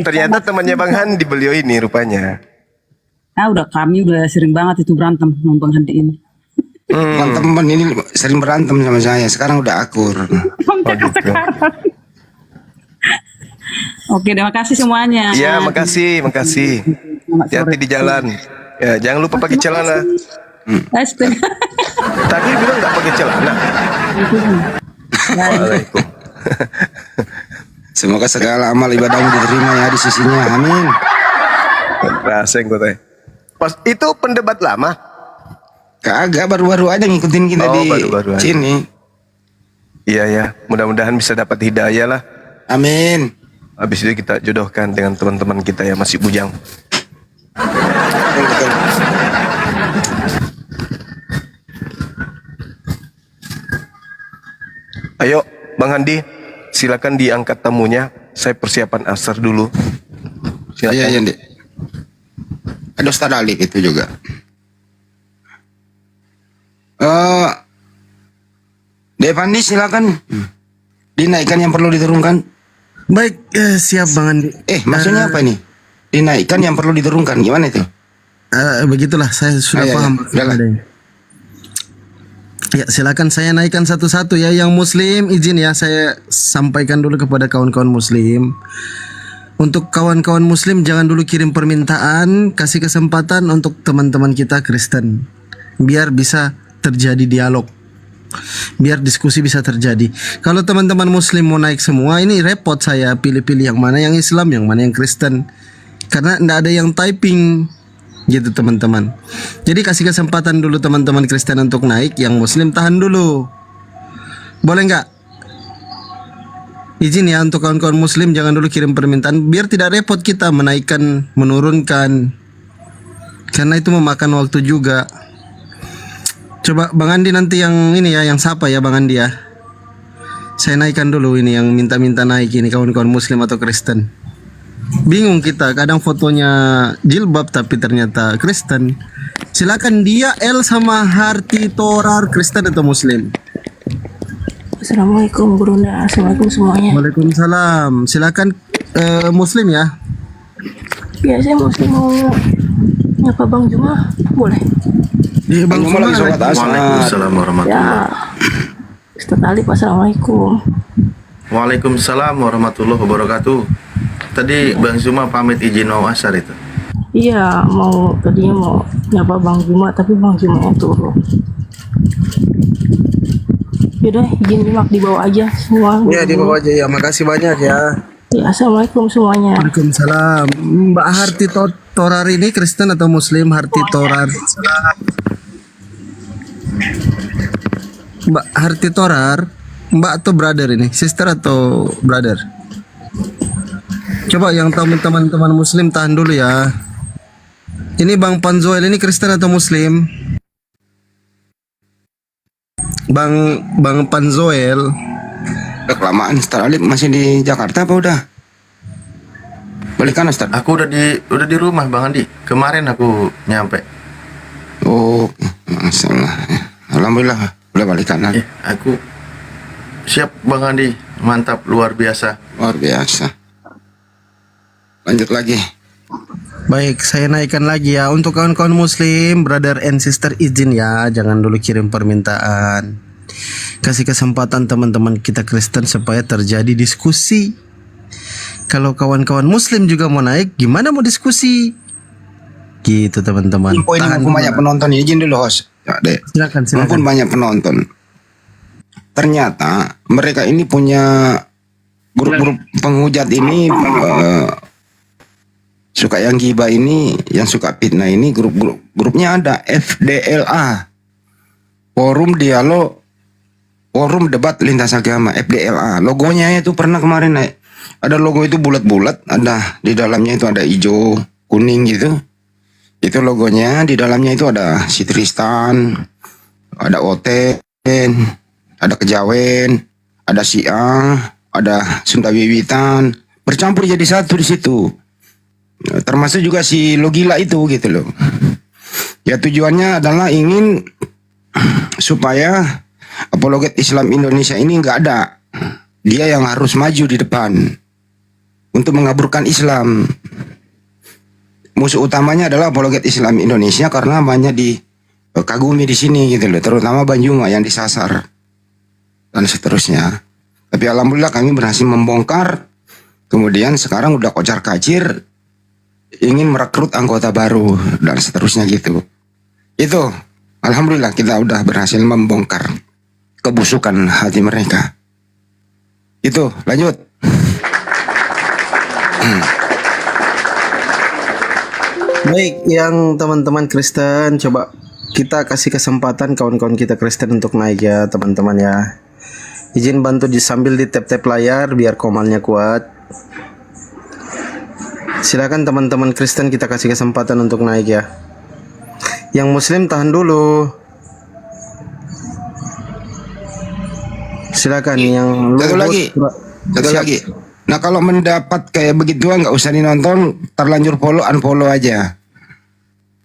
Ternyata temannya Bang Handi beliau ini rupanya. Kami udah sering banget itu berantem sama Bang Handi ini. Teman-teman ini sering berantem sama saya. Sekarang udah akur. Oke, terima kasih semuanya. Iya, makasih. Hati-hati di jalan. Ya, jangan lupa pakai celana. Tadi bilang nggak pakai celana. Waalaikum. Semoga segala amal ibadahmu diterima ya di sisinya. Amin. Raseng gue teh. Pas itu pendebat lama. Kagak, baru-baru aja ngikutin kita di baru-baru aja. sini. Iya, mudah-mudahan bisa dapat hidayah lah. Amin. Habis itu kita jodohkan dengan teman-teman kita yang masih bujang. Ayo, Bang Handi, silakan diangkat tamunya. Saya persiapan asar dulu. Silakan. Iya, Dek. Ada Ustaz Ali itu juga. Devandi silakan. Dinaikkan yang perlu diturunkan. Baik, siap Bang Andi. Maksudnya apa nih? Dinaikkan yang perlu diturunkan. Gimana itu? Begitulah, saya sudah paham. Ya, silakan saya naikkan satu-satu ya. Yang Muslim izin ya, saya sampaikan dulu kepada kawan-kawan Muslim. Untuk kawan-kawan Muslim jangan dulu kirim permintaan, kasih kesempatan untuk teman-teman kita Kristen. Biar bisa terjadi dialog. Biar diskusi bisa terjadi. Kalau teman-teman Muslim mau naik semua, ini repot saya pilih-pilih yang mana yang Islam, yang mana yang Kristen. Karena tidak ada yang typing gitu teman-teman. Jadi kasih kesempatan dulu teman-teman Kristen untuk naik, yang Muslim tahan dulu. Boleh nggak? Izin ya untuk kawan-kawan Muslim jangan dulu kirim permintaan, biar tidak repot kita menaikkan, menurunkan. Karena itu memakan waktu juga. Coba Bang Andi nanti yang ini ya, yang sapa ya Bang Andi ya. Saya naikkan dulu ini yang minta-minta naik ini, kawan-kawan Muslim atau Kristen. Bingung kita, kadang fotonya jilbab tapi ternyata Kristen. Silakan dia L sama Harti Torar, Kristen atau Muslim? Assalamualaikum Bunda, assalamualaikum semuanya. Waalaikumsalam. Silakan Muslim ya. Ya saya Muslim mau nyapa Bang Juma, boleh? Di Bang Juma lagi sholat asar. Waalaikumsalam warahmatullahi wabarakatuh. Ustaz Alif, assalamualaikum. Waalaikumsalam warahmatullahi wabarakatuh. Tadi Bang Zuma pamit izin mau asar itu. Iya, tadinya mau nyapa Bang Juma, tapi Bang Juma yang turun. Yaudah, izin nyimak di bawah aja semua. Ya di bawah aja ya, makasih banyak ya. Ya, assalamualaikum semuanya. Waalaikumsalam. Mbak Harti Torar ini Kristen atau Muslim? Harti Torar. Mbak Harti Torar, Mbak atau brother ini? Sister atau brother? Coba yang tahu teman-teman Muslim tahan dulu ya. Ini Bang Panzoel ini Kristen atau Muslim? Bang Panzoel. Udah kelamaan, Ustaz Alif masih di Jakarta apa udah? Balikan Ustaz? Aku udah di rumah Bang Andi. Kemarin aku nyampe. Oh, masalah. Alhamdulillah udah balikan. Ya, aku siap Bang Andi. Mantap, luar biasa. Luar biasa. Lanjut lagi. Baik, saya naikkan lagi ya. Untuk kawan-kawan muslim, brother and sister, izin ya, jangan dulu kirim permintaan. Kasih kesempatan teman-teman kita Kristen supaya terjadi diskusi. Kalau kawan-kawan muslim juga mau naik, gimana mau diskusi? Gitu teman-teman. Poin mumpun banyak penonton, izin dulu host. Ya, Dek. Silakan. Mumpun banyak penonton. Ternyata mereka ini punya grup-grup penghujat ini, suka yang gibah ini, yang suka fitnah ini, grupnya ada FDLA, Forum Dialog, Forum Debat Lintas Agama, FDLA. Logonya itu pernah kemarin naik. Ada logo itu bulat-bulat, ada di dalamnya itu ada hijau, kuning gitu. Itu logonya, di dalamnya itu ada si Tristan, ada Oten, ada Kejawen, ada Syiah, ada Sunda Wiwitan, bercampur jadi satu di situ. Termasuk juga si Logila itu gitu loh. Ya tujuannya adalah ingin supaya apologet Islam Indonesia ini nggak ada. Dia yang harus maju di depan untuk mengaburkan Islam. Musuh utamanya adalah apologet Islam Indonesia karena banyak dikagumi di sini gitu loh, terutama Banjuma yang disasar dan seterusnya. Tapi alhamdulillah kami berhasil membongkar. Kemudian sekarang udah kocar-kacir ingin merekrut anggota baru dan seterusnya gitu. Itu alhamdulillah kita udah berhasil membongkar kebusukan hati mereka. Itu lanjut. Baik, yang teman-teman Kristen, coba kita kasih kesempatan kawan-kawan kita Kristen untuk naik ya teman-teman ya. Izin bantu sambil di tap-tap layar biar komalnya kuat. Silakan teman-teman Kristen, kita kasih kesempatan untuk naik ya. Yang Muslim tahan dulu. Silakan yang Satu lagi. Nah kalau mendapat kayak begituan nggak usah dinonton, terlanjur follow unfollow aja.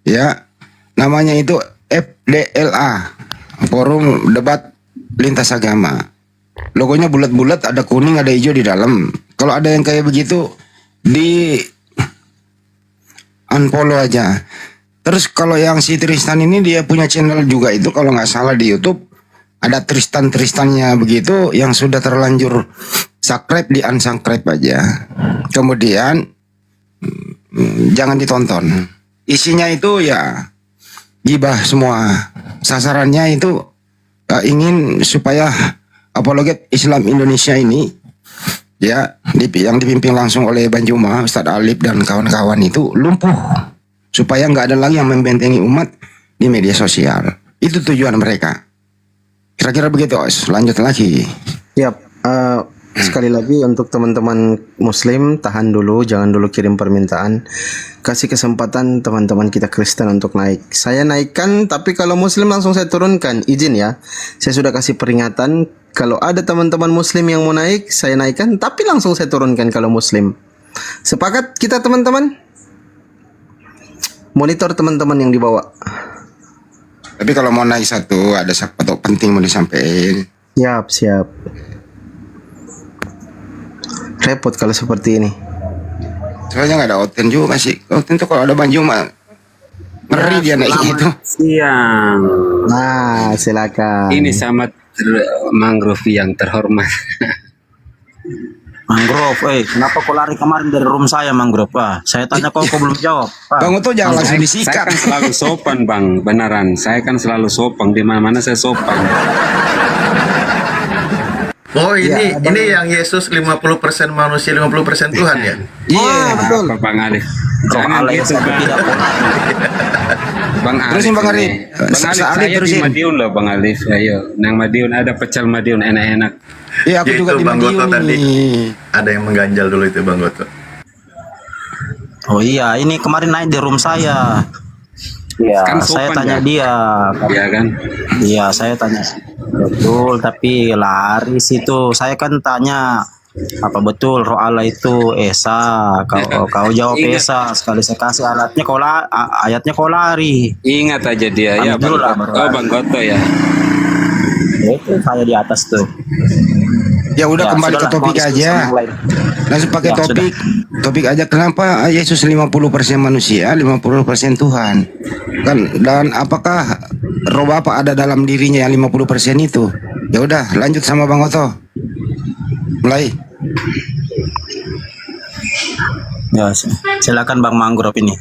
Ya, namanya itu FDLA, Forum Debat Lintas Agama. Logonya bulat-bulat, ada kuning, ada hijau di dalam. Kalau ada yang kayak begitu di unfollow aja. Terus kalau yang si Tristan ini dia punya channel juga itu kalau nggak salah di YouTube. Ada Tristannya begitu yang sudah terlanjur subscribe di unsubscribe aja. Kemudian jangan ditonton. Isinya itu ya gibah semua. Sasarannya itu ingin supaya apologet Islam Indonesia ini ya yang dipimpin langsung oleh Banjuma, Ustadz Alif dan kawan-kawan itu lumpuh supaya nggak ada lagi yang membentengi umat di media sosial. Itu tujuan mereka. Kira-kira begitu, Os. Lanjut lagi. Yap. Sekali lagi untuk teman-teman Muslim, tahan dulu, jangan dulu kirim permintaan. Kasih kesempatan teman-teman kita Kristen untuk naik. Saya naikkan, tapi kalau Muslim langsung saya turunkan. Izin ya. Saya sudah kasih peringatan. Kalau ada teman-teman Muslim yang mau naik, saya naikkan, tapi langsung saya turunkan kalau Muslim. Sepakat kita teman-teman? Monitor teman-teman yang dibawa. Tapi kalau mau naik satu, ada satu penting mau disampaikan. Siap. Repot kalau seperti ini. Soalnya nggak ada Oten juga masih. Oten tuh kalau ada Banjuma ngeri dia naik itu. Siang. Nah, silakan. Ini sama mangrove yang terhormat. Mangrove, kenapa kau lari kemarin dari room saya, Mangrove? Saya tanya kau belum jawab. Bang Uto jangan langsung disikat. Saya kan selalu sopan, Bang. Beneran. Saya kan selalu sopan. Di mana-mana saya sopan. Oh ini yang Yesus 50% manusia 50% Tuhan ya? Iya betul. Bang Alif. Jangan gitu Bang. Bang Alif. Terusin Bang Alif. Bang Alif saya di Madiun loh Bang Alif. Ayo, nang Madiun ada pecel Madiun enak-enak. Iya aku juga di Madiun tadi. Ada yang mengganjal dulu itu Bang Goto. Oh iya, ini kemarin naik di room saya. Iya, Kan saya sopan, tanya ya? dia. Iya kan? Iya, saya tanya. Betul, tapi laris itu. Saya kan tanya, apa betul roh Allah itu Esa? Kau jawab Ingat. Esa. Sekali saya kasih ayatnya kau lari. Ingat aja dia ya, Ambil dulu lah, Bang Goto ya. Itu saya di atas tuh. Ya udah, Ya, kembali ke sudahlah, topik mau diskusi aja. yang lain. Langsung pakai Ya, topik. Topik aja, kenapa Yesus 50% manusia, 50% Tuhan? Kan, dan apakah roh Bapa ada dalam dirinya yang 50% itu? Ya udah, lanjut sama Bang Oto. Mulai. Ya, silakan Bang Mangrove ini.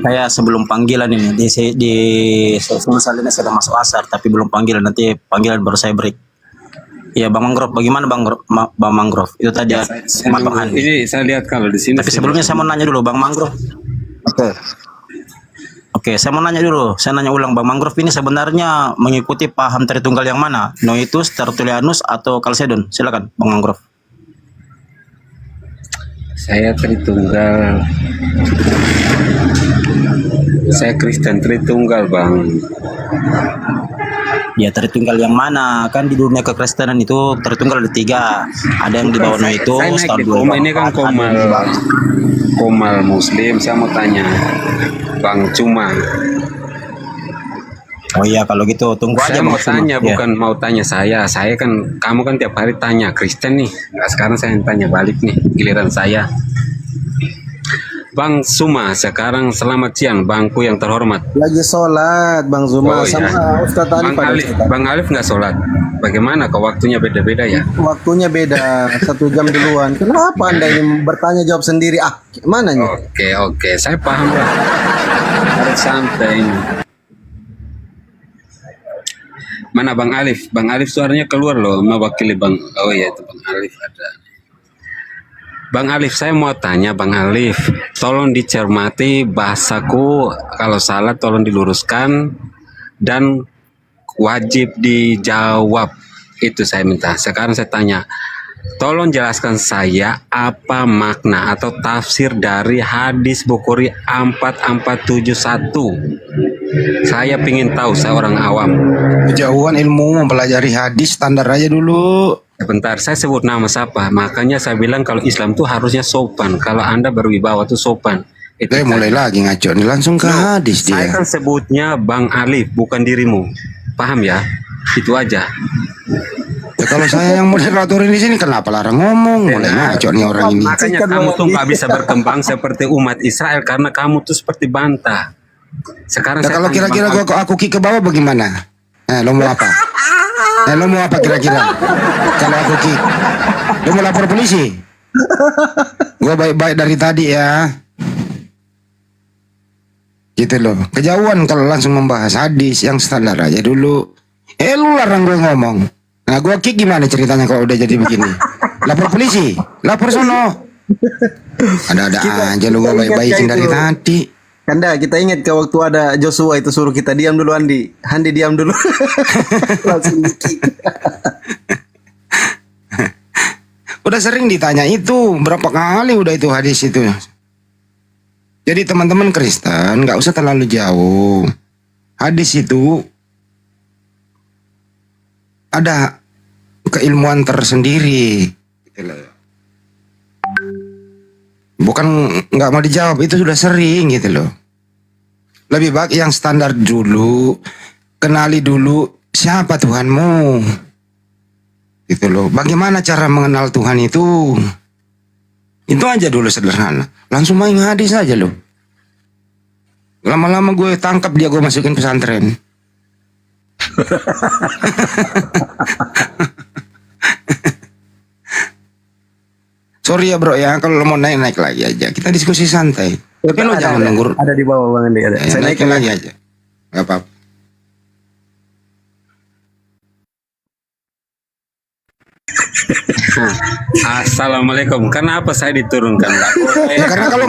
Saya sebelum panggilan ini misalnya sudah masuk asar tapi belum panggilan, nanti panggilan baru saya break. Ya Bang Mangrove, bagaimana Bang Mangrove? Itu tadi sama Bang Andi. Ini saya lihat kalau di sini. Tapi sebelumnya saya mau nanya dulu Bang Mangrove. Oke, saya mau nanya dulu. Saya nanya ulang, Bang Mangrove ini sebenarnya mengikuti paham Tritunggal yang mana? Noetus, Tertullianus, atau Chalcedon? Silakan Bang Mangrove. Saya Tritunggal. Saya Kristen Tritunggal, Bang. Ya, Tritunggal yang mana? Kan di dunia kekristenan itu Tritunggal ada 3. Ada yang di bawah Noetus, Saya naik tahun di Koma, ini kan 2004, Komal Muslim. Saya mau tanya Bang Cuma. Oh iya, kalau gitu tunggu aja Saya mau Bang Cuma. tanya, Ya. bukan mau tanya saya. Saya kan, kamu kan tiap hari tanya Kristen nih. Nah, sekarang saya tanya balik nih, giliran saya. Bang Suma, sekarang selamat siang, Bangku yang terhormat. Lagi sholat Bang Zuma Oh, sama iya. Ustaz Ali Bang pada Alif, cerita. Bang Alif nggak sholat. Bagaimana? Kok waktunya beda-beda ya? Waktunya beda 1 jam duluan. Kenapa Anda ini bertanya jawab sendiri? Mana nih? Oke, saya paham Bang. Harus santai. Mana Bang Alif? Bang Alif suaranya keluar loh, mewakili Bang. Oh iya, itu Bang Alif ada. Bang Alif, saya mau tanya Bang Alif, tolong dicermati bahasaku, kalau salah tolong diluruskan dan wajib dijawab. Itu saya minta. Sekarang saya tanya, tolong jelaskan saya apa makna atau tafsir dari hadis Bukhari 4471. Saya ingin tahu, saya orang awam. Kejauhan ilmu mempelajari hadis, standar aja dulu. Sebentar, saya sebut nama siapa? Makanya saya bilang kalau Islam tuh harusnya sopan. Kalau Anda berwibawa tuh sopan. Itu mulai lagi ngaco nih, langsung ke hadis dia. Saya kan sebutnya Bang Alif, bukan dirimu. Paham ya? Itu aja. Ya kalau saya yang moderator di sini kenapa larang ngomong? Mulai ngaco nih orang ini. Makanya kamu tuh nggak bisa berkembang seperti umat Israel karena kamu tuh seperti bantah. Sekarang Nah, saya kalau tanya kira-kira Bang Alif. aku kick ke bawah bagaimana? Lo mau apa? Lo mau apa kira-kira? Kalau aku kick, lo mau lapor polisi? Gua baik-baik dari tadi ya. Gitu loh. Kejauhan kalau langsung membahas hadis yang standar aja dulu. Lu larang gue ngomong. Nah, gua kick gimana ceritanya kalau udah jadi begini? Lapor polisi, lapor sono. Ada-ada aja lu gua baik-baikin dari tadi. Kanda, kita ingat ke waktu ada Joshua itu suruh kita diam dulu Andi. Andi diam dulu. Langsung di-kick. Udah sering ditanya itu, berapa kali udah itu hadis itu. Jadi teman-teman Kristen nggak usah terlalu jauh. Hadis itu ada keilmuan tersendiri. Bukan nggak mau dijawab, itu sudah sering gitu loh. Lebih baik yang standar dulu, kenali dulu siapa Tuhanmu. Gitu loh. Bagaimana cara mengenal Tuhan itu? Itu aja dulu sederhana. Langsung main hadis aja loh. Lama-lama gue tangkap dia, gue masukin pesantren. Sorry ya bro ya, kalau lo mau naik lagi aja. Kita diskusi santai. Tapi lo jangan nunggu. Ada di bawah Bang Andi ada. Ya, Saya naikin naikin lagi aja. Gak apa-apa. Assalamualaikum. Kenapa saya diturunkan? Karena kalau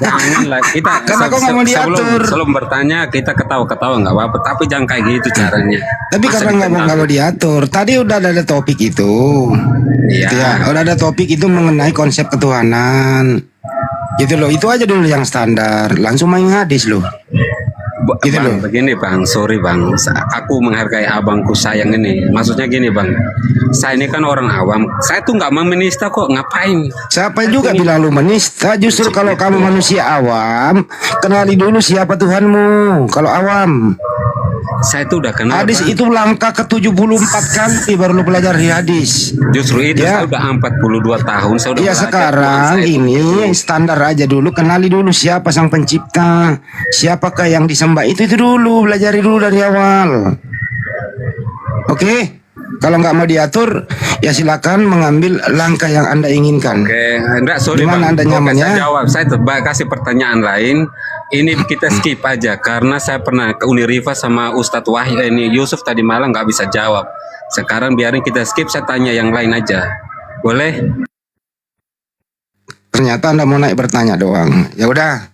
janganlah kita Karena kau nggak mau diatur. sebelum bertanya kita ketawa-ketawa nggak apa-apa. Tapi jangan kayak gitu caranya. Tapi Masa karena nggak mau diatur. Tadi udah ada topik itu. Iya. Gitu ya. Udah ada topik itu mengenai konsep ketuhanan. Gitu loh. Itu aja dulu yang standar. Langsung main hadis loh. Gitu Bang, loh. begini bang, sorry bang, aku menghargai abangku sayang ini. Maksudnya gini bang, saya ini kan orang awam, saya tuh nggak menista kok, ngapain? Siapa juga bilang lu menista? Justru kalau kamu manusia awam, kenali dulu siapa Tuhanmu. Kalau awam, saya tuh udah kenal. hadis Bang. itu langkah ke-74 kali baru lu pelajari hadis. Justru itu Ya. saya udah 42 tahun, saya udah Ya belajar. sekarang Tuhan saya ini standar aja dulu, kenali dulu siapa sang pencipta, siapakah yang disembah itu dulu, belajari dulu dari awal. Oke, kalau nggak mau diatur, ya silakan mengambil langkah yang Anda inginkan. Oke, enggak sorry Gimana bang. Anda Oke, nyaman saya ya? jawab, saya kasih pertanyaan lain. Ini kita skip aja karena saya pernah ke Uniriva sama Ustadz Wahyu ini Yusuf tadi malam nggak bisa jawab. Sekarang biarin kita skip, saya tanya yang lain aja. Boleh? Ternyata Anda mau naik bertanya doang. Ya udah.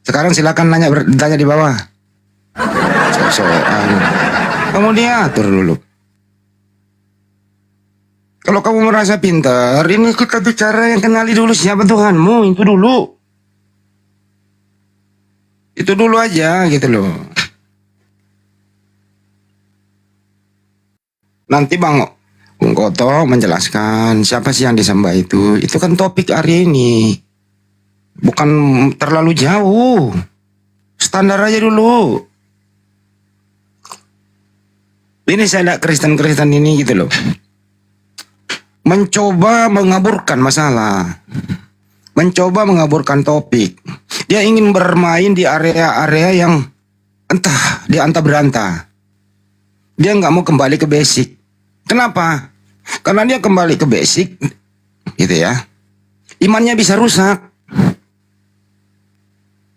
Sekarang silakan tanya di bawah. Soal. Kamu diatur dulu. Kalau kamu merasa pintar, ini kita bicara yang kenali dulu siapa Tuhanmu, itu dulu. Itu dulu aja gitu loh. Nanti Bung Koto menjelaskan siapa sih yang disembah itu. Itu kan topik hari ini. Bukan terlalu jauh. Standar aja dulu. Ini saya lihat Kristen-Kristen ini gitu loh. Mencoba mengaburkan masalah. Mencoba mengaburkan topik. Dia ingin bermain di area-area yang entah dia antah berantah. Dia nggak mau kembali ke basic. Kenapa? Karena dia kembali ke basic, gitu ya. Imannya bisa rusak.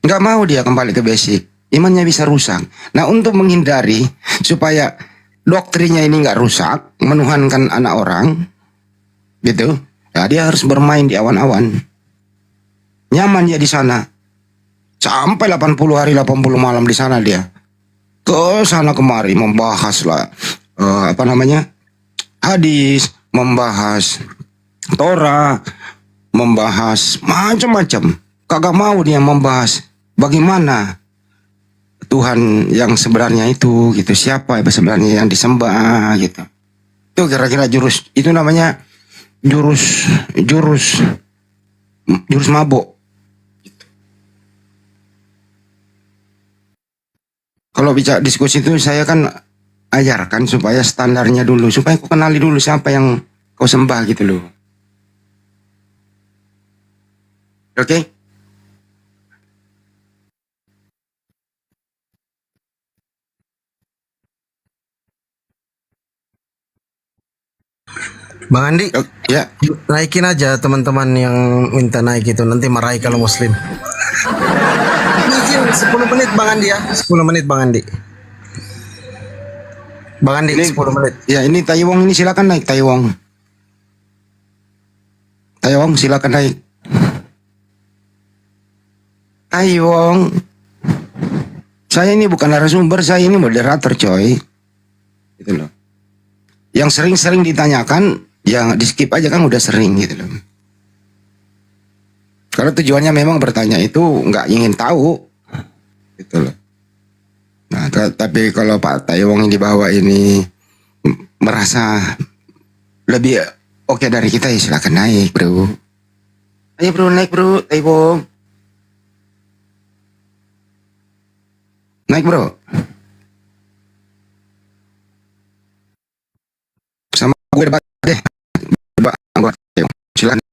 Nggak mau dia kembali ke basic. Imannya bisa rusak. Nah, untuk menghindari supaya doktrinnya ini nggak rusak, menuhankan anak orang, gitu. Ya, dia harus bermain di awan-awan. Nyaman dia di sana. Sampai 80 hari 80 malam di sana dia. Ke sana kemari membahas lah hadis, membahas Torah, membahas macam-macam. Kagak mau dia membahas bagaimana Tuhan yang sebenarnya itu gitu, siapa sebenarnya yang disembah gitu. Itu kira-kira itu namanya jurus mabuk. Kalau bicara diskusi itu saya kan ajarkan supaya standarnya dulu, supaya kau kenali dulu siapa yang kau sembah gitu loh. Oke? Bang Andi, ya naikin aja teman-teman yang minta naik itu, nanti marahi kalau muslim. Izin 10 menit Bang Andi ya, 10 menit Bang Andi. Bang Andi, ini, 10 menit. Ya ini Taiwong ini silakan naik Taiwong. Taiwong silakan naik. Taiwong. Saya ini bukan narasumber, saya ini moderator coy. Gitu loh. Yang sering-sering ditanyakan, ya di skip aja kan udah sering gitu loh. Karena tujuannya memang bertanya itu nggak ingin tahu. Gitu loh. Nah, tapi kalau Pak Taiwong yang di bawah ini merasa lebih oke dari kita, ya silakan naik bro. Ayo bro, naik bro, Taiwong. Naik bro. Sama gue debat deh. Debat gue, silakan.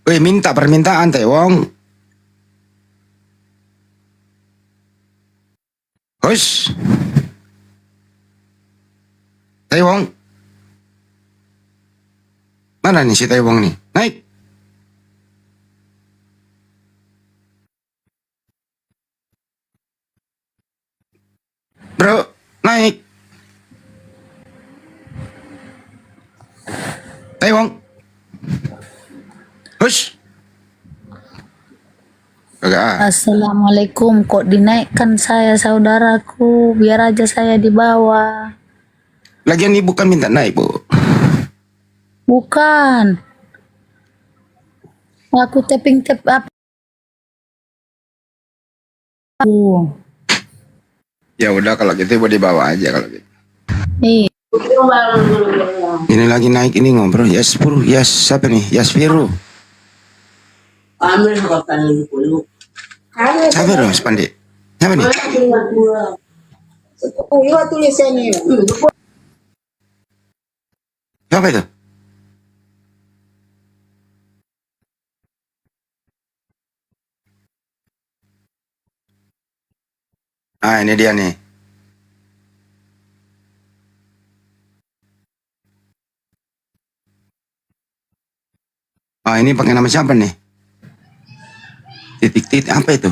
Woi, minta permintaan Taiwong. Hush. Taiwong. Mana nih si Taiwong nih? Naik. Bro, naik. Taiwong. Hush. Assalamualaikum, kok dinaikkan saya saudaraku, biar aja saya di bawah. Lagian ibu kan minta naik bu. Bukan, aku tapping tap apa Ya udah kalau gitu ibu dibawa aja kalau gitu. Iya. Ini lagi naik ini ngobrol. Yasfiru, siapa nih? Yasfiru. Siapa dong, Spandi? Siapa nih? Siapa itu? Ah, ini dia nih. Ah, ini pakai nama siapa nih? Titik-titik apa itu?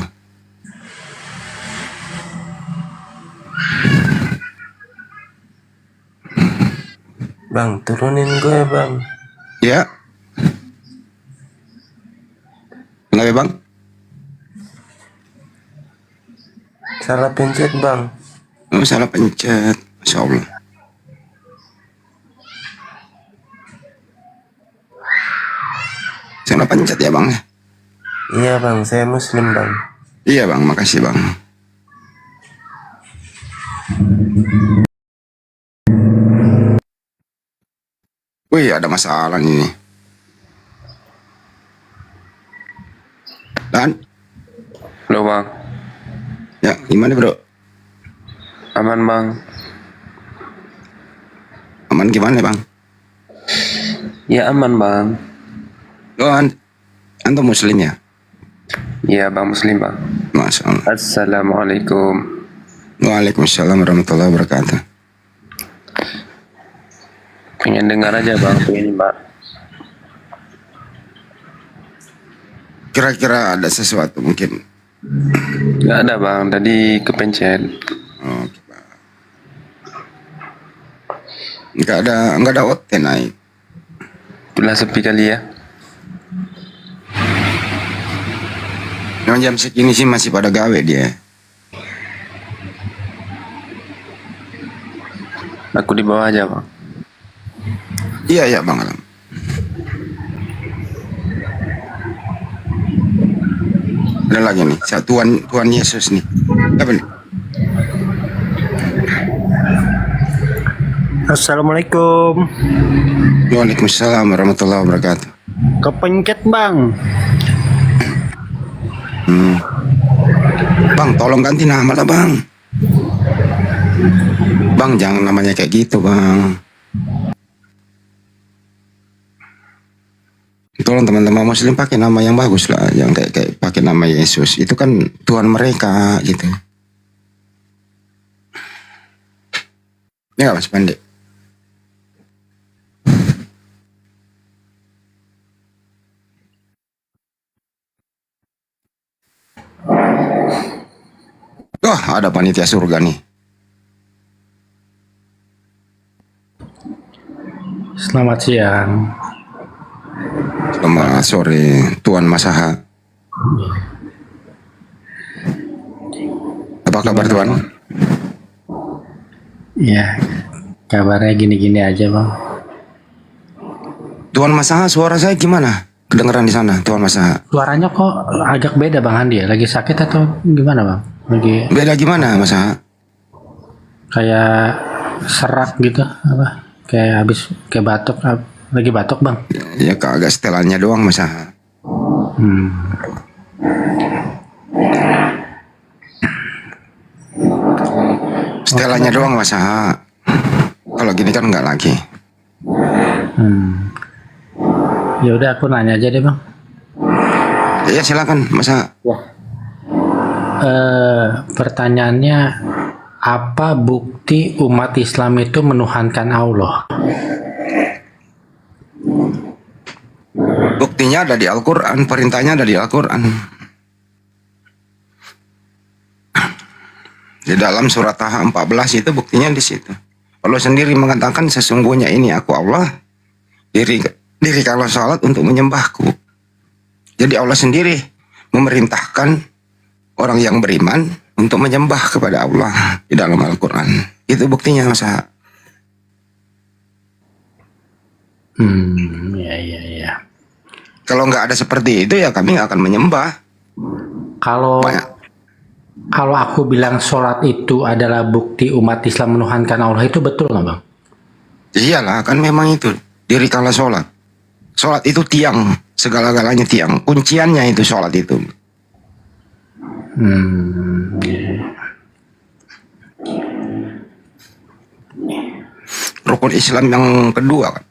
Bang, turunin gue bang. Ya. Kenapa bang? Salah pencet bang. Oh, salah pencet. Masya Allah. Salah pencet ya bang? Iya bang, saya muslim bang. Iya bang, makasih bang. Wih, ada masalah ini. Dan? Halo bang. Ya, gimana bro? Aman bang. Aman gimana bang? Ya aman bang. Oh, antum muslim ya? Iya bang, muslim bang. Masya Allah. Assalamualaikum. Waalaikumsalam warahmatullahi wabarakatuh. Pengen dengar aja bang, pengen mbak. Kira-kira ada sesuatu mungkin? Gak ada bang, tadi kepencet. Oh, nggak ada OT naik. Itulah sepi kali ya. Memang jam segini sih masih pada gawe dia. Aku di bawah aja bang. Iya bang Alam. Ada lagi nih, Tuhan Yesus nih. Apa nih? Assalamualaikum. Waalaikumsalam warahmatullahi wabarakatuh. Kepencet bang. Bang, tolong ganti nama lah bang. Bang, jangan namanya kayak gitu bang. Tolong teman-teman muslim pakai nama yang bagus lah, yang kayak pakai nama Yesus. Itu kan Tuhan mereka gitu. Ya Mas Pandi. Wah, ada panitia surga nih. Selamat siang. Selamat sore, Tuan Masaha. Apa kabar Tuan? Ya, kabarnya gini-gini aja bang. Tuan Masaha, suara saya gimana? Kedengeran di sana, Tuan Masaha? Suaranya kok agak beda bang Andi ya? Lagi sakit atau gimana bang? Lagi beda gimana Masaha? Kayak serak gitu apa? Kayak habis kayak batuk. Lagi batuk bang? Ya kagak setelannya doang Masaha. Setelannya doang Masaha. Kalau gini kan enggak lagi. Ya udah aku nanya aja deh bang. Ya silakan Masaha. Pertanyaannya, apa bukti umat Islam itu menuhankan Allah? Buktinya ada di Al-Quran, perintahnya ada di Al-Quran. Di dalam surat Taha 14 itu buktinya di situ. Allah sendiri mengatakan sesungguhnya ini aku Allah, dirikanlah salat untuk menyembahku. Jadi Allah sendiri memerintahkan orang yang beriman untuk menyembah kepada Allah di dalam Al-Quran. Itu buktinya masa. Ya. Kalau nggak ada seperti itu ya kami nggak akan menyembah. Kalau Kalau aku bilang sholat itu adalah bukti umat Islam menuhankan Allah, itu betul nggak bang? Iyalah, kan memang itu diri kala sholat. Sholat itu tiang, segala-galanya tiang. Kunciannya itu sholat itu. Rukun Islam yang kedua kan,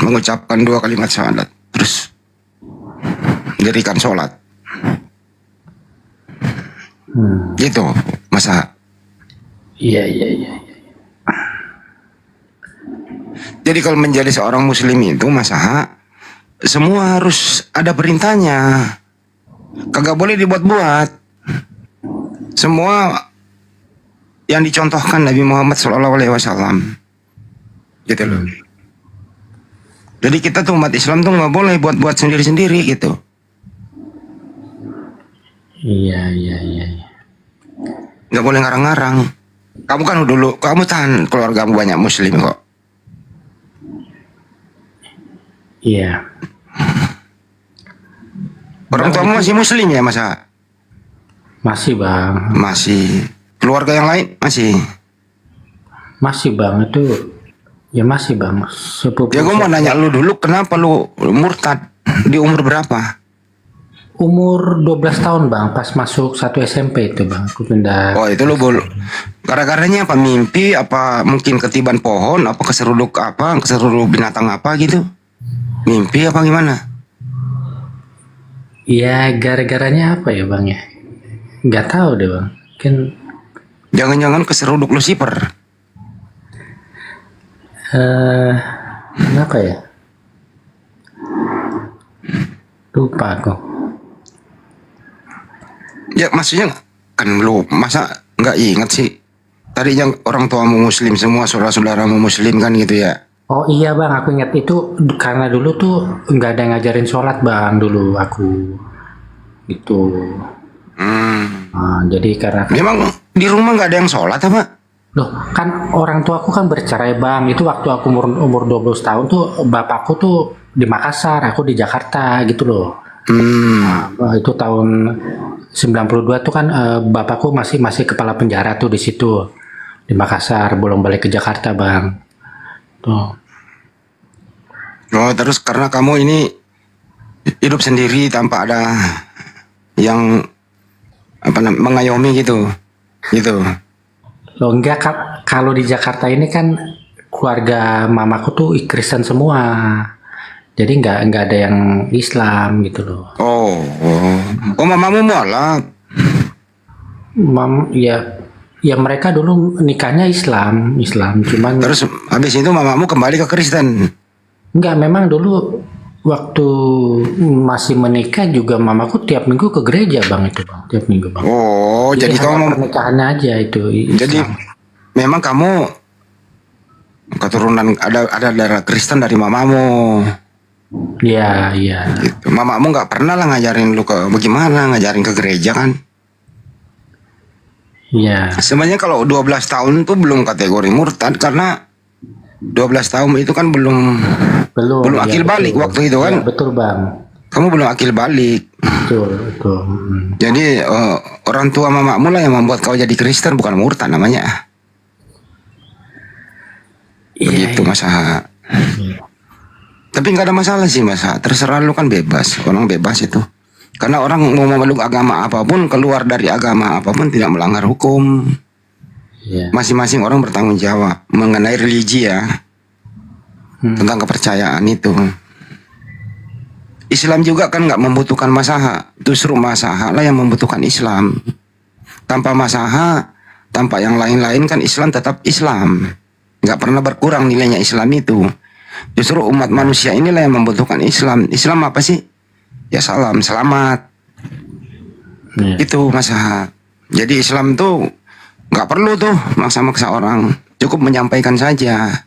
mengucapkan 2 kalimat syahadat, terus dirikan sholat. Gitu, masa. Iya. Jadi kalau menjadi seorang muslim itu masa semua harus ada perintahnya. Kagak boleh dibuat-buat. Semua yang dicontohkan Nabi Muhammad SAW. Gitu loh. Jadi kita tuh umat Islam tuh nggak boleh buat-buat sendiri-sendiri gitu. Iya. Nggak boleh ngarang-ngarang. Kamu kan dulu, kamu tahan keluargamu banyak muslim kok. Iya. Orang tuamu masih muslim ya masa? Masih bang. Masih. Keluarga yang lain masih? Masih bang, itu ya masih bang. Sepupu Ya gue mau nanya lu dulu, kenapa lu murtad di umur berapa? Umur 12 tahun bang, pas masuk 1 SMP itu bang, aku pindah. Oh itu lu boleh. Gara-garanya apa, mimpi, apa mungkin ketiban pohon, apa keseruduk binatang apa gitu? Mimpi apa gimana? Ya gara-garanya apa ya bang ya? Nggak tahu deh bang. Mungkin jangan-jangan keseruduk Lucifer. Kenapa ya? Lupa aku. Ya maksudnya kan lu masa nggak ingat sih? Tadinya orang tuamu muslim semua, saudara-saudaramu muslim kan gitu ya? Oh iya bang, aku ingat itu karena dulu tuh nggak ada yang ngajarin sholat bang dulu aku itu. Nah, jadi karena memang di rumah nggak ada yang sholat apa? Loh kan orang tua aku kan bercerai bang. Itu waktu aku umur 12 tahun tuh bapakku tuh di Makassar, aku di Jakarta gitu loh. Nah, itu tahun 92 tuh kan bapakku masih kepala penjara tuh di situ di Makassar, belum balik ke Jakarta bang. Tuh. Oh terus karena kamu ini hidup sendiri tanpa ada yang apa namanya mengayomi gitu. Loh enggak, kalau di Jakarta ini kan keluarga mamaku tuh Kristen semua. Jadi nggak ada yang Islam gitu loh. Oh mamamu mualaf. Ya mereka dulu nikahnya Islam, cuman terus habis itu mamamu kembali ke Kristen. Enggak, memang dulu waktu masih menikah juga mamaku tiap minggu ke gereja bang, itu bang, tiap minggu bang. Oh jadi kamu pernikahannya aja itu Islam. Jadi memang kamu keturunan ada darah Kristen dari mamamu. Iya. Gitu. Mamamu nggak pernah lah ngajarin lu bagaimana ngajarin ke gereja kan? Iya. Sebenarnya kalau 12 tahun itu belum kategori murtad karena 12 tahun itu kan belum akil balik waktu itu kan? Ya, betul bang. Kamu belum akil balik. Betul. Jadi orang tua mamamu lah yang membuat kau jadi Kristen, bukan murtad namanya. Begitu masa. Tapi nggak ada masalah sih masa. Terserah lu kan bebas, orang bebas itu. Karena orang mau memeluk agama apapun, keluar dari agama apapun tidak melanggar hukum. Masing-masing orang bertanggung jawab mengenai religi ya, tentang kepercayaan itu. Islam juga kan nggak membutuhkan masaha, justru masaha lah yang membutuhkan Islam. Tanpa masaha, tanpa yang lain-lain kan Islam tetap Islam, nggak pernah berkurang nilainya Islam itu. Justru umat manusia inilah yang membutuhkan Islam. Islam apa sih? Ya salam, selamat. Itu masaha. Jadi Islam tuh nggak perlu tuh maksa-maksa orang, cukup menyampaikan saja.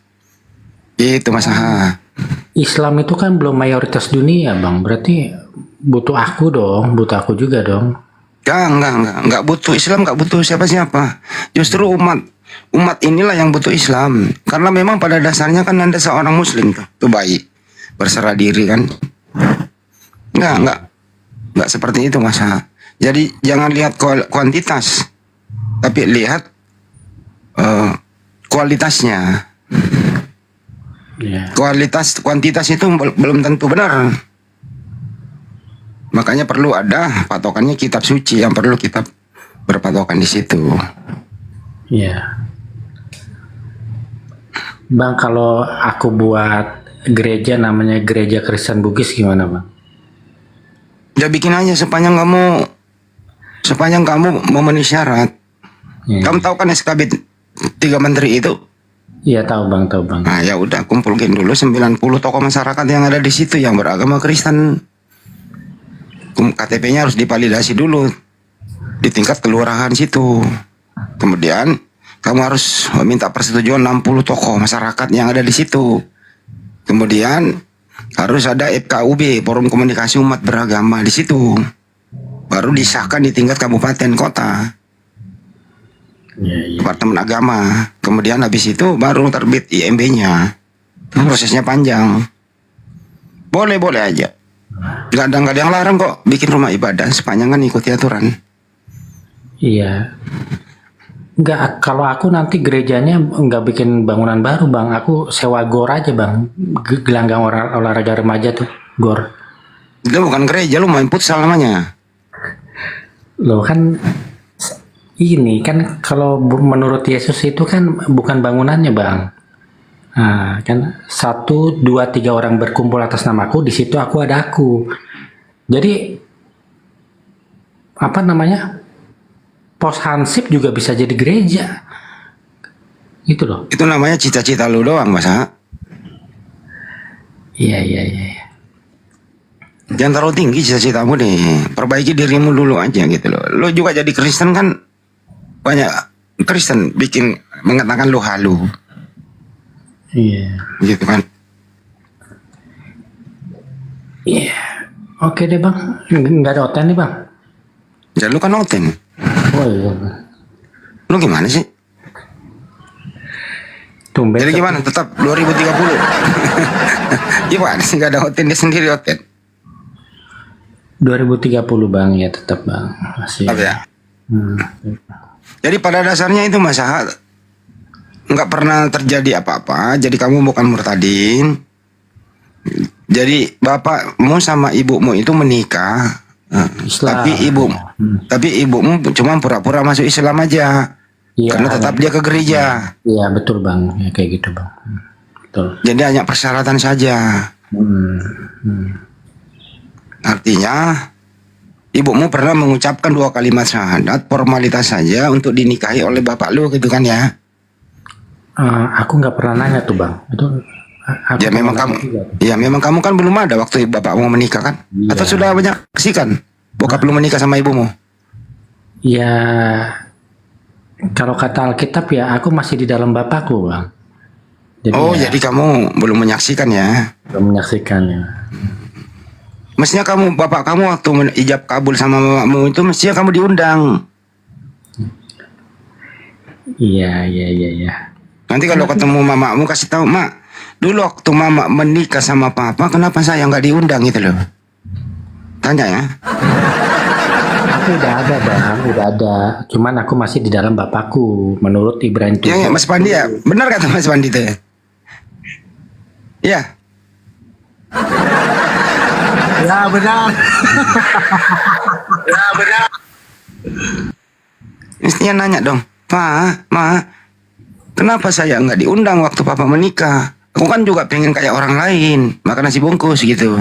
Itu masaha. Islam itu kan belum mayoritas dunia bang, berarti butuh aku juga dong. Enggak butuh Islam, nggak butuh siapa-siapa. Justru umat inilah yang butuh Islam, karena memang pada dasarnya kan Anda seorang Muslim tuh baik, berserah diri kan. Enggak seperti itu masa. Jadi jangan lihat kuantitas, tapi lihat kualitasnya. Kuantitas itu belum tentu benar. Makanya perlu ada patokannya kitab suci yang perlu kita berpatokan di situ. Iya. Bang, kalau aku buat gereja namanya gereja Kristen Bugis gimana, Bang? Ya bikin aja sepanjang kamu memenuhi syarat. Kamu tahu kan SKB 3 menteri itu? Iya, tahu Bang. Nah, ya udah kumpulin dulu 90 tokoh masyarakat yang ada di situ yang beragama Kristen. KTP-nya harus divalidasi dulu di tingkat kelurahan situ. Kemudian kamu harus meminta persetujuan 60 tokoh masyarakat yang ada di situ. Kemudian harus ada FKUB, Forum Komunikasi Umat Beragama di situ. Baru disahkan di tingkat kabupaten kota. Departemen Agama. Kemudian habis itu baru terbit IMB-nya. Prosesnya panjang. Boleh aja. Gak ada yang larang kok bikin rumah ibadah sepanjang kan ikuti aturan. Iya. Enggak, kalau aku nanti gerejanya enggak bikin bangunan baru, Bang. Aku sewa gor aja, Bang. Gelanggang olahraga remaja tuh, gor. Itu bukan gereja, lu main futsal namanya. Loh kan ini kan kalau menurut Yesus itu kan bukan bangunannya, Bang. Nah, kan 1, 2, 3 orang berkumpul atas namaku, di situ aku ada aku. Jadi apa namanya? Pos hansip juga bisa jadi gereja. Itu loh. Itu namanya cita-cita lu doang, masa? Iya. Jangan terlalu tinggi cita-citamu deh. Perbaiki dirimu dulu aja gitu loh. Lu juga jadi Kristen kan, banyak Kristen bikin mengatakan lu halu. Iya. Gitu kan. Iya. Oke deh, Bang. Nggak ada oten nih, Bang. Ya lu kan oten. Oh iya. Lu gimana sih? Tumben. Jadi gimana? Tetap 2030. Gimana sih gak ada oten, dia sendiri oten. 2030, Bang, ya tetap, Bang. Masih. Ya. Jadi pada dasarnya itu masalah nggak pernah terjadi apa-apa. Jadi kamu bukan murtadin. Jadi bapakmu sama ibumu itu menikah. Tapi ibumu cuma pura-pura masuk Islam aja. Iya, karena tetap dia ke gereja. Iya, betul, Bang. Ya, kayak gitu, Bang. Betul. Jadi hanya persyaratan saja. Artinya ibumu pernah mengucapkan 2 kalimat syahadat, formalitas saja untuk dinikahi oleh bapak lu gitu kan ya? Aku nggak pernah nanya tuh, Bang. Itu memang kamu kan belum ada waktu bapakmu menikah kan? Iya. Atau sudah banyak saksikan bokap lu menikah sama ibumu? Ya, kalau kata Alkitab ya aku masih di dalam bapakku, Bang. Jadi kamu belum menyaksikan ya? Belum menyaksikan ya. Mestinya bapak kamu waktu ijab kabul sama mamamu itu mestinya kamu diundang. Iya. Nanti kalau ketemu mamamu kasih tahu, Mak, dulu waktu mama menikah sama papa, kenapa saya nggak diundang gitu loh? Tanya ya. Udah ada, Bang, udah ada. Cuman aku masih di dalam bapakku menurut Ibrani itu. Ya, Mas Pandi ya, benar kata Mas Pandi itu ya? Iya. Ya benar. Ya benar. Mestinya nanya dong, Pak, Ma, kenapa saya nggak diundang waktu papa menikah? Aku kan juga pengen kayak orang lain, makan nasi bungkus gitu.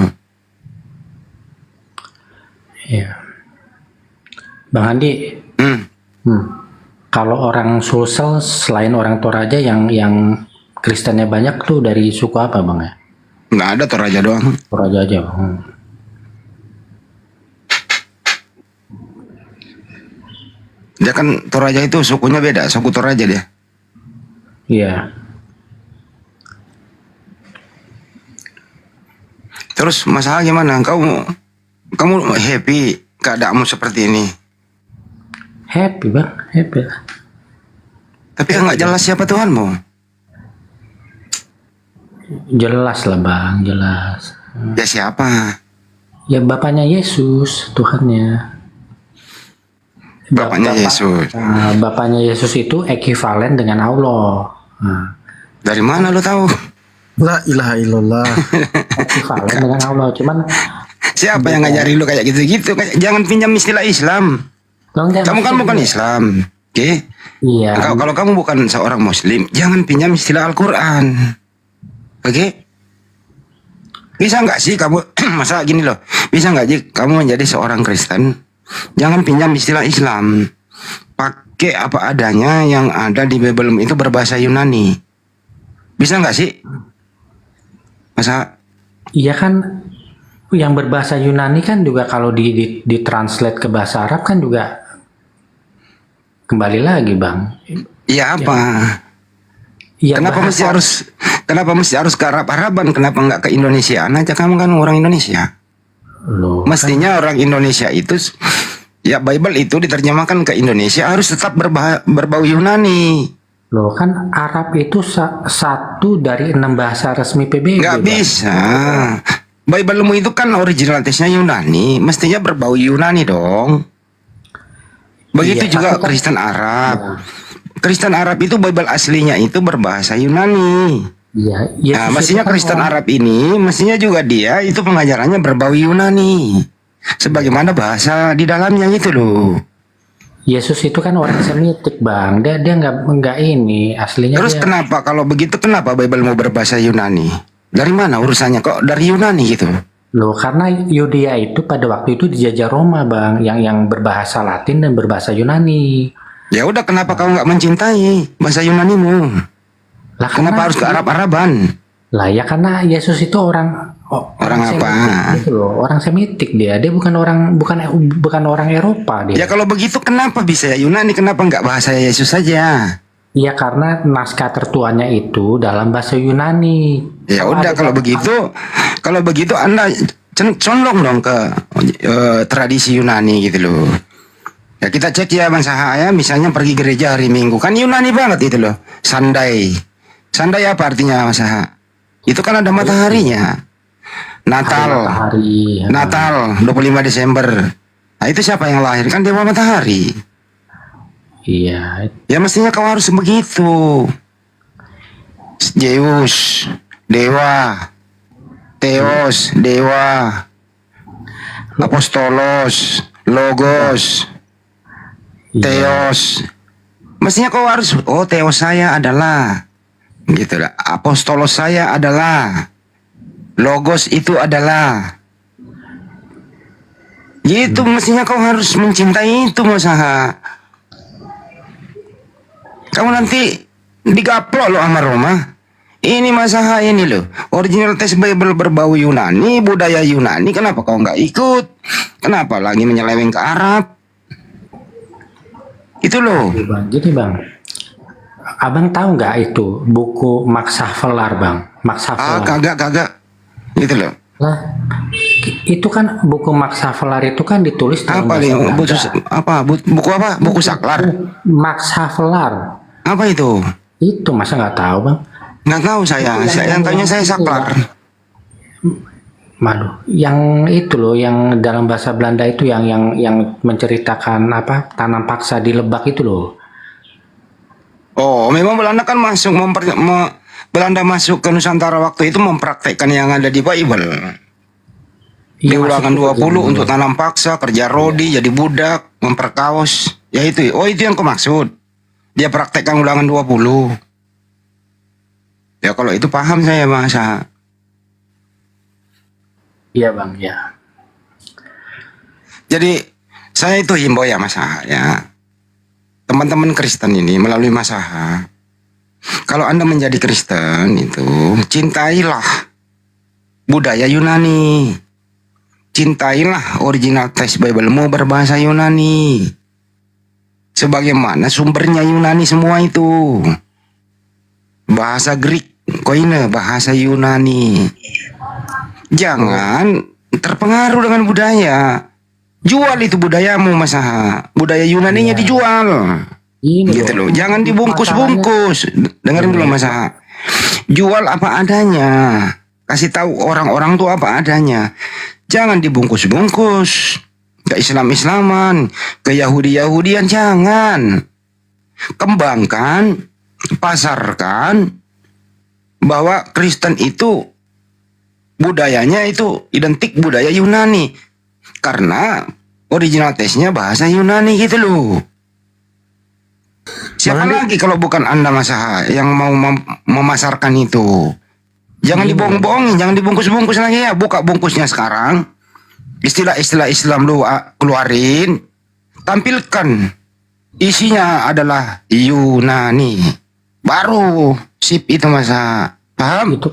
Iya. Bang Andi, kalau orang Sulsel selain orang Toraja yang Kristennya banyak tuh dari suku apa, Bang ya? Nggak ada, Toraja doang. Toraja aja, Bang. Dia kan Toraja itu sukunya beda, suku Toraja dia. Iya. Terus masalah gimana? Kamu happy keadaanmu seperti ini? Happy, Bang, happy. Tapi nggak jelas siapa Tuhanmu. Jelas lah, Bang, jelas. Ya siapa? Ya Bapaknya Yesus, Tuhannya. Bapaknya Yesus. Bapaknya Yesus itu ekivalen dengan Allah. Dari mana lo tahu? La ilaha illallah. Ekivalen dengan Allah. Cuman siapa yang ngajarin lu kayak gitu-gitu? Jangan pinjam istilah Islam. Kamu kan bukan Islam, oke? Iya. Kalau kamu bukan seorang Muslim, jangan pinjam istilah Al-Quran, oke? Bisa nggak sih kamu masa gini loh? Bisa nggak sih kamu menjadi seorang Kristen? Jangan pinjam istilah Islam. Pakai apa adanya yang ada di Bible itu berbahasa Yunani. Bisa nggak sih? Masa? Iya kan, yang berbahasa Yunani kan juga kalau ditranslate ke bahasa Arab kan juga kembali lagi, Bang. Iya apa? Ya, kenapa mesti harus ke Arab-Araban? Kenapa nggak ke Indonesiaan aja? Kamu kan orang Indonesia. Loh, mestinya orang Indonesia itu, ya Bible itu diterjemahkan ke Indonesia harus tetap berbau Yunani. Loh kan Arab itu satu dari 6 bahasa resmi PBB. Nggak bisa. Bible-mu itu kan original teksnya Yunani, mestinya berbau Yunani dong. Begitu juga Kristen Arab. Kristen Arab itu Bible aslinya itu berbahasa Yunani. Iya. Nah, mestinya Kristen Arab ini, mestinya juga dia itu pengajarannya berbau Yunani, sebagaimana bahasa di dalamnya gitu loh. Yesus itu kan orang Semitik, Bang. Dia nggak ini aslinya. Terus kenapa kalau begitu kenapa Bible mau berbahasa Yunani? Dari mana urusannya kok dari Yunani gitu? Loh, karena Yudea itu pada waktu itu dijajah Roma, Bang, yang berbahasa Latin dan berbahasa Yunani. Ya udah, kenapa kamu nggak mencintai bahasa Yunanimu? Lah, kenapa harus ke Arab-Araban? Lah ya karena Yesus itu orang apa? Gitu loh, orang Semitik dia bukan orang Eropa dia. Ya kalau begitu kenapa bisa Yunani? Kenapa nggak bahasa Yesus saja? Iya karena naskah tertuanya itu dalam bahasa Yunani. Ya udah kalau begitu Anda condong dong ke tradisi Yunani gitu loh. Ya kita cek ya Bang Saha ya, misalnya pergi gereja hari Minggu kan Yunani banget itu loh. Sandai apa artinya Mas Saha? Itu kan ada mataharinya. Natal 25 Desember. Nah itu siapa yang lahir? Kan Dewa Matahari. Iya. Ya mestinya kau harus begitu. Zeus, dewa. Theos, dewa. Apostolos, logos. Theos. Mestinya kau harus, oh Theos saya adalah gitu lah. Apostolos saya adalah. Logos itu adalah. Gitu mestinya kau harus mencintai itu Mas Saha. Kamu nanti digaplok loh sama Roma. Ini Mas Saha ini loh, original teks Bible berbau Yunani, budaya Yunani. Kenapa kau nggak ikut? Kenapa lagi menyeleweng ke Arab? Itu loh. Jadi Bang, Abang tahu nggak itu buku Max Havelaar, Bang? Max Havelaar. Kagak. Gitu loh. Lah, itu kan buku Max Havelaar itu kan ditulis apa nih? Buku apa? Buku saklar. Max Havelaar. Apa itu? Itu masa nggak tahu Bang? Nggak tahu saya. Yang tanya saya saklar. Maduh, yang itu loh, yang dalam bahasa Belanda itu yang menceritakan apa tanam paksa di Lebak itu loh. Oh, memang Belanda kan masuk Belanda masuk ke Nusantara waktu itu mempraktekkan yang ada di Bible. Di Ulangan 20 untuk tanam paksa, kerja rodi, jadi budak, memperkaos. Ya itu. Oh, itu yang kau maksud. Dia praktekkan Ulangan 20. Ya kalau itu paham saya Mas. Iya Bang, ya. Jadi saya itu himbau ya Mas ya. Teman-teman Kristen ini melalui Mas Saha, kalau Anda menjadi Kristen itu cintailah budaya Yunani. Cintailah original teks Bible-mu berbahasa Yunani. Sebagaimana sumbernya Yunani semua itu. Bahasa Greek, koine, bahasa Yunani. Jangan terpengaruh dengan budaya. Jual itu budayamu Mas Saha. Budaya Yunaninya dijual. Gitu loh. Jangan dibungkus-bungkus. Dengerin dulu Mas Saha. Jual apa adanya. Kasih tahu orang-orang tuh apa adanya. Jangan dibungkus-bungkus. ke Islam-Islaman, ke Yahudi-Yahudian, jangan. Kembangkan, pasarkan bahwa Kristen itu budayanya itu identik budaya Yunani. Karena original testnya bahasa Yunani gitu loh. Siapa lagi kalau bukan Anda Masaha yang mau memasarkan itu? Jangan dibohong-bohongin, jangan dibungkus-bungkus lagi ya. Buka bungkusnya sekarang. Istilah-istilah Islam lu keluarin. Tampilkan. Isinya adalah Yunani. Baru sip itu Masa. Paham? Itu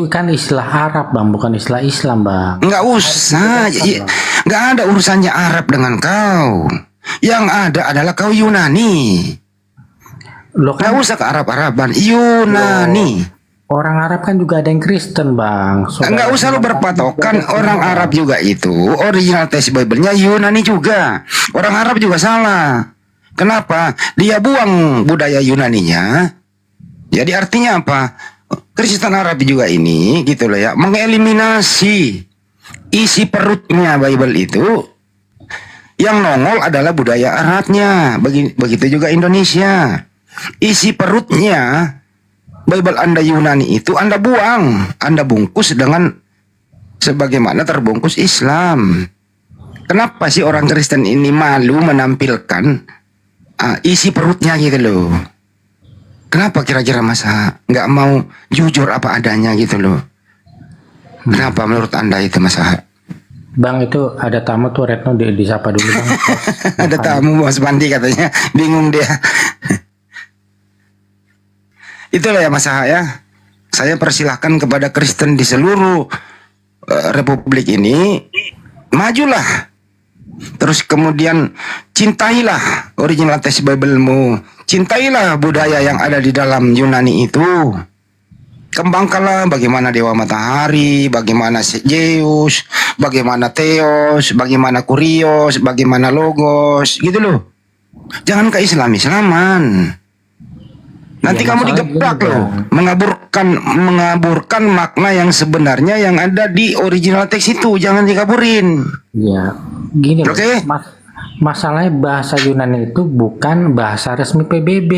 kan istilah Arab Bang, bukan istilah Islam Bang. Nggak usah. Nggak ada urusannya Arab dengan kau. Yang ada adalah kau Yunani. Nggak usah ke Arab-Araban. Yunani. Orang Arab kan juga ada yang Kristen Bang. Nggak usah lu berpatokan. Orang Arab juga itu original teks Bible-nya Yunani juga. Orang Arab juga salah. Kenapa? Dia buang budaya Yunaninya. Jadi artinya apa? Kristen Arab juga ini gitu loh ya, mengeliminasi isi perutnya Bible itu. Yang nongol adalah budaya Arabnya. Begitu juga Indonesia. Isi perutnya Bible Anda Yunani itu Anda buang, Anda bungkus dengan sebagaimana terbungkus Islam. Kenapa sih orang Kristen ini malu menampilkan isi perutnya gitu loh? Kenapa kira-kira Masa nggak mau jujur apa adanya gitu loh? Kenapa menurut Anda itu Masa? Bang, itu ada tamu tuh, Retno disapa dulu Bang. Ada tamu Mas Pandi katanya, bingung dia. Itulah ya Mas Aha ya. Saya persilahkan kepada Kristen di seluruh republik ini, majulah. Terus kemudian cintailah original teks Bible-mu. Cintailah budaya yang ada di dalam Yunani itu. Kembangkanlah bagaimana Dewa Matahari, bagaimana Zeus, bagaimana Theos, bagaimana Kurios, bagaimana Logos, gitu loh. Jangan ke Islam-Islaman. Nanti kamu digeplak loh, mengaburkan makna yang sebenarnya yang ada di original teks itu, jangan dikaburin. Iya, gini loh. Masalahnya bahasa Yunani itu bukan bahasa resmi PBB.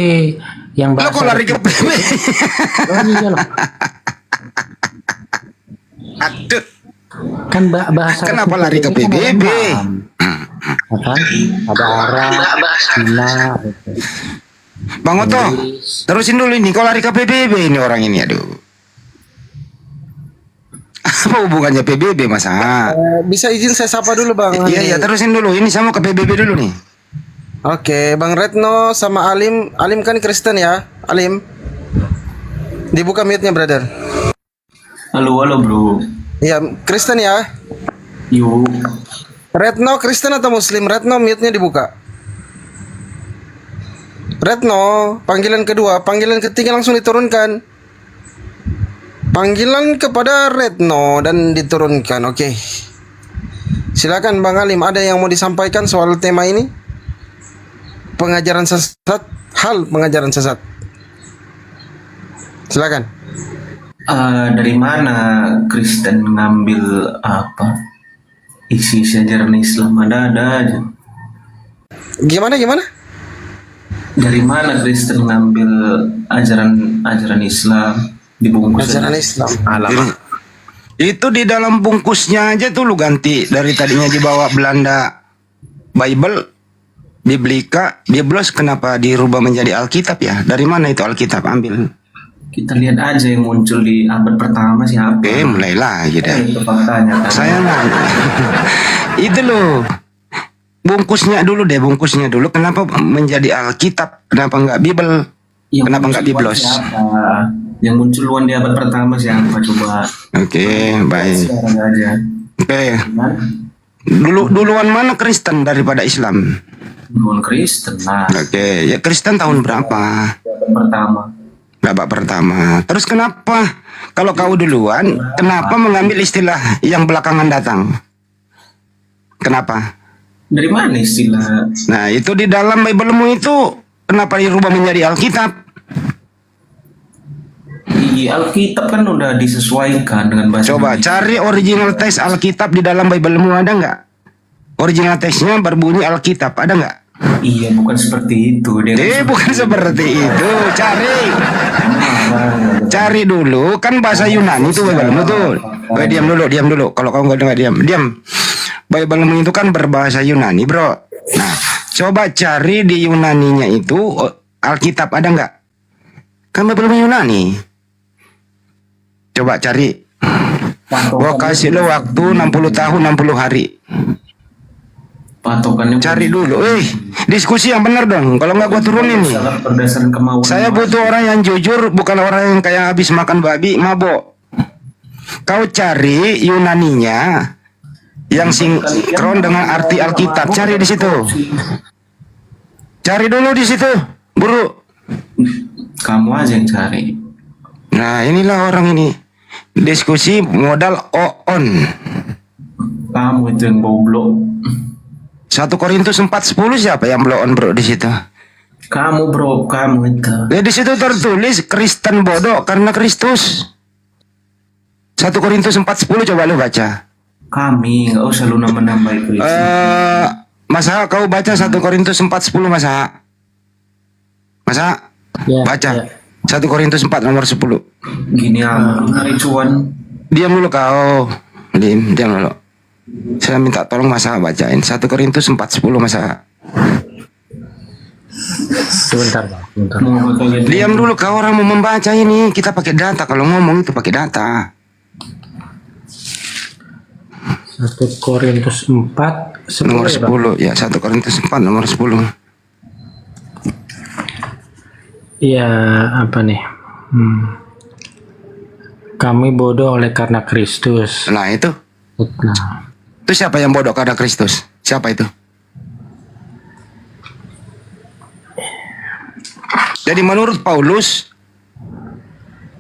Yang bahasa kok lari ke PBB? Oh iya loh. Aduh. Kan bahasa kenapa lari ke PBB? Kan ada Arab, Cina, gitu. Bang Oto, terusin dulu ini. Kok lari ke PBB ini orang ini, aduh. Apa hubungannya PBB Masa? Bisa izin saya sapa dulu Bang? Iya, terusin dulu. Ini saya mau ke PBB dulu nih. Oke, Bang Retno sama Alim. Alim kan Kristen ya? Alim, dibuka mute-nya brother. Halo bro. Iya, Kristen ya? Yuk. Retno Kristen atau Muslim? Retno mute-nya dibuka. Retno, panggilan kedua, panggilan ketiga langsung diturunkan. Panggilan kepada Retno dan diturunkan. Oke. Silakan Bang Alim, ada yang mau disampaikan soal tema ini? Pengajaran sesat, hal pengajaran sesat. Silakan. Dari mana Kristen ngambil apa? Isi ajaran Islam ada aja. Gimana? Dari mana Kristen ngambil ajaran Islam dibungkus ajaran Islam? Alamak. Itu di dalam bungkusnya aja tuh lu ganti. Dari tadinya dibawa Belanda Bible, Biblika, Biblos, kenapa dirubah menjadi Alkitab ya? Dari mana itu Alkitab ambil? Kita lihat aja yang muncul di abad pertama siapa. Oke, mulai lagi dah. Itu faktanya. Saya nanya. Itu loh. Bungkusnya dulu deh, bungkusnya dulu. Kenapa menjadi Alkitab? Kenapa enggak Bible? Kenapa enggak Biblos? Yang muncul luan di abad pertama siapa coba? Oke, baik. Aja. Oke. Duluan mana Kristen daripada Islam? Duluan Kristen lah. Oke, ya Kristen tahun berapa? Babak pertama. Terus kenapa kalau kau duluan, kenapa mengambil istilah yang belakangan datang? Kenapa? Dari mana istilah? Nah, itu di dalam Bible-mu itu kenapa dirubah menjadi Alkitab? Di Alkitab kan udah disesuaikan dengan bahasa Coba Indonesia. cari original teks Alkitab di dalam Bible-mu, ada nggak? Original teksnya berbunyi Alkitab, ada nggak? Iya, bukan seperti itu. Bukan seperti itu. Cari dulu. Kan bahasa Yunani itu Bible betul. Diam dulu. Kalau kamu nggak diam. Bible itu kan berbahasa Yunani, bro. Nah, coba cari di Yunaninya itu Alkitab ada nggak? Kan Bible Yunani. Coba cari. Gua kasih lo waktu 60 tahun 60 hari. Patokannya cari dulu. Diskusi yang benar dong. Kalau nggak gua turunin nih. Berdasarkan kemauan. Saya butuh orang yang jujur, bukan orang yang kayak habis makan babi mabok. Kau cari Yunaninya yang sinkron dengan arti Alkitab. Cari di situ. Cari dulu di situ, buru. Kamu aja yang cari. Nah, inilah orang ini. Diskusi modal on. Kamu itu yang goblok. 1 Korintus 4:10 siapa yang blow on, bro, di situ? Kamu, bro, kamu itu. Di situ tertulis Kristen bodoh karena Kristus. 1 Korintus 4:10 coba lu baca. Kami nggak usah lu nambah-nambah itu. Masa kau baca 1 Korintus 4:10 masa? Baca. 1 Korintus 4 nomor 10. Gini hari cuan. Diam dulu kau. Diam dulu. Saya minta tolong masa bacain 1 Korintus 4:10 masa. Sebentar. Diam dulu kau, orang mau membaca ini. Kita pakai data, kalau ngomong itu pakai data. 1 Korintus 4 nomor 10 ya, 1 Korintus 4 nomor 10. Iya, apa nih? Kami bodoh oleh karena Kristus. Nah, itu. Itu siapa yang bodoh karena Kristus? Siapa itu? Jadi menurut Paulus,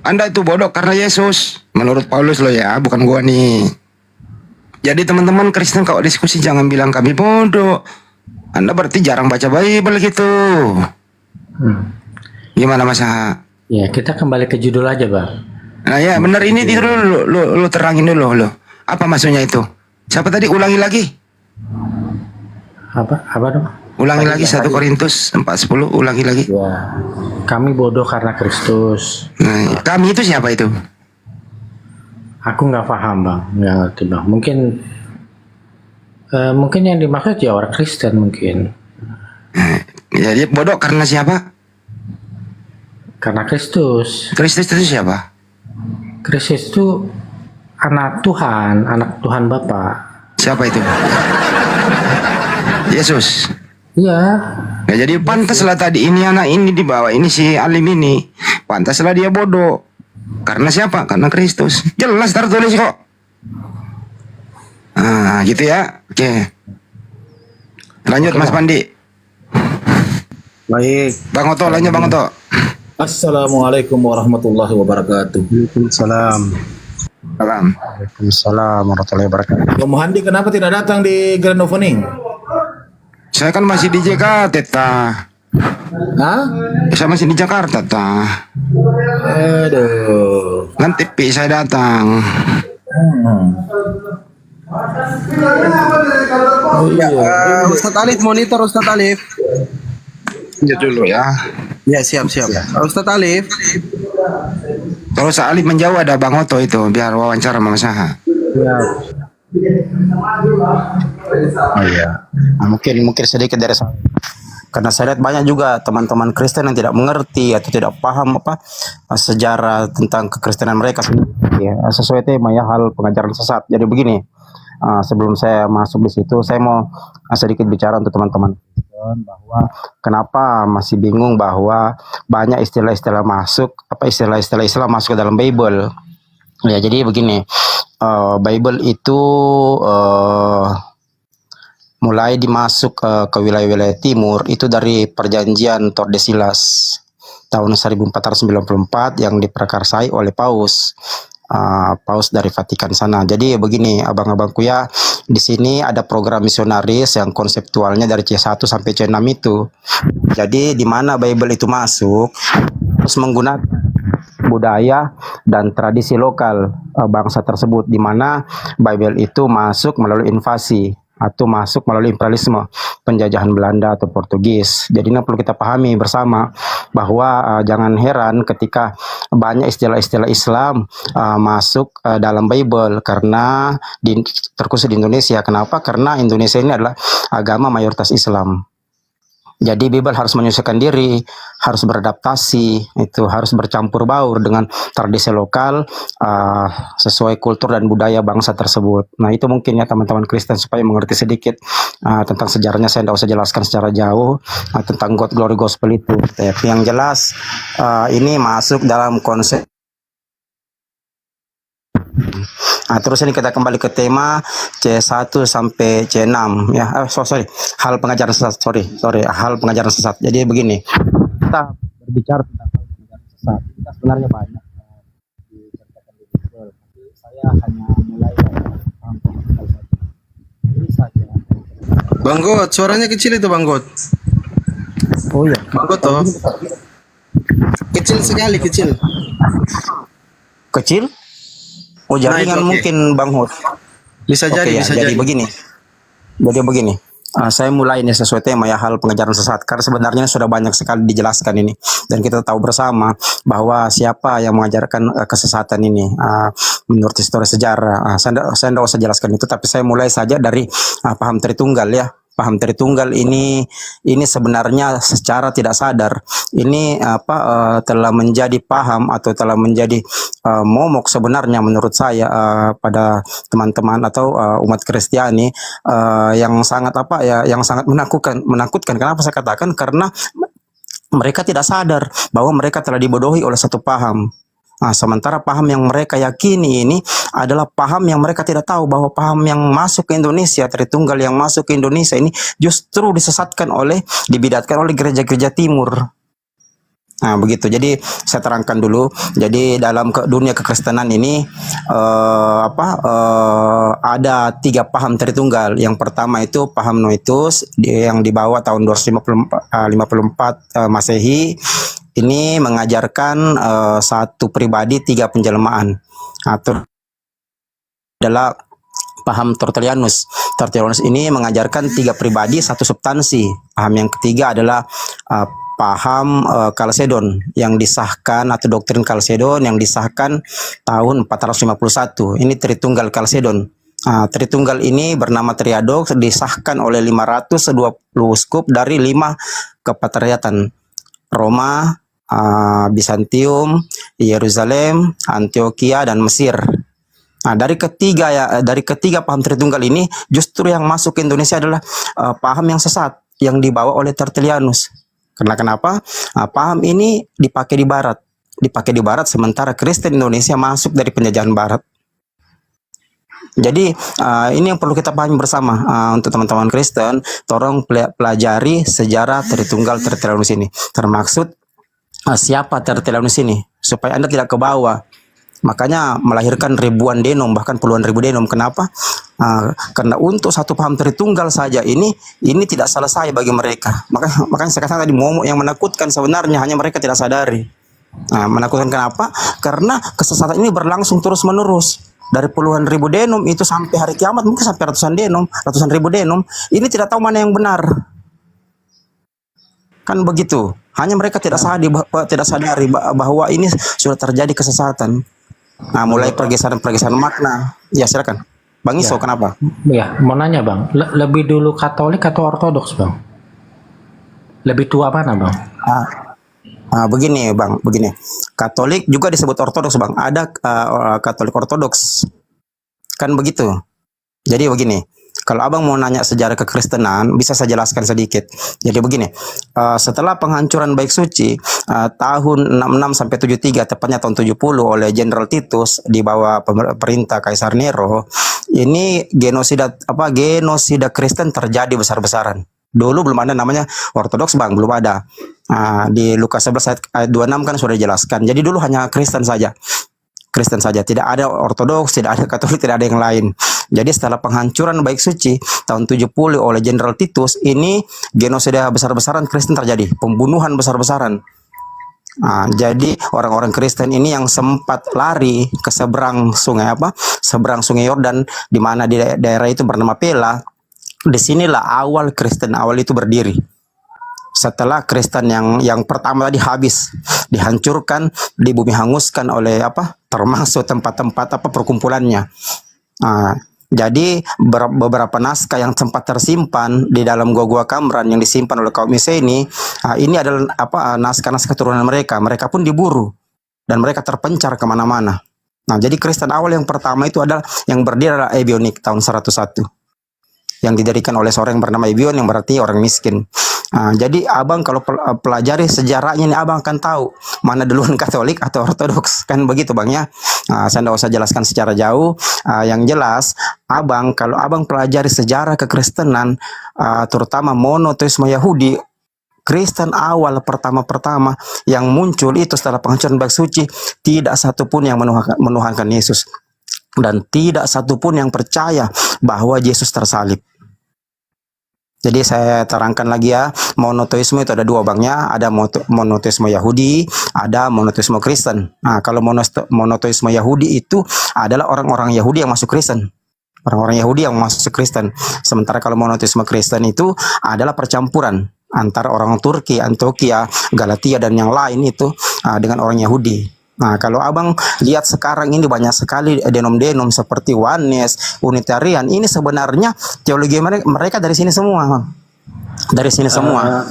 Anda itu bodoh karena Yesus. Menurut Paulus lo ya, bukan gua nih. Jadi teman-teman Kristen kalau diskusi jangan bilang kami bodoh. Anda berarti jarang baca Bible gitu. Gimana Mas Aha? Ya, kita kembali ke judul aja, Bang. Nah ya, benar ini dulu lu terangin dulu lo. Apa maksudnya itu? Siapa tadi? Ulangi lagi. Apa dong? Ulangi lagi 1 Korintus 4:10, ulangi lagi. Ya. Kami bodoh karena Kristus. Nah, kami itu siapa itu? Aku nggak paham, Bang. Nggak ngerti, Bang. Mungkin yang dimaksud ya orang Kristen mungkin. Jadi bodoh karena siapa? Karena Kristus. Kristus itu siapa? Kristus itu anak Tuhan Bapa. Siapa itu? Yesus. Iya. Ya, jadi pantaslah tadi ini anak ini dibawa, ini si alim ini. Pantaslah dia bodoh. Karena siapa? Karena Kristus. Jelas tertulis kok. Ah, gitu ya. Oke. Lanjut Mas Pandi. Baik. Bang Oto, lanjut Bang Oto. Assalamualaikum warahmatullahi wabarakatuh. Waalaikumsalam. Waalaikumsalam warahmatullahi wabarakatuh. Bang Muhandi kenapa tidak datang di grand opening? Saya kan masih di Jakarta, Hah? Saya masih di Jakarta, Aduh. Nanti saya datang. Ustadz Alif, monitor Ustadz Alif. Ya dulu ya. Ya, siap. Ustadz Alif. Kalau Ustadz Alif menjauh ada Bang Oto itu, biar wawancara sama Mas Aha. Ya. Oh iya. Nah, mungkin sedikit dari saya. Karena saya lihat banyak juga teman-teman Kristen yang tidak mengerti atau tidak paham sejarah tentang kekristenan mereka. Ya, sesuai tema ya, hal pengajaran sesat. Jadi begini, sebelum saya masuk di situ, saya mau sedikit bicara untuk teman-teman Kristen bahwa kenapa masih bingung bahwa banyak istilah-istilah istilah-istilah Islam masuk ke dalam Bible. Ya, jadi begini, Bible itu mulai dimasuk ke wilayah-wilayah timur itu dari perjanjian Tordesillas tahun 1494 yang diprakarsai oleh Paus dari Vatikan sana. Jadi begini abang-abangku ya, di sini ada program misionaris yang konseptualnya dari C1 sampai C6 itu. Jadi di mana Bible itu masuk terus menggunakan budaya dan tradisi lokal bangsa tersebut, di mana Bible itu masuk melalui invasi. atau masuk melalui imperialisme penjajahan Belanda atau Portugis. Jadi ini perlu kita pahami bersama bahwa jangan heran ketika banyak istilah-istilah Islam masuk dalam Bible karena terkhusus di Indonesia. Kenapa? Karena Indonesia ini adalah agama mayoritas Islam. Jadi Bible harus menyesuaikan diri, harus beradaptasi, itu harus bercampur baur dengan tradisi lokal sesuai kultur dan budaya bangsa tersebut. Nah itu mungkin ya teman-teman Kristen supaya mengerti sedikit tentang sejarahnya. Saya tidak usah jelaskan secara jauh tentang God Glory Gospel itu. Tapi yang jelas ini masuk dalam konsep. Nah, terus ini kita kembali ke tema C1 sampai C6 ya. Hal pengajaran sesat. Hal pengajaran sesat. Jadi begini, kita berbicara tentang hal pengajaran sesat. Kita sebenarnya banyak diceritakan di Bible, tapi saya hanya mulai dari hal saja. Ini saja. Bang God, suaranya kecil itu Bang God. Oh iya. Bang God toh. Kecil sekali, kecil. Kecil? Oh jaringan mungkin Bang Hud. Bisa jadi, bisa jadi. Jadi begini. Saya mulai ini sesuai tema ya, hal pengajaran sesat. Karena sebenarnya sudah banyak sekali dijelaskan ini, dan kita tahu bersama bahwa siapa yang mengajarkan kesesatan ini menurut histori sejarah. Saya tidak usah jelaskan itu, tapi saya mulai saja dari paham Tritunggal ya. Paham Tritunggal ini sebenarnya secara tidak sadar ini telah menjadi paham atau telah menjadi momok sebenarnya menurut saya pada teman-teman atau umat Kristiani yang sangat yang sangat menakutkan. Kenapa saya katakan? Karena mereka tidak sadar bahwa mereka telah dibodohi oleh satu paham. Sementara paham yang mereka yakini ini adalah paham yang mereka tidak tahu bahwa paham yang masuk ke Indonesia, Tritunggal yang masuk ke Indonesia ini justru disesatkan dibidatkan oleh gereja-gereja timur. Nah begitu. Jadi saya terangkan dulu. Jadi dalam dunia kekristenan ini ada 3 paham Tritunggal. Yang pertama itu paham Noetus yang dibawa tahun 254 Masehi. Ini mengajarkan satu pribadi 3 penjelmaan. Adalah paham Tertullianus. Tertullianus ini mengajarkan 3 pribadi, 1 substansi. Paham yang ketiga adalah paham Kalsedon yang disahkan, atau doktrin Kalsedon yang disahkan tahun 451. Ini Tritunggal Kalsedon. Tritunggal ini bernama Triadox, disahkan oleh 520 uskup dari 5 kepatriarkatan: Roma, Bizantium, Yerusalem, Antioquia, dan Mesir. Nah, dari ketiga paham Tritunggal ini, justru yang masuk ke Indonesia adalah paham yang sesat yang dibawa oleh Tertullianus. Kenapa? Paham ini dipakai di Barat, sementara Kristen Indonesia masuk dari penjajahan Barat. Jadi ini yang perlu kita pahami bersama untuk teman-teman Kristen. Tolong pelajari sejarah Tritunggal Tertullianus ini, termaksud siapa Tertullianus ini, supaya Anda tidak ke bawah. Makanya melahirkan ribuan denom, bahkan puluhan ribu denom. Kenapa? Karena untuk satu paham Tritunggal saja ini tidak selesai bagi mereka. Makanya saya katakan tadi, momok yang menakutkan sebenarnya, hanya mereka tidak sadari. Menakutkan kenapa? Karena kesesatan ini berlangsung terus menerus. Dari puluhan ribu denom itu sampai hari kiamat, mungkin sampai ratusan ribu denom. Ini tidak tahu mana yang benar. Kan begitu. Hanya mereka tidak sadari bahwa ini sudah terjadi kesesatan. Mulai pergeseran makna. Ya silakan, Bang Iso, kenapa? Ya, mau nanya Bang, lebih dulu Katolik atau Ortodoks Bang? Lebih tua mana Bang? Begini Bang, Katolik juga disebut Ortodoks Bang. Ada Katolik Ortodoks. Kan begitu. Jadi begini. Kalau abang mau nanya sejarah kekristenan, bisa saya jelaskan sedikit. Jadi begini, setelah penghancuran Baik Suci tahun 66 sampai 73, tepatnya tahun 70 oleh Jenderal Titus di bawah perintah Kaisar Nero, ini genosida Kristen terjadi besar-besaran. Dulu belum ada namanya Ortodoks Bang, belum ada. Di Lukas 11 ayat 26 kan sudah dijelaskan. Jadi dulu hanya Kristen saja, tidak ada Ortodoks, tidak ada Katolik, tidak ada yang lain. Jadi setelah penghancuran Baik Suci tahun 70 oleh Jenderal Titus, ini genosida besar-besaran Kristen terjadi, pembunuhan besar-besaran. Jadi orang-orang Kristen ini yang sempat lari ke seberang sungai Yordan, di mana di daerah itu bernama Pela, Disinilah awal Kristen awal itu berdiri. Setelah Kristen yang pertama tadi habis, dihancurkan, di bumi hanguskan oleh apa? Termasuk tempat-tempat apa perkumpulannya. Jadi beberapa naskah yang sempat tersimpan di dalam gua Qumran yang disimpan oleh kaum Yeseni, ini adalah apa naskah-naskah turunan mereka. Mereka pun diburu dan mereka terpencar kemana-mana. Nah, jadi Kristen awal yang pertama itu adalah yang berdiri adalah Ebionik tahun 101 yang didirikan oleh seorang yang bernama Ebion yang berarti orang miskin. Jadi abang kalau pelajari sejarahnya ini abang akan tahu mana duluan Katolik atau Ortodoks, kan begitu bang ya. Saya tidak usah jelaskan secara jauh. Yang jelas abang kalau abang pelajari sejarah kekristenan, terutama monoteisme Yahudi, Kristen awal pertama-pertama yang muncul itu setelah penghancuran bait suci, tidak satupun yang menuhankan Yesus dan tidak satupun yang percaya bahwa Yesus tersalib. Jadi saya terangkan lagi ya, monoteisme itu ada dua bangnya, ada monoteisme Yahudi, ada monoteisme Kristen. Nah, kalau monoteisme Yahudi itu adalah orang-orang Yahudi yang masuk Kristen. Orang-orang Yahudi yang masuk Kristen. Sementara kalau monoteisme Kristen itu adalah percampuran antara orang Turki, Antioquia, Galatia dan yang lain itu dengan orang Yahudi. Nah, kalau abang lihat sekarang ini banyak sekali denom-denom seperti Oneness, Unitarian. Ini sebenarnya teologi mereka dari sini semua. Dari sini semua.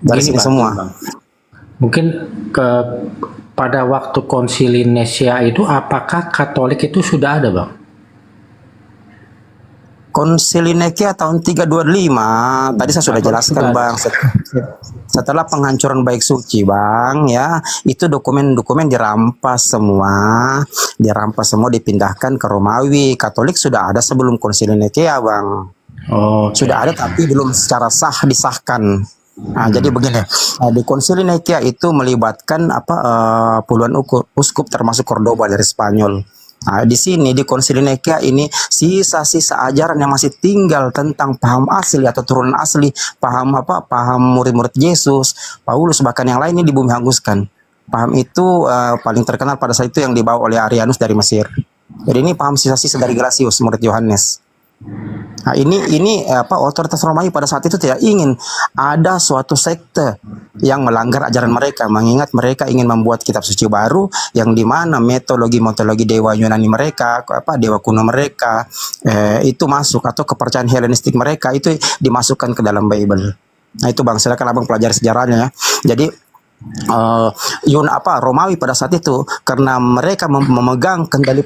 Dari sini semua. Bang. Mungkin pada waktu konsili Nicea itu apakah Katolik itu sudah ada, Bang? Konsili Nicea tahun 325 tadi saya sudah jelaskan bang. Setelah penghancuran bait suci bang ya, itu dokumen-dokumen dirampas semua dipindahkan ke Romawi. Katolik sudah ada sebelum Konsili Nicea bang. Sudah ada tapi belum secara sah disahkan. Nah, jadi begini, di Konsili Nicea itu melibatkan puluhan uskup termasuk Cordoba dari Spanyol. Nah, di sini di Konsili Nicea ini sisa-sisa ajaran yang masih tinggal tentang paham asli atau turunan asli, paham murid-murid Yesus, Paulus bahkan yang lain ini di bumi hanguskan. Paham itu paling terkenal pada saat itu yang dibawa oleh Arianus dari Mesir. Jadi ini paham sisa-sisa dari Gelasius murid Yohanes. Nah, ini otoritas Romawi pada saat itu tidak ingin ada suatu sekte yang melanggar ajaran mereka, mengingat mereka ingin membuat kitab suci baru yang dimana metodologi dewa Yunani mereka, dewa kuno mereka itu masuk, atau kepercayaan Helenistik mereka itu dimasukkan ke dalam Bible. Nah itu bang, silakan abang pelajari sejarahnya ya. Jadi Romawi pada saat itu karena mereka memegang kendali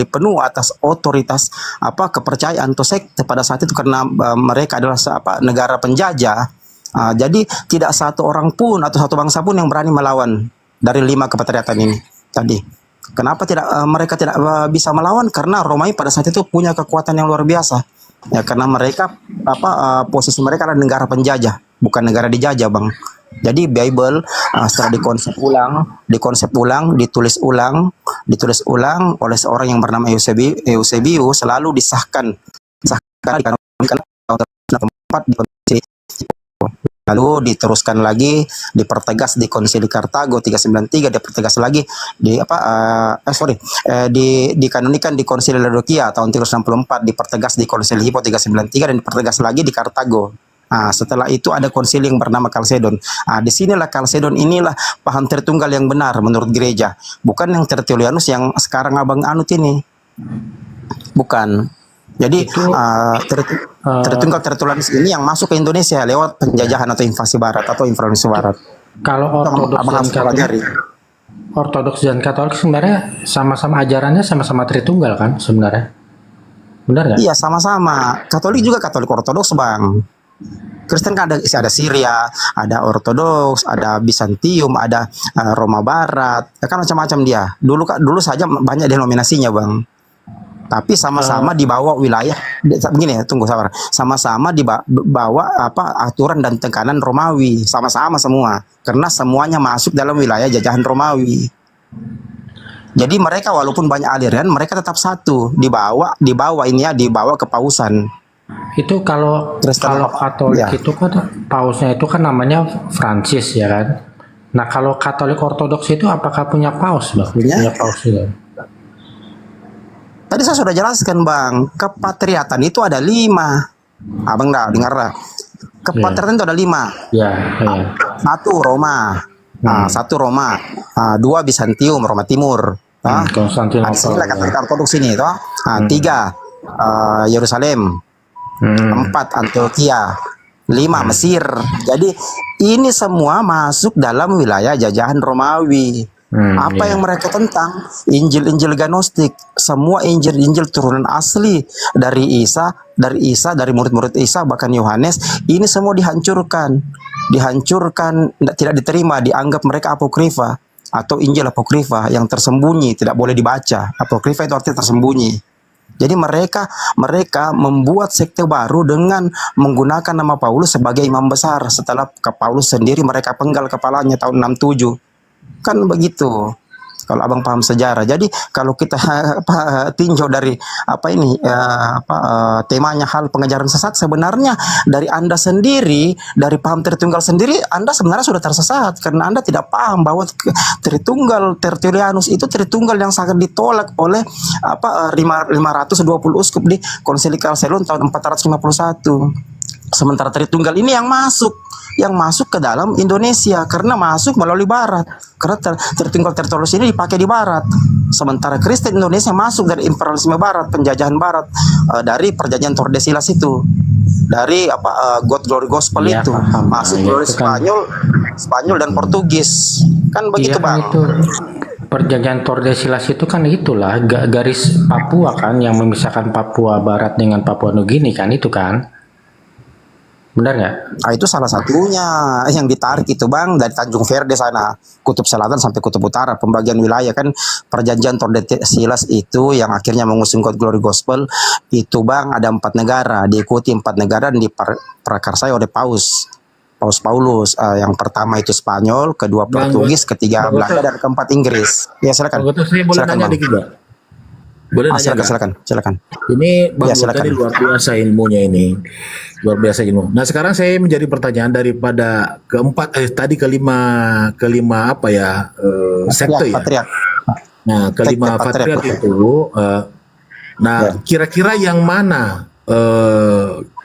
penuh atas otoritas kepercayaan atau sekte pada saat itu, karena mereka adalah negara penjajah. Jadi tidak satu orang pun atau satu bangsa pun yang berani melawan dari 5 kepatriarkatan ini tadi. Kenapa mereka tidak bisa melawan? Karena Romawi pada saat itu punya kekuatan yang luar biasa. Ya, karena mereka posisi mereka adalah negara penjajah, bukan negara dijajah, bang. Jadi Bible setelah ditulis ulang oleh seorang yang bernama Eusebius, selalu disahkan dikanonikan tahun 4 lalu diteruskan lagi, dipertegas di Konsili Kartago 393, dipertegas lagi dikanonikan di Konsili Laodikia tahun 364, dipertegas di Konsili Hippo 393 dan dipertegas lagi di Kartago. Setelah itu ada konsili yang bernama Kalsedon. Disinilah Kalsedon inilah paham Tritunggal yang benar menurut gereja, bukan yang Tertullianus yang sekarang abang anut ini, bukan. Jadi Tritunggal Tertullianus ini yang masuk ke Indonesia lewat penjajahan atau invasi Barat atau influensi Barat. Kalau Ortodoks dan Katolik sebenarnya sama-sama ajarannya sama-sama Tritunggal kan sebenarnya, benar nggak? Iya sama-sama. Katolik juga Katolik Ortodoks bang. Kristen kan ada Syria, ada Ortodoks, ada Bizantium, ada Roma Barat, kan macam-macam dia. Dulu saja banyak denominasinya bang. Tapi sama-sama dibawa wilayah. Begini ya, tunggu sabar. Sama-sama dibawa aturan dan tekanan Romawi, sama-sama semua. Karena semuanya masuk dalam wilayah jajahan Romawi. Jadi mereka walaupun banyak aliran, mereka tetap satu. Dibawa kepausan. Itu kalau Katolik itu kan pausnya itu kan namanya Francis ya kan. Nah kalau Katolik Ortodoks itu apakah punya paus bang? Punya paus juga. Tadi saya sudah jelaskan Bang, kepatriatan itu ada 5. Abang dah dengar dah. Kepatriatan itu ada 5. Ya, ya. 1 Roma, 1 Roma, 2 Bizantium, Roma Timur. Konstantinopel. Sini lah Katolik Ortodoks ini, toh. 3 Yerusalem, 4 Antioquia, 5 Mesir. Jadi ini semua masuk dalam wilayah jajahan Romawi. Apa yang mereka tentang Injil Gnostik, semua Injil turunan asli dari Isa, dari murid-murid Isa, bahkan Yohanes, ini semua dihancurkan, tidak diterima, dianggap mereka apokrifa atau Injil apokrifa yang tersembunyi, tidak boleh dibaca. Apokrifa itu artinya tersembunyi. Jadi mereka membuat sekte baru dengan menggunakan nama Paulus sebagai imam besar, setelah Paulus sendiri mereka penggal kepalanya tahun 67. Kan begitu. Kalau abang paham sejarah. Jadi kalau kita tinjau dari temanya hal pengajaran sesat, sebenarnya dari Anda sendiri, dari paham Tritunggal sendiri, Anda sebenarnya sudah tersesat karena Anda tidak paham bahwa Tritunggal Tertullianus itu Tritunggal yang sangat ditolak oleh 520 uskup di Konsili Chalcedon tahun 451. Sementara Tritunggal ini yang masuk ke dalam Indonesia karena masuk melalui barat. Karena Tritunggal Tertullus ini dipakai di barat. Sementara Kristen Indonesia masuk dari imperialisme barat, penjajahan barat, dari perjanjian Tordesillas itu. Dari God Glory Gospel itu masuk melalui Spanyol dan Portugis. Kan begitu, Bang. Itu perjanjian Tordesillas itu kan itulah garis Papua kan yang memisahkan Papua Barat dengan Papua Nugini kan itu kan. Benar nggak? Itu salah satunya yang ditarik itu Bang, dari Tanjung Verde sana, Kutub Selatan sampai Kutub Utara, pembagian wilayah kan. Perjanjian Tordesillas itu yang akhirnya mengusung God Glory Gospel itu Bang, ada 4 negara, diikuti 4 negara dan diprakarsai oleh Paus Paulus. Yang pertama itu Spanyol, kedua Portugis, ketiga Belanda, dan keempat Inggris. Ya silakan. Saya boleh Silakan, nanya Bang. dikit, Bang? Boleh nanya nggak? Silakan. Ini Bang Ya, Gol silakan. tadi luar biasa ilmunya ini. Luar biasa ilmu. Nah, sekarang saya menjadi pertanyaan daripada tadi kelima apa ya? Sekte ya. Patriark. Nah, kelima patriark itu kira-kira yang mana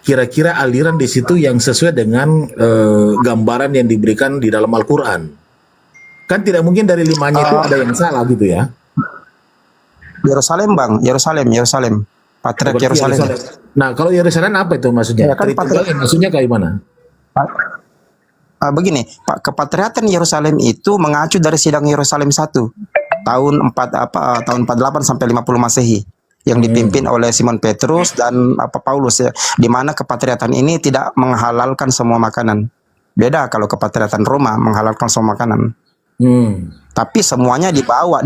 kira-kira aliran di situ yang sesuai dengan gambaran yang diberikan di dalam Al-Qur'an? Kan tidak mungkin dari 5-nya itu ada yang salah gitu ya. Yerusalem Bang, Yerusalem. Patriark Yerusalem. Nah, kalau Yerusalem apa itu maksudnya? Ya, kan Tritunggal maksudnya kayak mana? Begini, Pak, kepatriarkan Yerusalem itu mengacu dari sidang Yerusalem 1 tahun 48 sampai 50 Masehi yang dipimpin oleh Simon Petrus dan Paulus ya, di mana kepatriarkan ini tidak menghalalkan semua makanan. Beda kalau kepatriarkan Roma menghalalkan semua makanan. Tapi semuanya dibawa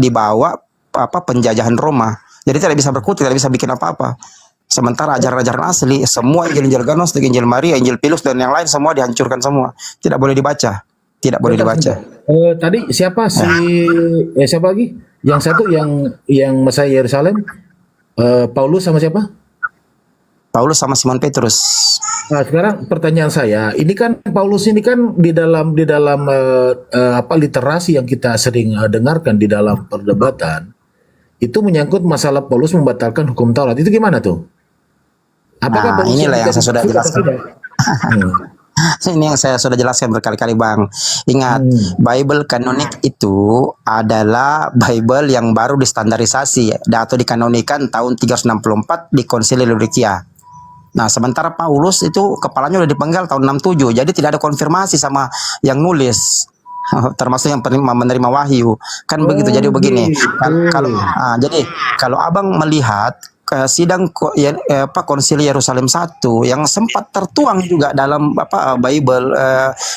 penjajahan Roma. Jadi tidak bisa berkutik, tidak bisa bikin apa-apa. Sementara ajaran-ajaran asli, semua Injil Gnostik, Injil Maria, Injil Pilus dan yang lain semua dihancurkan semua. Tidak boleh dibaca. Tadi siapa siapa lagi? Yang satu yang Mesai Yerusalem, Paulus sama siapa? Paulus sama Simon Petrus. Nah, sekarang pertanyaan saya, ini kan Paulus ini kan di dalam literasi yang kita sering dengarkan di dalam perdebatan itu menyangkut masalah Paulus membatalkan hukum Taurat. Itu gimana tuh? Apakah inilah yang saya sudah jelaskan. Ini yang saya sudah jelaskan berkali-kali Bang. Ingat, Bible kanonik itu adalah Bible yang baru distandarisasi atau dikanonikan tahun 364 di Konsili Laodikia. Nah, sementara Paulus itu kepalanya udah dipenggal tahun 67. Jadi tidak ada konfirmasi sama yang nulis. Termasuk yang menerima wahyu. Kan begitu. Jadi begini. Jadi kalau Abang melihat sidang Konsili Yerusalem 1 yang sempat tertuang juga dalam Bible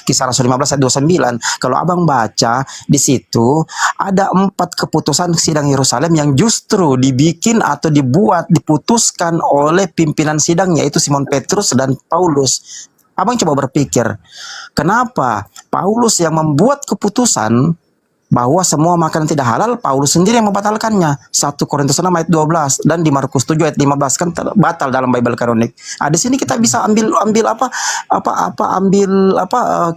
Kisah Rasul 15 ayat 29. Kalau Abang baca di situ ada 4 keputusan sidang Yerusalem yang justru dibikin atau diputuskan oleh pimpinan sidang, yaitu Simon Petrus dan Paulus. Abang coba berpikir, kenapa Paulus yang membuat keputusan bahwa semua makanan tidak halal, Paulus sendiri yang membatalkannya. 1 Korintus 6 ayat 12 dan di Markus 7 ayat 15 kan batal dalam Bible kanonik. Di sini kita bisa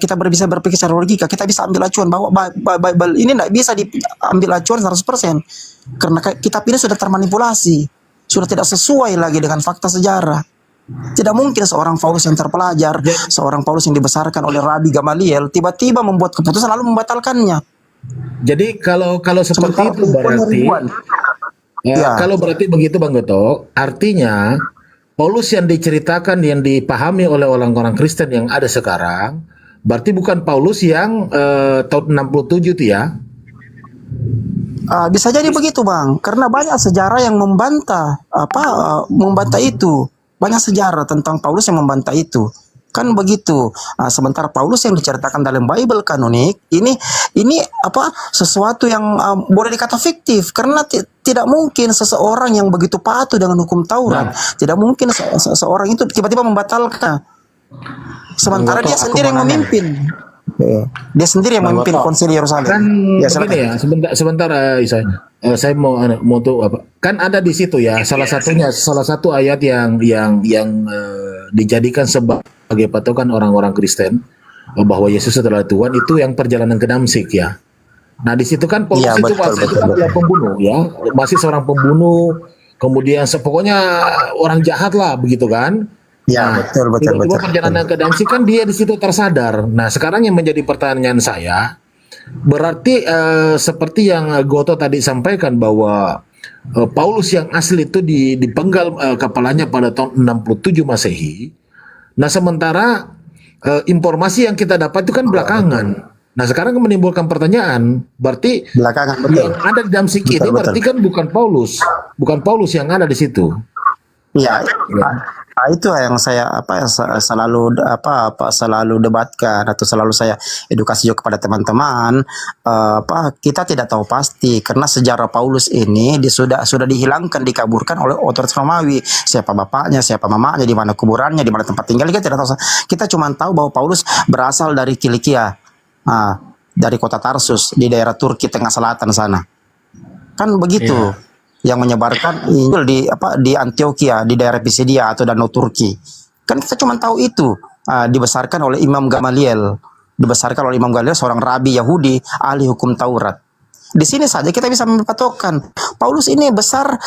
kita bisa berpikir secara logika, kita bisa ambil acuan bahwa Bible ini tidak bisa diambil acuan 100% karena kitab ini sudah termanipulasi. sudah tidak sesuai lagi dengan fakta sejarah. Tidak mungkin seorang Paulus yang terpelajar, seorang Paulus yang dibesarkan oleh Rabi Gamaliel tiba-tiba membuat keputusan lalu membatalkannya. Jadi kalau seperti itu berarti kalau berarti begitu Bang Goto, artinya Paulus yang diceritakan, yang dipahami oleh orang-orang Kristen yang ada sekarang, berarti bukan Paulus yang tahun 67 itu ya? Bisa jadi begitu Bang, karena banyak sejarah yang membantah membantah itu. Banyak sejarah tentang Paulus yang membantah itu. Kan begitu. Sementara Paulus yang diceritakan dalam Bible kanonik ini sesuatu yang boleh dikata fiktif, karena tidak mungkin seseorang yang begitu patuh dengan hukum Taurat, tidak mungkin seseorang itu tiba-tiba membatalkan. Sementara dia sendiri yang memimpin. Dia sendiri yang memimpin konsili Yerusalem. Kan begini ya, sebentar saya mau tuh apa? Kan ada di situ ya, salah satu ayat yang dijadikan sebagai patokan orang-orang Kristen bahwa Yesus adalah Tuhan, itu yang perjalanan ke Damsyik ya. Nah di situ kan Paulus itu masih pembunuh ya, masih seorang pembunuh, kemudian pokoknya orang jahat lah begitu kan. Ya, betul. Perjalanan ke Damsyik kan dia di situ tersadar. Nah, sekarang yang menjadi pertanyaan saya, berarti seperti yang Goto tadi sampaikan bahwa Paulus yang asli itu dipenggal kepalanya pada tahun 67 Masehi. Nah, sementara informasi yang kita dapat itu kan belakangan. Nah, sekarang menimbulkan pertanyaan, berarti belakangan betul. Yang ada di Damsyik ini berarti kan bukan Paulus yang ada di situ. Ya. Itu yang saya selalu debatkan atau selalu saya edukasi juga kepada teman-teman. Kita tidak tahu pasti karena sejarah Paulus ini sudah dihilangkan, dikaburkan oleh otoritas Romawi. Siapa bapaknya, siapa mamanya, di mana kuburannya, di mana tempat tinggal, kita tidak tahu. Kita cuma tahu bahwa Paulus berasal dari Kilikia, dari kota Tarsus di daerah Turki tengah selatan sana. Kan begitu. Yeah. Yang menyebarkan Injil di Antioquia, di daerah Pisidia atau Danau Turki. Kan kita cuma tahu itu. Dibesarkan oleh Imam Gamaliel. Seorang rabi Yahudi, ahli hukum Taurat. Di sini saja kita bisa mempatokkan Paulus ini besar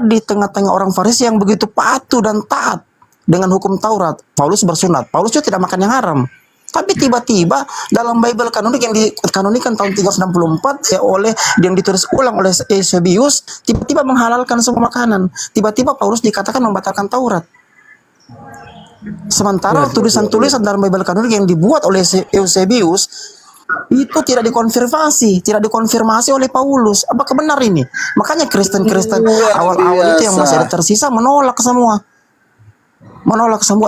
di tengah-tengah orang Farisi yang begitu patuh dan taat dengan hukum Taurat. Paulus bersunat. Paulus juga tidak makan yang haram. Tapi tiba-tiba dalam Bible kanonik yang dikanonikan tahun 364 oleh yang ditulis ulang oleh Eusebius, tiba-tiba menghalalkan semua makanan. Tiba-tiba Paulus dikatakan membatalkan Taurat. Sementara tulisan-tulisan dalam Bible kanonik yang dibuat oleh Eusebius itu tidak dikonfirmasi oleh Paulus. Apakah benar ini? Makanya Kristen-Kristen awal-awal itu yang masih ada tersisa menolak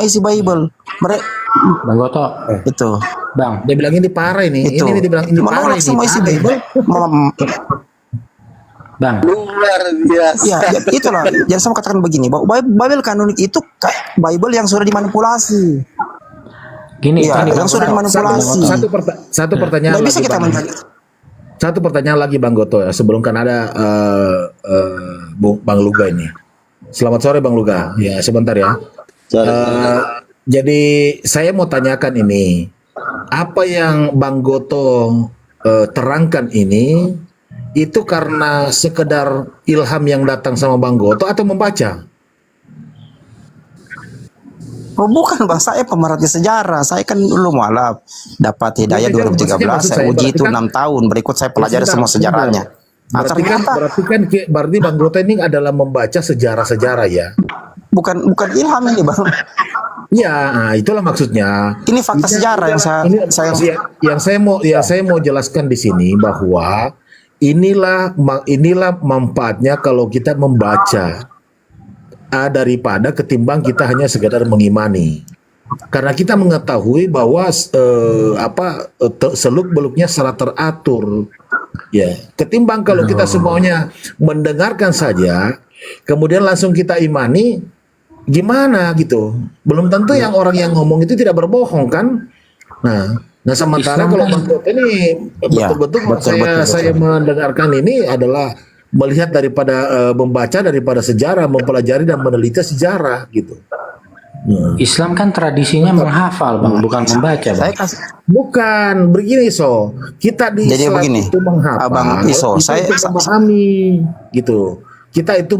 isi Bible. Bang Goto, itu. Bang, dia bilang ini parah ini. Itu. Ini dibilang ini menolak parah ini. semua isi Bible. Bang. Luar biasa. Ya, itulah. Jangan sama katakan begini, bahwa Bible kanonik itu Bible yang sudah dimanipulasi. Yang sudah dimanipulasi. Satu pertanyaan lagi. Bisa kita satu pertanyaan lagi Bang Goto ya, sebelum kan ada Bang Luga ini. Selamat sore Bang Luga. Ya, sebentar ya. Jadi saya mau tanyakan ini, apa yang Bang Goto terangkan ini itu karena sekedar ilham yang datang sama Bang Goto atau membaca? Oh bukan Bang, saya pemerhati sejarah. Saya kan dulu mualaf, dapat hidayah 2013, saya uji itu 6 tahun. Berikut saya pelajari semua sejarahnya. Berarti Bang Goto ini adalah membaca sejarah-sejarah ya? Bukan ilham ini Bang. Ya, itulah maksudnya. Ini fakta sejarah yang saya mau jelaskan di sini bahwa inilah manfaatnya kalau kita membaca daripada ketimbang kita hanya sekedar mengimani. Karena kita mengetahui bahwa seluk-beluknya secara teratur. Ya, ketimbang kalau kita semuanya mendengarkan saja, kemudian langsung kita imani, gimana gitu? Belum tentu yang orang yang ngomong itu tidak berbohong kan? Nah sementara kalau Bang Goto ini betul-betul saya mendengarkan ini adalah melihat daripada membaca daripada sejarah, mempelajari dan meneliti sejarah gitu. Islam kan tradisinya menghafal Bang, bukan membaca Bang. Bukan begini kita di Jadi Islam begini, itu menghafal. Abang Iso, saya memahami gitu. Kita itu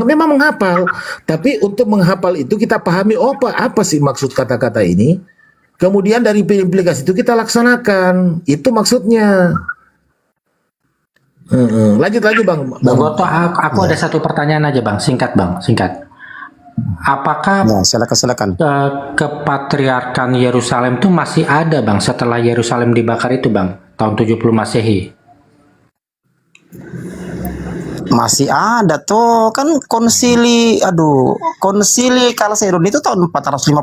memang menghafal, tapi untuk menghafal itu kita pahami apa sih maksud kata-kata ini. Kemudian dari implikasi itu kita laksanakan. Itu maksudnya. Lanjut lagi Bang. Bang Goto, aku ada satu pertanyaan aja Bang, singkat Bang, singkat. Apakah silakan. Kepatriarkan Yerusalem itu masih ada Bang setelah Yerusalem dibakar itu Bang, tahun 70 Masehi? Masih ada tuh kan konsili Kalsedon itu tahun 451.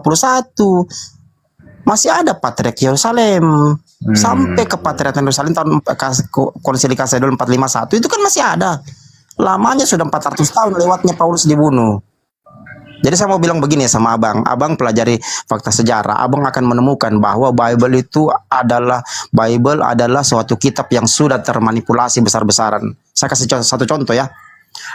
Masih ada Patriark Yerusalem. Sampai ke Patriark Yerusalem tahun konsili Kalsedon 451 itu kan masih ada. Lamanya sudah 400 tahun lewatnya Paulus dibunuh. Jadi saya mau bilang begini sama Abang pelajari fakta sejarah, Abang akan menemukan bahwa Bible adalah suatu kitab yang sudah termanipulasi besar-besaran. Saya kasih satu contoh ya.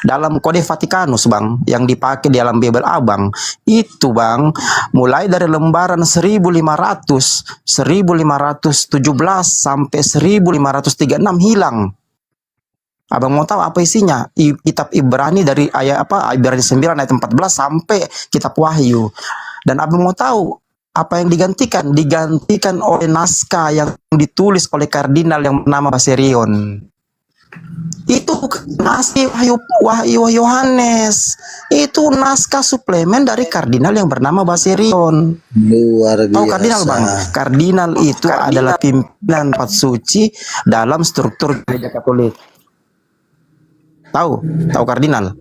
Dalam Kode Vatikanus Bang, yang dipakai di dalam Bible Abang, itu Bang, mulai dari lembaran 1517 sampai 1536 hilang. Abang mau tahu apa isinya? Kitab Ibrani dari Ibrani 9 ayat 14 sampai kitab Wahyu. Dan Abang mau tahu apa yang digantikan? Digantikan oleh naskah yang ditulis oleh kardinal yang bernama Baserion. Itu naskah Wahyu Yohanes. Itu naskah suplemen dari kardinal yang bernama Baserion. Luar biasa. Tahu kardinal Bang? Kardinal itu adalah pimpinan empat suci dalam struktur gereja Katolik. Tahu kardinal?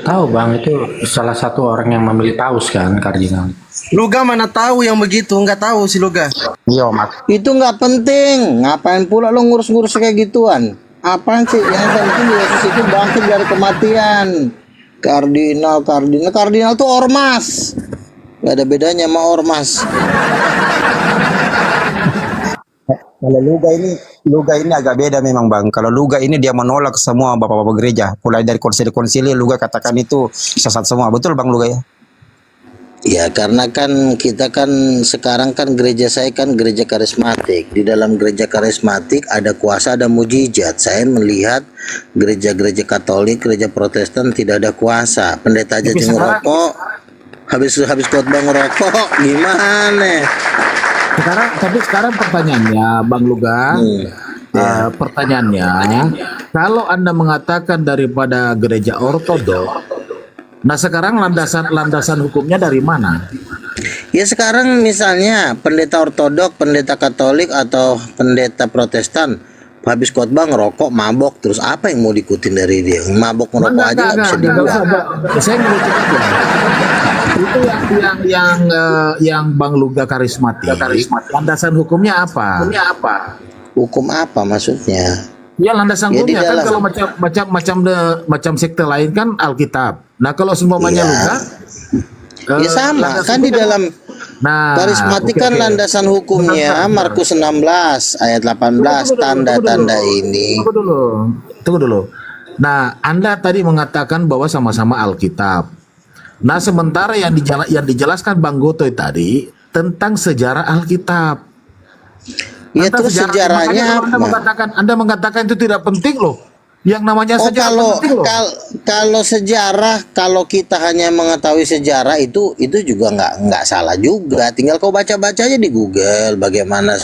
Tahu Bang, itu salah satu orang yang memilih paus kan, kardinal. Luga mana tahu yang begitu, nggak tahu si Luga. Iya Mak. Itu nggak penting. Ngapain pula lo ngurus-ngurus kayak gituan? Apaan sih? Yang penting Yesus itu bangkit dari kematian. Kardinal tuh ormas. Gak ada bedanya sama ormas. Kalau Luga ini agak beda memang Bang. Kalau Luga ini dia menolak semua bapak-bapak gereja. Mulai dari konsili-konsili Luga katakan itu sesat semua. Betul Bang Luga ya? Ya karena kan kita kan sekarang kan gereja saya kan gereja karismatik. Di dalam gereja karismatik ada kuasa, ada mujizat. Saya melihat gereja-gereja Katolik, gereja Protestan tidak ada kuasa. Pendeta aja ngerokok. Habis khotbah ngerokok, gimana? Sekarang pertanyaannya Bang Luga, pertanyaannya, kalau Anda mengatakan daripada gereja ortodok, nah sekarang landasan hukumnya dari mana? Ya sekarang misalnya pendeta ortodok, pendeta Katolik atau pendeta Protestan habis khotbah ngerokok, mabok, terus apa yang mau diikutin dari dia? Mabok ngerokok aja nggak bisa dibuat. Saya ngelucu aja. Itu yang Bang Luga karismatik. Landasan hukumnya apa? Hukum apa maksudnya? Ya landasan Ya, di hukumnya kan dalam- kalau macam sekte lain kan Alkitab. Nah kalau semuanya Luga, Ya sama kan di dalam karismatik kan landasan hukumnya Markus 16 ayat 18 tanda-tanda ini. Tunggu dulu. Nah Anda tadi mengatakan bahwa sama-sama Alkitab. Nah sementara yang dijelaskan Bang Gotoy tadi tentang sejarah Alkitab. Ya terus sejarahnya Anda mengatakan itu tidak penting loh. Yang namanya sejarah penting loh. Kalau sejarah, kalau kita hanya mengetahui sejarah itu juga nggak salah juga. Tinggal kau baca-baca aja di Google bagaimana.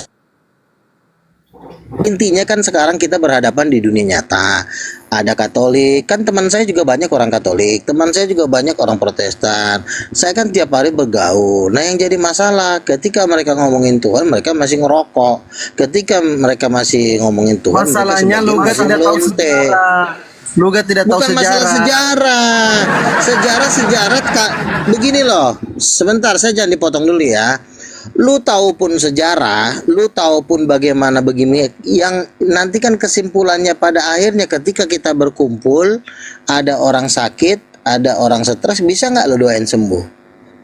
Intinya kan sekarang kita berhadapan di dunia nyata. Ada Katolik, kan teman saya juga banyak orang Katolik, teman saya juga banyak orang Protestan. Saya kan tiap hari bergaul. Nah yang jadi masalah ketika mereka ngomongin Tuhan, mereka masih ngerokok. Ketika mereka masih ngomongin Tuhan, Masalahnya Luga tidak tahu sejarah. Luga tidak tahu Bukan masalah sejarah Kak. Begini loh, sebentar saya jangan dipotong dulu ya. Lu tahu pun sejarah, lu tahu pun bagaimana begini, yang nanti kan kesimpulannya pada akhirnya ketika kita berkumpul, ada orang sakit, ada orang stres, bisa nggak lu doain sembuh?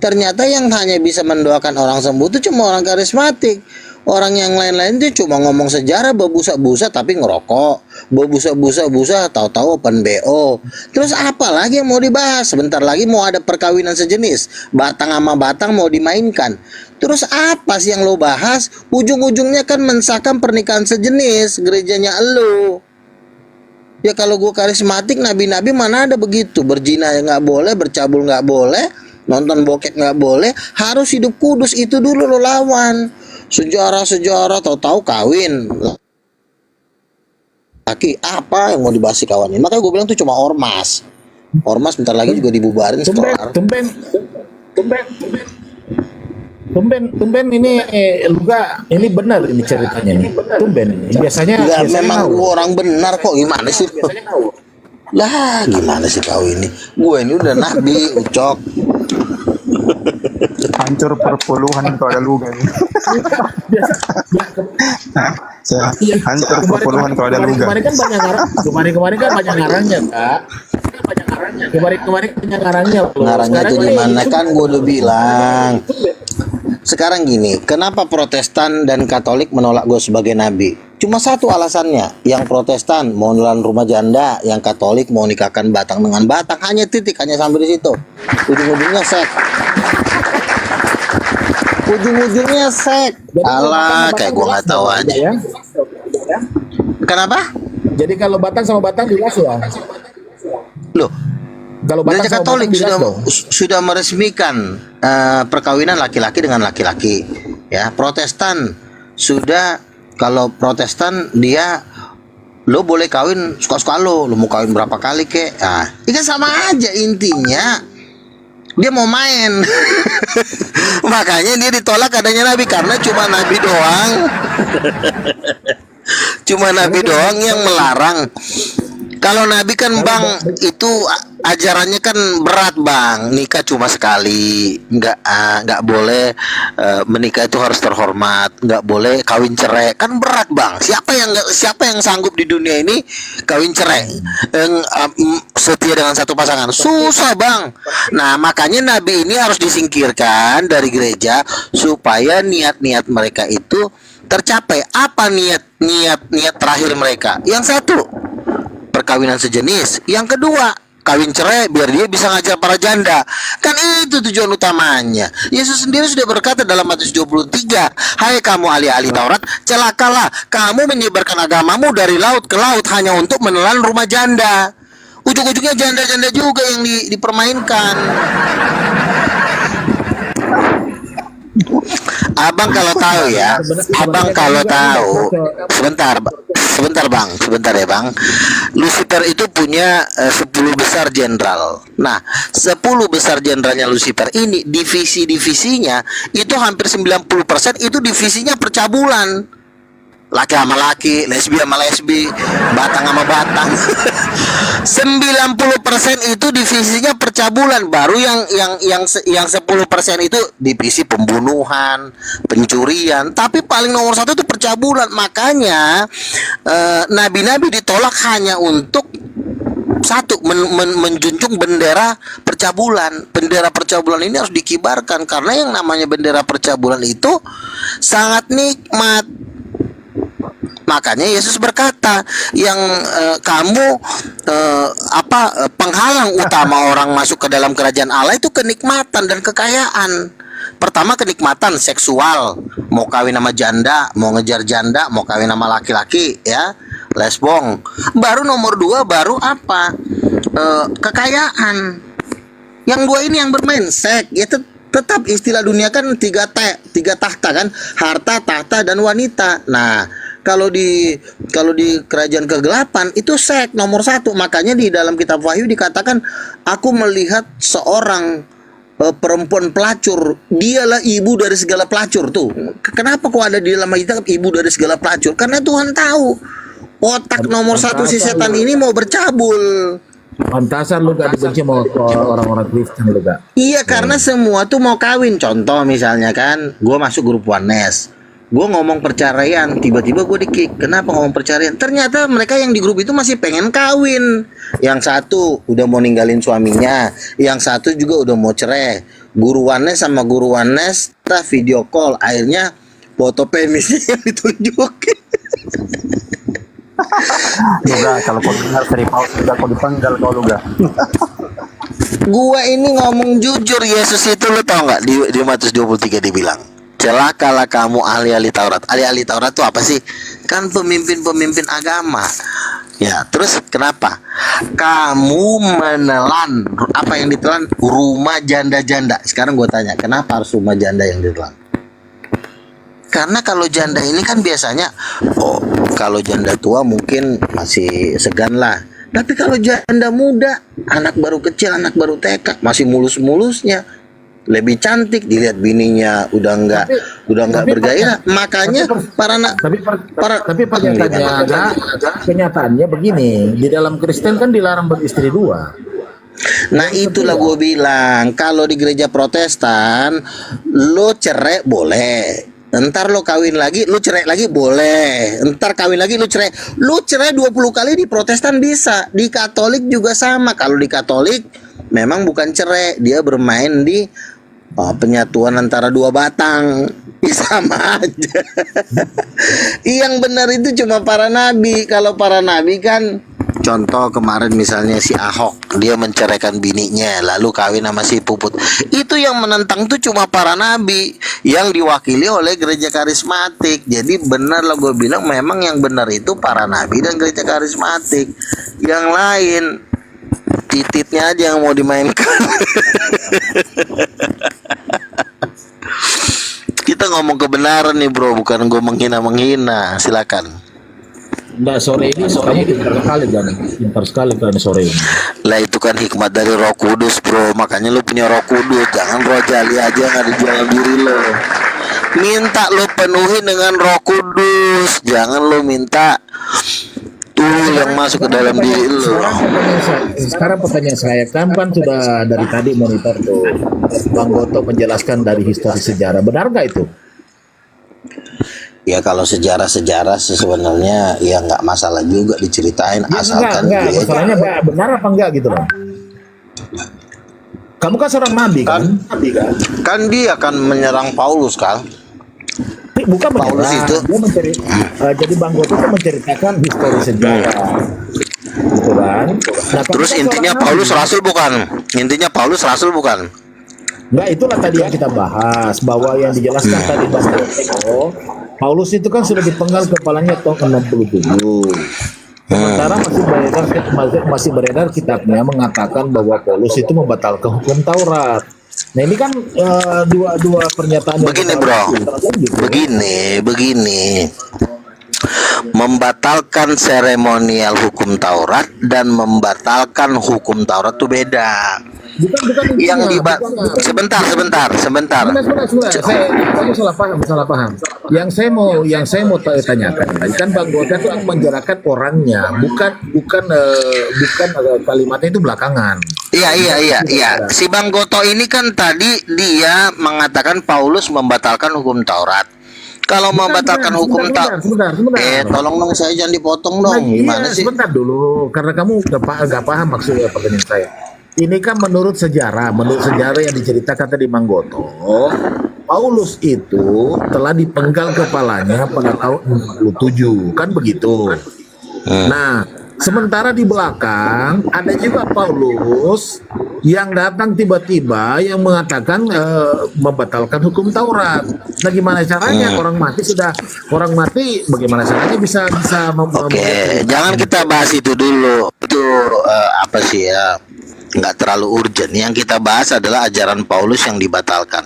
Ternyata yang hanya bisa mendoakan orang sembuh itu cuma orang karismatik. Orang yang lain-lain itu cuma ngomong sejarah, berbusa-busa tapi ngerokok, berbusa-busa tahu-tahu open BO. Terus apa lagi yang mau dibahas? Sebentar lagi mau ada perkawinan sejenis, batang sama batang mau dimainkan. Terus apa sih yang lo bahas? Ujung-ujungnya kan mensahkan pernikahan sejenis, gerejanya lo. Ya kalau gue karismatik, nabi-nabi mana ada begitu? Berzina ya nggak boleh, bercabul nggak boleh, nonton bokep nggak boleh, harus hidup kudus. Itu dulu lo lawan. Sejarah-sejarah tahu-tahu kawin. Laki apa yang mau dibahas kawanin? Makanya gue bilang tuh cuma ormas. Ormas bentar lagi juga dibubarin setelah. Tumben ini Luga, ini benar ini ceritanya nih. Tumben ini. Biasanya Memang gue orang benar kok, gimana sih? Lah gimana sih kau ini? Gue ini udah nabi, ucok. Hancur perpuluhan kalau ada Luga nih. Hancur perpuluhan kalau ada Luga. Kemarin kan banyak ngarangnya, Kak. Kemarin banyak ngarangnya. Ngarangnya tuh di mana kan gue udah bilang. Sekarang gini, kenapa Protestan dan Katolik menolak gue sebagai nabi? Cuma satu alasannya. Yang Protestan mau nelan rumah janda, yang Katolik mau nikahkan batang dengan batang. Hanya titik, hanya sampai di situ. Ujung-ujungnya seks. Ujung-ujungnya seks. Alah, kayak gue nggak tahu aja. Kenapa? Jadi kalau batang sama batang jelas ya. Loh, kalau Gereja Katolik sudah meresmikan perkawinan laki-laki dengan laki-laki. Ya, Protestan sudah, kalau Protestan dia lo boleh kawin suka-suka lo mau kawin berapa kali kek. Nah, ini kan sama aja intinya. Dia mau main. Makanya dia ditolak adanya nabi karena cuma nabi doang. Cuma nabi doang yang melarang. Kalau nabi kan bang itu ajarannya kan berat bang, nikah cuma sekali, nggak boleh menikah itu harus terhormat, nggak boleh kawin cerai, kan berat bang. Siapa yang sanggup di dunia ini kawin cerai, setia dengan satu pasangan, susah bang. Nah makanya nabi ini harus disingkirkan dari gereja supaya niat-niat mereka itu tercapai. Apa niat terakhir mereka? Yang satu, perkawinan sejenis. Yang kedua, kawin cerai biar dia bisa ngajar para janda. Kan itu tujuan utamanya. Yesus sendiri sudah berkata dalam Matius 23, "Hai kamu ahli-ahli Taurat, celakalah kamu menyebarkan agamamu dari laut ke laut hanya untuk menelan rumah janda." Ujung-ujungnya janda-janda juga yang dipermainkan. Abang kalau tahu ya, abang kalau tahu, sebentar ya bang. Lucifer itu punya 10 besar jenderal. Nah, 10 besar jenderalnya Lucifer ini divisi-divisinya itu hampir 90% itu divisinya percabulan. Laki sama laki, lesbi sama lesbi, batang sama batang. 90% itu divisinya percabulan. Baru yang 10% itu divisi pembunuhan, pencurian. Tapi paling nomor 1 itu percabulan. Makanya nabi-nabi ditolak hanya untuk satu, menjunjung bendera percabulan. Bendera percabulan ini harus dikibarkan karena yang namanya bendera percabulan itu sangat nikmat. Makanya Yesus berkata, yang kamu penghalang utama orang masuk ke dalam kerajaan Allah itu kenikmatan dan kekayaan. Pertama kenikmatan seksual, mau kawin sama janda, mau ngejar janda, mau kawin sama laki-laki, ya, lesbong. Baru nomor 2 baru apa? Kekayaan. Yang 2 ini yang bermain seks, ya tetap istilah dunia kan 3 tahta kan, harta, tahta dan wanita. Nah, kalau di kerajaan kegelapan itu seks nomor 1. Makanya di dalam kitab Wahyu dikatakan, aku melihat seorang perempuan pelacur, dialah ibu dari segala pelacur. Tuh, kenapa kok ada di dalam kitab ibu dari segala pelacur? Karena Tuhan tahu otak nomor 1 si setan ini mau bercabul. Pantasan lu gak dibenci sama orang-orang Kristen lu gak? Iya, karena semua tuh mau kawin. Contoh misalnya kan, gue masuk grup Oneness, gue ngomong perceraian, tiba-tiba gue di-kick. Kenapa ngomong perceraian? Ternyata mereka yang di grup itu masih pengen kawin. Yang satu udah mau ninggalin suaminya, yang satu juga udah mau cerai. Guru Oneness sama guru Oneness kita video call, akhirnya foto penisnya yang ditunjukin. Luga, kalau kau dengar dari paus sudah kau dipanggil kau Luga. Gua ini ngomong jujur. Yesus itu lo tau nggak di Matius 23 dibilang, celakalah kamu ahli-ahli Taurat. Ahli-ahli Taurat itu apa sih? Kan pemimpin-pemimpin agama. Ya, terus kenapa? Kamu menelan apa yang ditelan? Rumah janda-janda. Sekarang gue tanya, kenapa harus rumah janda yang ditelan? Karena kalau janda ini kan biasanya, oh kalau janda tua mungkin masih segan lah. Tapi kalau janda muda, anak baru kecil, anak baru TK, masih mulus-mulusnya, lebih cantik, dilihat bininya udah nggak bergairah. Makanya Tapi kenyataannya begini, di dalam Kristen kan dilarang beristri dua. Nah itulah gue bilang, kalau di gereja Protestan lo cerai boleh, entar lo kawin lagi, lo cerai lagi boleh, entar kawin lagi lo cerai 20 kali. Di Protestan bisa, di Katolik juga sama. Kalau di Katolik memang bukan cerai, dia bermain di penyatuan antara dua batang. Sama aja. Yang benar itu cuma para nabi. Kalau para nabi kan, contoh kemarin misalnya si Ahok, dia menceraikan bininya lalu kawin sama si Puput. Itu yang menentang tuh cuma para nabi yang diwakili oleh gereja karismatik. Jadi benar lah gue bilang, memang yang benar itu para nabi dan gereja karismatik. Yang lain tititnya aja yang mau dimainkan. Kita ngomong kebenaran nih bro, bukan gue menghina. Silakan. Enggak, sore ini kamu pintar sekali kan sore ini. Lah itu kan hikmat dari Roh Kudus bro, makanya lu punya Roh Kudus. Jangan roh jali aja yang ada di dalam diri lo. Minta lo penuhi dengan Roh Kudus, jangan lo minta tuh yang masuk ke dalam diri lo. Sekarang pertanyaan saya, kan sudah dari tadi monitor tuh Bang Goto menjelaskan dari histori sejarah, benar nggak itu? Ya kalau sejarah sebenarnya ya nggak masalah juga diceritain, ya, asalkan enggak, masalahnya benar apa enggak gitu loh. Kamu kan seorang nabi kan? Kan dia akan menyerang Paulus kan? Bukan Paulus itu. Dia jadi Bang Goto itu menceritakan histori sejarah. Gitu kan? Nah, terus intinya Paulus rasul bukan? Intinya Paulus rasul bukan? Enggak, itulah tadi yang kita bahas, bahwa yang dijelaskan tadi Bang Goto, Paulus itu kan sudah dipenggal kepalanya tahun 67. Sementara masih beredar kitabnya mengatakan bahwa Paulus itu membatalkan hukum Taurat. Nah ini kan dua pernyataan. Begini bro, begini. Membatalkan seremonial hukum Taurat dan membatalkan hukum Taurat itu beda. Bukan sebentar. Kamu salah paham. Yang saya mau tanyakan, kan Bang Goto itu menjelaskan orangnya, bukan kalimatnya itu belakangan. Iya. Si Bang Goto ini kan tadi dia mengatakan Paulus membatalkan hukum Taurat. Kalau membatalkan hukum Taurat, tolong dong saya jangan dipotong dong. Gimana sih? Sebentar dulu, karena kamu nggak paham maksudnya pertanyaan saya. Ini kan menurut sejarah yang diceritakan tadi Bang Goto, Paulus itu telah dipenggal kepalanya pada tahun 67, kan begitu. Nah, sementara di belakang ada juga Paulus yang datang tiba-tiba yang mengatakan membatalkan hukum Taurat. Nah, gimana caranya orang mati bagaimana caranya bisa Oke, jangan kita bahas itu dulu. Itu apa sih ya? Nggak terlalu urgent. Yang kita bahas adalah ajaran Paulus yang dibatalkan.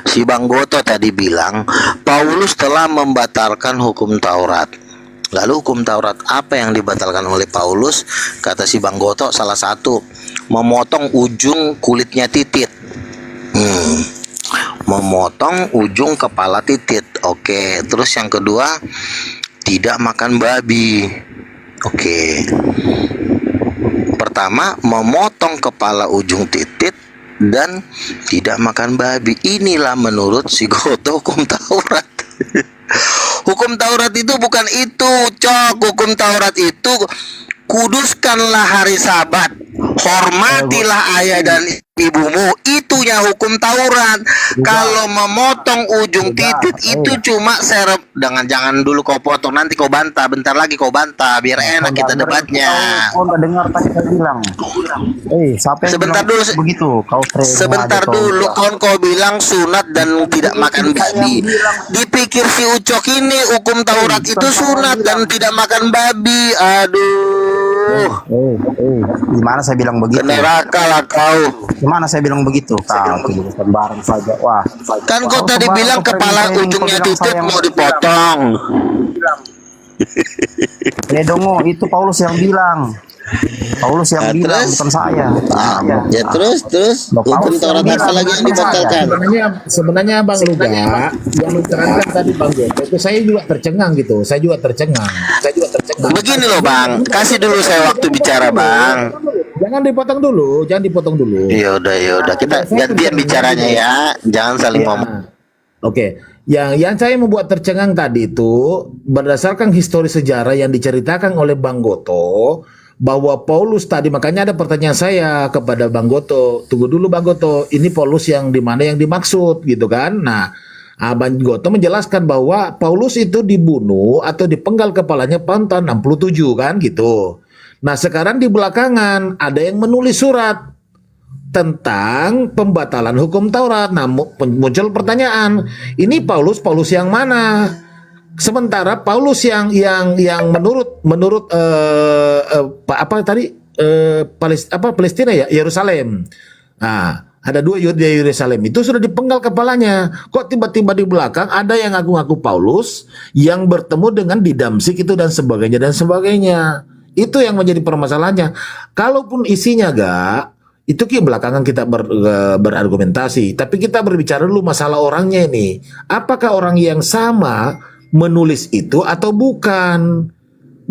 Si Bang Goto tadi bilang Paulus telah membatalkan hukum Taurat. Lalu hukum Taurat apa yang dibatalkan oleh Paulus? Kata si Bang Goto, salah satu memotong ujung kulitnya titit. Memotong ujung kepala titit. Oke. Terus yang kedua, tidak makan babi. Oke. Pertama, memotong kepala ujung titit dan tidak makan babi. Inilah menurut si Goto hukum Taurat. Hukum Taurat itu bukan itu, Cok. Hukum Taurat itu kuduskanlah hari Sabat. Hormatilah ayah dan ibumu, itunya hukum Taurat. Kalau memotong ujung titik itu cuma jangan dulu kau potong, nanti kau bantah, bentar lagi kau bantah, biar enak kita debatnya. Kau nggak dengar tadi saya bilang. Siapa yang Sebentar bilang dulu, begitu? sebentar dulu, kau bilang sunat dan tidak makan babi. Dipikir si Ucok ini hukum Taurat itu sunat dan tidak makan babi. Aduh. Gimana saya bilang begitu? Ke neraka lah kau. Gimana saya bilang begitu? Kau bareng saja. Wah. Kan kau tadi bilang kepala ujungnya titik mau dipotong. Dongo, itu Paulus yang bilang. Paulus yang bilang, bukan saya. Ya terus hukum Taurat apa lagi yang dibatalkan? Sebenarnya Bang Luga yang menerangkan tadi Bang Goto itu saya juga tercengang gitu. Saya juga tercengang. Begini loh Bang, kasih dulu saya waktu bicara Bang. Jangan dipotong dulu. Ya udah kita gantian bicaranya ya. Jangan saling ngomong. Oke. Yang saya membuat tercengang tadi itu berdasarkan histori sejarah yang diceritakan oleh Bang Goto, bahwa Paulus tadi, makanya ada pertanyaan saya kepada Bang Goto, tunggu dulu Bang Goto, ini Paulus yang di mana yang dimaksud gitu kan. Nah, Bang Goto menjelaskan bahwa Paulus itu dibunuh atau dipenggal kepalanya tahun 67 kan gitu. Nah, sekarang di belakangan ada yang menulis surat tentang pembatalan hukum Taurat. Nah, muncul pertanyaan, ini Paulus yang mana? Sementara Paulus yang menurut Palestina ya, Yerusalem. Nah, ada 2 Yahudi Yerusalem itu sudah dipenggal kepalanya. Kok tiba-tiba di belakang ada yang ngaku-ngaku Paulus yang bertemu dengan di Damsik itu dan sebagainya. Itu yang menjadi permasalahannya. Kalaupun isinya itu belakangan kita berargumentasi, tapi kita berbicara dulu masalah orangnya ini. Apakah orang yang sama menulis itu atau bukan?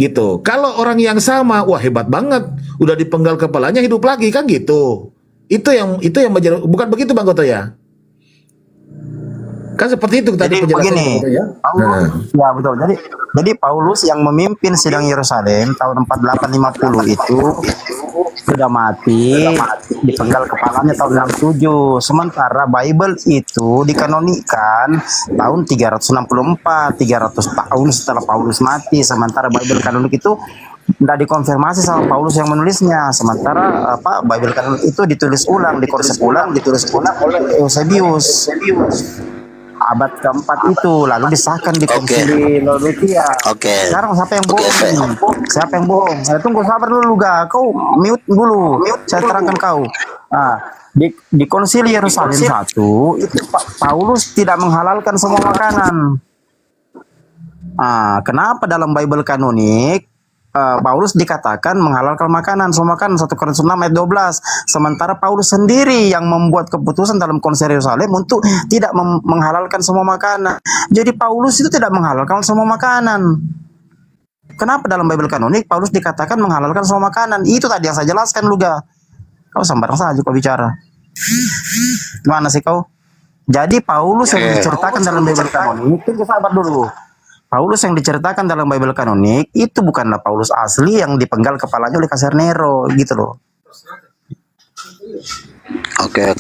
Gitu. Kalau orang yang sama, wah hebat banget, udah dipenggal kepalanya hidup lagi kan gitu. Itu yang menjadi, bukan begitu Bang Goto ya? Kan seperti itu tadi penjelasan ya. Ya betul. Jadi Paulus yang memimpin sidang Yerusalem tahun 4850 itu sudah mati, dipenggal kepalanya tahun 67. Sementara Bible itu dikanonikan tahun 364, 300 tahun setelah Paulus mati. Sementara Bible kanonik itu tidak dikonfirmasi sama Paulus yang menulisnya. Sementara Bible kanonik itu ditulis ulang, ditulis ulang oleh Eusebius. Abad keempat itu lalu disahkan di Konsili Laodikia. Sekarang siapa yang bohong? Siapa yang bohong? Tunggu sabar dulu kau mute dulu. Saya terangkan kau. Nah, di Konsili Yerusalem 1 itu Paulus tidak menghalalkan semua makanan. Kenapa dalam Bible kanonik Paulus dikatakan menghalalkan makanan, semua makanan 1 Korintus 6 ayat 12. Sementara Paulus sendiri yang membuat keputusan dalam Konsili Yerusalem untuk tidak menghalalkan semua makanan. Jadi Paulus itu tidak menghalalkan semua makanan. Kenapa dalam Bible kanonik Paulus dikatakan menghalalkan semua makanan? Itu tadi yang saya jelaskan Luga. Kau sembarang saja kau bicara. Gimana sih kau? Jadi Paulus yang diceritakan dalam Bible kanonik, tunggu sabar dulu. Paulus yang diceritakan dalam Bible kanonik itu bukanlah Paulus asli yang dipenggal kepalanya oleh Kaisar Nero gitu loh. Oke.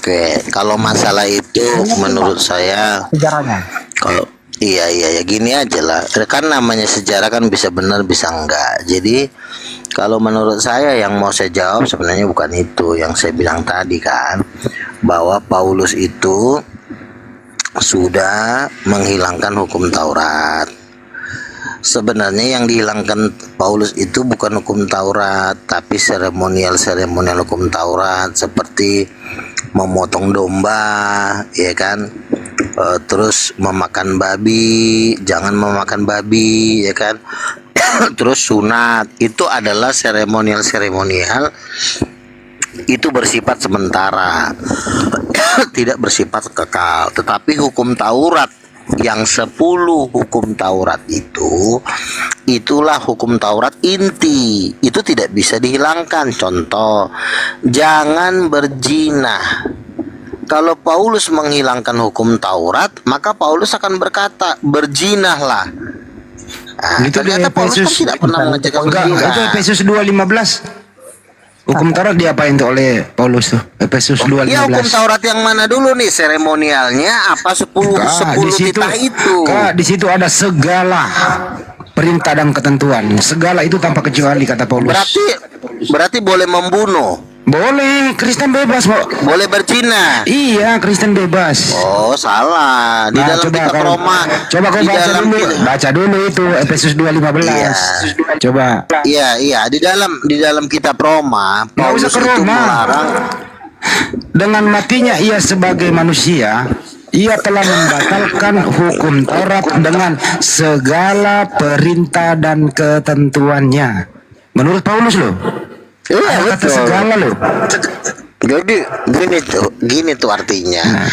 Kalau masalah itu menurut saya sejarahnya. Kalau iya gini aja lah. Kan namanya sejarah kan bisa benar bisa enggak. Jadi kalau menurut saya yang mau saya jawab sebenarnya bukan itu yang saya bilang tadi kan, bahwa Paulus itu sudah menghilangkan hukum Taurat. Sebenarnya yang dihilangkan Paulus itu bukan hukum Taurat, tapi seremonial hukum Taurat seperti memotong domba, ya kan, terus memakan babi, jangan memakan babi, ya kan, terus sunat. Itu adalah seremonial itu bersifat sementara, tidak bersifat kekal. Tetapi hukum Taurat yang 10 hukum Taurat itulah hukum Taurat inti, itu tidak bisa dihilangkan. Contoh, jangan berzina. Kalau Paulus menghilangkan hukum Taurat, maka Paulus akan berkata berzinalah. Ternyata Paulus kan tidak pernah mengajarkan berzina. Itu Efesus 2:15. Hukum Taurat diapain tuh oleh Paulus tuh? Efesus 2:15. Ya, hukum Taurat yang mana dulu nih? Seremonialnya apa 10 di situ, titah itu? Kak, di situ ada segala perintah dan ketentuan. Segala itu tanpa kecuali, kata Paulus. Berarti boleh membunuh. Boleh, Kristen bebas, Pak. Boleh berzina. Iya, Kristen bebas. Oh, salah. Di dalam kitab Roma. Coba kau baca dulu itu Efesus 2:15. Iya. Coba. Iya, di dalam kitab Roma, Nggak usah Paulus ke itu Roma. melarang. Dengan matinya ia sebagai manusia, ia telah membatalkan hukum Taurat dengan segala perintah dan ketentuannya. Menurut Paulus loh. Iya, kata betul. segala loh. Jadi gini tuh artinya.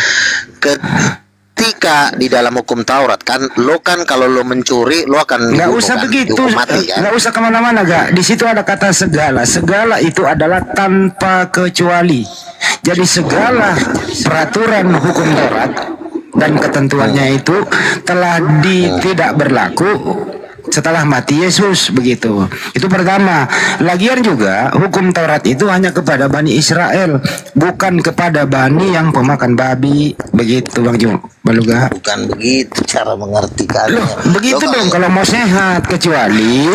Ketika di dalam hukum Taurat kan, lo kan kalau lo mencuri lo akan Nggak dihukum usah kan, begitu, dihukum mati kan? nggak usah kemana-mana, Gak. Di situ ada kata segala. Segala itu adalah tanpa kecuali. Jadi segala peraturan hukum Taurat dan ketentuannya itu telah tidak berlaku setelah mati Yesus, begitu. Itu pertama. Lagian juga hukum Taurat itu hanya kepada Bani Israel, bukan kepada Bani yang pemakan babi, begitu Bang Baluga. Bukan begitu cara mengartikannya. Loh, begitu dong kalau mau sehat, kecuali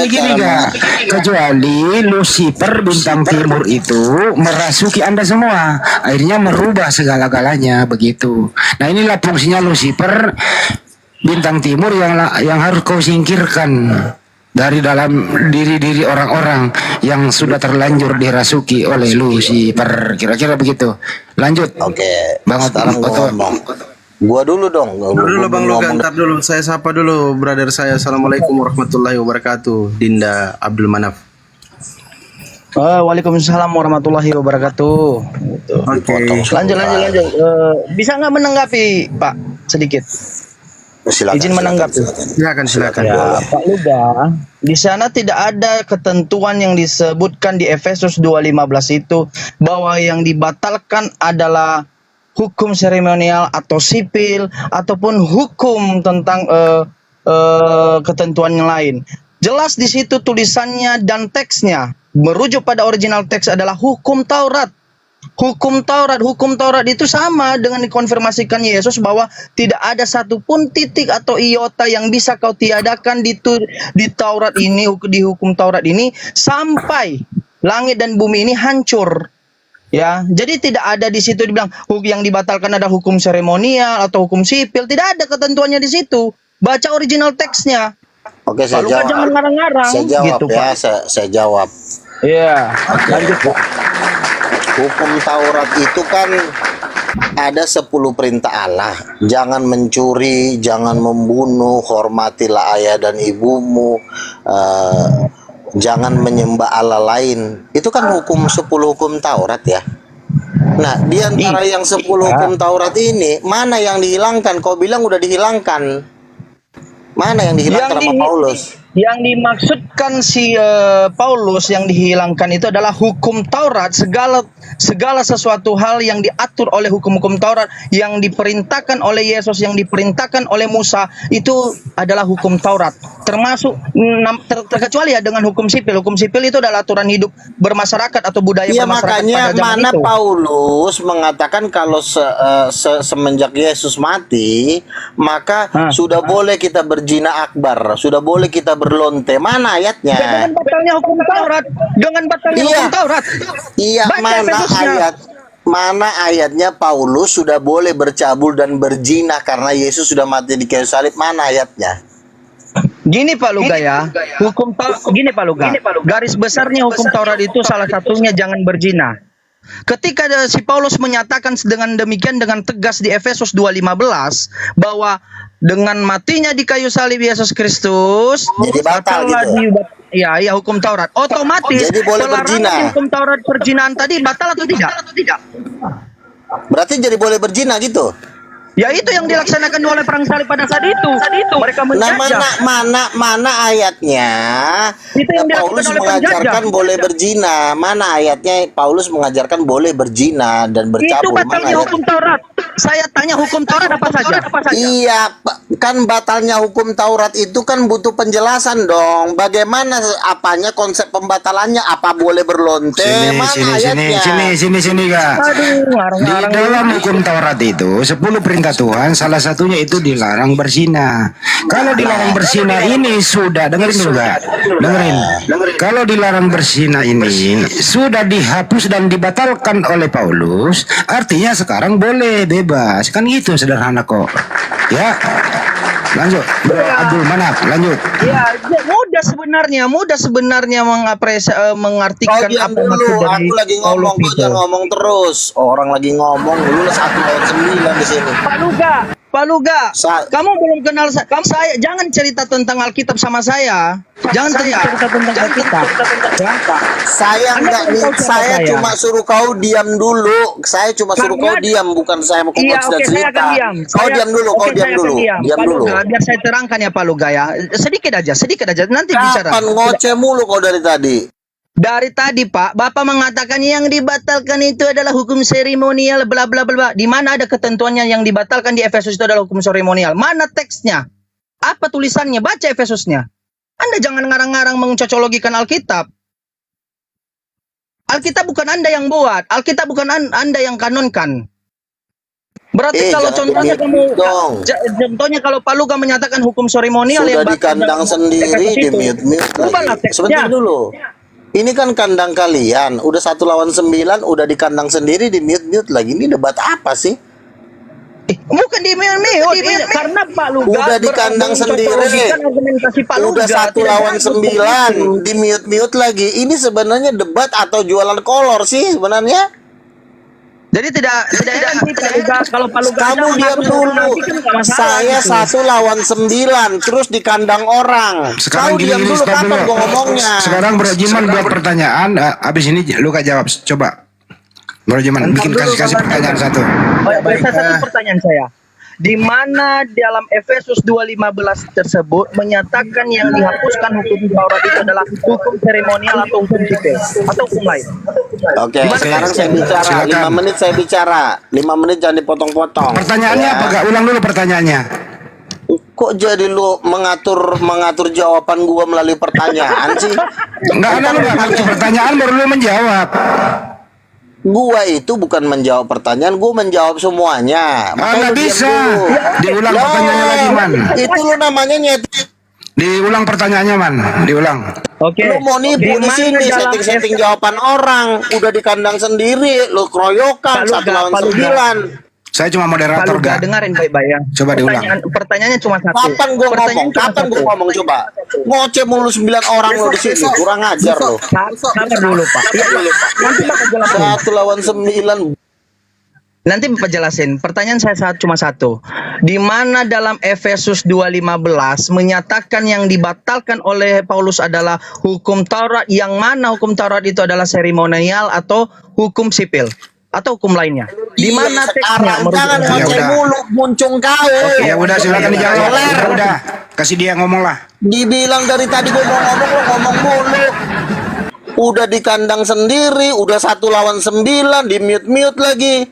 gini Gak, kecuali Lucifer bintang timur itu merasuki Anda semua, akhirnya merubah segala-galanya, begitu. Nah, inilah fungsinya Lucifer bintang timur yang harus kau singkirkan dari dalam diri orang-orang yang sudah terlanjur dirasuki oleh Lucifer. Kira-kira begitu. Lanjut. Oke. Bang Sekarang gua ngomong. Gua dulu dong. Dulu Bang Logan, ntar dulu. Saya sapa dulu brother saya. Assalamualaikum warahmatullahi wabarakatuh. Dinda Abdul Manaf. Waalaikumsalam warahmatullahi wabarakatuh. Oke. Lanjut. Bisa nggak menanggapi Pak sedikit? Izin menanggapi. Silakan. Ya, Pak Luga, di sana tidak ada ketentuan yang disebutkan di Efesus 2:15 itu bahwa yang dibatalkan adalah hukum seremonial atau sipil ataupun hukum tentang ketentuan yang lain. Jelas di situ tulisannya dan teksnya merujuk pada original teks adalah hukum Taurat. Hukum Taurat itu sama dengan dikonfirmasikan Yesus bahwa tidak ada satupun titik atau iota yang bisa kau tiadakan di Taurat ini, di hukum Taurat ini sampai langit dan bumi ini hancur. Ya, jadi tidak ada di situ dibilang yang dibatalkan ada hukum seremonial atau hukum sipil, tidak ada ketentuannya di situ. Baca original teksnya. Oke, saya jawab. Jangan ngarang-ngarang. Saya jawab gitu, ya, saya jawab. Iya, lanjut Pak. Hukum Taurat itu kan ada 10 perintah Allah. Jangan mencuri, jangan membunuh, hormatilah ayah dan ibumu, jangan menyembah Allah lain. Itu kan 10 hukum Taurat ya. Nah, di antara yang 10 hukum Taurat ini, mana yang dihilangkan? Kau bilang udah dihilangkan. Mana yang dihilangkan sama Paulus? Yang dimaksudkan si Paulus yang dihilangkan itu adalah hukum Taurat, segala sesuatu hal yang diatur oleh hukum-hukum Taurat yang diperintahkan oleh Yesus, yang diperintahkan oleh Musa, itu adalah hukum Taurat. Termasuk terkecuali ya dengan hukum sipil. Hukum sipil itu adalah aturan hidup bermasyarakat atau budaya bermasyarakat makanya pada zaman mana itu. Paulus mengatakan kalau semenjak Yesus mati, maka sudah boleh kita berzina akbar, sudah boleh kita berlonte. Mana ayatnya? Dengan batalnya hukum Taurat. Dengan batalnya hukum Taurat. Iya, mana ayatnya Paulus sudah boleh bercabul dan berzina karena Yesus sudah mati di kayu salib? Mana ayatnya? Gini Pak Luga ya, gini Pak Luga, garis besarnya hukum Taurat itu salah satunya jangan berzina. Ketika si Paulus menyatakan dengan demikian dengan tegas di Efesus 2:15 bahwa dengan matinya di kayu salib Yesus Kristus, jadi batal gitu. Ya, hukum Taurat. Otomatis jadi boleh berzina. Hukum Taurat perzinaan tadi batal atau tidak? Berarti jadi boleh berzina gitu. Ya itu yang dilaksanakan oleh perang salib pada saat itu. Mereka menjajah. Mana ayatnya? Itu yang Paulus oleh mengajarkan penjajah. boleh berzina. Mana ayatnya Paulus mengajarkan boleh berzina dan bercabul? Itu batalnya hukum Taurat. Saya tanya hukum Taurat apa saja? Iya, kan batalnya hukum Taurat itu kan butuh penjelasan dong. Bagaimana apanya konsep pembatalannya? Apa boleh berlonte? Mana ayatnya? Sini, Kak. Di dalam hukum Taurat itu 10 perintah Tuhan, salah satunya itu dilarang berzina. Kalau dilarang berzina ini sudah, dengerin dulu, Kak. Dengerin. Kalau dilarang berzina ini sudah dihapus dan dibatalkan oleh Paulus, artinya sekarang boleh bebas. Kan gitu sederhana kok. Ya. Lanjut. Bro Abdul Manaf, lanjut. Ya, mudah sebenarnya mengartikan Kau diam apa maksud dulu, dari aku lagi ngomong, kau jangan ngomong terus. Orang lagi ngomong, lu 1 ayat 9 di sini. Pak Luga, kamu belum kenal saya. Jangan cerita tentang Alkitab sama saya. Jangan cerita tentang Alkitab. Saya cuma suruh kau diam dulu. Saya cuma suruh kau diam, bukan saya mau cerita. Saya akan diam. Kau diam dulu, kau diam dulu. Diam Pak dulu. Luga, biar saya terangkan ya Pak Luga ya. Sedikit aja. Nanti bicara. Kapan ngoceh mulu kau dari tadi? Dari tadi Pak, Bapak mengatakan yang dibatalkan itu adalah hukum seremonial bla bla bla. Di mana ada ketentuannya yang dibatalkan di Efesus itu adalah hukum seremonial? Mana teksnya? Apa tulisannya? Baca Efesusnya. Anda jangan ngarang-ngarang mencocologikan Alkitab. Alkitab bukan Anda yang buat, Alkitab bukan Anda yang kanonkan. Berarti kalau contohnya contohnya kalau Pak Luga menyatakan hukum seremonial sudah yang di kandang sendiri, di mute-mute. Sebentar dulu. Ini kan kandang kalian, udah 1 lawan 9, udah di kandang sendiri, di mute lagi. Ini debat apa sih? Bukan di mute, karena Pak Luga udah di kandang sendiri, udah 1 lawan 9, di mute lagi. Ini sebenarnya debat atau jualan kolor sih sebenarnya? Jadi tidak kalau Pak Luga kamu diam dulu. Saya 1 lawan 9 terus di kandang orang. Sekarang kau diam dulu, kapan gua ngomongnya? Sekarang Bro Jiman buat pertanyaan, habis ini lu Kak jawab. Coba. Bro Jiman kasih pertanyaan satu. Satu pertanyaan saya. Di mana dalam Efesus 2:15 tersebut menyatakan yang dihapuskan hukum Taurat itu adalah hukum seremonial atau hukum sipil atau hukum lain? Oke, sekarang saya bicara. Silakan. 5 menit saya bicara. 5 menit jangan dipotong-potong. Pertanyaannya apa Kak? Ulang dulu pertanyaannya. Kok jadi lu mengatur jawaban gua melalui pertanyaan sih? Enggak ada lu ngatur pertanyaan baru lu menjawab. Gua itu bukan menjawab pertanyaan, gua menjawab semuanya. Nggak bisa. Diulang pertanyaannya lagi, Man. Itu lu namanya nyetik. Diulang pertanyaannya, Man. Diulang. Oke. Lu mau nipu di sini, setting jawaban orang. Udah di kandang sendiri, lu keroyokan 1 lawan 9. Saya cuma moderator, Gak dengerin baik-baik ya. Coba diulang. Pertanyaannya cuma satu. Kapan gua ngomong coba? Ngoceh mulu 9 orang lo di sini, kurang ajar lo. Sabar dulu, Pak. Nanti Bapak jelasin. 1 lawan 9. Nanti Bapak jelasin. Pertanyaan saya cuma satu. Di mana dalam Efesus 2:15 menyatakan yang dibatalkan oleh Paulus adalah hukum Taurat, yang mana hukum Taurat itu adalah seremonial atau hukum sipil atau hukum lainnya? Di mana teksnya? Jangan ngoceh mulu, muncung kau. Ya udah silakan dijawab. Udah, kasih dia ngomong lah. Dibilang dari tadi gua mau ngomong, lo ngomong mulu. Udah di kandang sendiri, udah 1 lawan 9, di mute lagi.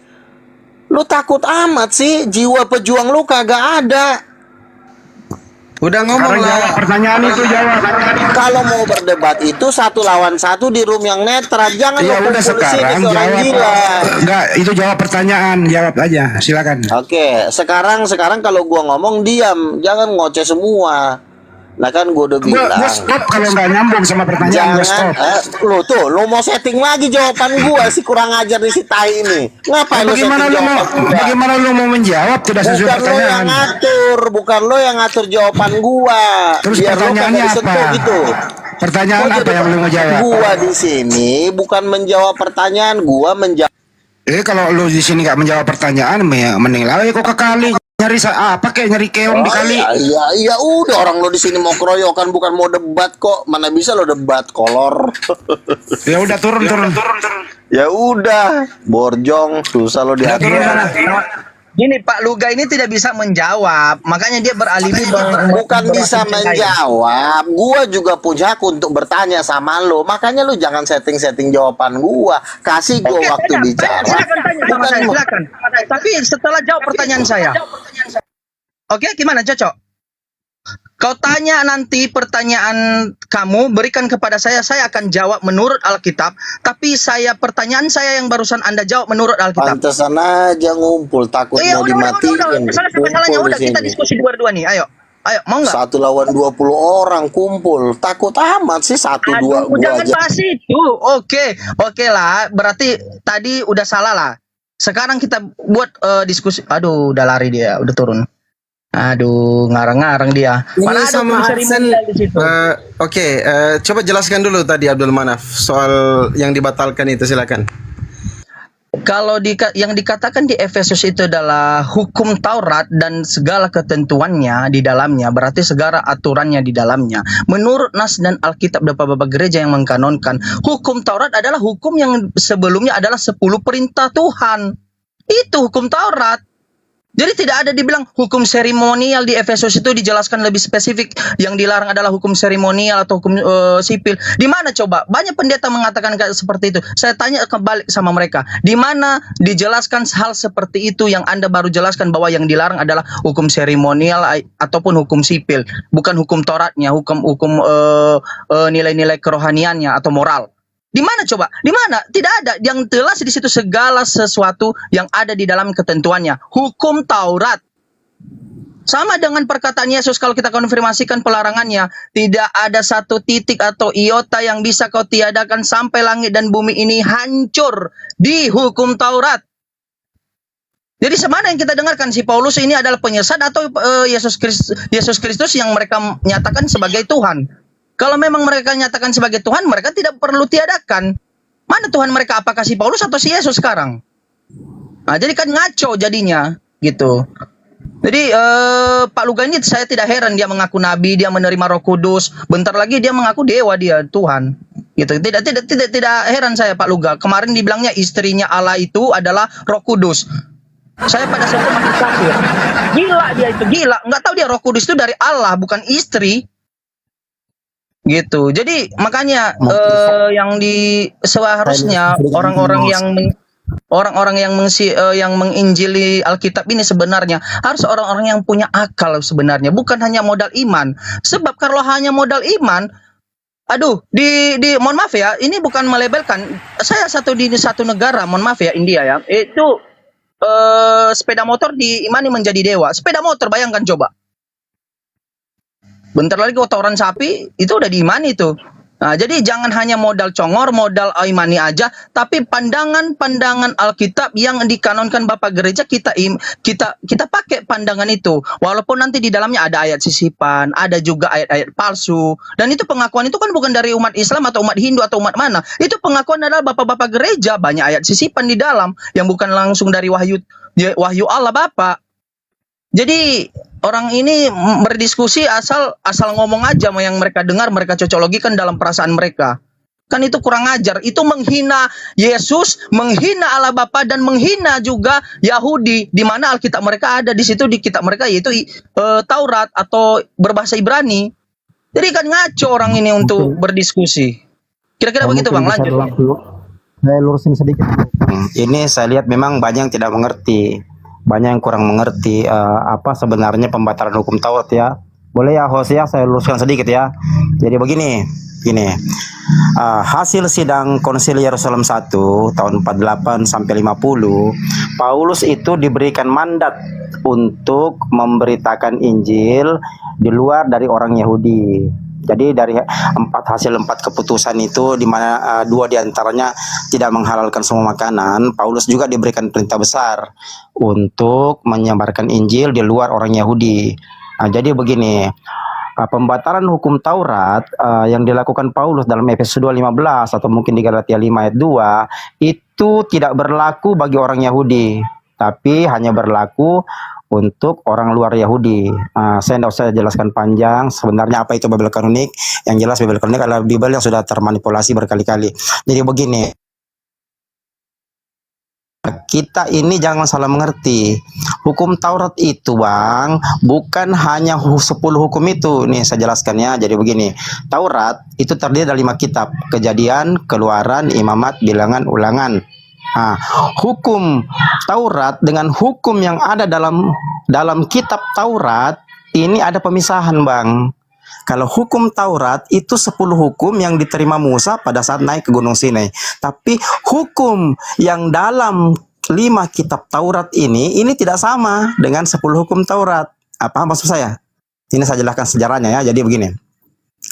Lu takut amat sih, jiwa pejuang lu kagak ada. Udah ngomong lah. Pertanyaan itu jawab. Kalau mau berdebat itu 1 lawan 1 di room yang netral. Jangan ya udah sekarang jawab. Enggak, itu jawab pertanyaan, jawab aja. Silakan. Oke, sekarang kalau gua ngomong diam, jangan ngoceh semua. Nah kan gua udah bilang. Gua stop kalau nggak nyambung sama pertanyaan. Jangan, lu mau setting lagi jawaban gua sih, kurang ajar di si tai ini. Ngapain bagaimana lu mau menjawab tidak sesuai pertanyaan? Bukan lo yang ngatur jawaban gua. Terus biar pertanyaannya apa? Gitu. Pertanyaan apa yang lu mau jawab? Gua di sini bukan menjawab pertanyaan, gua menjawab. Kalau lu di sini nggak menjawab pertanyaan, mending lah kok ke kali nyari nyari keong di kali. Iya udah, orang lo di sini mau keroyokan bukan mau debat kok. Mana bisa lo debat kolor. Ya udah turun. Ya udah, borjong, susah lo diatur. Gini, Pak Luga ini tidak bisa menjawab, makanya dia beralibi Bukan bisa menjawab, gua juga punya hak untuk bertanya sama lo. Makanya lu jangan setting-setting jawaban gua. Kasih gua Oke, waktu bicara. silakan tanya sama Bukan saya, silakan. Tapi setelah jawab pertanyaan saya. Oke, gimana, Cocok? Kau tanya nanti pertanyaan kamu, berikan kepada saya akan jawab menurut Alkitab. Tapi pertanyaan saya yang barusan Anda jawab menurut Alkitab. Pantesan aja ngumpul, takut mau dimatiin. Salahnya udah, kita diskusi berdua nih, ayo. Ayo, mau nggak? 1 lawan 20 orang kumpul. Takut amat sih 1, 2 gua Jangan aja. bahas itu. Oke lah. Berarti tadi udah salah lah. Sekarang kita buat diskusi. Aduh, udah lari dia, udah turun. Aduh, ngarang-ngarang dia. Mana ada sama hukum Aksen, seremonial di situ? coba jelaskan dulu tadi Abdul Manaf soal yang dibatalkan itu, silakan. Kalau yang dikatakan di Efesus itu adalah hukum Taurat dan segala ketentuannya di dalamnya, berarti segala aturannya di dalamnya. Menurut Nas dan Alkitab Bapak-bapak gereja yang mengkanonkan, hukum Taurat adalah hukum yang sebelumnya adalah 10 perintah Tuhan. Itu hukum Taurat. Jadi tidak ada dibilang hukum seremonial di Efesus itu dijelaskan lebih spesifik. Yang dilarang adalah hukum seremonial atau hukum sipil. Di mana coba? Banyak pendeta mengatakan kayak seperti itu. Saya tanya kembali sama mereka. Di mana dijelaskan hal seperti itu yang Anda baru jelaskan bahwa yang dilarang adalah hukum seremonial ataupun hukum sipil, bukan hukum Tauratnya, hukum nilai-nilai kerohaniannya atau moral. Di mana coba? Di mana? Tidak ada. Yang jelas di situ segala sesuatu yang ada di dalam ketentuannya. Hukum Taurat. Sama dengan perkataan Yesus kalau kita konfirmasikan pelarangannya. Tidak ada satu titik atau iota yang bisa kau tiadakan sampai langit dan bumi ini hancur di hukum Taurat. Jadi semana yang kita dengarkan, si Paulus ini adalah penyesat atau Yesus Kristus yang mereka nyatakan sebagai Tuhan. Kalau memang mereka nyatakan sebagai Tuhan, mereka tidak perlu tiadakan. Mana Tuhan mereka? Apakah si Paulus atau si Yesus sekarang? Nah, jadi kan ngaco jadinya, gitu. Jadi Pak Luga ini saya tidak heran dia mengaku nabi, dia menerima Roh Kudus. Bentar lagi dia mengaku dewa, dia Tuhan. Gitu. Tidak heran saya Pak Luga. Kemarin dibilangnya istrinya Allah itu adalah Roh Kudus. Saya pada saat itu masih kafir. Gila dia itu, gila. Nggak tahu dia Roh Kudus itu dari Allah, bukan istri. Gitu. Jadi makanya yang seharusnya orang-orang yang menginjili Alkitab ini sebenarnya harus orang-orang yang punya akal sebenarnya, bukan hanya modal iman. Sebab kalau hanya modal iman, mohon maaf ya, ini bukan melabelkan. Saya di satu negara, mohon maaf ya, India ya, itu sepeda motor diimani menjadi dewa. Sepeda motor, bayangkan coba. Bentar lagi kotoran sapi itu udah diimani tuh. Nah, jadi jangan hanya modal congor, modal imani aja, tapi pandangan-pandangan Alkitab yang dikanonkan Bapak Gereja kita pakai pandangan itu. Walaupun nanti di dalamnya ada ayat sisipan, ada juga ayat-ayat palsu. Dan itu pengakuan itu kan bukan dari umat Islam atau umat Hindu atau umat mana. Itu pengakuan adalah Bapak-bapak Gereja, banyak ayat sisipan di dalam yang bukan langsung dari wahyu Allah Bapak. Jadi orang ini berdiskusi asal ngomong aja, yang mereka dengar mereka cocoklogikan dalam perasaan mereka. Kan itu kurang ajar. Itu menghina Yesus, menghina Allah Bapa, dan menghina juga Yahudi, di mana Alkitab mereka ada di situ, di kitab mereka yaitu Taurat atau berbahasa Ibrani. Jadi kan ngaco orang ini untuk berdiskusi. Kira-kira begitu Bang, lanjut. Saya lurusin sedikit. Ini saya lihat memang banyak yang tidak mengerti. Banyak yang kurang mengerti apa sebenarnya pembatalan hukum Taurat ya. Boleh ya host ya, saya luruskan sedikit ya. Jadi begini, hasil sidang Konsil Yerusalem 1 tahun 48 sampai 50, Paulus itu diberikan mandat untuk memberitakan Injil di luar dari orang Yahudi. Jadi dari hasil 4 keputusan itu, di mana 2 diantaranya tidak menghalalkan semua makanan, Paulus juga diberikan perintah besar untuk menyebarkan Injil di luar orang Yahudi. Nah, jadi begini, pembatalan hukum Taurat yang dilakukan Paulus dalam Efesus 2:15 atau mungkin di Galatia 5 ayat 2 itu tidak berlaku bagi orang Yahudi, tapi hanya berlaku untuk orang luar Yahudi. Saya tidak usah jelaskan panjang sebenarnya apa itu Bible kanonik. Yang jelas Bible kanonik adalah Bible yang sudah termanipulasi berkali-kali. Jadi begini, Kita ini jangan salah mengerti. Hukum Taurat itu, Bang, bukan hanya 10 hukum itu. Nih saya jelaskan ya. Jadi begini, Taurat itu terdiri dari 5 kitab. Kejadian, Keluaran, Imamat, Bilangan, Ulangan. Nah, hukum Taurat dengan hukum yang ada dalam kitab Taurat ini ada pemisahan, Bang. Kalau hukum Taurat itu 10 hukum yang diterima Musa pada saat naik ke Gunung Sinai. Tapi hukum yang dalam 5 kitab Taurat ini tidak sama dengan 10 hukum Taurat. Apa maksud saya? Ini saya jelaskan sejarahnya ya. Jadi begini.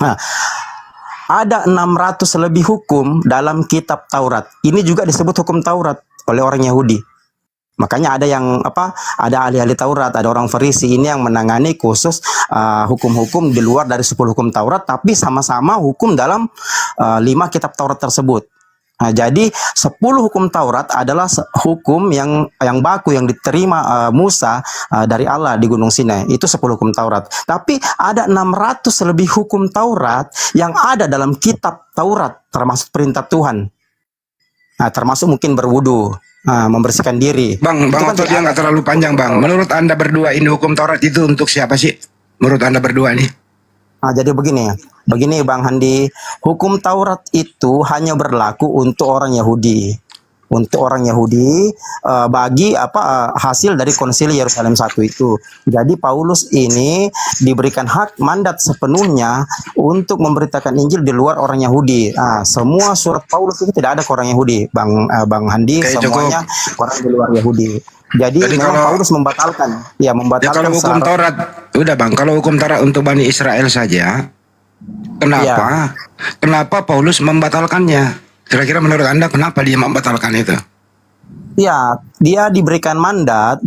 Nah, ada 600 lebih hukum dalam kitab Taurat. Ini juga disebut hukum Taurat oleh orang Yahudi. Makanya ada yang ada ahli-ahli Taurat, ada orang Farisi ini yang menangani khusus hukum-hukum di luar dari 10 hukum Taurat, tapi sama-sama hukum dalam 5 kitab Taurat tersebut. Nah, jadi 10 hukum Taurat adalah hukum yang baku yang diterima Musa dari Allah di Gunung Sinai. Itu 10 hukum Taurat. Tapi ada 600 lebih hukum Taurat yang ada dalam kitab Taurat, termasuk perintah Tuhan. Nah, termasuk mungkin berwudu, membersihkan diri. Bang, waktu dia nggak terlalu panjang, Bang. Menurut Anda berdua ini hukum Taurat itu untuk siapa sih? Menurut Anda berdua nih? Nah, jadi begini Bang Handi, hukum Taurat itu hanya berlaku untuk orang Yahudi. Untuk orang Yahudi bagi hasil dari konsili Yerusalem I itu. Jadi Paulus ini diberikan hak mandat sepenuhnya untuk memberitakan Injil di luar orang Yahudi. Nah, semua surat Paulus itu tidak ada ke orang Yahudi, Bang Handi, semuanya orang di luar Yahudi. Jadi memang Paulus membatalkan. Ya, membatalkan. Kalau hukum Taurat, udah Bang, kalau hukum Taurat untuk Bani Israel saja, kenapa Paulus membatalkannya? Kira-kira menurut Anda kenapa dia membatalkan itu? Ya, dia diberikan mandat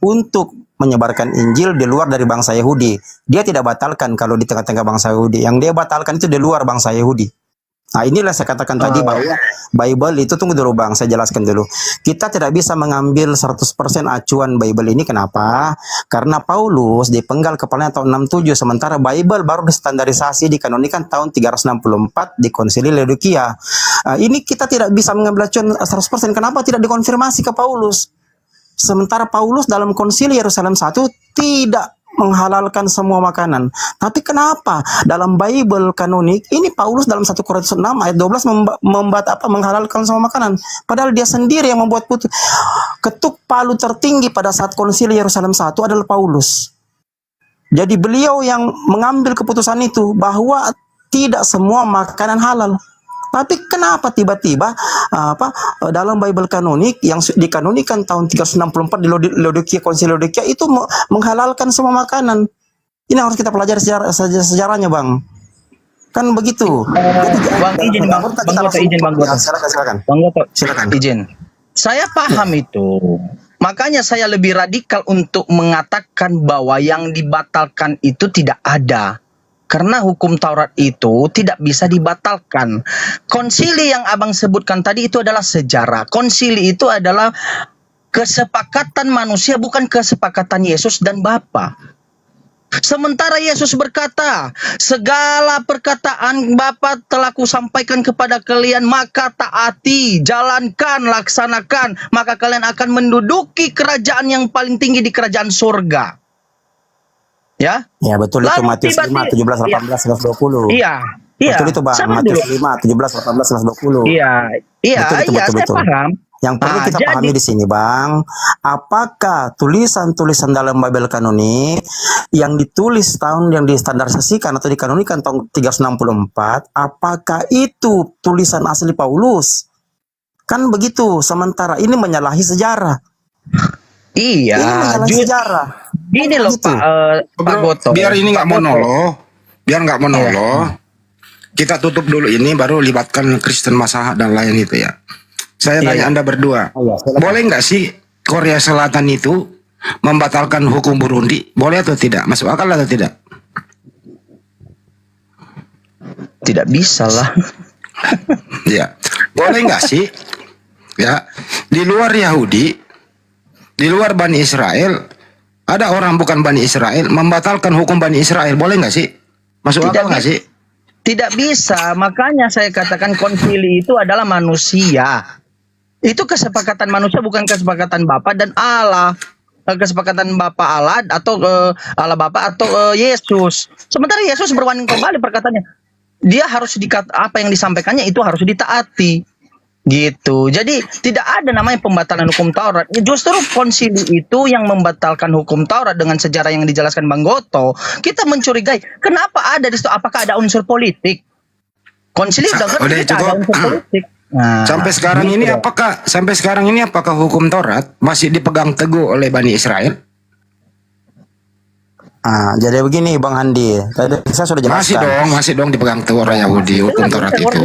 untuk menyebarkan Injil di luar dari bangsa Yahudi. Dia tidak batalkan kalau di tengah-tengah bangsa Yahudi. Yang dia batalkan itu di luar bangsa Yahudi. Nah, inilah saya katakan tadi bahwa Bible itu, tunggu dulu Bang, saya jelaskan dulu. Kita tidak bisa mengambil 100% acuan Bible ini. Kenapa? Karena Paulus dipenggal kepalanya tahun 67, sementara Bible baru distandarisasi, dikanonikan tahun 364 di Konsili Laodikia. Ini kita tidak bisa mengambil acuan 100%. Kenapa tidak dikonfirmasi ke Paulus? Sementara Paulus dalam Konsili Yerusalem I tidak menghalalkan semua makanan. Tapi kenapa dalam Bible kanonik ini Paulus dalam 1 Korintus 6 ayat 12 menghalalkan semua makanan, padahal dia sendiri yang membuat putus. Ketuk palu tertinggi pada saat Konsili Yerusalem I adalah Paulus. Jadi beliau yang mengambil keputusan itu bahwa tidak semua makanan halal. Tapi kenapa tiba-tiba dalam Bible kanonik yang dikanonikan tahun 364 di Laodikia, Konsili Laodikia itu menghalalkan semua makanan? Ini harus kita pelajari sejarahnya, Bang. Kan begitu. Bang, izin Bang Goto. Silakan. Bang Goto, silakan. Izin. Saya paham itu. Makanya saya lebih radikal untuk mengatakan bahwa yang dibatalkan itu tidak ada. Karena hukum Taurat itu tidak bisa dibatalkan. Konsili yang abang sebutkan tadi itu adalah sejarah. Konsili itu adalah kesepakatan manusia, bukan kesepakatan Yesus dan Bapa. Sementara Yesus berkata, segala perkataan Bapa telah kusampaikan kepada kalian, maka taati, jalankan, laksanakan, maka kalian akan menduduki kerajaan yang paling tinggi di kerajaan surga. Ya betul. Lalu itu Matius 5, 17, 18, 20. Iya. Betul itu Bang, Matius 5, 17, 18, 20. Iya, saya paham. Yang perlu kita pahami di sini, Bang, apakah tulisan-tulisan dalam Bible kanonik yang ditulis yang distandarisasikan atau dikanonikan tahun 364, apakah itu tulisan asli Paulus? Kan begitu. Sementara ini menyalahi sejarah. Iya, ini menyalahi sejarah. Gini loh Pak Goto. Biar ini nggak monolog, kita tutup dulu ini, baru libatkan Kristen Masaha dan lain itu ya. Saya tanya Anda berdua, boleh nggak sih Korea Selatan itu membatalkan hukum Burundi? Boleh atau tidak? Masuk akal atau tidak? Tidak bisa lah. Ya, boleh nggak sih? Ya, di luar Yahudi, di luar Bani Israel, ada orang bukan Bani Israel membatalkan hukum Bani Israel, boleh nggak sih? Masuk akal nggak sih? Tidak bisa, makanya saya katakan konsili itu adalah manusia. Itu kesepakatan manusia, bukan kesepakatan Bapa dan Allah. Kesepakatan Bapa Allah atau Allah Bapa atau Yesus. Sementara Yesus berwanding kembali perkataannya. Dia harus apa yang disampaikannya itu harus ditaati. Gitu. Jadi tidak ada namanya pembatalan hukum Taurat. Justru konsili itu yang membatalkan hukum Taurat dengan sejarah yang dijelaskan Bang Goto. Kita mencurigai, kenapa ada di situ? Apakah ada unsur politik? Konsili udah ada unsur politik. Nah, sampai sekarang ini apakah hukum Taurat masih dipegang teguh oleh Bani Israel? Jadi begini Bang Handi, tadi saya sudah jelaskan. Masih dong dipegang teguh orang Yahudi hukum Taurat itu.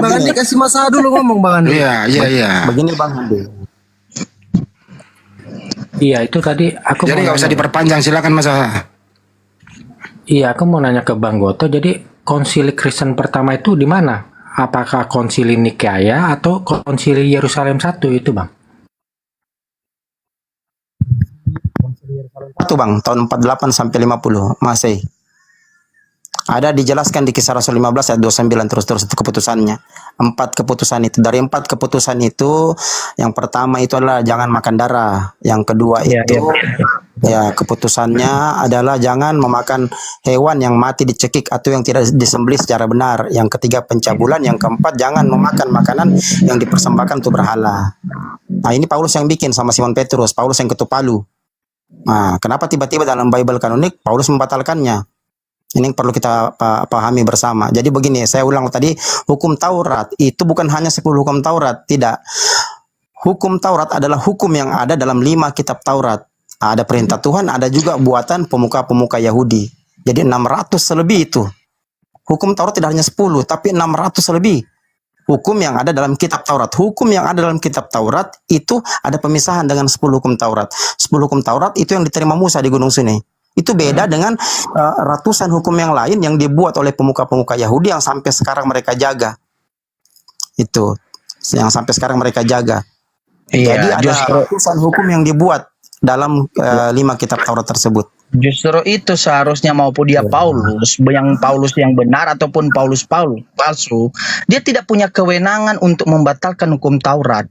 Bang Andi kasih masa dulu ngomong Bang Andi. Iya. Begini Bang Handi. Iya, itu tadi aku Jadi nggak usah diperpanjang, silakan Mas Aha. Iya, aku mau nanya ke Bang Goto. Jadi konsili Kristen pertama itu di mana? Apakah konsili Nikaia atau konsili Yerusalem 1 itu, Bang? Itu Bang, tahun 48 sampai 50 Masehi. Ada dijelaskan di Kisah Rasul 15 ayat 29 terus itu keputusannya. 4 keputusan itu. Dari 4 keputusan itu, yang pertama itu adalah jangan makan darah. Yang kedua itu ya keputusannya adalah jangan memakan hewan yang mati dicekik atau yang tidak disembelih secara benar. Yang ketiga pencabulan, yang keempat jangan memakan makanan yang dipersembahkan untuk berhala. Nah, ini Paulus yang bikin sama Simon Petrus, Paulus yang ketuk palu. Nah, kenapa tiba-tiba dalam Bible kanonik Paulus membatalkannya? Ini yang perlu kita pahami bersama. Jadi begini, saya ulang tadi, hukum Taurat itu bukan hanya 10 hukum Taurat, tidak. Hukum Taurat adalah hukum yang ada dalam 5 kitab Taurat. Ada perintah Tuhan, ada juga buatan pemuka-pemuka Yahudi. Jadi 600 lebih itu. Hukum Taurat tidak hanya 10, tapi 600 lebih. Hukum yang ada dalam kitab Taurat. Hukum yang ada dalam kitab Taurat itu ada pemisahan dengan 10 hukum Taurat. 10 hukum Taurat itu yang diterima Musa di Gunung Sinai. Itu beda dengan ratusan hukum yang lain yang dibuat oleh pemuka-pemuka Yahudi yang sampai sekarang mereka jaga. Itu yang sampai sekarang mereka jaga. Jadi ada ratusan hukum yang dibuat dalam 5 kitab Taurat tersebut. Justru itu seharusnya maupun dia Paulus yang benar ataupun Paulus palsu, dia tidak punya kewenangan untuk membatalkan hukum Taurat.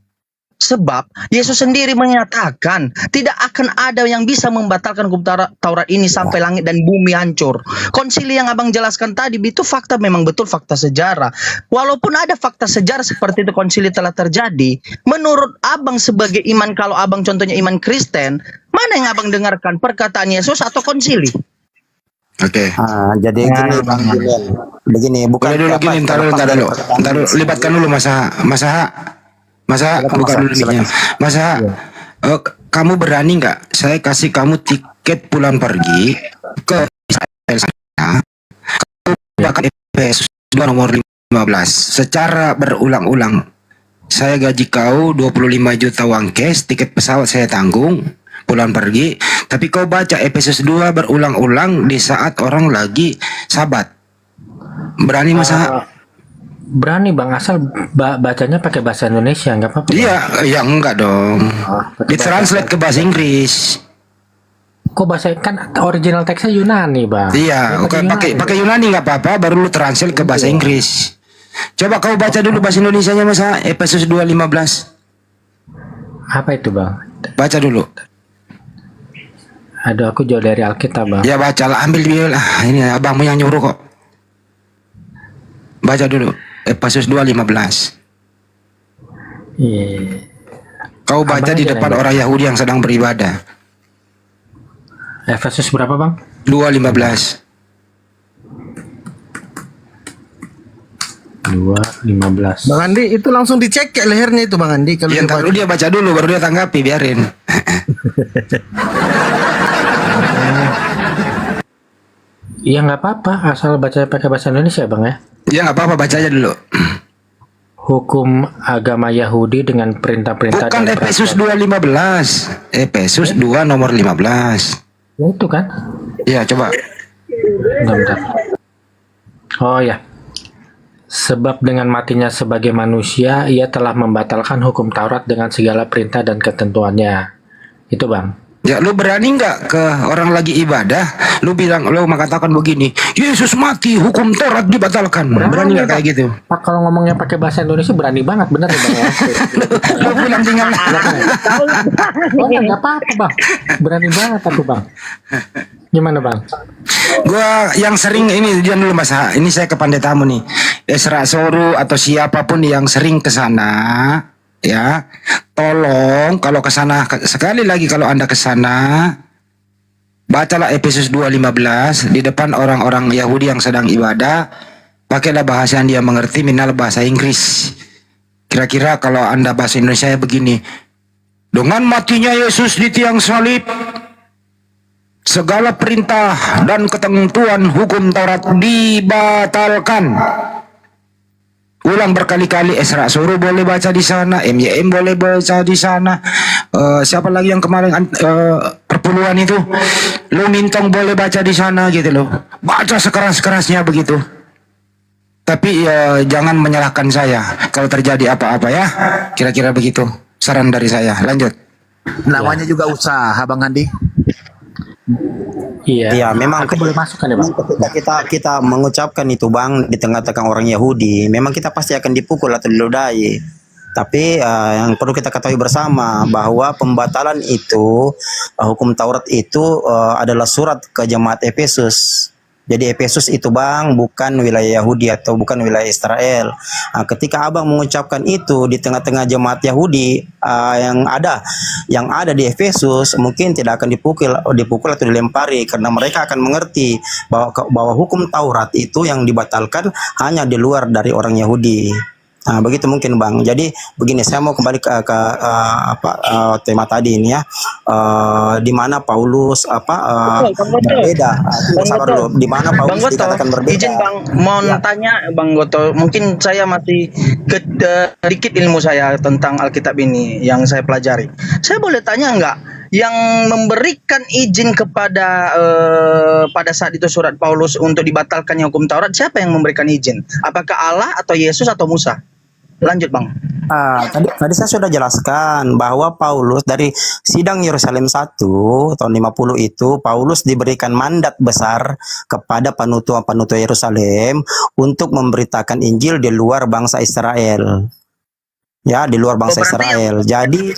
Sebab Yesus sendiri menyatakan tidak akan ada yang bisa membatalkan hukum Taurat ini sampai langit dan bumi hancur. Konsili yang abang jelaskan tadi itu fakta, memang betul fakta sejarah. Walaupun ada fakta sejarah seperti itu konsili telah terjadi, menurut abang sebagai iman, kalau abang contohnya iman Kristen, mana yang abang dengarkan, perkataan Yesus atau konsili? Oke. Jadi gini Bang Julian, begini bukan dulu gini, ntar dulu, libatkan dulu Masa bukan dulu mic-nya. Masa kamu berani nggak saya kasih kamu tiket pulang pergi ke Israel sana, kamu bakal Efesus 2 nomor 15 secara berulang-ulang. Saya gaji kau 25 juta uang cash, tiket pesawat saya tanggung, pulang pergi, tapi kau baca Efesus 2 berulang-ulang di saat orang lagi sabat. Berani Masa? Berani Bang, asal bacanya pakai bahasa Indonesia, nggak apa-apa. Iya, enggak dong. Ditranslate ke bahasa Inggris. Kok bahasa kan original teksnya Yunani Bang? Iya, pakai Yunani nggak apa-apa, baru lu translate ke bahasa Inggris. Coba kau baca dulu bahasa Indonesianya Masa, Efesus 2:15. Apa itu Bang? Baca dulu. Aduh, aku jauh dari Alkitab Bang. Ya bacalah, ambil dia lah. Ini abangmu yang nyuruh kok. Baca dulu. Efesus 2:15. Iya. Kau baca di depan orang Yahudi yang sedang beribadah. Efesus berapa Bang? 2:15. 2:15. Bang Andi itu langsung dicek kayak lehernya itu Bang Andi kalau dia baca dulu baru dia tanggapi, biarin. Iya nggak apa-apa, asal baca pakai bahasa Indonesia Bang ya. Ya nggak apa-apa, baca aja dulu. Hukum agama Yahudi dengan perintah-perintah. Bukan Efesus 2:15, Efesus 2 nomor 15. Ya itu kan? Iya coba. Bentar. Oh ya. Sebab dengan matinya sebagai manusia, ia telah membatalkan hukum Taurat dengan segala perintah dan ketentuannya. Itu Bang. Ya, lu berani nggak ke orang lagi ibadah, lu bilang, lu mengatakan begini, Yesus mati, hukum Taurat dibatalkan. Berani nggak kayak gitu? Pak, kalau ngomongnya pakai bahasa Indonesia berani banget, bener ya Bang ya? Lu bilang tinggal. Oh, nggak apa-apa Bang, berani banget aku Bang. Gimana Bang? Gua yang sering ini, jangan dulu Mas Ha. Ini saya ke pendetamu nih, Esra Soru atau siapapun yang sering ke sana, ya, tolong kalau ke sana, sekali lagi kalau Anda ke sana, bacalah Efesus 2:15 di depan orang-orang Yahudi yang sedang ibadah, pakailah bahasa yang dia mengerti, minimal bahasa Inggris. Kira-kira kalau Anda bahasa Indonesia begini, dengan matinya Yesus di tiang salib, segala perintah dan ketentuan hukum Taurat dibatalkan. Ulang berkali-kali. Esra Suruh boleh baca di sana, MYM boleh baca di sana. Siapa lagi yang kemarin perpuluhan itu? Lu Mintong boleh baca di sana gitu loh. Baca sekeras-kerasnya begitu. Tapi jangan menyalahkan saya kalau terjadi apa-apa ya. Kira-kira begitu. Saran dari saya. Lanjut. Namanya juga usaha, Bang Andi. Iya, memang boleh masuk kan ya Bang? Ketika kita mengucapkan itu Bang di tengah-tengah orang Yahudi, memang kita pasti akan dipukul atau diludai. Tapi yang perlu kita ketahui bersama bahwa pembatalan itu, hukum Taurat itu adalah surat ke jemaat Efesus. Jadi Efesus itu Bang bukan wilayah Yahudi atau bukan wilayah Israel. Ketika Abang mengucapkan itu di tengah-tengah jemaat Yahudi yang ada di Efesus, mungkin tidak akan dipukul atau dilempari karena mereka akan mengerti bahwa hukum Taurat itu yang dibatalkan hanya di luar dari orang Yahudi. Nah, begitu mungkin Bang. Jadi begini, saya mau kembali ke tema tadi ini ya, di mana Paulus berbeda. Sabar dulu. Di mana Paulus dikatakan berbeda. Izin Bang, mau tanya Bang Goto, mungkin saya masih sedikit ilmu saya tentang Alkitab ini yang saya pelajari. Saya boleh tanya nggak, yang memberikan izin kepada pada saat itu surat Paulus untuk dibatalkannya hukum Taurat, siapa yang memberikan izin? Apakah Allah atau Yesus atau Musa? Lanjut Bang. Tadi saya sudah jelaskan bahwa Paulus dari sidang Yerusalem 1 tahun 50 itu, Paulus diberikan mandat besar kepada penutua Yerusalem untuk memberitakan Injil di luar bangsa Israel. Ya, di luar bangsa Israel. Jadi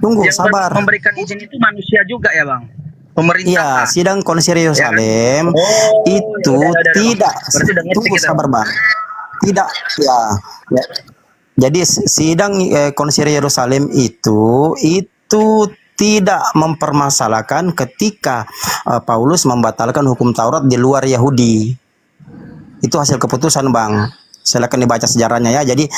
tunggu, sabar. Memberikan izin itu manusia juga ya Bang? Pemerintah. Iya, sidang konsil Yerusalem itu tidak. Tunggu, sabar Bang. Tidak, ya. Jadi sidang konsil Yerusalem itu tidak mempermasalahkan ketika Paulus membatalkan hukum Taurat di luar Yahudi. Itu hasil keputusan Bang. Silakan dibaca sejarahnya ya. Jadi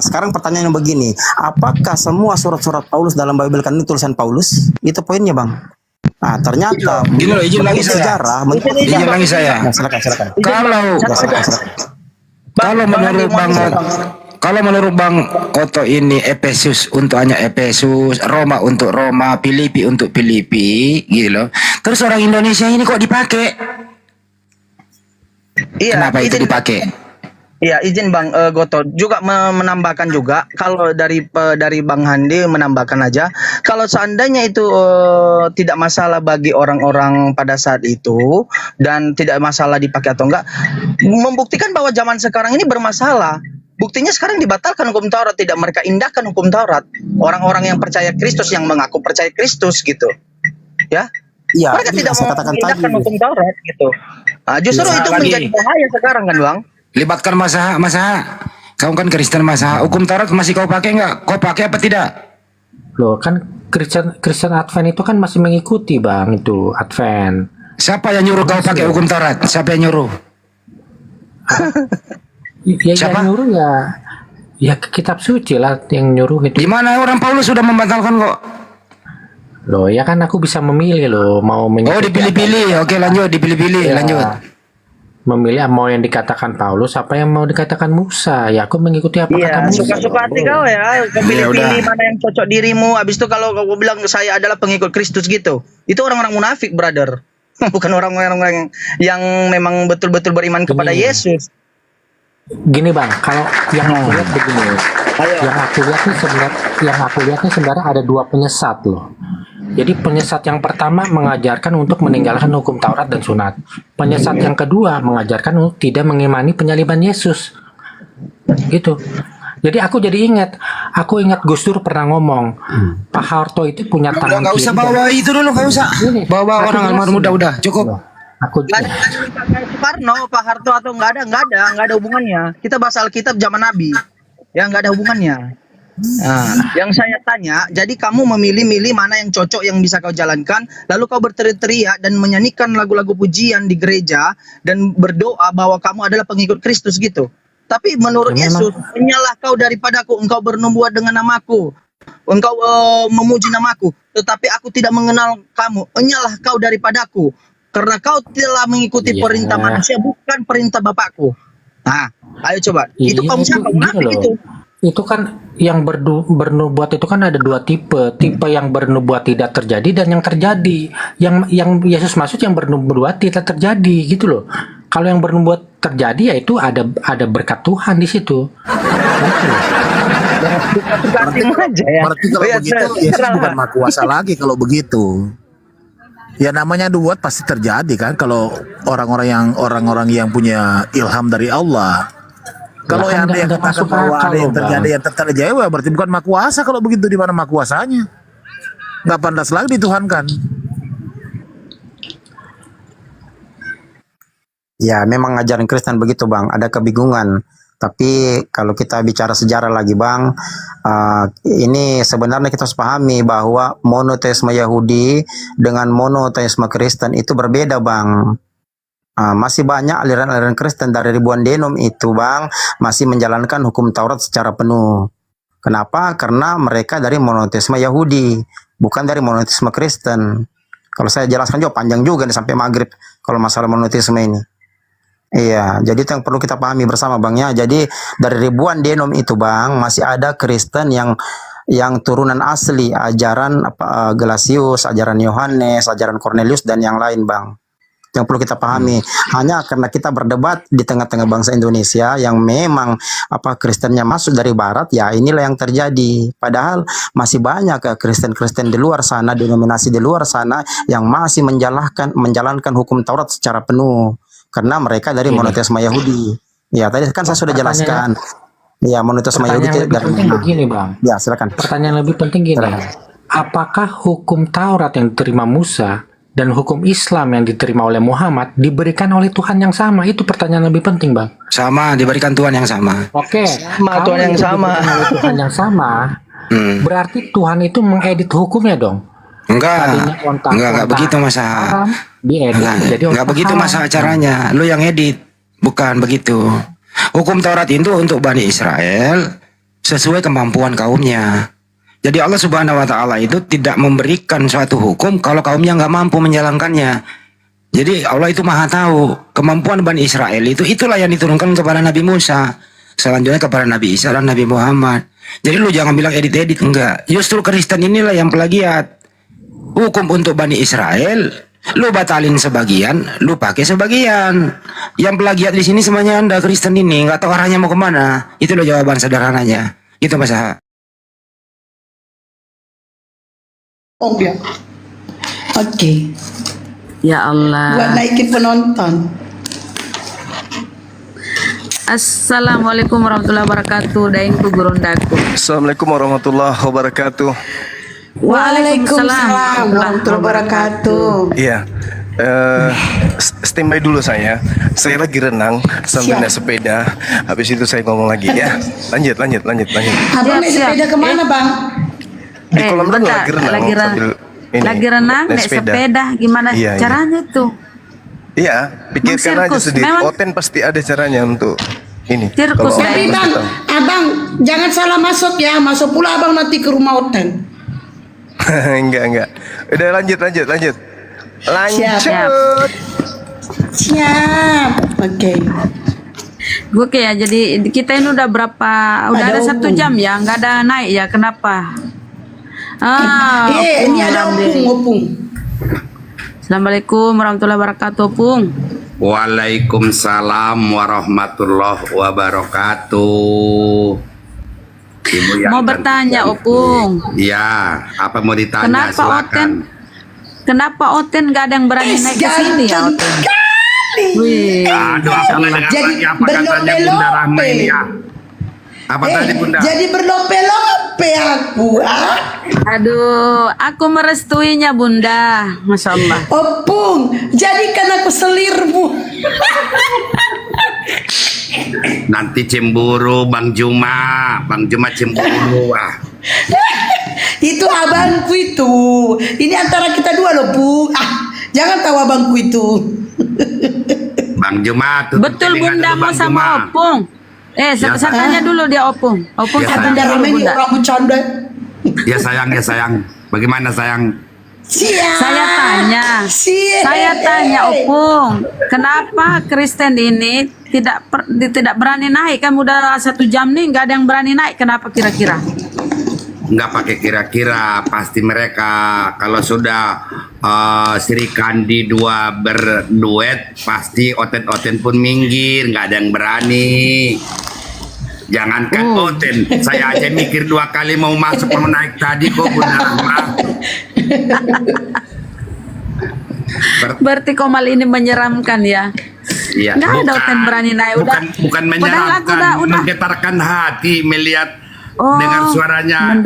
sekarang pertanyaannya begini, apakah semua surat-surat Paulus dalam Bible kan ini tulisan Paulus? Itu poinnya Bang. Nah, ternyata izin lagi sejarah. Izin lagi saya. Nah, silakan. Kalau menurut Bang Oto ini Efesus untuk hanya Efesus, Roma untuk Roma, Filipi untuk Filipi, gitu loh. Terus orang Indonesia ini kok dipakai? Iya, kenapa itu dipakai? Iya, izin Bang Goto juga menambahkan juga, kalau dari Bang Handi menambahkan aja, kalau seandainya itu tidak masalah bagi orang-orang pada saat itu dan tidak masalah dipakai atau enggak, membuktikan bahwa zaman sekarang ini bermasalah. Buktinya sekarang dibatalkan hukum Taurat, tidak mereka indahkan hukum Taurat. Orang-orang yang percaya Kristus, yang mengaku percaya Kristus gitu. Ya. Iya, mereka tidak mau mengindahkan hukum Taurat gitu. Nah, justru itu menjadi bahaya sekarang kan, Bang? Libatkan masa. Kamu kan Kristen masa. Hukum Taurat masih kau pakai nggak? Kau pakai apa tidak? Loh, kan Kristen Advent itu kan masih mengikuti Bang, itu Advent. Siapa yang nyuruh kau pakai hukum Taurat? Siapa yang nyuruh? Siapa? Yang nyuruh ya kitab suci lah yang nyuruh itu. Gimana orang Paulus sudah membatalkan kok? Loh, ya kan aku bisa memilih loh, mau dipilih-pilih. Oke, lanjut, dipilih-pilih, lanjut. Memilih mau yang dikatakan Paulus apa yang mau dikatakan Musa. Ya aku mengikuti apa kata Musa. Suka-suka hati kau ya. Kau pilih-pilih mana yang cocok dirimu. Habis itu kalau kau bilang saya adalah pengikut Kristus gitu, itu orang-orang munafik, brother. Bukan orang-orang yang memang betul-betul beriman kepada Yesus. Gini Bang, kalau yang aku lihat begini, yang aku lihat nih sebenarnya ada dua penyesat loh. Jadi penyesat yang pertama mengajarkan untuk meninggalkan hukum Taurat dan Sunat. Penyesat yang kedua mengajarkan untuk tidak mengimani penyaliban Yesus. Gitu. Jadi aku ingat Gus Dur pernah ngomong, Pak Harto itu punya tangan Nggak usah kiri bawa itu dulu, nggak usah. Bawa Aku orang almarhum udah cukup. Aku Nggak ada Pak Soekarno, Pak Harto atau nggak ada hubungannya. Kita bahas Alkitab zaman Nabi, ya nggak ada hubungannya. Nah, yang saya tanya, jadi kamu memilih-milih mana yang cocok yang bisa kau jalankan, lalu kau berteriak-teriak dan menyanyikan lagu-lagu pujian di gereja dan berdoa bahwa kamu adalah pengikut Kristus gitu. Tapi menurut Yesus, menyalah kau daripadaku, engkau bernubuat dengan namaku, engkau memuji namaku, tetapi aku tidak mengenal kamu, menyalah kau daripadaku, karena kau telah mengikuti perintah manusia, bukan perintah Bapakku. Nah, ayo coba, itu kamu siapa? Munafik itu. Itu kan yang bernubuat itu kan ada dua tipe. Tipe yang bernubuat tidak terjadi dan yang terjadi. Yang Yesus maksud yang bernubuat tidak terjadi gitu loh. Kalau yang bernubuat terjadi ya itu ada berkat Tuhan di situ. Berarti kalau begitu Yesus bukan maha kuasa lagi kalau begitu. Ya namanya nubuat pasti terjadi kan kalau orang-orang yang punya ilham dari Allah. Kalau yang ada yang katakan bahwa ada yang terjadi yang terjadi, berarti bukan maha kuasa kalau begitu. Di mana maha kuasanya? Nggak pantas lagi dituhankan. Ya, memang ajaran Kristen begitu, Bang. Ada kebingungan. Tapi kalau kita bicara sejarah lagi, Bang, ini sebenarnya kita harus pahami bahwa monoteisme Yahudi dengan monoteisme Kristen itu berbeda, Bang. Masih banyak aliran-aliran Kristen dari ribuan denom itu, Bang, masih menjalankan hukum Taurat secara penuh. Kenapa? Karena mereka dari monoteisme Yahudi, bukan dari monoteisme Kristen. Kalau saya jelaskan juga panjang juga nih sampai maghrib kalau masalah monoteisme ini. Iya, jadi itu yang perlu kita pahami bersama, Bang, ya. Jadi dari ribuan denom itu, Bang, masih ada Kristen yang turunan asli ajaran Gelasius, ajaran Yohanes, ajaran Cornelius dan yang lain, Bang. Yang perlu kita pahami. Hanya karena kita berdebat di tengah-tengah bangsa Indonesia yang memang Kristennya masuk dari barat, ya inilah yang terjadi. Padahal masih banyak Kristen-Kristen di luar sana, denominasi di luar sana yang masih menjalankan hukum Taurat secara penuh. Karena mereka dari monoteisme Yahudi. Ya, tadi kan saya sudah jelaskan. Ya, monoteisme Yahudi Pertanyaan lebih penting begini, Bang. Ya, silakan. Pertanyaan lebih penting gini. Apakah hukum Taurat yang diterima Musa dan hukum Islam yang diterima oleh Muhammad diberikan oleh Tuhan yang sama? Itu pertanyaan lebih penting, Bang. Sama, diberikan Tuhan yang sama. Oke, sama Tuhan yang sama. Tuhan yang sama. Berarti Tuhan itu mengedit hukumnya dong. Enggak begitu masa. Enggak begitu masa caranya. Lu yang edit, bukan begitu. Hukum Taurat itu untuk Bani Israel sesuai kemampuan kaumnya. Jadi Allah Subhanahu wa Ta'ala itu tidak memberikan suatu hukum kalau kaumnya nggak mampu menjalankannya. Jadi Allah itu maha tahu kemampuan Bani Israel itulah yang diturunkan kepada Nabi Musa, selanjutnya kepada Nabi Isa dan Nabi Muhammad. Jadi lu jangan bilang edit-edit, enggak. Justru Kristen inilah yang plagiat. Hukum untuk Bani Israel, lu batalin sebagian, lu pakai sebagian. Yang plagiat di sini semuanya Anda Kristen ini, nggak tahu arahnya mau kemana. Itu loh jawaban sederhananya. Itu Mas Aha. Oh ya. Oke. Ya Allah. Buat naikin penonton. Assalamualaikum warahmatullahi wabarakatuh. Dainku Gurondaku. Assalamualaikum warahmatullahi wabarakatuh. Waalaikumsalam warahmatullahi wabarakatuh. Iya. Standby dulu saya lagi renang sambil naik sepeda. Habis itu saya ngomong lagi ya. Lanjut. Abang naik sepeda kemana, Bang? Di kolam renang lagi renang. Lagi renang naik sepeda. Gimana caranya tuh? Iya, pikirkan aja sendiri. Oten pasti ada caranya untuk ini. Tapi Bang, Abang jangan salah masuk ya. Masuk pula Abang nanti ke rumah Oten. Enggak. Udah lanjut. Siap. Oke. Oke ya, jadi kita ini udah berapa? Udah ada 1 jam ya, nggak ada naik ya? Kenapa? Ini ada opung. Assalamualaikum warahmatullahi wabarakatuh, Pung. Waalaikumsalam warahmatullahi wabarakatuh. Ibu yang Mau bertanya, cantik. Opung. Iya, apa mau ditanya? Silakan. Kenapa Oten nggak ada yang berani naik ke sini ya, Oten? Wih, Aduh, aku mendengar Jadi lagi apa katanya Bunda Rahma ini ya. Apa tadi Bunda? Jadi berlope-lope aku. Aduh, aku merestuinya Bunda, Masya Allah. Opung, jadikan aku selirmu. Nanti cemburu Bang Juma cemburu Itu abangku itu. Ini antara kita dua loh, Bu. Jangan tahu abangku itu. Bang Juma tutup Betul telinga Bunda dulu, mau Bang sama Juma. Opung. Ya, Saya tanya dulu dia Opung. Opung Ya, saya sayang. tanya dulu Ini Bunda. orang bercanda. Ya sayang. Bagaimana sayang? Saya tanya Opung, kenapa Kristen ini tidak berani naik? Kan udah 1 jam nih nggak ada yang berani naik. Kenapa kira-kira? Nggak pakai kira-kira, pasti mereka kalau sudah Sri Kandi 2 berduet, pasti Oten pun minggir, nggak ada yang berani. Jangankan Oten, saya aja mikir 2 kali mau masuk mau naik tadi kok Bunda Rahma. Berarti Komal ini menyeramkan ya? Iya, Nggak ada Oten berani naik. bukan menyeramkan, menggetarkan hati melihat dengar suaranya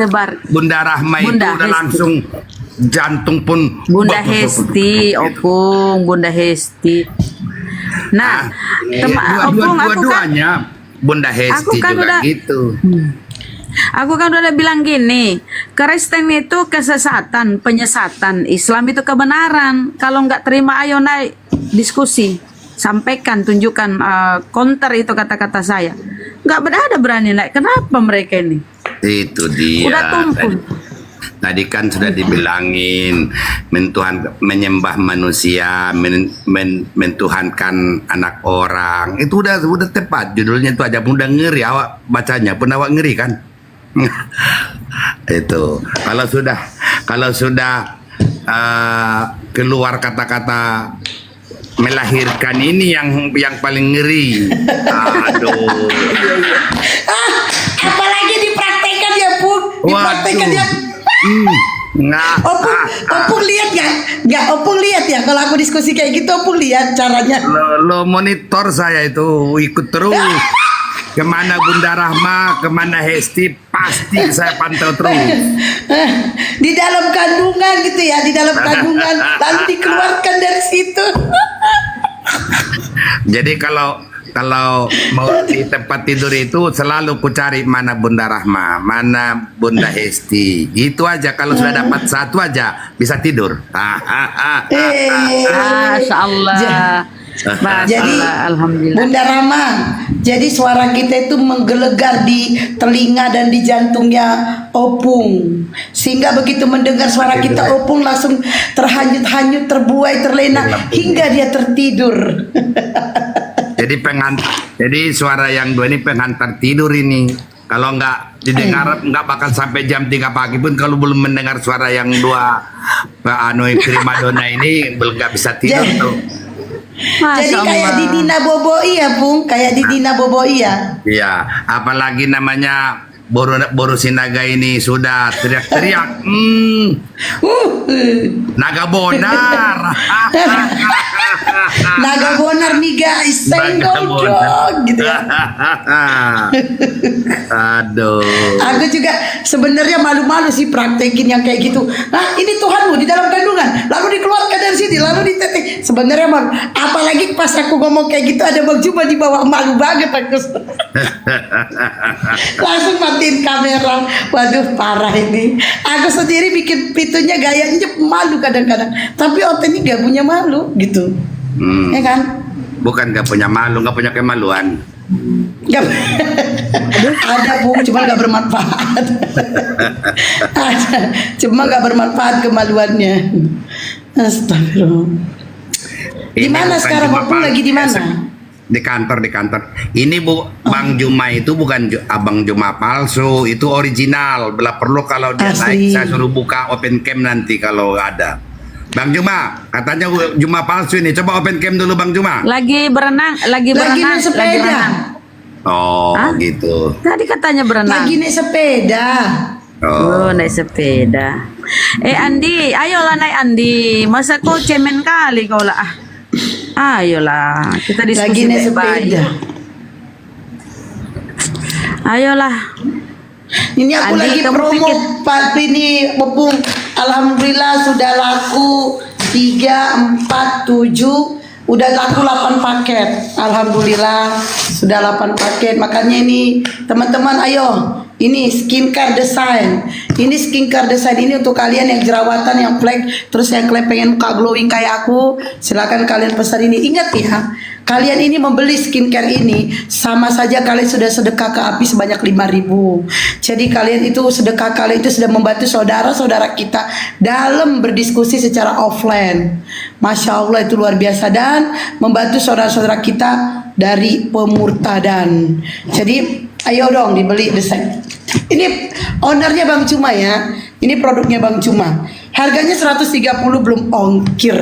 Bunda Rahma itu Bunda udah Hesti. langsung jantung pun Bunda Hesti, Opung, Bunda Hesti. Nah, Opung, dua-duanya Bunda Hesti kan juga udah- gitu. Aku kan udah bilang gini, Kristen itu kesesatan, penyesatan, Islam itu kebenaran. Kalau nggak terima, ayo naik diskusi, sampaikan, tunjukkan counter itu kata-kata saya. Nggak ada berani naik. Kenapa mereka ini? Itu dia. Udah tumpul. Tadi kan sudah dibilangin menyembah manusia, mentuhankan anak orang. Itu udah tepat judulnya itu aja. Udah ngeri awak bacanya, pun awak ngeri kan? Itu kalau sudah keluar kata-kata melahirkan ini yang paling ngeri. Aduh. Apalagi dipraktekkan ya, Bu. Dipraktekkan ya. Opung lihat ya? Nggak, Opung lihat ya? Kalau aku diskusi kayak gitu, Opung lihat caranya. Lo monitor saya itu, ikut terus. Kemana Bunda Rahma, kemana Hesti, pasti saya pantau terus. Di dalam kandungan gitu ya, di dalam kandungan lalu dikeluarkan dari situ. Jadi kalau mau di tempat tidur itu selalu ku cari mana Bunda Rahma, mana Bunda Hesti. Gitu aja, kalau sudah dapat satu aja bisa tidur. Masya Allah. Jadi Alhamdulillah. Bunda Rama, jadi suara kita itu menggelegar di telinga dan di jantungnya Opung, sehingga begitu mendengar suara kita Opung langsung terhanyut-hanyut, terbuai, terlena hingga dia tertidur. Jadi suara yang dua ini pengantar tidur ini. Kalau nggak didengar nggak bakal sampai jam 3 pagi pun kalau belum mendengar suara yang dua primadona ini belum nggak bisa tidur tuh. Jadi kayak di Dina Boboi ya, Bung, kayak di Dina Boboi ya. Iya, apalagi namanya Boru Sinaga ini sudah teriak-teriak. Naga bonar. Naga bonar nih guys, senggol dong gitu ya. Aduh. Aku juga sebenarnya malu-malu sih praktekin yang kayak gitu. Nah, ini Tuhanmu di dalam kandungan, lalu dikeluarkan dari sini, lalu diteteh. Sebenarnya malu. Apalagi pas aku ngomong kayak gitu ada Bang Juma di bawah, malu banget aku. Langsung matiin kamera. Waduh, parah ini. Aku sendiri bikin pitunya gayanya malu kadang-kadang. Tapi Oten ini gak punya malu gitu. Ya kan? Bukan gak punya malu, gak punya kemaluan. Gak, ada Bung, cuma gak bermanfaat. Ada, cuma gak bermanfaat kemaluannya. Astagfirullah. Di mana sekarang Bung, lagi di mana? Di kantor. Ini Bang Juma itu bukan Abang Juma palsu, itu original. Bila perlu kalau dia naik saya suruh buka open cam nanti kalau ada. Bang Juma, katanya Juma palsu ini. Coba open cam dulu Bang Juma. Lagi berenang. Oh, Hah? gitu. Tadi katanya berenang. Lagi naik sepeda. Oh, naik sepeda. Andi, ayolah naik Andi. Masa kau cemen kali kau lah. Ayolah, kita diskusi Lagi naik baik-baik. sepeda. Ayolah. Ini aku Andi, lagi kamu promo pikir- Pak ini Bepung. Alhamdulillah sudah laku 3, 4, 7. Udah laku 8 paket. Alhamdulillah sudah 8 paket. Makanya ini teman-teman ayo. Ini skincare design. Ini skincare design ini untuk kalian yang jerawatan, yang flek, terus yang kalian pengen muka glowing kayak aku, silakan kalian pesan ini. Ingat ya, kalian ini membeli skincare ini sama saja kalian sudah sedekah ke api sebanyak 5.000. Jadi kalian itu sedekah, kalian itu sudah membantu saudara-saudara kita dalam berdiskusi secara offline. Masya Allah itu luar biasa dan membantu saudara-saudara kita dari pemurtadan. Jadi ayo dong dibeli desain. Ini ownernya Bang Cuma ya. Ini produknya Bang Cuma. Harganya 130 belum ongkir.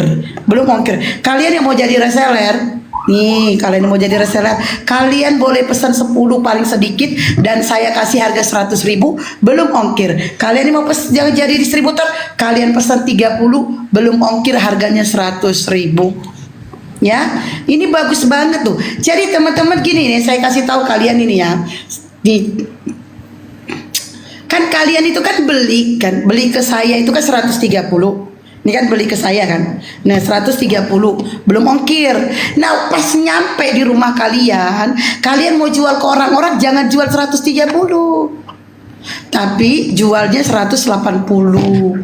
Belum ongkir. Kalian yang mau jadi reseller, nih kalian yang mau jadi reseller, kalian boleh pesan 10 paling sedikit dan saya kasih harga 100.000 belum ongkir. Kalian yang mau jangan jadi distributor, kalian pesan 30 belum ongkir harganya 100.000. Ya, ini bagus banget tuh. Jadi teman-teman gini nih, saya kasih tahu kalian ini ya. Kan kalian itu kan beli ke saya itu kan 130. Ini kan beli ke saya kan. Nah, 130 belum ongkir. Nah, pas nyampe di rumah kalian, kalian mau jual ke orang-orang jangan jual 130. Tapi jualnya 180.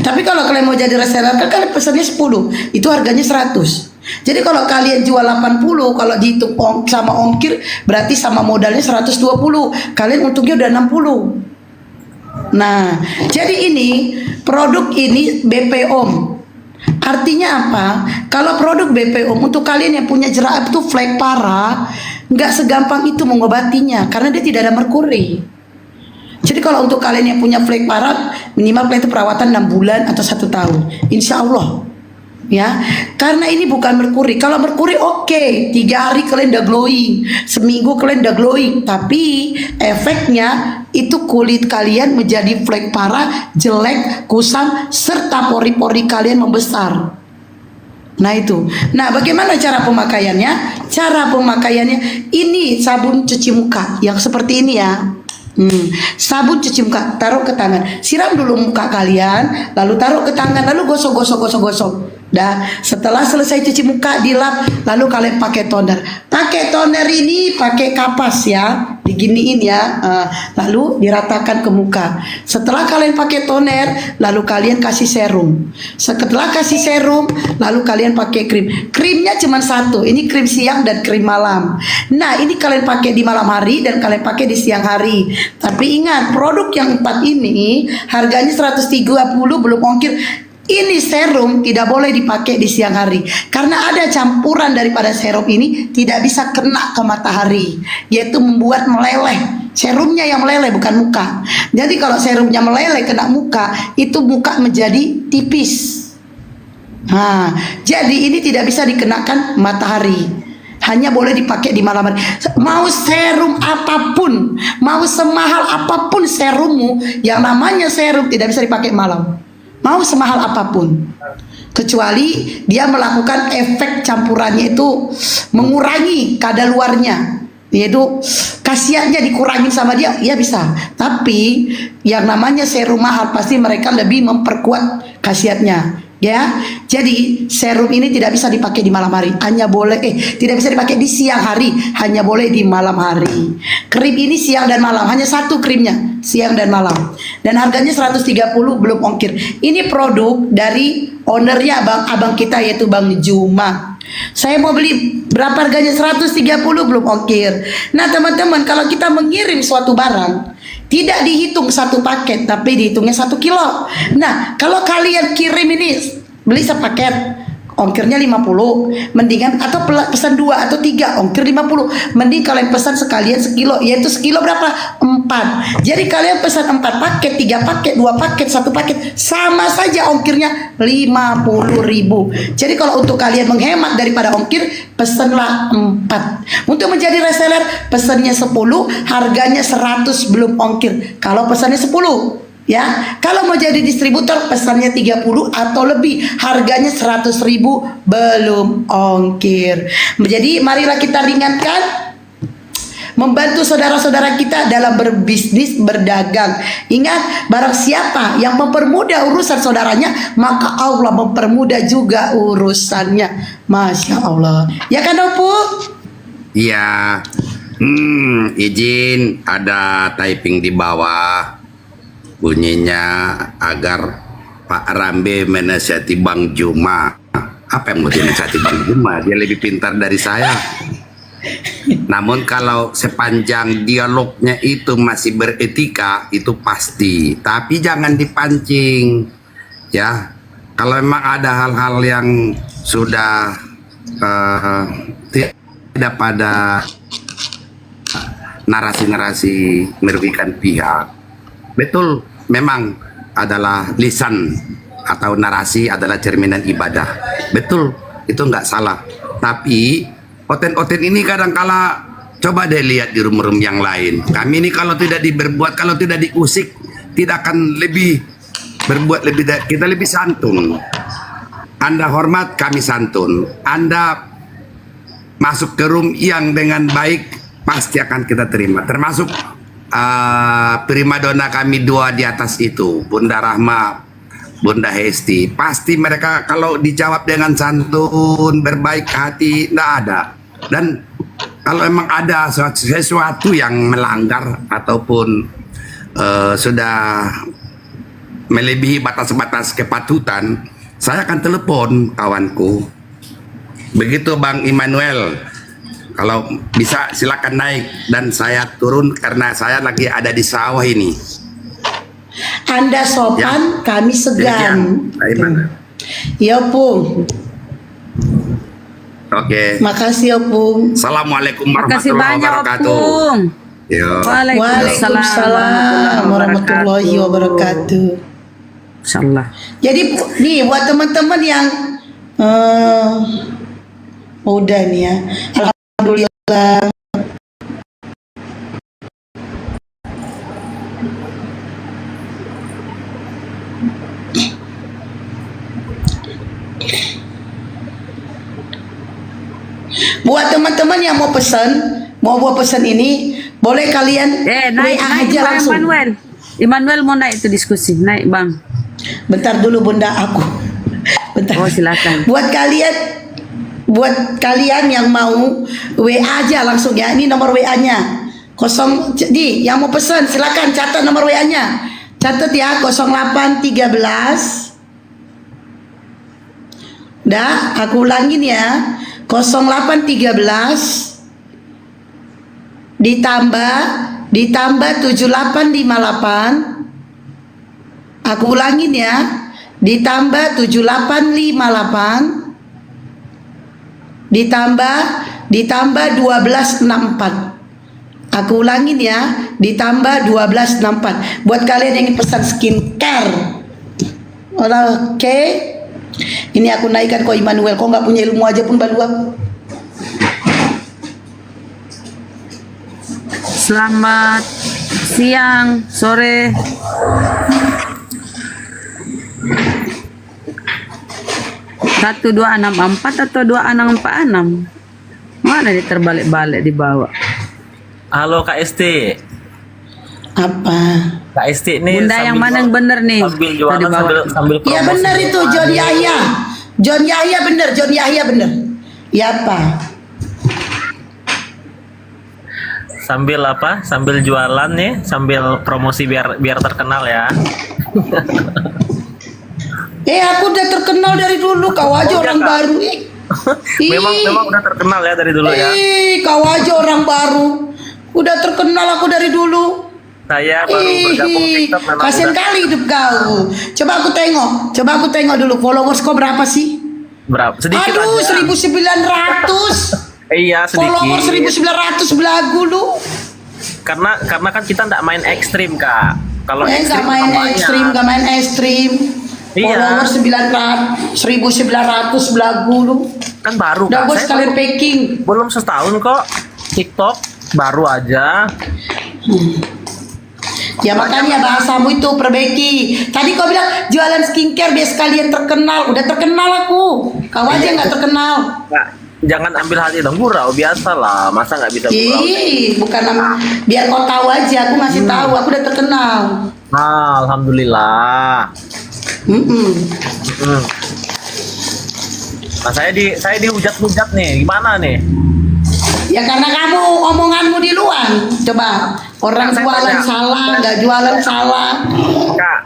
Tapi kalau kalian mau jadi reseller kan kalian pesannya 10, itu harganya 100. Jadi kalau kalian jual 80, kalau dihitung sama ongkir berarti sama modalnya 120. Kalian untungnya udah 60. Nah, jadi ini produk ini BPOM. Artinya apa? Kalau produk BPOM untuk kalian yang punya jerawat itu flek parah, nggak segampang itu mengobatinya karena dia tidak ada merkuri. Jadi kalau untuk kalian yang punya flek parah, minimal kalian itu perawatan 6 bulan atau 1 tahun. Insya Allah. Ya, karena ini bukan merkuri. Kalau merkuri oke, 3 hari kalian udah glowing, seminggu kalian udah glowing, tapi efeknya itu kulit kalian menjadi flek parah, jelek, kusam, serta pori-pori kalian membesar. Nah itu. Nah bagaimana cara pemakaiannya? Cara pemakaiannya ini sabun cuci muka yang seperti ini ya. Sabun cuci muka taruh ke tangan, siram dulu muka kalian, lalu taruh ke tangan, lalu gosok. Dah, setelah selesai cuci muka dilap, lalu kalian pakai toner. Pakai toner ini pakai kapas ya, diginiin ya, lalu diratakan ke muka. Setelah kalian pakai toner, lalu kalian kasih serum. Setelah kasih serum, lalu kalian pakai krim. Krimnya cuma 1, ini krim siang dan krim malam. Nah ini kalian pakai di malam hari dan kalian pakai di siang hari. Tapi ingat produk yang 4 ini harganya 130 belum ongkir. Ini serum tidak boleh dipakai di siang hari karena ada campuran daripada serum ini tidak bisa kena ke matahari, yaitu membuat meleleh. Serumnya yang meleleh bukan muka. Jadi kalau serumnya meleleh kena muka, itu muka menjadi tipis. Nah, jadi ini tidak bisa dikenakan matahari. Hanya boleh dipakai di malam hari. Mau serum apapun, mau semahal apapun serummu, yang namanya serum tidak bisa dipakai malam. Mau semahal apapun, kecuali dia melakukan efek campurannya itu mengurangi kadaluarnya, yaitu khasiatnya dikurangin sama dia, ya bisa. Tapi yang namanya serum mahal pasti mereka lebih memperkuat khasiatnya. Ya, jadi serum ini tidak bisa dipakai di malam hari, hanya boleh tidak bisa dipakai di siang hari, hanya boleh di malam hari. Krim ini siang dan malam, hanya 1 krimnya, siang dan malam. Dan harganya 130 belum ongkir. Ini produk dari ownernya abang kita yaitu Bang Juma. Saya mau beli berapa harganya? 130 belum ongkir. Nah teman-teman, kalau kita mengirim suatu barang tidak dihitung 1 paket, tapi dihitungnya 1 kilo. Nah, kalau kalian kirim ini beli sepaket, ongkirnya 50. Mendingan atau pesan 2 atau 3, ongkir 50. Mending kalian pesan sekalian sekilo, yaitu sekilo berapa? 4 4. Jadi kalian pesan 4 paket, 3 paket, 2 paket, 1 paket, sama saja ongkirnya 50.000. Jadi kalau untuk kalian menghemat daripada ongkir, pesanlah 4. Untuk menjadi reseller, pesannya 10, harganya 100 belum ongkir. Kalau pesannya 10, ya, kalau mau jadi distributor pesannya 30 atau lebih, harganya 100.000 belum ongkir. Jadi marilah kita ringankan, membantu saudara-saudara kita dalam berbisnis, berdagang. Ingat, barang siapa yang mempermudah urusan saudaranya, maka Allah mempermudah juga urusannya. Masya Allah. Ya kan, Opu? Iya. Izin ada typing di bawah. Bunyinya agar Pak Rambe menasihati Bang Juma. Apa yang mau dinasihati Bang Juma? Dia lebih pintar dari saya. Namun kalau sepanjang dialognya itu masih beretika, itu pasti. Tapi jangan dipancing, ya. Kalau memang ada hal-hal yang sudah tidak pada narasi-narasi merugikan pihak, betul, memang adalah lisan atau narasi adalah cerminan ibadah. Betul, itu nggak salah. Tapi oten-oten ini kadang-kala coba deh lihat di room-room yang lain. Kami ini kalau tidak diberbuat, kalau tidak diusik, tidak akan lebih berbuat lebih. Kita lebih santun. Anda hormat, kami santun. Anda masuk ke room yang dengan baik, pasti akan kita terima. Termasuk primadona kami 2 di atas itu, Bunda Rahma, Bunda Hesti. Pasti mereka kalau dijawab dengan santun, berbaik hati, tidak ada. Dan kalau memang ada sesuatu yang melanggar ataupun sudah melebihi batas-batas kepatutan, saya akan telepon kawanku. Begitu Bang Immanuel. Kalau bisa silakan naik dan saya turun karena saya lagi ada di sawah ini. Anda sopan, kami segan. Ya, Pung. Oke. Makasih, Opung. Assalamualaikum Makasih warahmatullahi banyak, wabarakatuh. Opung. Yo. Waalaikumsalam warahmatullahi wabarakatuh. Insyaallah. Jadi nih buat teman-teman yang udah nih ya. Alhamdulillah. Buat teman-teman yang mau buat pesan ini, boleh kalian naik aja Bang langsung. Immanuel mau naik itu diskusi, naik Bang. Bentar dulu Bunda aku. Bentar. Oh, silakan. Buat kalian yang mau WA aja langsung ya. Ini nomor WA-nya. Yang mau pesan silakan catat nomor WA-nya. Catat ya, 0813. Dah, aku ulangin ya. 0813 ditambah 7858. Aku ulangin ya. Ditambah 7858 ditambah 1264. Aku ulangin ya, ditambah 1264. Buat kalian yang ingin pesan skincare. Oke. Ini aku naikkan kok Immanuel, kok nggak punya ilmu aja pun baluap. Selamat siang, sore. Satu 2664 atau 2646? Mana dia terbalik-balik di bawah? Halo Kak Esti. Apa? Kak Esti ini Bunda yang mana yang bener nih? Sambil jualan sambil Iya promosi. benar itu John Yahya. John Yahya bener. Ya apa? Sambil apa? Sambil jualan nih, sambil promosi biar terkenal ya. Aku udah terkenal dari dulu, kau aja orang baru. Memang udah terkenal ya dari dulu ya. Kau aja orang baru. Udah terkenal aku dari dulu. Saya baru bergabung TikTok memang Kasian udah. kali hidup kau. Coba aku tengok dulu followers kau berapa sih? Berapa? Sedikit Aduh, aja. 1900. Iya, sedikit. Followers 1900 belagu lu. karena kan kita nggak main ekstrim Kak. Kalau nggak main ekstrim, nggak main ekstrim. Iya. Follower 1900 belagu lu. Kan baru Udah Kak. gue Saya sekalian packing. belum setahun kok TikTok, baru aja. Ya makanya bahasamu itu perbaiki. Tadi kau bilang jualan skincare biar sekalian terkenal. Udah terkenal aku. Kau aja nggak terkenal. Nggak, jangan ambil hati dong, gurau biasa lah. Masa nggak bisa gurau? Bukan biar kau tahu aja. Aku ngasih tahu. Aku udah terkenal. Alhamdulillah. Nah saya dihujat-hujat nih. Gimana nih? Ya karena kamu omonganmu di luar. Coba orang Saya jualan tanya. salah, nggak jualan salah. Kak,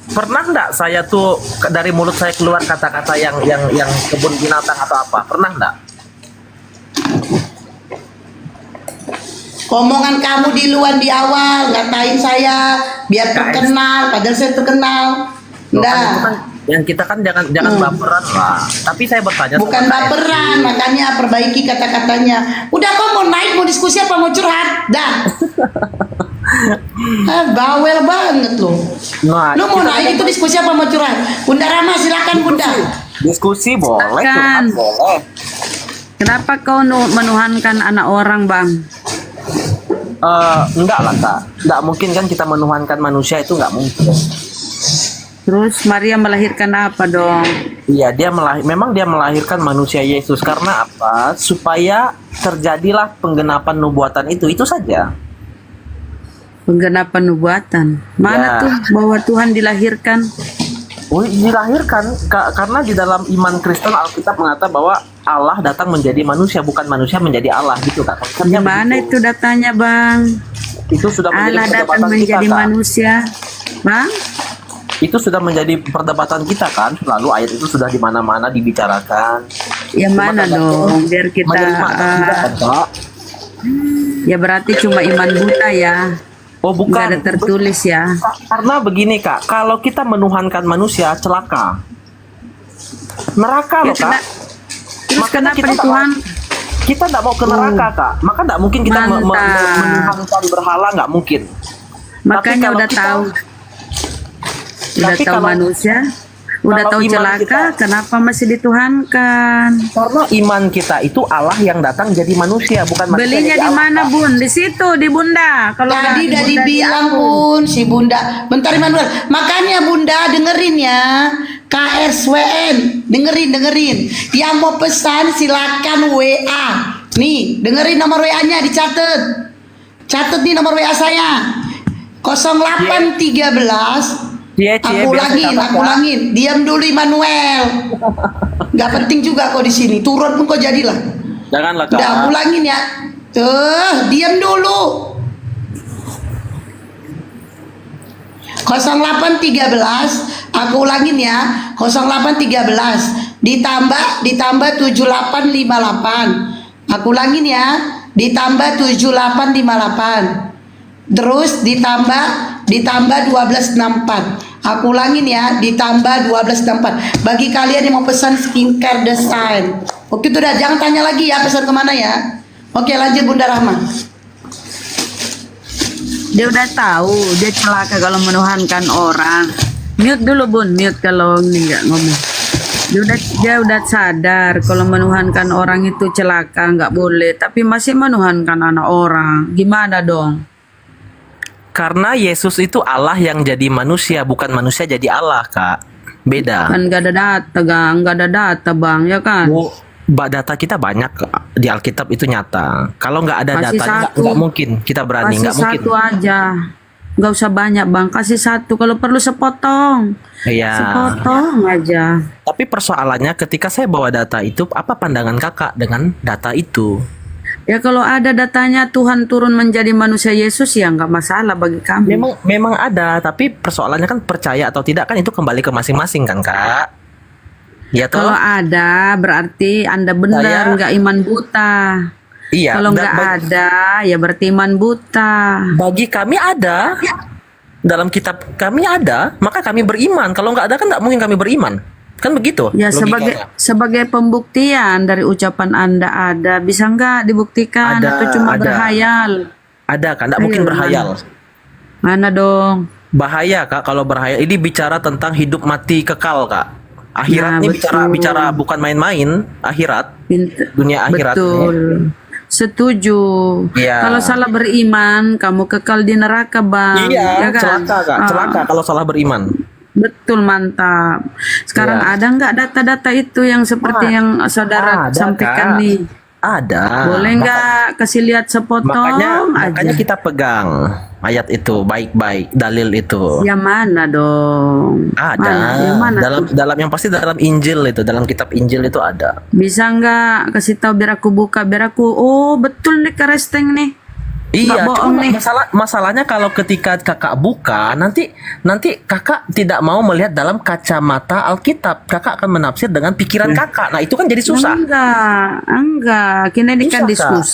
pernah nggak saya tuh dari mulut saya keluar kata-kata yang kebun binatang atau apa? Pernah nggak? Omongan kamu di luar di awal ngatain saya biar terkenal, padahal saya terkenal. Nggak. Yang kita kan jangan baperan lah. Tapi saya bertanya. Bukan baperan, makanya perbaiki kata-katanya. Udah kok mau naik, mau diskusi apa mau curhat? Dah. Bawel banget lo. Nah, Lu mau naik itu diskusi apa mau curhat? Bunda Rama silakan Bunda. Diskusi boleh, Silakan. curhat boleh. Kenapa kau menuhankan anak orang, Bang? Enggak lah Kak. Enggak mungkin kan kita menuhankan manusia, itu enggak mungkin. Terus Maria melahirkan apa dong? Iya, memang dia melahirkan manusia Yesus. Karena apa? Supaya terjadilah penggenapan nubuatan itu saja. Penggenapan nubuatan. Mana Ya. tuh bahwa Tuhan dilahirkan? Oh, dilahirkan karena di dalam iman Kristen Alkitab mengatakan bahwa Allah datang menjadi manusia, bukan manusia menjadi Allah gitu Kak. Konsepnya Gimana begitu. itu datanya, Bang? Itu sudah menjadi Allah datang perdebatan menjadi kita, Kak. manusia, Bang? Itu sudah menjadi perdebatan kita kan. Lalu ayat itu sudah di mana-mana dibicarakan. Yang Cuma mana tergantung dong? Biar kita menerima atau tidak, kan, Kak? ya berarti cuma iman buta ya. Oh bukan. Nggak ada tertulis ya. Karena begini Kak, kalau kita menuhankan manusia celaka. Neraka loh Kak. Terus Makanya kenapa kita di nggak Tuhan? kita nggak mau ke neraka Kak. Maka nggak mungkin kita Mantap. menuhankan berhala, nggak mungkin. Makanya kalau udah kita- tahu. Udah Tapi tahu kalau- manusia, udah kalau tahu iman celaka, kita- kenapa masih dituhankan? Karena iman kita itu Allah yang datang jadi manusia, bukan manusia Belinya jadi di Allah, mana, Kak. Bun? Di situ, di Bunda. Kalau nggak Tadi di udah Bunda, di dibilang aku. Bun si Bunda. Bentar Immanuel. Makanya Bunda dengerin ya. KSWN dengerin. Yang mau pesan silakan WA. Nih dengerin nomor WA-nya dicatat. Catat nih nomor WA saya. 0813. Aku ulangin. Diam dulu Immanuel. Gak penting juga kok di sini. Turun pun kok jadilah. Janganlah Kak. Udah ulangin ya. Diam dulu. 0813, aku ulangin ya. 0813 ditambah 7858. Aku ulangin ya. Ditambah 7858. Terus ditambah 1264. Aku ulangin ya, ditambah 1264. Bagi kalian yang mau pesan skincare design. Oke itu udah, jangan tanya lagi ya pesan kemana ya. Oke lanjut Bunda Rahma. Dia udah tahu, dia celaka kalau menuhankan orang. Mute dulu Bun, mute kalau ini nggak ngomong. Dia udah sadar kalau menuhankan orang itu celaka, nggak boleh. Tapi masih menuhankan anak orang. Gimana dong? Karena Yesus itu Allah yang jadi manusia, bukan manusia jadi Allah Kak. Beda. Kan nggak ada data, nggak ada data Bang, ya kan? Data kita banyak di Alkitab itu nyata. Kalau nggak ada Kasih datanya satu. nggak mungkin kita berani, Kasih nggak mungkin. satu aja. Nggak usah banyak Bang, kasih satu. Kalau perlu sepotong. Iya. Sepotong aja. Tapi persoalannya ketika saya bawa data itu, apa pandangan kakak dengan data itu? Ya kalau ada datanya Tuhan turun menjadi manusia Yesus ya nggak masalah bagi kami. Memang ada, tapi persoalannya kan percaya atau tidak kan itu kembali ke masing-masing kan kak? Ya toh? Kalau ada berarti Anda benar Saya- nggak iman buta. Iya. Kalau nggak ada ya berarti iman buta. Bagi kami ada. Dalam kitab kami ada, maka kami beriman. Kalau nggak ada kan nggak mungkin kami beriman. Kan begitu? Ya logikanya. sebagai pembuktian dari ucapan Anda ada, bisa nggak dibuktikan Ada, atau cuma ada. berhayal? Ada Kak, nggak mungkin Ayo, berhayal. Mana dong? Bahaya Kak kalau berhayal. Ini bicara tentang hidup mati kekal Kak. Akhirat Nah, ini betul. bicara bukan main-main. Akhirat, dunia akhirat. Betul. Setuju. Iya. Kalau salah beriman, kamu kekal di neraka, Bang. Iya, Ya kan? celaka Kak, Ah, celaka kalau salah beriman. Betul, mantap. Sekarang Iya. ada nggak data-data itu yang seperti yang saudara ada, sampaikan Kak. nih? Ada. Boleh nggak kasih lihat sepotong Makanya aja? kita pegang ayat itu baik-baik, dalil itu. Yang mana dong? Ada. Mana? Yang mana dalam tuh? dalam yang pasti dalam Injil itu, dalam kitab Injil itu ada. Bisa nggak kasih tahu biar aku buka, biar aku, oh betul nih keresteng nih. Iya, Nggak bohong cuma nih. masalahnya kalau ketika kakak buka, nanti kakak tidak mau melihat dalam kacamata Alkitab. Kakak akan menafsir dengan pikiran kakak. Nah, itu kan jadi susah. Enggak. Kita ini kan Susah, Kak.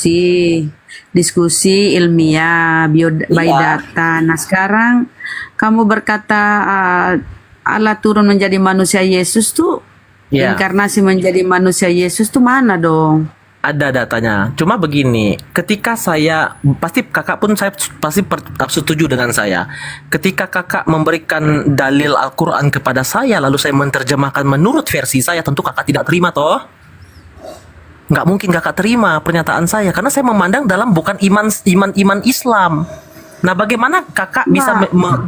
diskusi ilmiah, by Iya. data. Nah sekarang kamu berkata Allah turun menjadi manusia Yesus tuh, Iya. inkarnasi menjadi manusia Yesus tuh mana dong? Ada datanya. Cuma begini, ketika saya pasti kakak pun saya pasti setuju dengan saya. Ketika kakak memberikan dalil Al-Qur'an kepada saya lalu saya menerjemahkan menurut versi saya, tentu kakak tidak terima toh. Nggak mungkin kakak terima pernyataan saya karena saya memandang dalam bukan iman Islam. Nah, bagaimana kakak bisa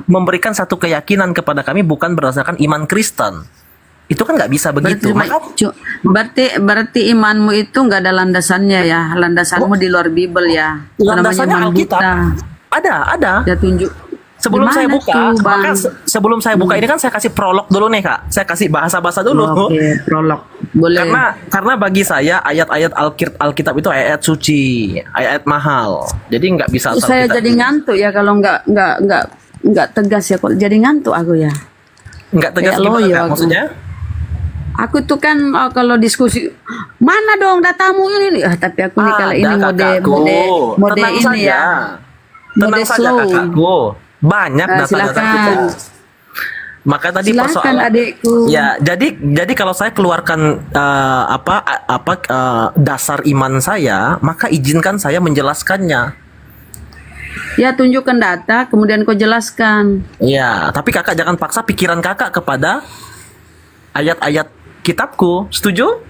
memberikan satu keyakinan kepada kami bukan berdasarkan iman Kristen? Itu kan nggak bisa begitu. Berarti imanmu itu nggak ada landasannya ya? Landasanmu di luar Bible ya? Landasannya Namanya iman Alkitab. buta. Ada. Ya tunjuk. Sebelum Di saya mana buka, tuh, Bang? maka sebelum saya buka ini kan saya kasih prolog dulu nih Kak. Saya kasih bahasa-bahasa dulu. Oke, prolog. Boleh. Karena bagi saya ayat-ayat Alkitab itu ayat suci, ayat mahal. Jadi nggak bisa asal Saya kita. jadi ngantuk ya kalau nggak tegas ya, kok jadi ngantuk aku ya. Nggak tegas Kayak gimana loyo Kak? aku. Maksudnya? Aku tuh kan kalau diskusi mana dong datamu ini, tapi aku nih kalau ini kakakku. mode Tenang ini saja. ya. Tenang Mode saja slow. kakakku. Banyak data-data Silakan. kita. Maka tadi Silakan, persoalan adikku. Ya, jadi kalau saya keluarkan dasar iman saya, maka izinkan saya menjelaskannya. Ya tunjukkan data, kemudian kau jelaskan. Iya, tapi kakak jangan paksa pikiran kakak kepada ayat-ayat kitabku. Setuju?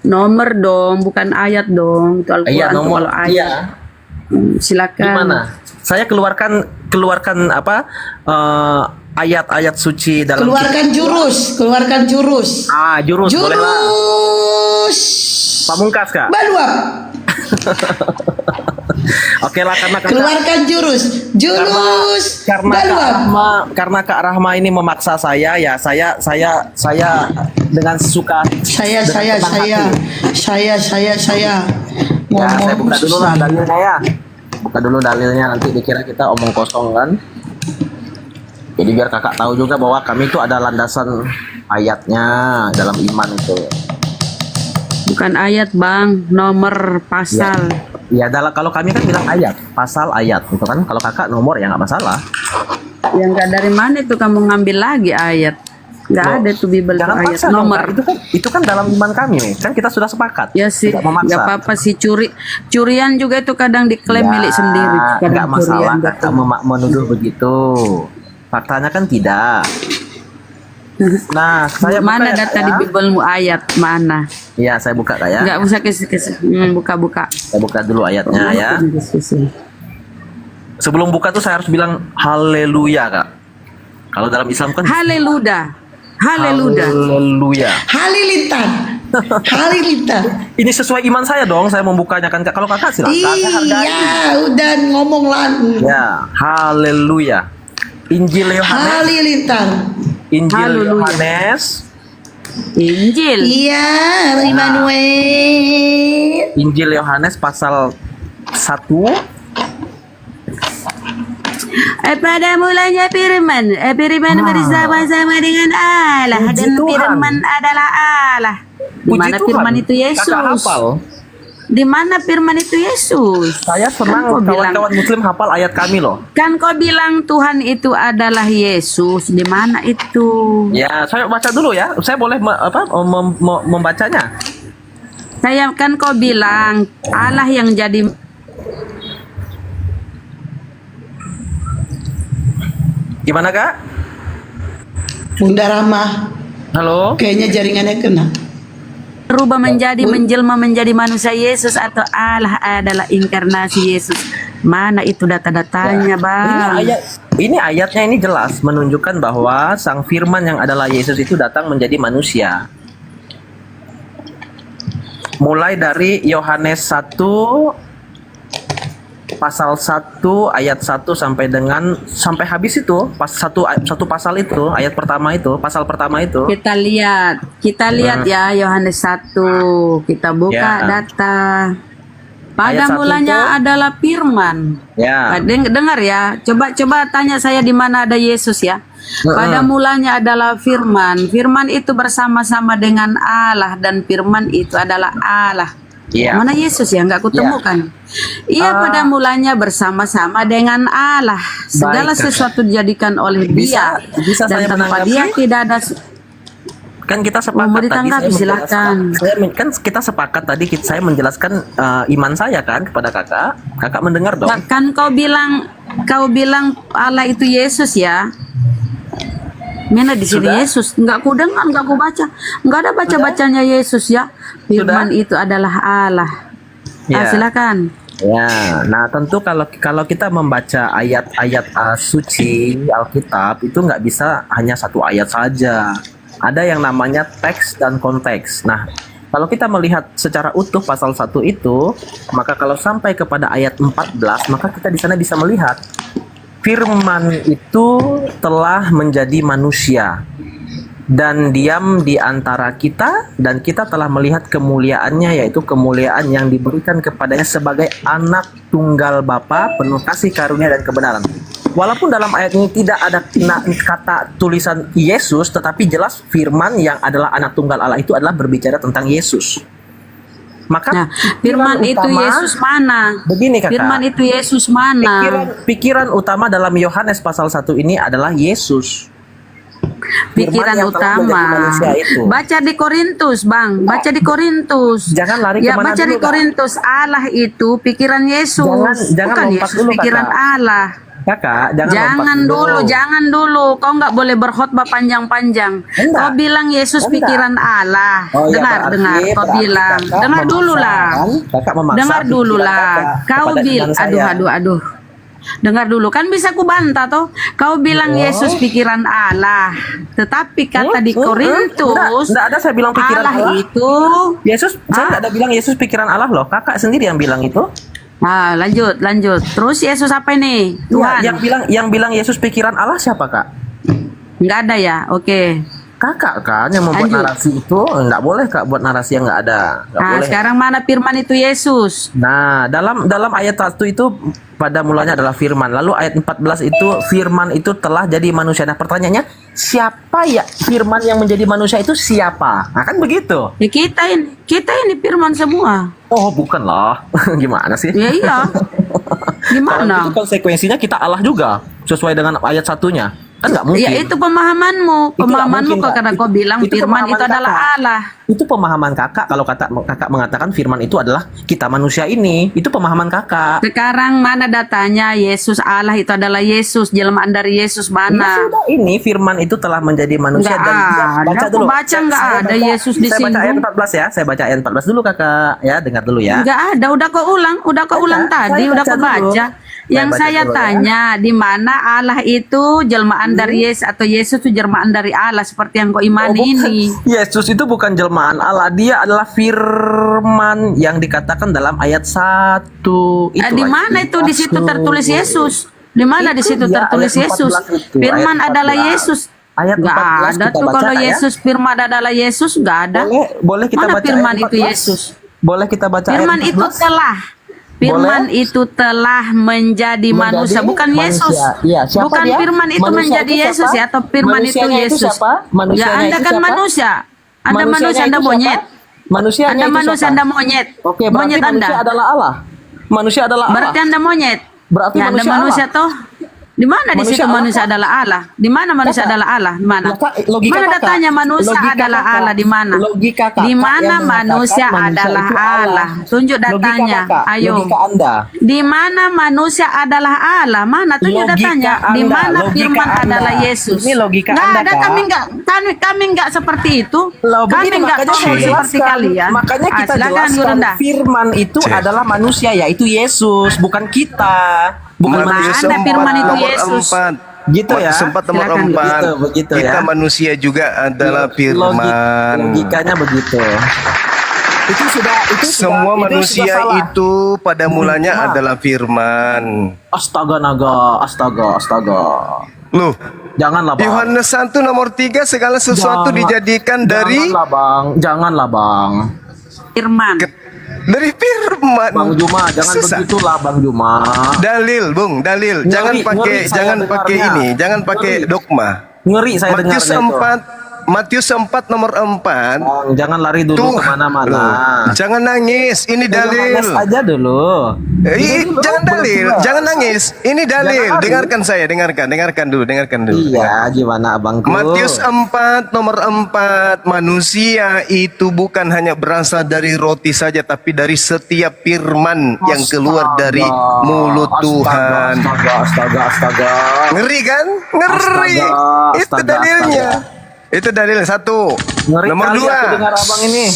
Nomor dong, bukan ayat dong. Itu Al-Quran Iya, tuh nomor. kalau ayat. Iya. Silakan. Gimana? Saya keluarkan ayat-ayat suci dalam Keluarkan jurus. Jurus boleh lah. Jurus. Pamungkas Kak. Baluap. Oke lah karena Keluarkan jurus. karena Kak Rahma ini memaksa saya ya saya dengan suka Saya. Ya, saya buka dulu lah dalilnya ya. Buka dulu dalilnya, nanti dikira kita omong kosong kan. Jadi biar kakak tahu juga bahwa kami itu ada landasan ayatnya dalam iman itu. Bukan ayat bang, nomor pasal. Ya kalau kami kan bilang ayat, pasal ayat gitu kan. Kalau kakak nomor ya nggak masalah. Yang nggak dari mana itu kamu ngambil lagi ayat? Nggak ada tuh Bible tuh Jangan ayat paksa dong, nomor. Kak. Itu kan dalam iman kami nih. Kan kita sudah sepakat. Ya sih, Tidak memaksa. nggak apa-apa sih curian juga itu kadang diklaim Ya, milik sendiri. nggak masalah curian, kakak menuduh begitu. Faktanya kan tidak. Nah, saya mana buka ya, data Kak, di ya. Biblemu ayat mana? Iya, saya buka Kak ya. Nggak usah buka-buka. Saya buka dulu ayatnya ya. Sebelum buka tuh saya harus bilang haleluya Kak. Kalau dalam Islam kan Haleluya. Haleluya. Halilintar. Ini sesuai iman saya dong, saya membukanya kan Kak. Kalau Kakak silakan. saya hargai. Iya, udah ngomong lagu. Ya, haleluya. Injil Yohanes. Halilintar. Injil Yohanes. Injil. Iya, Immanuel. Injil Yohanes pasal 1. Pada mulanya firman bersama-sama dengan Allah dan firman adalah Allah. Di mana firman itu Yesus? Kakak hafal. Di mana firman itu Yesus? Saya senang Kan kau bilang- kawan-kawan muslim hafal ayat kami loh. Kan kau bilang Tuhan itu adalah Yesus. Di mana itu? Ya, saya baca dulu ya. Saya boleh membacanya. Saya kan kau bilang Allah yang jadi Gimana Kak? Bunda Rama. Halo. Kayaknya jaringannya kena. Berubah menjadi menjelma menjadi manusia Yesus atau Allah adalah inkarnasi Yesus. Mana itu data-datanya, Bang? Ini ayatnya ini jelas menunjukkan bahwa Sang Firman yang adalah Yesus itu datang menjadi manusia. Mulai dari Yohanes 1 pasal 1 ayat 1 sampai habis itu satu pasal itu ayat pertama itu pasal pertama itu Kita lihat ya Yohanes 1. Kita buka data. Pada Ayat 1 mulanya itu- adalah firman. Ya. Dengar ya. Coba tanya saya di mana ada Yesus ya. Pada mulanya adalah firman. Firman itu bersama-sama dengan Allah dan firman itu adalah Allah. Iya. Mana Yesus ya? Nggak kutemukan. Ia pada mulanya bersama-sama dengan Allah. Segala Baik. sesuatu dijadikan oleh Bisa Dia dan saya tanpa menanggapi? Dia tidak ada. Kan kita sepakat Mau tadi ditanggapi, silakan. kan kita sepakat tadi saya menjelaskan iman saya kan kepada kakak mendengar dong. Nah, kan kau bilang Allah itu Yesus ya. Mana di sini Sudah? Yesus? Enggak ku dengar, enggak ku baca. Enggak ada baca-bacanya Yesus ya. Firman itu adalah Allah. Ya. Silakan. Ya, nah tentu kalau kita membaca ayat-ayat suci Alkitab itu nggak bisa hanya satu ayat saja. Ada yang namanya teks dan konteks. Nah, kalau kita melihat secara utuh pasal 1 itu, maka kalau sampai kepada ayat 14, maka kita di sana bisa melihat firman itu telah menjadi manusia dan diam di antara kita, dan kita telah melihat kemuliaannya, yaitu kemuliaan yang diberikan kepadanya sebagai anak tunggal Bapa, penuh kasih karunia dan kebenaran. Walaupun dalam ayat ini tidak ada kata tulisan Yesus, tetapi jelas firman yang adalah anak tunggal Allah itu adalah berbicara tentang Yesus. Maka Firman itu Yesus mana? Begini kakak. Firman itu Yesus mana? Pikiran utama dalam Yohanes pasal 1 ini adalah Yesus. Pikiran yang telah menjadi utama. manusia itu. Baca di Korintus, Bang. Baca di Korintus. Jangan lari ya, kemana baca dulu, di Kak. Korintus. Allah itu pikiran Yesus. Jangan Bukan lompat Yesus dulu, pikiran Kakak. Allah. Kakak, Jangan dulu. Kau nggak boleh berkhotbah panjang-panjang. Kau bilang Yesus Enggak. pikiran Allah. Oh, ya, dengar. Kau berarti bilang. kakak Dengar dulu lah. Kakak memaksa Dengar dulu pikiran lah. kakak Kau kepada bilang. iman saya. Aduh. Dengar dulu, kan bisa ku bantah toh. Kau bilang Yesus pikiran Allah, tetapi kata di Korintus Enggak ada saya bilang pikiran Allah. itu Yesus, saya enggak ada bilang Yesus pikiran Allah loh. Kakak sendiri yang bilang itu. Nah, lanjut. Terus Yesus apa ini? Tuhan. Yang bilang Yesus pikiran Allah siapa, Kak? Nggak ada ya? Oke. Kakak kan yang membuat Lanjut. narasi itu. Enggak boleh Kak buat narasi yang enggak ada. Enggak Nah, boleh. sekarang mana firman itu Yesus? Nah, dalam ayat 1 itu pada mulanya adalah firman. Lalu ayat 14 itu firman itu telah jadi manusia. Nah, pertanyaannya siapa ya firman yang menjadi manusia itu siapa? Nah, kan begitu. Ya kita ini firman semua. Oh, bukanlah. Gimana sih? Ya iya. Gimana? Kalau itu konsekuensinya kita Allah juga sesuai dengan ayat satunya. Kan nggak mungkin. Ya itu pemahamanmu. Itu nggak Pemahamanmu mungkin, kok Kak. karena kau bilang Itu firman pemahaman itu adalah kakak. Allah. Itu pemahaman kakak. Kalau kakak mengatakan firman itu adalah kita manusia ini, itu pemahaman kakak. Sekarang mana datanya Yesus Allah itu adalah Yesus, jelmaan dari Yesus Ya mana? sudah, ini firman itu telah menjadi manusia Nggak dan dia ada. baca Aku dulu. baca nggak Saya ada baca- Yesus Saya baca ayat disinggung. 14 ya. Saya baca ayat 14 dulu kakak. Ya, dengar dulu ya. Enggak ada, udah kau ulang tadi, saya udah baca kau dulu. baca. Yang baca saya dulu ya. tanya di mana Allah itu jelmaan dari Yesus atau Yesus itu jelmaan dari Allah seperti yang kau imani bukan. ini. Yesus itu bukan jelmaan Allah, dia adalah firman yang dikatakan dalam ayat 1. Di mana itu di situ tertulis Yesus? Di mana di Itu situ dia, tertulis ayat 14 Yesus? itu, Firman ayat adalah 14. Yesus. Ayat Nggak 14 ada kita tuh baca, kalau ya. Yesus firman adalah Yesus nggak ada. Boleh kita Mana baca firman ayat itu 14? Yesus? Boleh kita baca Firman ayat 14? itu telah. Firman itu telah menjadi manusia, bukan Yesus. Iya, siapa Bukan dia? firman itu Manusia menjadi itu Yesus siapa? ya, atau firman itu Manusianya itu Yesus. siapa? Manusianya Ya, Anda itu kan siapa? manusia. Anda Manusianya manusia, Anda itu monyet. siapa? Manusianya Anda itu manusia, siapa? Anda monyet. Oke, berarti Monyet manusia Anda. adalah Allah. Manusia adalah Allah. Berarti Anda monyet. Berarti Ya, Anda manusia manusia Allah. toh. Di mana di situ Manusia Allah manusia kah? adalah Allah? Di mana manusia Kakak, adalah Allah? Di mana? logika Mana kakak, datanya manusia logika adalah kakak, Allah? Di mana? logika kakak Di mana yang mengatakan manusia manusia adalah itu Allah. Allah? Tunjuk Logika datanya. kakak, Ayo. logika Anda. Di mana manusia adalah Allah? Mana tunjuk Logika datanya? Di Anda, mana logika firman Anda. adalah Yesus? Ini logika Nggak Anda, ada, Kak. kami nggak seperti itu. Loh, Kami begini, nggak makanya tolol saya seperti jelaskan. kalian. Makanya kita Silakan, jelaskan Gurunda. firman itu adalah manusia, yaitu Yesus, bukan kita. Bukan Matius manusia. 4 nomor 4. Gitu ya. Matius 4 nomor Silakan. 4. Begitu Kita ya. manusia juga adalah firman. Logikanya begitu. Itu Semua manusia sudah salah. itu pada mulanya adalah firman. Astaga naga, astaga. Loh, janganlah Bang. Yohanes 1 nomor 3 segala sesuatu dijadikan dari Janganlah Bang. Firman. Dari firman. Bang Juma, jangan begitulah Bang Juma. Dalil, Bung, dalil. Ngeri saya dengarnya. Jangan pakai dogma. Ngeri saya Matius dengarnya 4 Matius 4 nomor 4. Bang, jangan lari dulu kemana-mana. Jangan nangis, ini dalil. Yohanes aja dulu. Jangan dalil, jangan nangis. Ini dalil. Dengarkan saya, dengarkan dulu. Iya, gimana abangku? Matius 4 nomor 4. Manusia itu bukan hanya berasal dari roti saja, tapi dari setiap firman yang keluar dari mulut Tuhan. Astaga. Ngeri kan? Ngeri. Itu dalilnya. Itu dalil 1. Ngeri Nomor kali 2. aku dengar abang ini.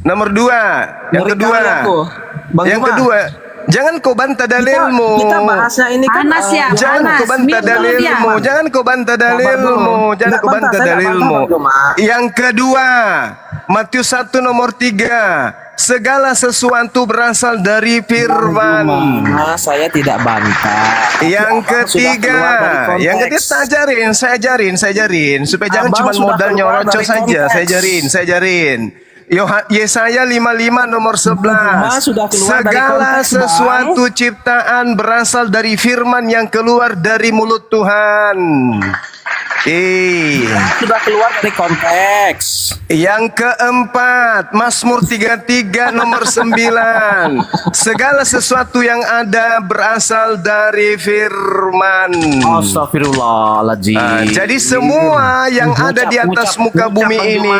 Nomor 2. Yang Ngeri kedua. kali aku. Bang Yang Juma. kedua. Jangan kau bantah dalilmu. Kita bahasnya ini kan Panas ya, Jangan panas. kau bantah Mute dulu dia. dalilmu. Jangan kau bantah dalilmu. Jangan kau bantah dalilmu. Yang kedua. Matius 1 nomor 3. Segala sesuatu berasal dari firman. Nah, saya tidak bantah. Yang Abang sudah ketiga, keluar dari konteks. yang ketiga saya ajarin supaya jangan Abang cuma sudah modal keluar nyerocos dari saja. konteks. Saya ajarin. Yesaya 55 nomor 11. sudah keluar dari Segala konteks, Bang. sesuatu ciptaan berasal dari firman yang keluar dari mulut Tuhan. Sudah keluar dari konteks. Yang keempat, Mazmur 33 nomor 9. Segala sesuatu yang ada berasal dari firman. Astagfirullahaladzim. Jadi semua yang ada di atas muka bumi ini,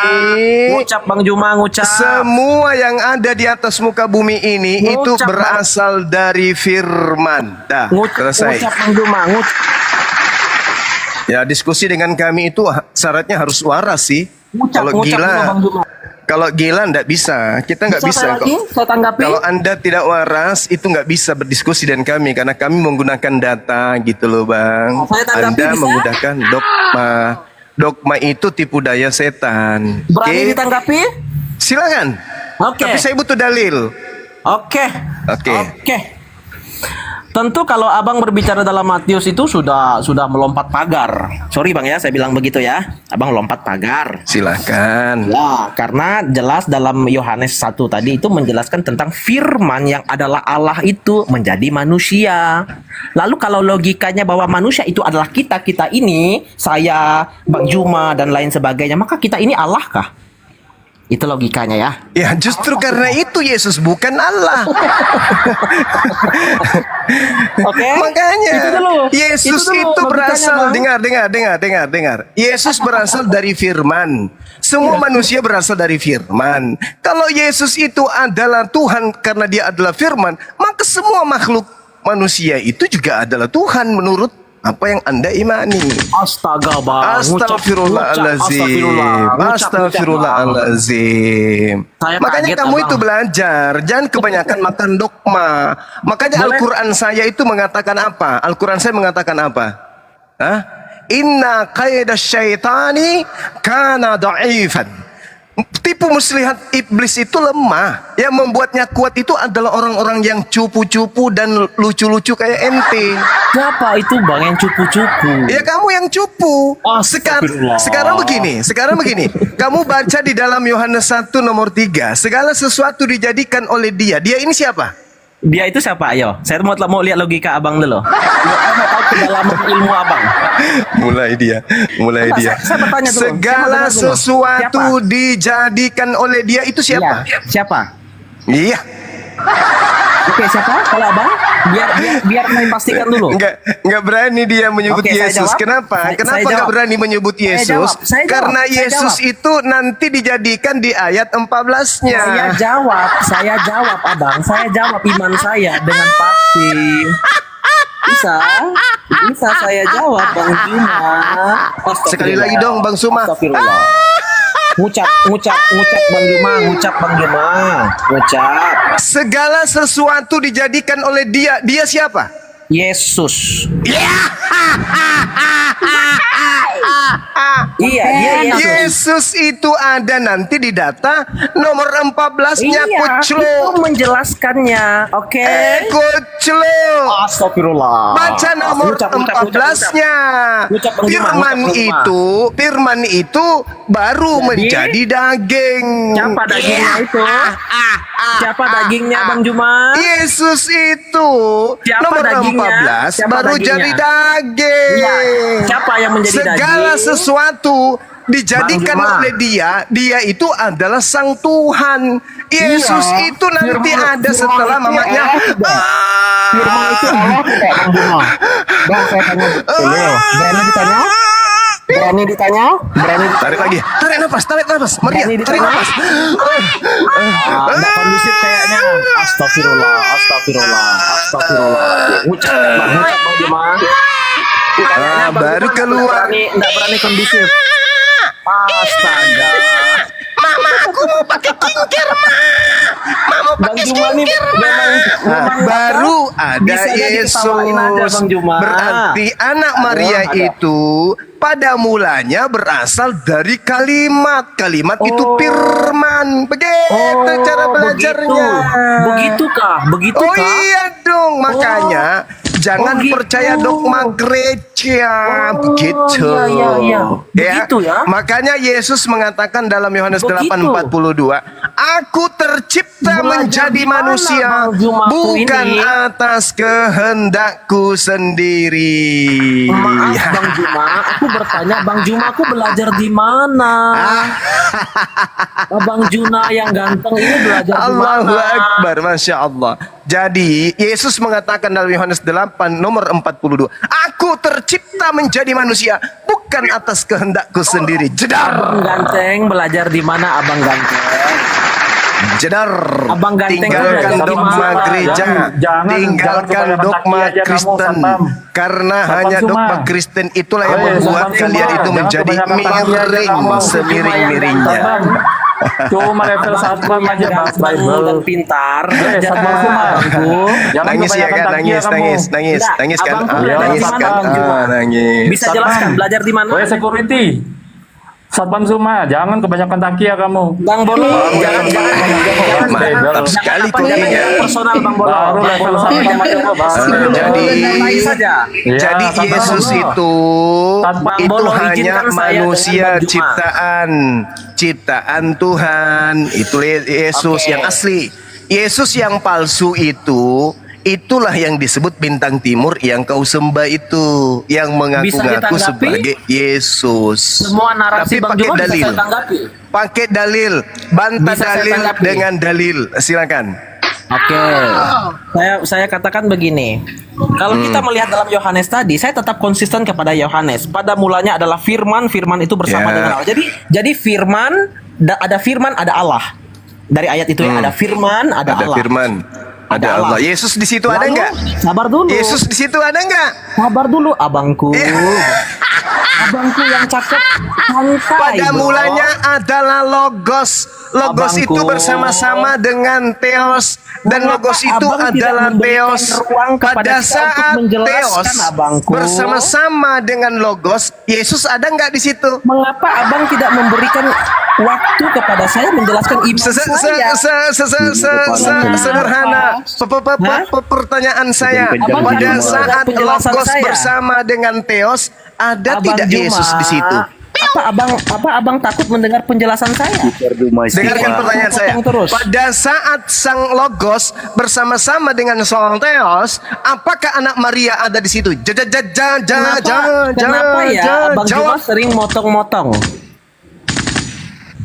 ngucap Bang Juma, ngucap. semua yang ada di atas muka bumi ini itu Ngucap, Bang. berasal dari firman. Dah, selesai. Ngucap Bang Juma, ngucap. Ya, diskusi dengan kami itu syaratnya harus waras sih. Kalau ngucap gila, dulu, Bang Juma. kalau gila ndak bisa. Kita nggak Bisa bisa. saya lagi? Saya tanggapi. Kalau Anda tidak waras, itu nggak bisa berdiskusi dengan kami karena kami menggunakan data gitu loh, Bang. Saya tanggapi, Anda bisa? menggunakan dogma. Dogma itu tipu daya setan. Berani ditanggapi? Silakan. Oke. Tapi saya butuh dalil. Oke. Oke. Tentu kalau abang berbicara dalam Matius itu sudah melompat pagar. Sorry bang ya, saya bilang begitu ya. Abang lompat pagar. Silakan. Ya, karena jelas dalam Yohanes 1 tadi itu menjelaskan tentang firman yang adalah Allah itu menjadi manusia. Lalu kalau logikanya bahwa manusia itu adalah kita ini, saya, Bang Juma dan lain sebagainya, maka kita ini Allah kah? Itu logikanya ya. Ya justru karena itu Yesus bukan Allah. Oke. Makanya Itu dulu. Yesus Itu dulu itu logikanya, berasal Bang. dengar. Yesus berasal dari firman. Semua manusia berasal dari firman. Kalau Yesus itu adalah Tuhan karena dia adalah firman, maka semua makhluk manusia itu juga adalah Tuhan menurut apa yang Anda imani. Astaga bang. Astagfirullahalazim. Makanya kaget, kamu Abang. itu belajar, jangan kebanyakan makan dogma. Makanya Boleh? Al-Quran saya itu mengatakan apa? Al-Quran saya mengatakan apa? Hah? Inna qaida syaitani kana da'ifan. Tipu muslihat iblis itu lemah. Yang membuatnya kuat itu adalah orang-orang yang cupu-cupu dan lucu-lucu kayak ente. Siapa itu bang yang cupu-cupu? Ya kamu yang cupu. Sekarang begini. Kamu baca di dalam Yohanes 1 nomor 3. Segala sesuatu dijadikan oleh dia. Dia ini siapa? Dia itu siapa? Ayo, saya mau lihat logika abang dulu. Saya mau tahu kedalaman ilmu abang. Mulai dia. Saya bertanya dulu. Segala sesuatu dijadikan oleh dia itu siapa? Iya. Siapa? Iya. Oke, siapa? Kalau abang? Biar saya pastikan dulu. Enggak berani dia menyebut Oke, saya Yesus. jawab. Kenapa? Kenapa Saya enggak jawab. berani menyebut Saya Yesus? jawab. Saya jawab. Karena Saya Yesus jawab. itu nanti dijadikan di ayat 14-nya. Saya jawab abang, saya jawab iman saya dengan pasti. Bisa saya jawab Bang Juma. Sekali lagi dong Bang Suma. Astagfirullah. Ngucap Bang Juma, ngucap. Segala sesuatu dijadikan oleh dia. Dia siapa? Yesus. Iya, dia Yesus. Yesus itu ada nanti di data nomor 14-nya Iya, kuclo. itu menjelaskannya. Oke. Kuclo. Astagfirullah. Baca nomor 14-nya. Firman itu baru menjadi daging. Siapa dagingnya itu? Siapa dagingnya Bang Juma? Yesus itu Siapa nomor dagingnya? 14 Siapa baru dagingnya? jadi daging. Iya. Siapa yang menjadi Segala daging? sesuatu dijadikan Bang Juma. oleh dia itu adalah Sang Tuhan. Yesus Iya. itu nanti ada setelah mamanya. Firman itu Allah tidak Bang Juma. Bang, saya tanya dulu. Berani ditanya? Tarik lagi. Tarik nafas. Maria, Berani tarik ditanya? nafas. Nggak kondusif kayaknya. Astagfirullah. Ngucap Bang Juma. Kayaknya Bang baru Juma keluar. Nggak berani kondusif. Astaga. Mama, aku mau pakai kincir, Mama Bang Juma nih memang baru ada bisa jadi Yesus. ketawain aja, Bang Juma. Berarti anak Maria itu pada mulanya berasal dari kalimat. Kalimat itu firman. Begitu cara belajarnya. Begitukah? Oh iya dong, makanya jangan percaya dogma gereja. Begitu. Iya. Begitu ya. Makanya Yesus mengatakan dalam Yohanes 8:42, Aku tercipta menjadi manusia bukan atas kehendakku sendiri. Maaf Bang Juma, aku bertanya Bang Juma, aku belajar di mana? Bang Juna yang ganteng ini belajar di mana? Allahu Akbar, Masya Allah. Jadi Yesus mengatakan dalam Yohanes 8 nomor 42, Aku tercipta menjadi manusia bukan atas kehendakku sendiri. Jedar. Abang ganteng belajar di mana Abang ganteng? Jedar. Abang ganteng Tinggalkan belajar di dogma mana? gereja. Tinggalkan dogma Kristen. Karena hanya dogma Kristen itulah yang membuat kalian itu menjadi miring semiring-miringnya. Cuma level satpam aja bahas Bible dan pintar. Satpam semua. Nangis ya kan, nangis kan, nangis. Bisa jelaskan belajar di mana? Woi security. Satpam Suma, jangan kebanyakan taki ya kamu. Bang Bolo, jangan. Mantap sekali kopinya. Personal Bang Bolo. Baru level satpam aja kok bahas. Jadi Yesus itu hanya manusia ciptaan Tuhan. Itu Yesus yang asli. Yesus yang palsu itulah yang disebut bintang timur yang kau sembah itu, yang mengaku-ngaku sebagai Yesus. Semua narasi Tapi Bang pakai Juma bisa dalil. saya tanggapi. Pakai dalil, bantah Bisa saya dalil tanggapi. dengan dalil. Silakan. Oke, saya katakan begini. Kalau kita melihat dalam Yohanes tadi, saya tetap konsisten kepada Yohanes. Pada mulanya adalah firman itu bersama dengan Allah. Jadi firman, ada firman, ada Allah. Dari ayat itu ya, ada firman, ada Allah. Firman, ada Allah. Yesus di situ ada enggak? Sabar dulu. Yesus di situ ada enggak? Sabar dulu, abangku. Abangku yang cakep, santai. Pada bro. mulanya adalah Logos. Logos Abangku. itu bersama-sama dengan Theos. Dan Logos itu abang tidak adalah memberikan Theos. ruang kepada Pada kita saat untuk menjelaskan, Theos abangku? bersama-sama dengan Logos, Yesus ada nggak di situ? Mengapa abang tidak memberikan waktu kepada saya menjelaskan iman saya? Sederhana. Pertanyaan saya. Abang Pada tidak saat mendengar penjelasan Logos saya. bersama dengan Theos, ada Abang tidak Juma, Yesus di situ? Apa abang takut mendengar penjelasan saya? Dengarkan pertanyaan saya. Pada saat Sang Logos bersama-sama dengan Sang Theos, apakah anak Maria ada di situ? Kenapa ya Abang Juma sering motong-motong?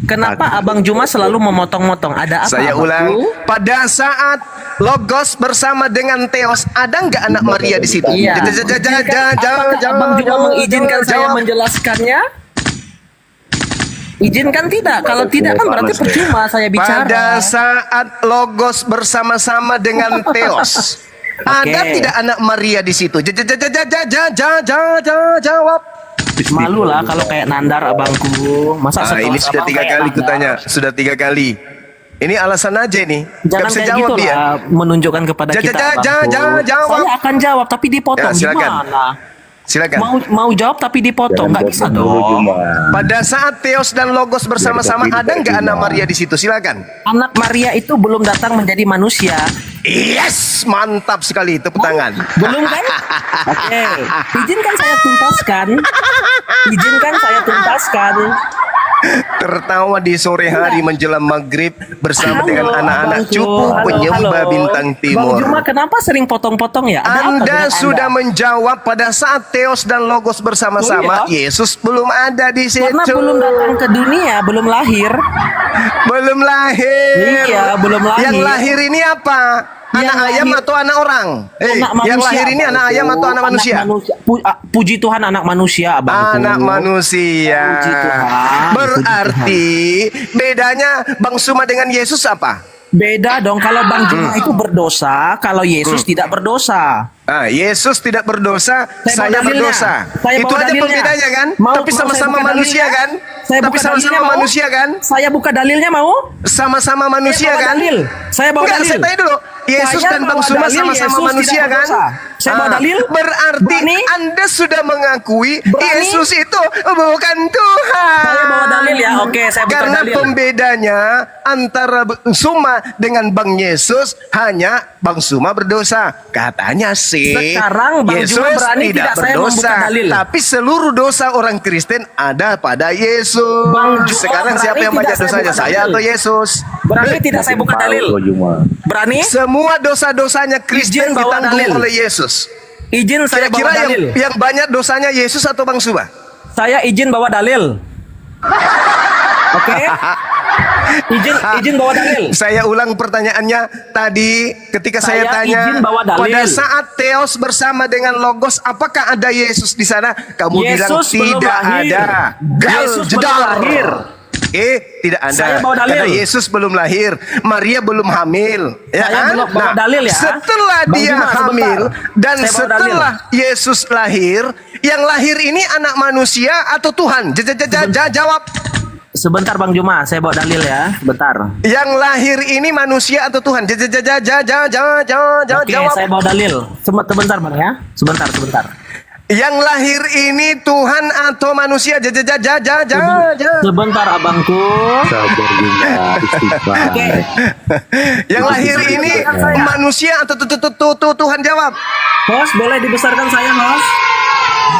Kenapa Abang Juma selalu memotong-motong? Ada apa? Saya Abangku? ulang, pada saat Logos bersama dengan Theos, ada nggak anak Maria di situ? Iya. Apakah Abang Juma mengizinkan saya menjelaskannya? Izinkan tidak. Kalau tidak kan berarti percuma saya bicara. Pada saat Logos bersama-sama dengan Theos, ada tidak anak Maria di situ? Jawab. Malu lah kalau kayak Nandar abangku. Masa Ini sekelas sudah abang 3 kayak kali Nandar? kutanya, sudah 3 kali. Ini alasan aja nih. Nggak Jangan bisa kayak jawab gitu dia. lah, menunjukkan kepada kita abangku. Jawab. Saya akan jawab tapi dipotong. Ya, silakan. Gimana? Silakan. Mau jawab tapi dipotong, nggak bisa dong. Pada saat Theos dan Logos bersama-sama, ada nggak anak Maria di situ? Silakan. Anak Maria itu belum datang menjadi manusia. Yes, mantap sekali, tepuk tangan. Belum kan? Oke, izinkan saya tuntaskan. Izinkan saya tuntaskan. Tertawa di sore hari menjelang maghrib bersama dengan anak-anak cupu penyembah bintang Bang timur. Juma, kenapa sering potong-potong ya? Ada apa Anda dengan sudah Anda? menjawab pada saat Theos dan Logos bersama-sama. Oh, iya? Yesus belum ada di situ. Karena belum datang ke dunia, belum lahir. Belum lahir. Iya, belum lahir. Yang lahir ini apa? Anak ayam atau anak orang? Anak Yang manusia, lahir ini anak Abangku. ayam atau anak manusia? Puji Tuhan anak manusia, abangku. Anak manusia. Puji Tuhan. Berarti bedanya Bang Suma dengan Yesus apa? Beda dong, kalau Bang Juma itu berdosa, kalau Yesus tidak berdosa. Yesus tidak berdosa, Saya bawa saya dalilnya. berdosa. Saya Itu bawa aja dalilnya. pembedanya kan? Mau Tapi saya sama-sama buka manusia dalilnya? kan? Saya Tapi buka sama-sama dalilnya, mau? manusia kan? Saya buka dalilnya mau? Sama-sama manusia Saya bawa kan? dalil. Saya bawa Enggak, dalil. saya tanya dulu. Yesus Saya dan Bang bawa Suma dalil, sama-sama Yesus manusia tidak kan? berdosa. Saya bawa dalil. Berarti Berani? Anda sudah mengakui Berani? Yesus itu bukan Tuhan. Saya bawa dalil ya. Oke, saya buka Karena dalil. pembedanya antara Bang Suma dengan Bang Yesus hanya Bang Suma berdosa. Katanya sih Sekarang Bang Yesus Juma berani tidak tidak saya berdosa. membuka dalil? Tapi seluruh dosa orang Kristen ada pada Yesus. Bang Juma Sekarang siapa berani yang tidak banyak saya dosanya? buka Saya dalil? atau Yesus? Berani tidak saya buka dalil? Berani? Semua dosa-dosanya Kristen Izin bawa ditanggung dalil. oleh Yesus. Izin saya bawa Kira-kira dalil. yang banyak dosanya Yesus atau Bang Suma? Saya izin bawa dalil. Oke? Izin bawa dalil. Saya ulang pertanyaannya tadi ketika saya Saya tanya izin bawa dalil. pada saat Theos bersama dengan Logos apakah ada Yesus di sana? Kamu bilang Yesus belum tidak lahir. ada. Yesus belum jedar. lahir. Tidak ada. Saya bawa dalil. Karena Yesus belum lahir, Maria belum hamil, ya Saya kan? belum bawa dalil ya. Setelah Bang dia Juma, hamil sebentar. dan Saya bawa setelah Yesus lahir, yang lahir ini anak manusia atau Tuhan? Jawab. Sebentar Bang Juma, saya bawa dalil ya. Sebentar. Yang lahir ini manusia atau Tuhan? Oke, Jawab. saya bawa dalil. Sebentar Bang ya. Sebentar. Yang lahir ini Tuhan atau manusia? Sebentar abangku. Sabar juga, istighfar. Oke. Yang lahir ini manusia atau Tuhan? Jawab. Bos, boleh dibesarkan saya, Bos?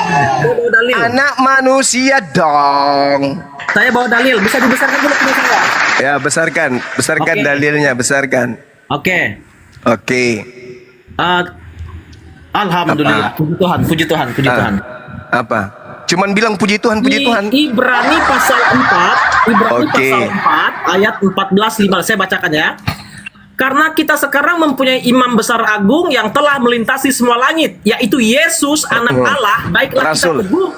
Saya bawa dalil. Anak manusia dong. Saya bawa dalil. Bisa dibesarkan dulu punya saya. Ya, besarkan Oke. dalilnya, besarkan. Oke. Alhamdulillah. Puji Tuhan. Apa? Cuman bilang puji Tuhan. Ibrani pasal 4, Oke. pasal 4 ayat 14-15 saya bacakan ya. Karena kita sekarang mempunyai imam besar agung yang telah melintasi semua langit, yaitu Yesus anak Allah, baiklah Rasul. kita teguh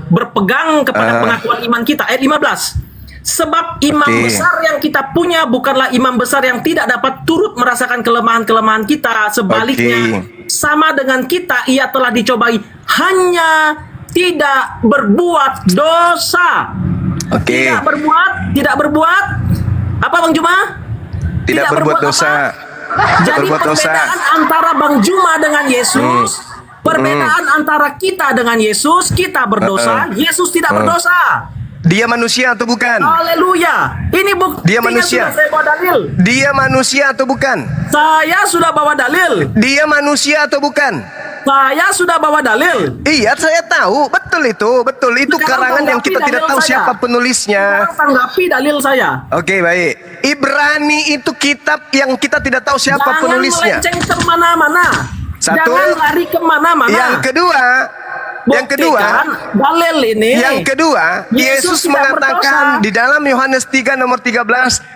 berpegang kepada pengakuan iman kita. Ayat 15. Sebab imam besar yang kita punya bukanlah imam besar yang tidak dapat turut merasakan kelemahan-kelemahan kita. Sebaliknya, sama dengan kita, ia telah dicobai, hanya tidak berbuat dosa. Tidak berbuat. Apa Bang Juma? Tidak berbuat dosa. Jadi perbedaan antara Bang Juma dengan Yesus, perbedaan antara kita dengan Yesus, kita berdosa, Yesus tidak berdosa. Dia manusia atau bukan? Haleluya. Ini Dia buktinya manusia. sudah saya bawa dalil. Dia manusia atau bukan? Saya sudah bawa dalil. Dia manusia atau bukan? Saya sudah bawa dalil. Iya, saya tahu. Betul itu. Sekarang Karangan yang tanggapi kita tidak dalil tahu saya. siapa penulisnya. Sekarang tanggapi dalil saya. Oke, baik. Ibrani itu kitab yang kita tidak tahu siapa penulisnya. Jangan melenceng kemana-mana. Satu. Jangan lari kemana-mana. Yang kedua, Yang kedua, dalil ini. Yang kedua, Yesus Yesus tidak mengatakan berdosa. di dalam Yohanes 3 nomor 13,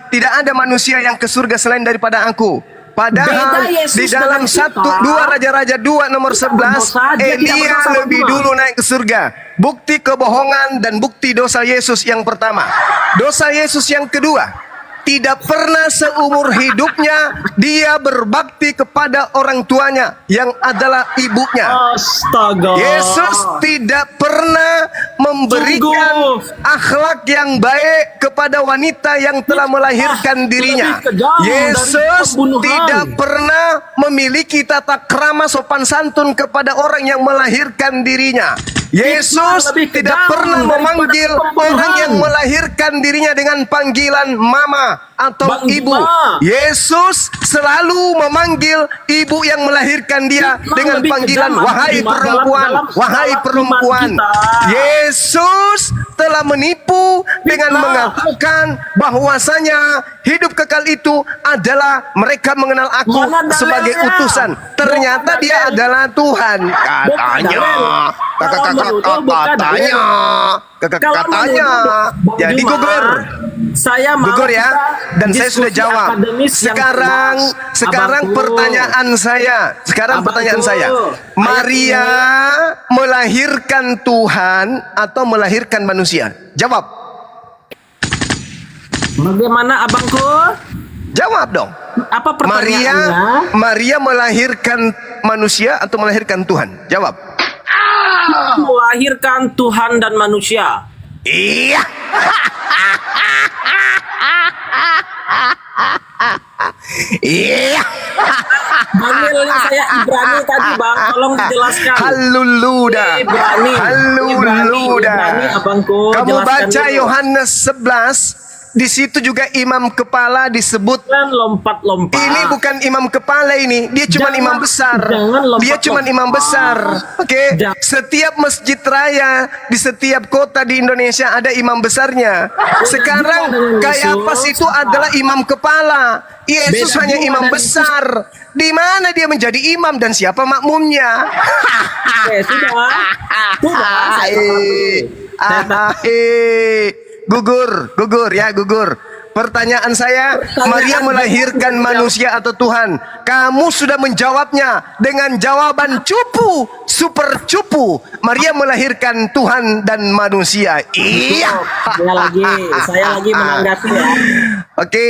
tidak ada manusia yang ke surga selain daripada aku. Padahal Beda Yesus di dalam dengan kita. 2 Raja-Raja 2 nomor 11, berdosa, dia tidak Elia berdosa lebih berdua. dulu naik ke surga. Bukti kebohongan dan bukti dosa Yesus yang pertama. Dosa Yesus yang kedua, tidak pernah seumur hidupnya dia berbakti kepada orang tuanya yang adalah ibunya. Astaga. Yesus tidak pernah memberikan akhlak yang baik kepada wanita yang telah melahirkan dirinya. lebih kejam dari Yesus pembunuhan. tidak pernah memiliki tata krama sopan santun kepada orang yang melahirkan dirinya. Yesus lebih tidak kejam pernah daripada memanggil pembunuhan. orang yang melahirkan dirinya dengan panggilan mama atau Bang ibu. Bima. Yesus selalu memanggil ibu yang melahirkan dia dengan lebih panggilan kejam, wahai Bima, perempuan, dalam- wahai dalam perempuan. iman kita. Yesus telah menipu dengan mengatakan bahwasanya hidup kekal itu adalah mereka mengenal aku Mana sebagai dalilnya? utusan. Ternyata dia adalah Tuhan. Katanya. Katanya. Katanya. Jadi gugur. Saya mau Gugur ya. kita Dan saya sudah diskusi jawab. akademis yang Sekarang cerdas. Abangku. pertanyaan saya. Sekarang pertanyaan saya. Maria melahirkan Tuhan atau melahirkan manusia? Jawab. Bagaimana abangku? Jawab dong. Apa pertanyaannya? Maria melahirkan manusia atau melahirkan Tuhan? Jawab. Melahirkan Tuhan dan manusia. Iya. Iya. Dalilnya saya Ibrani tadi bang, tolong dijelaskan. Haluluda. Ibrani. Haluluda. Ibrani, abangku. Kamu jelaskan baca dulu. Yohanes 11. Di situ juga imam kepala disebut. Lompat-lompat. Ini bukan imam kepala ini. Dia cuma Jangan- imam besar. jangan lompat-lompat. Dia cuma imam besar. Oke. Setiap masjid raya di setiap kota di Indonesia ada imam besarnya. Sekarang kayak apa sih itu adalah imam kepala. Yesus Beda hanya juga imam dengan besar. Di mana dia menjadi imam dan siapa makmumnya? Sudah. Gugur ya, gugur. Pertanyaan saya, Maria melahirkan manusia atau Tuhan? Kamu sudah menjawabnya dengan jawaban cupu, super cupu. Maria melahirkan Tuhan dan manusia. Iya. Saya lagi menanggapi ya. Oke,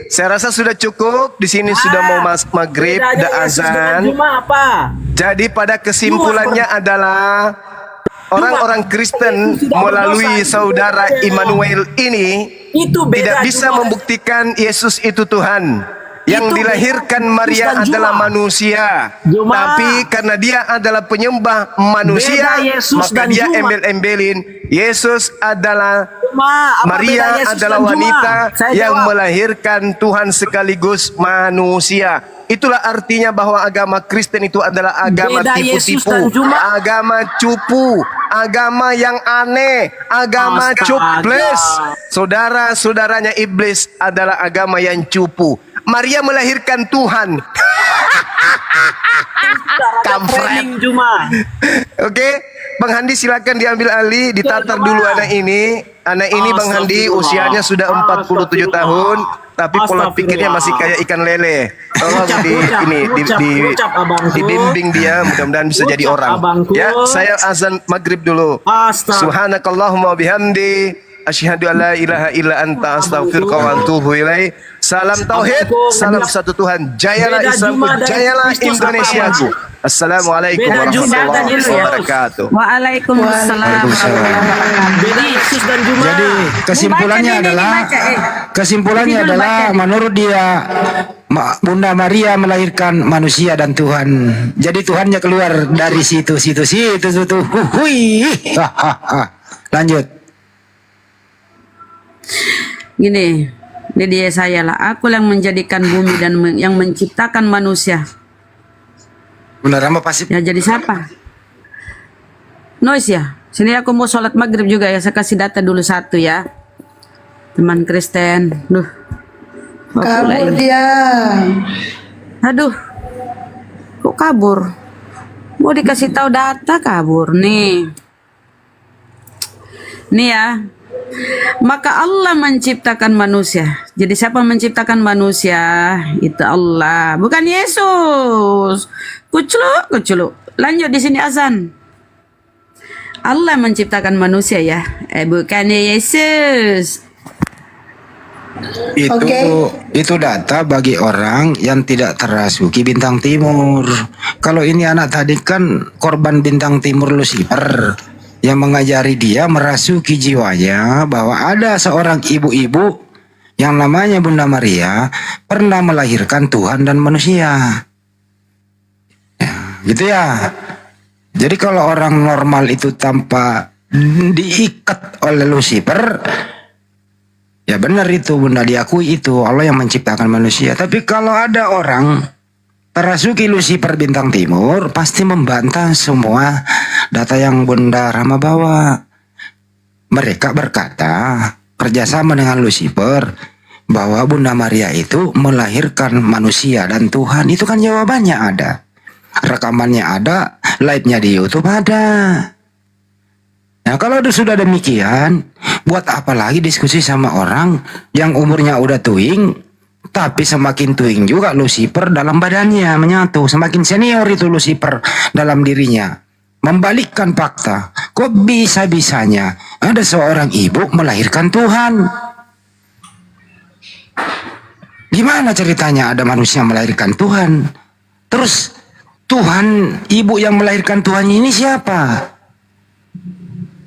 saya rasa sudah cukup. Di sini sudah mau maghrib, Bedanya dah Yesus dengan azan. Juma apa? Jadi pada kesimpulannya adalah orang-orang Kristen melalui saudara Immanuel ini tidak bisa membuktikan Yesus itu Tuhan. Yang dilahirkan Maria adalah manusia. Tapi karena dia adalah penyembah manusia, Beda Yesus maka dan dia Juma. embel-embelin Yesus adalah apa Maria beda Yesus adalah dan Juma? wanita Saya yang jawab. melahirkan Tuhan sekaligus manusia. Itulah artinya bahwa agama Kristen itu adalah agama Beda Yesus tipu-tipu, dan Juma. agama cupu, agama yang aneh, agama Astaga. cuples. Saudara-saudaranya iblis adalah agama yang cupu. Maria melahirkan Tuhan. Kampret. Juma. Oke, Bang Handi silakan diambil alih, ditatar dulu anak ini. Anak ini Bang Handi usianya sudah 47 tahun, tapi pola pikirnya masih kayak ikan lele. Tolong dibimbing dia, mudah-mudahan bisa jadi orang. Ya, saya azan maghrib dulu. Subhanakallahumma bihamdi. Asyhadu an la ilaha illa anta astaghfiruka wa atubu ilaik. Salam tauhid, salam satu Tuhan. Jayalah Beda Islamku, Juma dan jayalah Kristus Indonesiaku. Assalamualaikum Beda Juma dan warahmatullahi Yesus. wabarakatuh. Waalaikumsalam. Beda Yesus dan Juma. Jadi kesimpulannya adalah menurut dia Bunda Maria melahirkan manusia dan Tuhan. Jadi Tuhannya keluar dari situ. Hui. Lanjut. Gini, ini dia saya lah. Aku yang menjadikan bumi dan yang menciptakan manusia. Benar apa pasif? Ya jadi siapa? Noise ya. Sini aku mau sholat maghrib juga ya. Saya kasih data dulu satu ya. Teman Kristen. Duh. Kabur dia. Aduh. Kok kabur? Mau dikasih tahu data kabur nih. Nih ya. Maka Allah menciptakan manusia. Jadi siapa menciptakan manusia? Itu Allah, bukan Yesus. Kuculuk. Lanjut di sini azan. Allah menciptakan manusia ya. Bukan Yesus. Itu data bagi orang yang tidak terasuki bintang timur. Kalau ini anak tadi kan korban bintang timur Lucifer yang mengajari dia merasuki jiwanya bahwa ada seorang ibu-ibu yang namanya Bunda Maria pernah melahirkan Tuhan dan manusia. Ya, gitu ya. Jadi kalau orang normal itu tanpa diikat oleh Lucifer, ya benar itu Bunda, diakui itu Allah yang menciptakan manusia. Tapi kalau ada orang terasuki Lucifer bintang timur, pasti membantah semua data yang Bunda Rama bawa. Mereka berkata kerjasama dengan Lucifer bahwa Bunda Maria itu melahirkan manusia dan Tuhan. Itu kan jawabannya ada, rekamannya ada, live-nya di YouTube ada. Nah kalau sudah demikian, buat apa lagi diskusi sama orang yang umurnya udah tuing, tapi semakin tuing juga Lucifer dalam badannya menyatu. Semakin senior itu Lucifer dalam dirinya. Membalikkan fakta. Kok bisa-bisanya ada seorang ibu melahirkan Tuhan? Gimana ceritanya ada manusia melahirkan Tuhan? Terus Tuhan, ibu yang melahirkan Tuhan ini siapa?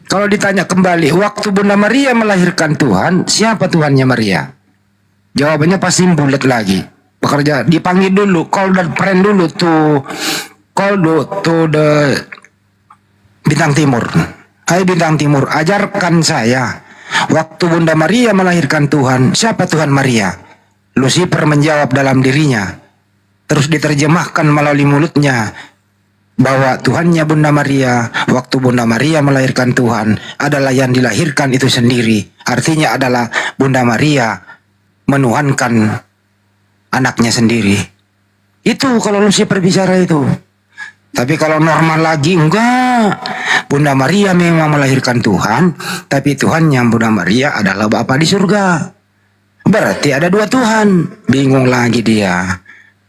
Kalau ditanya kembali, waktu Bunda Maria melahirkan Tuhan, siapa Tuhannya Maria? Jawabannya pasti bulat lagi. Pekerja dipanggil dulu, call the friend dulu to the bintang timur. Hai bintang timur, ajarkan saya. Waktu Bunda Maria melahirkan Tuhan, siapa Tuhan Maria? Lucifer menjawab dalam dirinya. Terus diterjemahkan melalui mulutnya bahwa Tuhannya Bunda Maria, waktu Bunda Maria melahirkan Tuhan adalah yang dilahirkan itu sendiri. Artinya adalah Bunda Maria menuhankan anaknya sendiri. Itu kalau Lucifer bicara itu. Tapi kalau normal lagi enggak. Bunda Maria memang melahirkan Tuhan, tapi Tuhan yang Bunda Maria adalah Bapa di surga. Berarti ada dua Tuhan. Bingung lagi dia.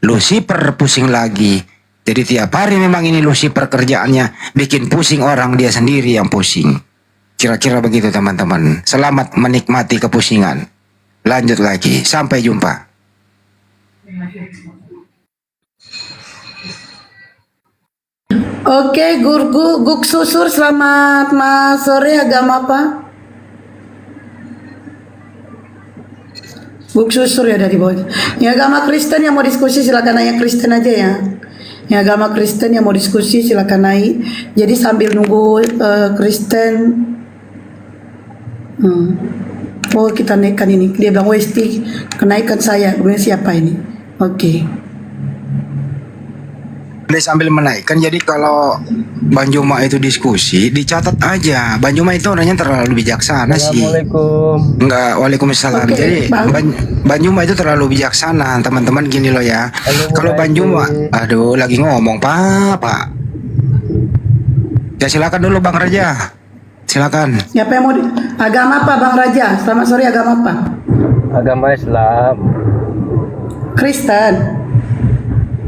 Lucifer pusing lagi. Jadi tiap hari memang ini Lucifer kerjaannya bikin pusing orang, dia sendiri yang pusing. Kira-kira begitu teman-teman. Selamat menikmati kepusingan. Lanjut lagi. Sampai jumpa. Oke, Guk Susur, selamat sore. Agama apa? Guk Susur ya dari bawah. Ya agama Kristen yang mau diskusi silakan nanya Kristen aja ya. Ya agama Kristen yang mau diskusi silakan naik. Jadi sambil nunggu Kristen. Oh kita naikkan ini. Dia bilang Westi kenaikan saya. Kemudian siapa ini? Oke. Dia sambil menaikkan. Jadi kalau Bang Juma itu diskusi, dicatat aja. Bang Juma itu orangnya terlalu bijaksana sih. Assalamualaikum. Enggak, waalaikumsalam. Jadi Bang Juma itu terlalu bijaksana. Teman-teman gini loh ya. Kalau Bang Juma, aduh lagi ngomong Pak. Ya silakan dulu Bang Raja. Silakan. Siapa yang mau agama apa Bang Raja? Selamat sore, agama apa? Agama Islam. Kristen.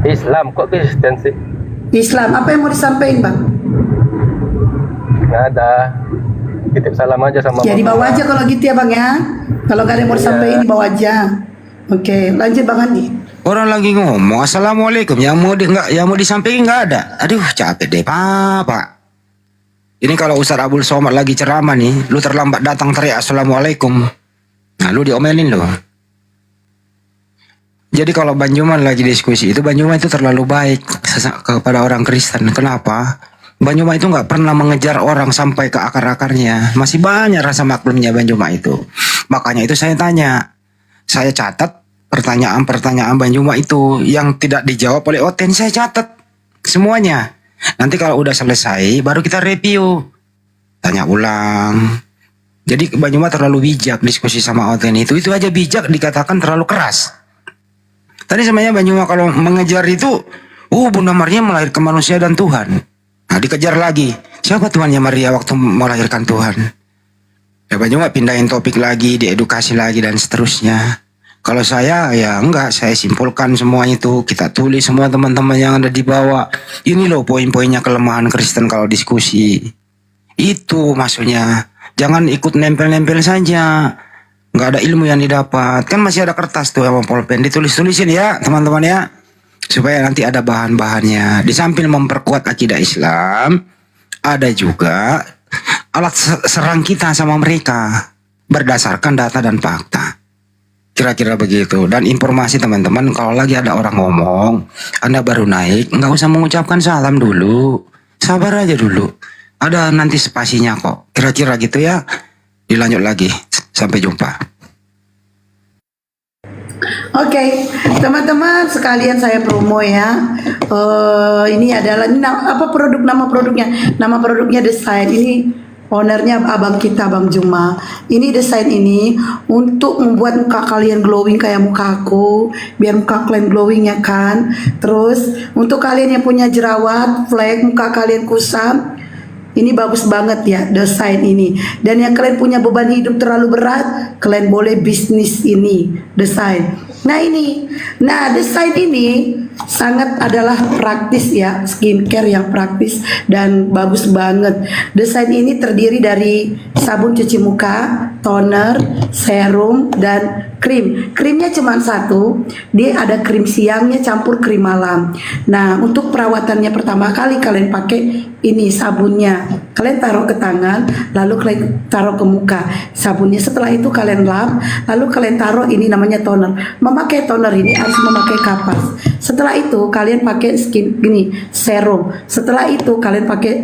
Islam, kok Kristen sih? Islam, apa yang mau disampaikan Bang? Nggak ada. Titip salam aja sama Ya di bawah aja kalau gitu ya Bang ya. Kalau nggak ada yang mau disampaikan di bawah aja. Oke, lanjut Bang Andi. Orang lagi ngomong assalamualaikum, yang mau disampaikan nggak ada. Aduh capek deh Pak. Ini kalau Ustaz Abdul Somad lagi ceramah nih, lu terlambat datang teriak assalamualaikum. Nah lu diomelin lu. Jadi kalau Bang Juman lagi diskusi itu, Bang Juman itu terlalu baik kepada orang Kristen. Kenapa? Bang Juman itu nggak pernah mengejar orang sampai ke akar-akarnya. Masih banyak rasa maklumnya Bang Juman itu. Makanya itu saya tanya. Saya catat pertanyaan-pertanyaan Bang Juman itu yang tidak dijawab oleh Oten. Saya catat semuanya. Nanti kalau udah selesai baru kita review. Tanya ulang. Jadi Bang Juman terlalu bijak diskusi sama Oten itu. Itu aja bijak dikatakan terlalu keras. Tadi sebenarnya Bang Juma kalau mengejar itu Oh, Bunda Maria melahirkan manusia dan Tuhan. Nah, dikejar lagi. Siapa Tuhannya Maria waktu melahirkan Tuhan? Coba juga pindahin topik lagi, diedukasi lagi dan seterusnya. Kalau saya ya enggak, saya simpulkan semua itu. Kita tulis semua teman-teman yang ada di bawah. Ini loh poin-poinnya kelemahan Kristen kalau diskusi. Itu maksudnya. Jangan ikut nempel-nempel saja. Nggak ada ilmu yang didapat. Kan masih ada kertas tuh sama pulpen. Ditulis-tulisin ya teman-teman ya. Supaya nanti ada bahan-bahannya. Di samping memperkuat akidah Islam, ada juga alat serang kita sama mereka. Berdasarkan data dan fakta. Kira-kira begitu. Dan informasi teman-teman, kalau lagi ada orang ngomong, Anda baru naik, nggak usah mengucapkan salam dulu. Sabar aja dulu. Ada nanti spasinya kok. Kira-kira gitu ya. Dilanjut lagi. Sampai jumpa. Oke, teman-teman sekalian saya promo ya. Ini adalah nama produknya? Nama produknya Desain. Ini ownernya abang kita, Bang Juma. Ini desain ini untuk membuat muka kalian glowing kayak muka aku, biar muka kalian glowing ya kan. Terus untuk kalian yang punya jerawat, flek, muka kalian kusam, ini bagus banget ya desain ini. Dan yang kalian punya beban hidup terlalu berat, kalian boleh bisnis ini desain. Nah desain ini sangat adalah praktis ya, skincare yang praktis dan bagus banget. Desain ini terdiri dari sabun cuci muka, toner, serum, dan krim. Krimnya cuma satu, dia ada krim siangnya campur krim malam. Nah untuk perawatannya pertama kali kalian pakai ini sabunnya, kalian taruh ke tangan, lalu kalian taruh ke muka sabunnya. Setelah itu kalian lap, lalu kalian taruh ini namanya toner. Memakai toner ini harus memakai kapas. Setelah itu kalian pakai serum. Setelah itu kalian pakai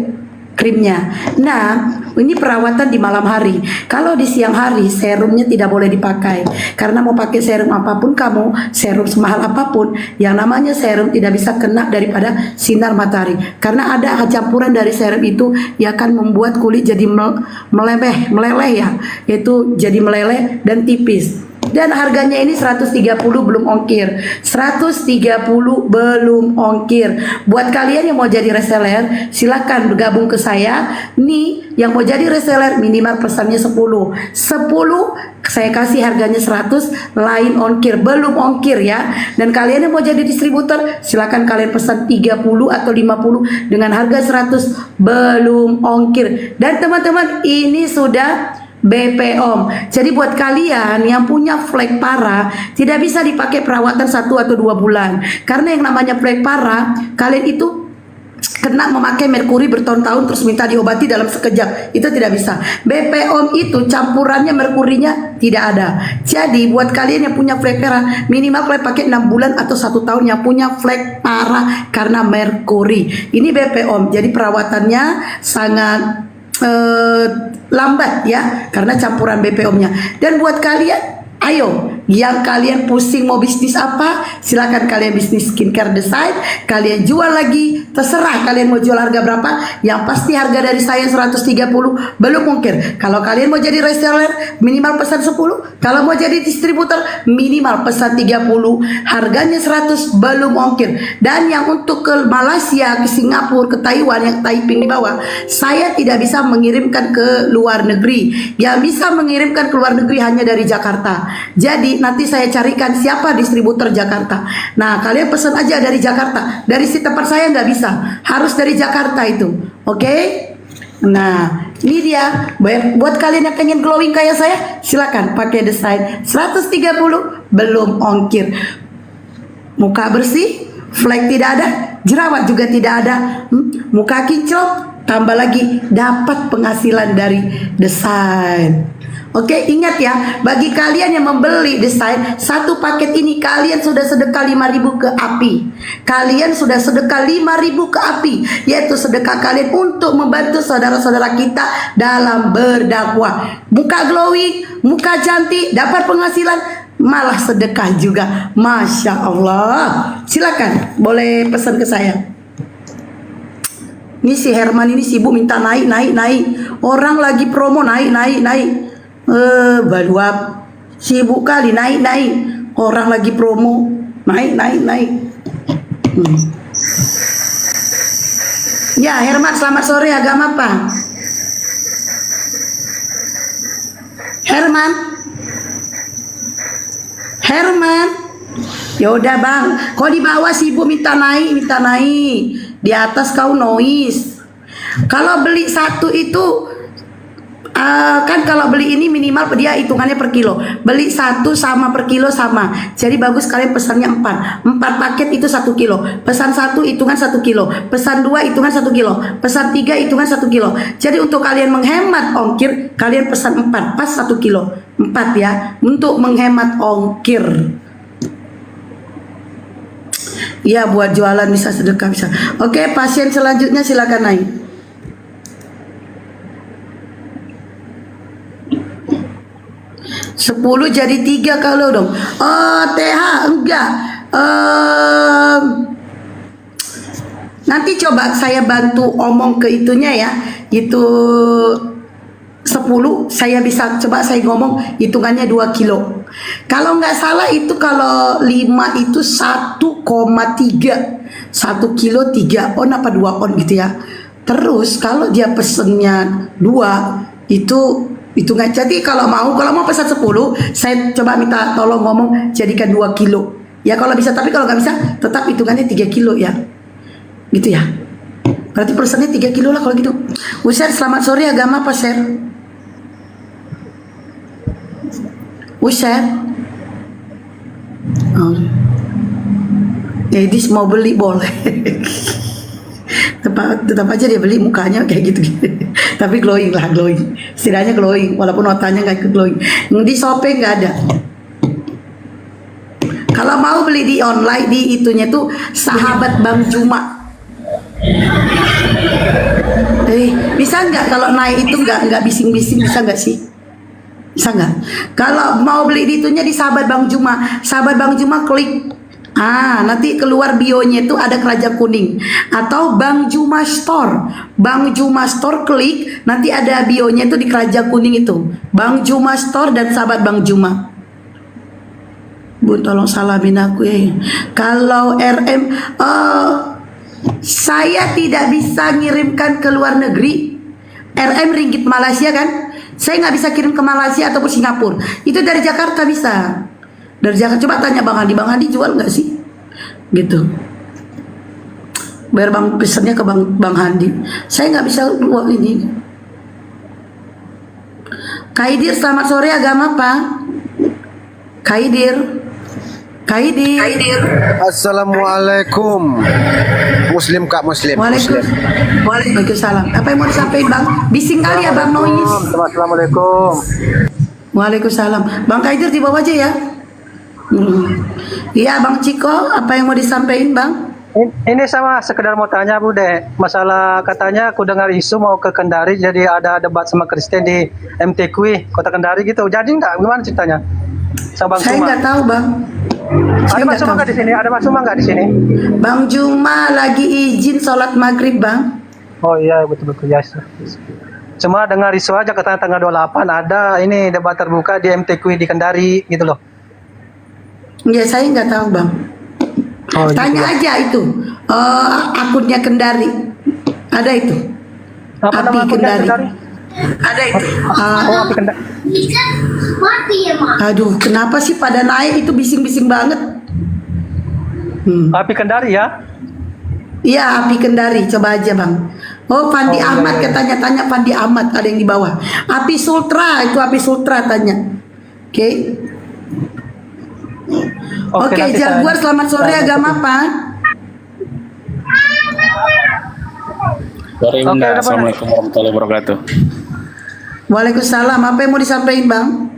krimnya. Nah, ini perawatan di malam hari. Kalau di siang hari serumnya tidak boleh dipakai. Karena mau pakai serum apapun kamu, serum semahal apapun, yang namanya serum tidak bisa kena daripada sinar matahari. Karena ada campuran dari serum itu yang akan membuat kulit jadi meleleh ya, yaitu jadi meleleh dan tipis. Dan harganya ini 130 belum ongkir. 130 belum ongkir. Buat kalian yang mau jadi reseller, silakan bergabung ke saya. Nih, yang mau jadi reseller minimal pesannya 10. 10 saya kasih harganya 100, lain ongkir, belum ongkir ya. Dan kalian yang mau jadi distributor, silakan kalian pesan 30 atau 50 dengan harga 100 belum ongkir. Dan teman-teman, ini sudah BPOM. Jadi buat kalian yang punya flek parah, tidak bisa dipakai perawatan 1 atau 2 bulan. Karena yang namanya flek parah, kalian itu kena memakai merkuri bertahun-tahun terus minta diobati dalam sekejap, itu tidak bisa. BPOM itu campurannya merkurinya tidak ada. Jadi buat kalian yang punya flek parah, minimal kalian pakai 6 bulan atau 1 tahun yang punya flek parah karena merkuri. Ini BPOM. Jadi perawatannya sangat lambat ya, karena campuran BPOM-nya. Dan buat kalian, ayo yang kalian pusing mau bisnis apa, silakan kalian bisnis skincare design, kalian jual lagi, terserah kalian mau jual harga berapa. Yang pasti harga dari saya 130 belum mungkin. Kalau kalian mau jadi reseller minimal pesan 10, kalau mau jadi distributor minimal pesan 30, harganya 100 belum ongkir. Dan yang untuk ke Malaysia, ke Singapura, ke Taiwan, yang Taiping di bawah, saya tidak bisa mengirimkan ke luar negeri. Yang bisa mengirimkan ke luar negeri hanya dari Jakarta. Jadi nanti saya carikan siapa distributor Jakarta. Nah kalian pesan aja dari Jakarta. Dari si tempat saya nggak bisa, harus dari Jakarta itu. Oke? Nah ini dia. Buat kalian yang pengen glowing kayak saya, silakan pakai desain 130 belum ongkir. Muka bersih, flek tidak ada, jerawat juga tidak ada, muka kinclong, tambah lagi dapat penghasilan dari desain. Oke, ingat ya, bagi kalian yang membeli desain satu paket ini, kalian sudah sedekah 5.000 ke API. Kalian sudah sedekah 5.000 ke API, yaitu sedekah kalian untuk membantu saudara-saudara kita dalam berdakwah. Muka glowing, muka cantik, dapat penghasilan, malah sedekah juga. Masya Allah. Silakan, boleh pesan ke saya. Ini si Herman ini sibuk minta naik. Orang lagi promo naik. Baluap sibuk kali naik. Orang lagi promo naik. Ya, Herman, selamat sore. Agama apa? Herman. Herman. Ya udah bang, kau di bawah sibuk minta naik. Di atas kau noise. Kalau beli satu itu kan kalau beli ini minimal dia hitungannya per kilo. Beli satu sama per kilo sama. Jadi bagus kalian pesannya 4 paket itu 1 kilo. Pesan 1 hitungan 1 kilo. Pesan 2 hitungan 1 kilo. Pesan 3 hitungan 1 kilo. Jadi untuk kalian menghemat ongkir, kalian pesan 4 pas 1 kilo. 4 ya, untuk menghemat ongkir. Iya, buat jualan bisa, sedekah bisa. Oke, pasien selanjutnya silakan naik. Sepuluh jadi 3 kalau dong. Oh, TH enggak. Nanti coba saya bantu omong ke itunya ya. Itu 10 saya bisa coba saya ngomong hitungannya 2 kilo. Kalau nggak salah itu kalau 5 itu 1,3 1 kilo 3 on apa 2 on gitu ya. Terus kalau dia pesennya 2 itu nggak jadi. Kalau mau pesan 10 saya coba minta tolong ngomong jadikan 2 kilo ya kalau bisa, tapi kalau nggak bisa tetap hitungannya 3 kilo ya gitu ya. Berarti pesannya 3 kilo lah kalau gitu. User, selamat sore. Agama apa, Sir? User. Oh. Edis mau beli boleh. tetap aja dia beli, mukanya kayak gitu. Tapi glowing lah, glowing. Setidaknya glowing, walaupun notanya nggak glowing. Di Shopee nggak ada. Kalau mau beli di online, di itunya tuh Sahabat Bang Juma. Bisa nggak kalau naik itu nggak bising-bising, bisa nggak sih? Bisa nggak? Kalau mau beli di itunya di Sahabat Bang Juma, Sahabat Bang Juma klik. Nanti keluar bionya itu ada keranjang kuning atau Bang Juma Store. Bang Juma Store klik, nanti ada bionya itu di keranjang kuning itu. Bang Juma Store dan Sahabat Bang Juma. Bu, tolong salamin aku ya. Kalau RM, saya tidak bisa ngirimkan ke luar negeri. RM ringgit Malaysia kan? Saya nggak bisa kirim ke Malaysia ataupun Singapura. Itu dari Jakarta bisa. Dari Jakarta. Coba tanya Bang Handi jual nggak sih? Gitu. Biar Bang pesannya ke Bang Handi. Saya nggak bisa luar ini. Kaidir, selamat sore. Agama apa? Kaidir. Assalamualaikum. Muslim Kak, Muslim. Waalaikumsalam. Apa yang mau disampaikan Bang? Bising kali ya Bang Nois. Assalamualaikum. Waalaikumsalam. Bang Kaidir di bawah aja ya. Iya Bang Ciko, apa yang mau disampaikan Bang? Ini sama sekedar mau tanya Bu deh. Masalah katanya aku dengar isu mau ke Kendari, jadi ada debat sama Kristen di MTQ Kota Kendari gitu. Jadi enggak? Gimana ceritanya? Sama Bang Saya nggak tahu Bang. Ada Mas Suma nggak di sini? Ada Mas Suma nggak di sini? Bang Juma lagi izin sholat maghrib Bang. Oh iya betul-betul ya. Cuma dengar isu aja katanya tanggal 28 ada ini debat terbuka di MTQ di Kendari gitu loh. Ya saya nggak tahu Bang. Oh, tanya gitu ya. aja itu akunnya Kendari. Ada itu. Apa nama akunnya Kendari? Ada itu. Api Kendari. Aduh, kenapa sih pada naik itu bising-bising banget? Api Kendari ya? Iya, Api Kendari. Coba aja Bang. Oh, Fandi Ahmad katanya, tanya Fandi Ahmad, ada yang di bawah. Api Sultra, itu Api Sultra tanya. Oke. Oke, Jaguar, selamat sore. Agama apa? Sore Bunda. Assalamualaikum warahmatullahi wabarakatuh. Waalaikumsalam. Apa yang mau disampaikan Bang?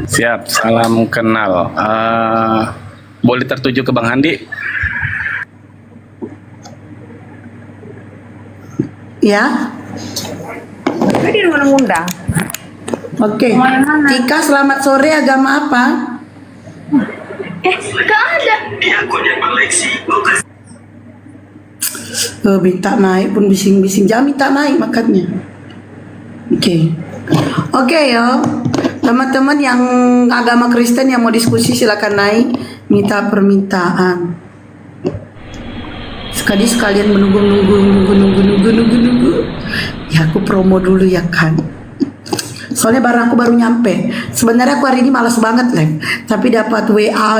Siap, salam kenal. Boleh tertuju ke Bang Handi? Ya. Di rumah undang. Oke. Tika, selamat sore. Agama apa? Gak ada. Minta naik pun bising-bising. Jangan minta naik makanya. Oke yo. Teman-teman yang agama Kristen yang mau diskusi silakan naik, minta permintaan. sekalian menunggu. Ya aku promo dulu ya kan. Soalnya aku baru nyampe. Sebenarnya aku hari ini malas banget, Lem. Tapi dapat WA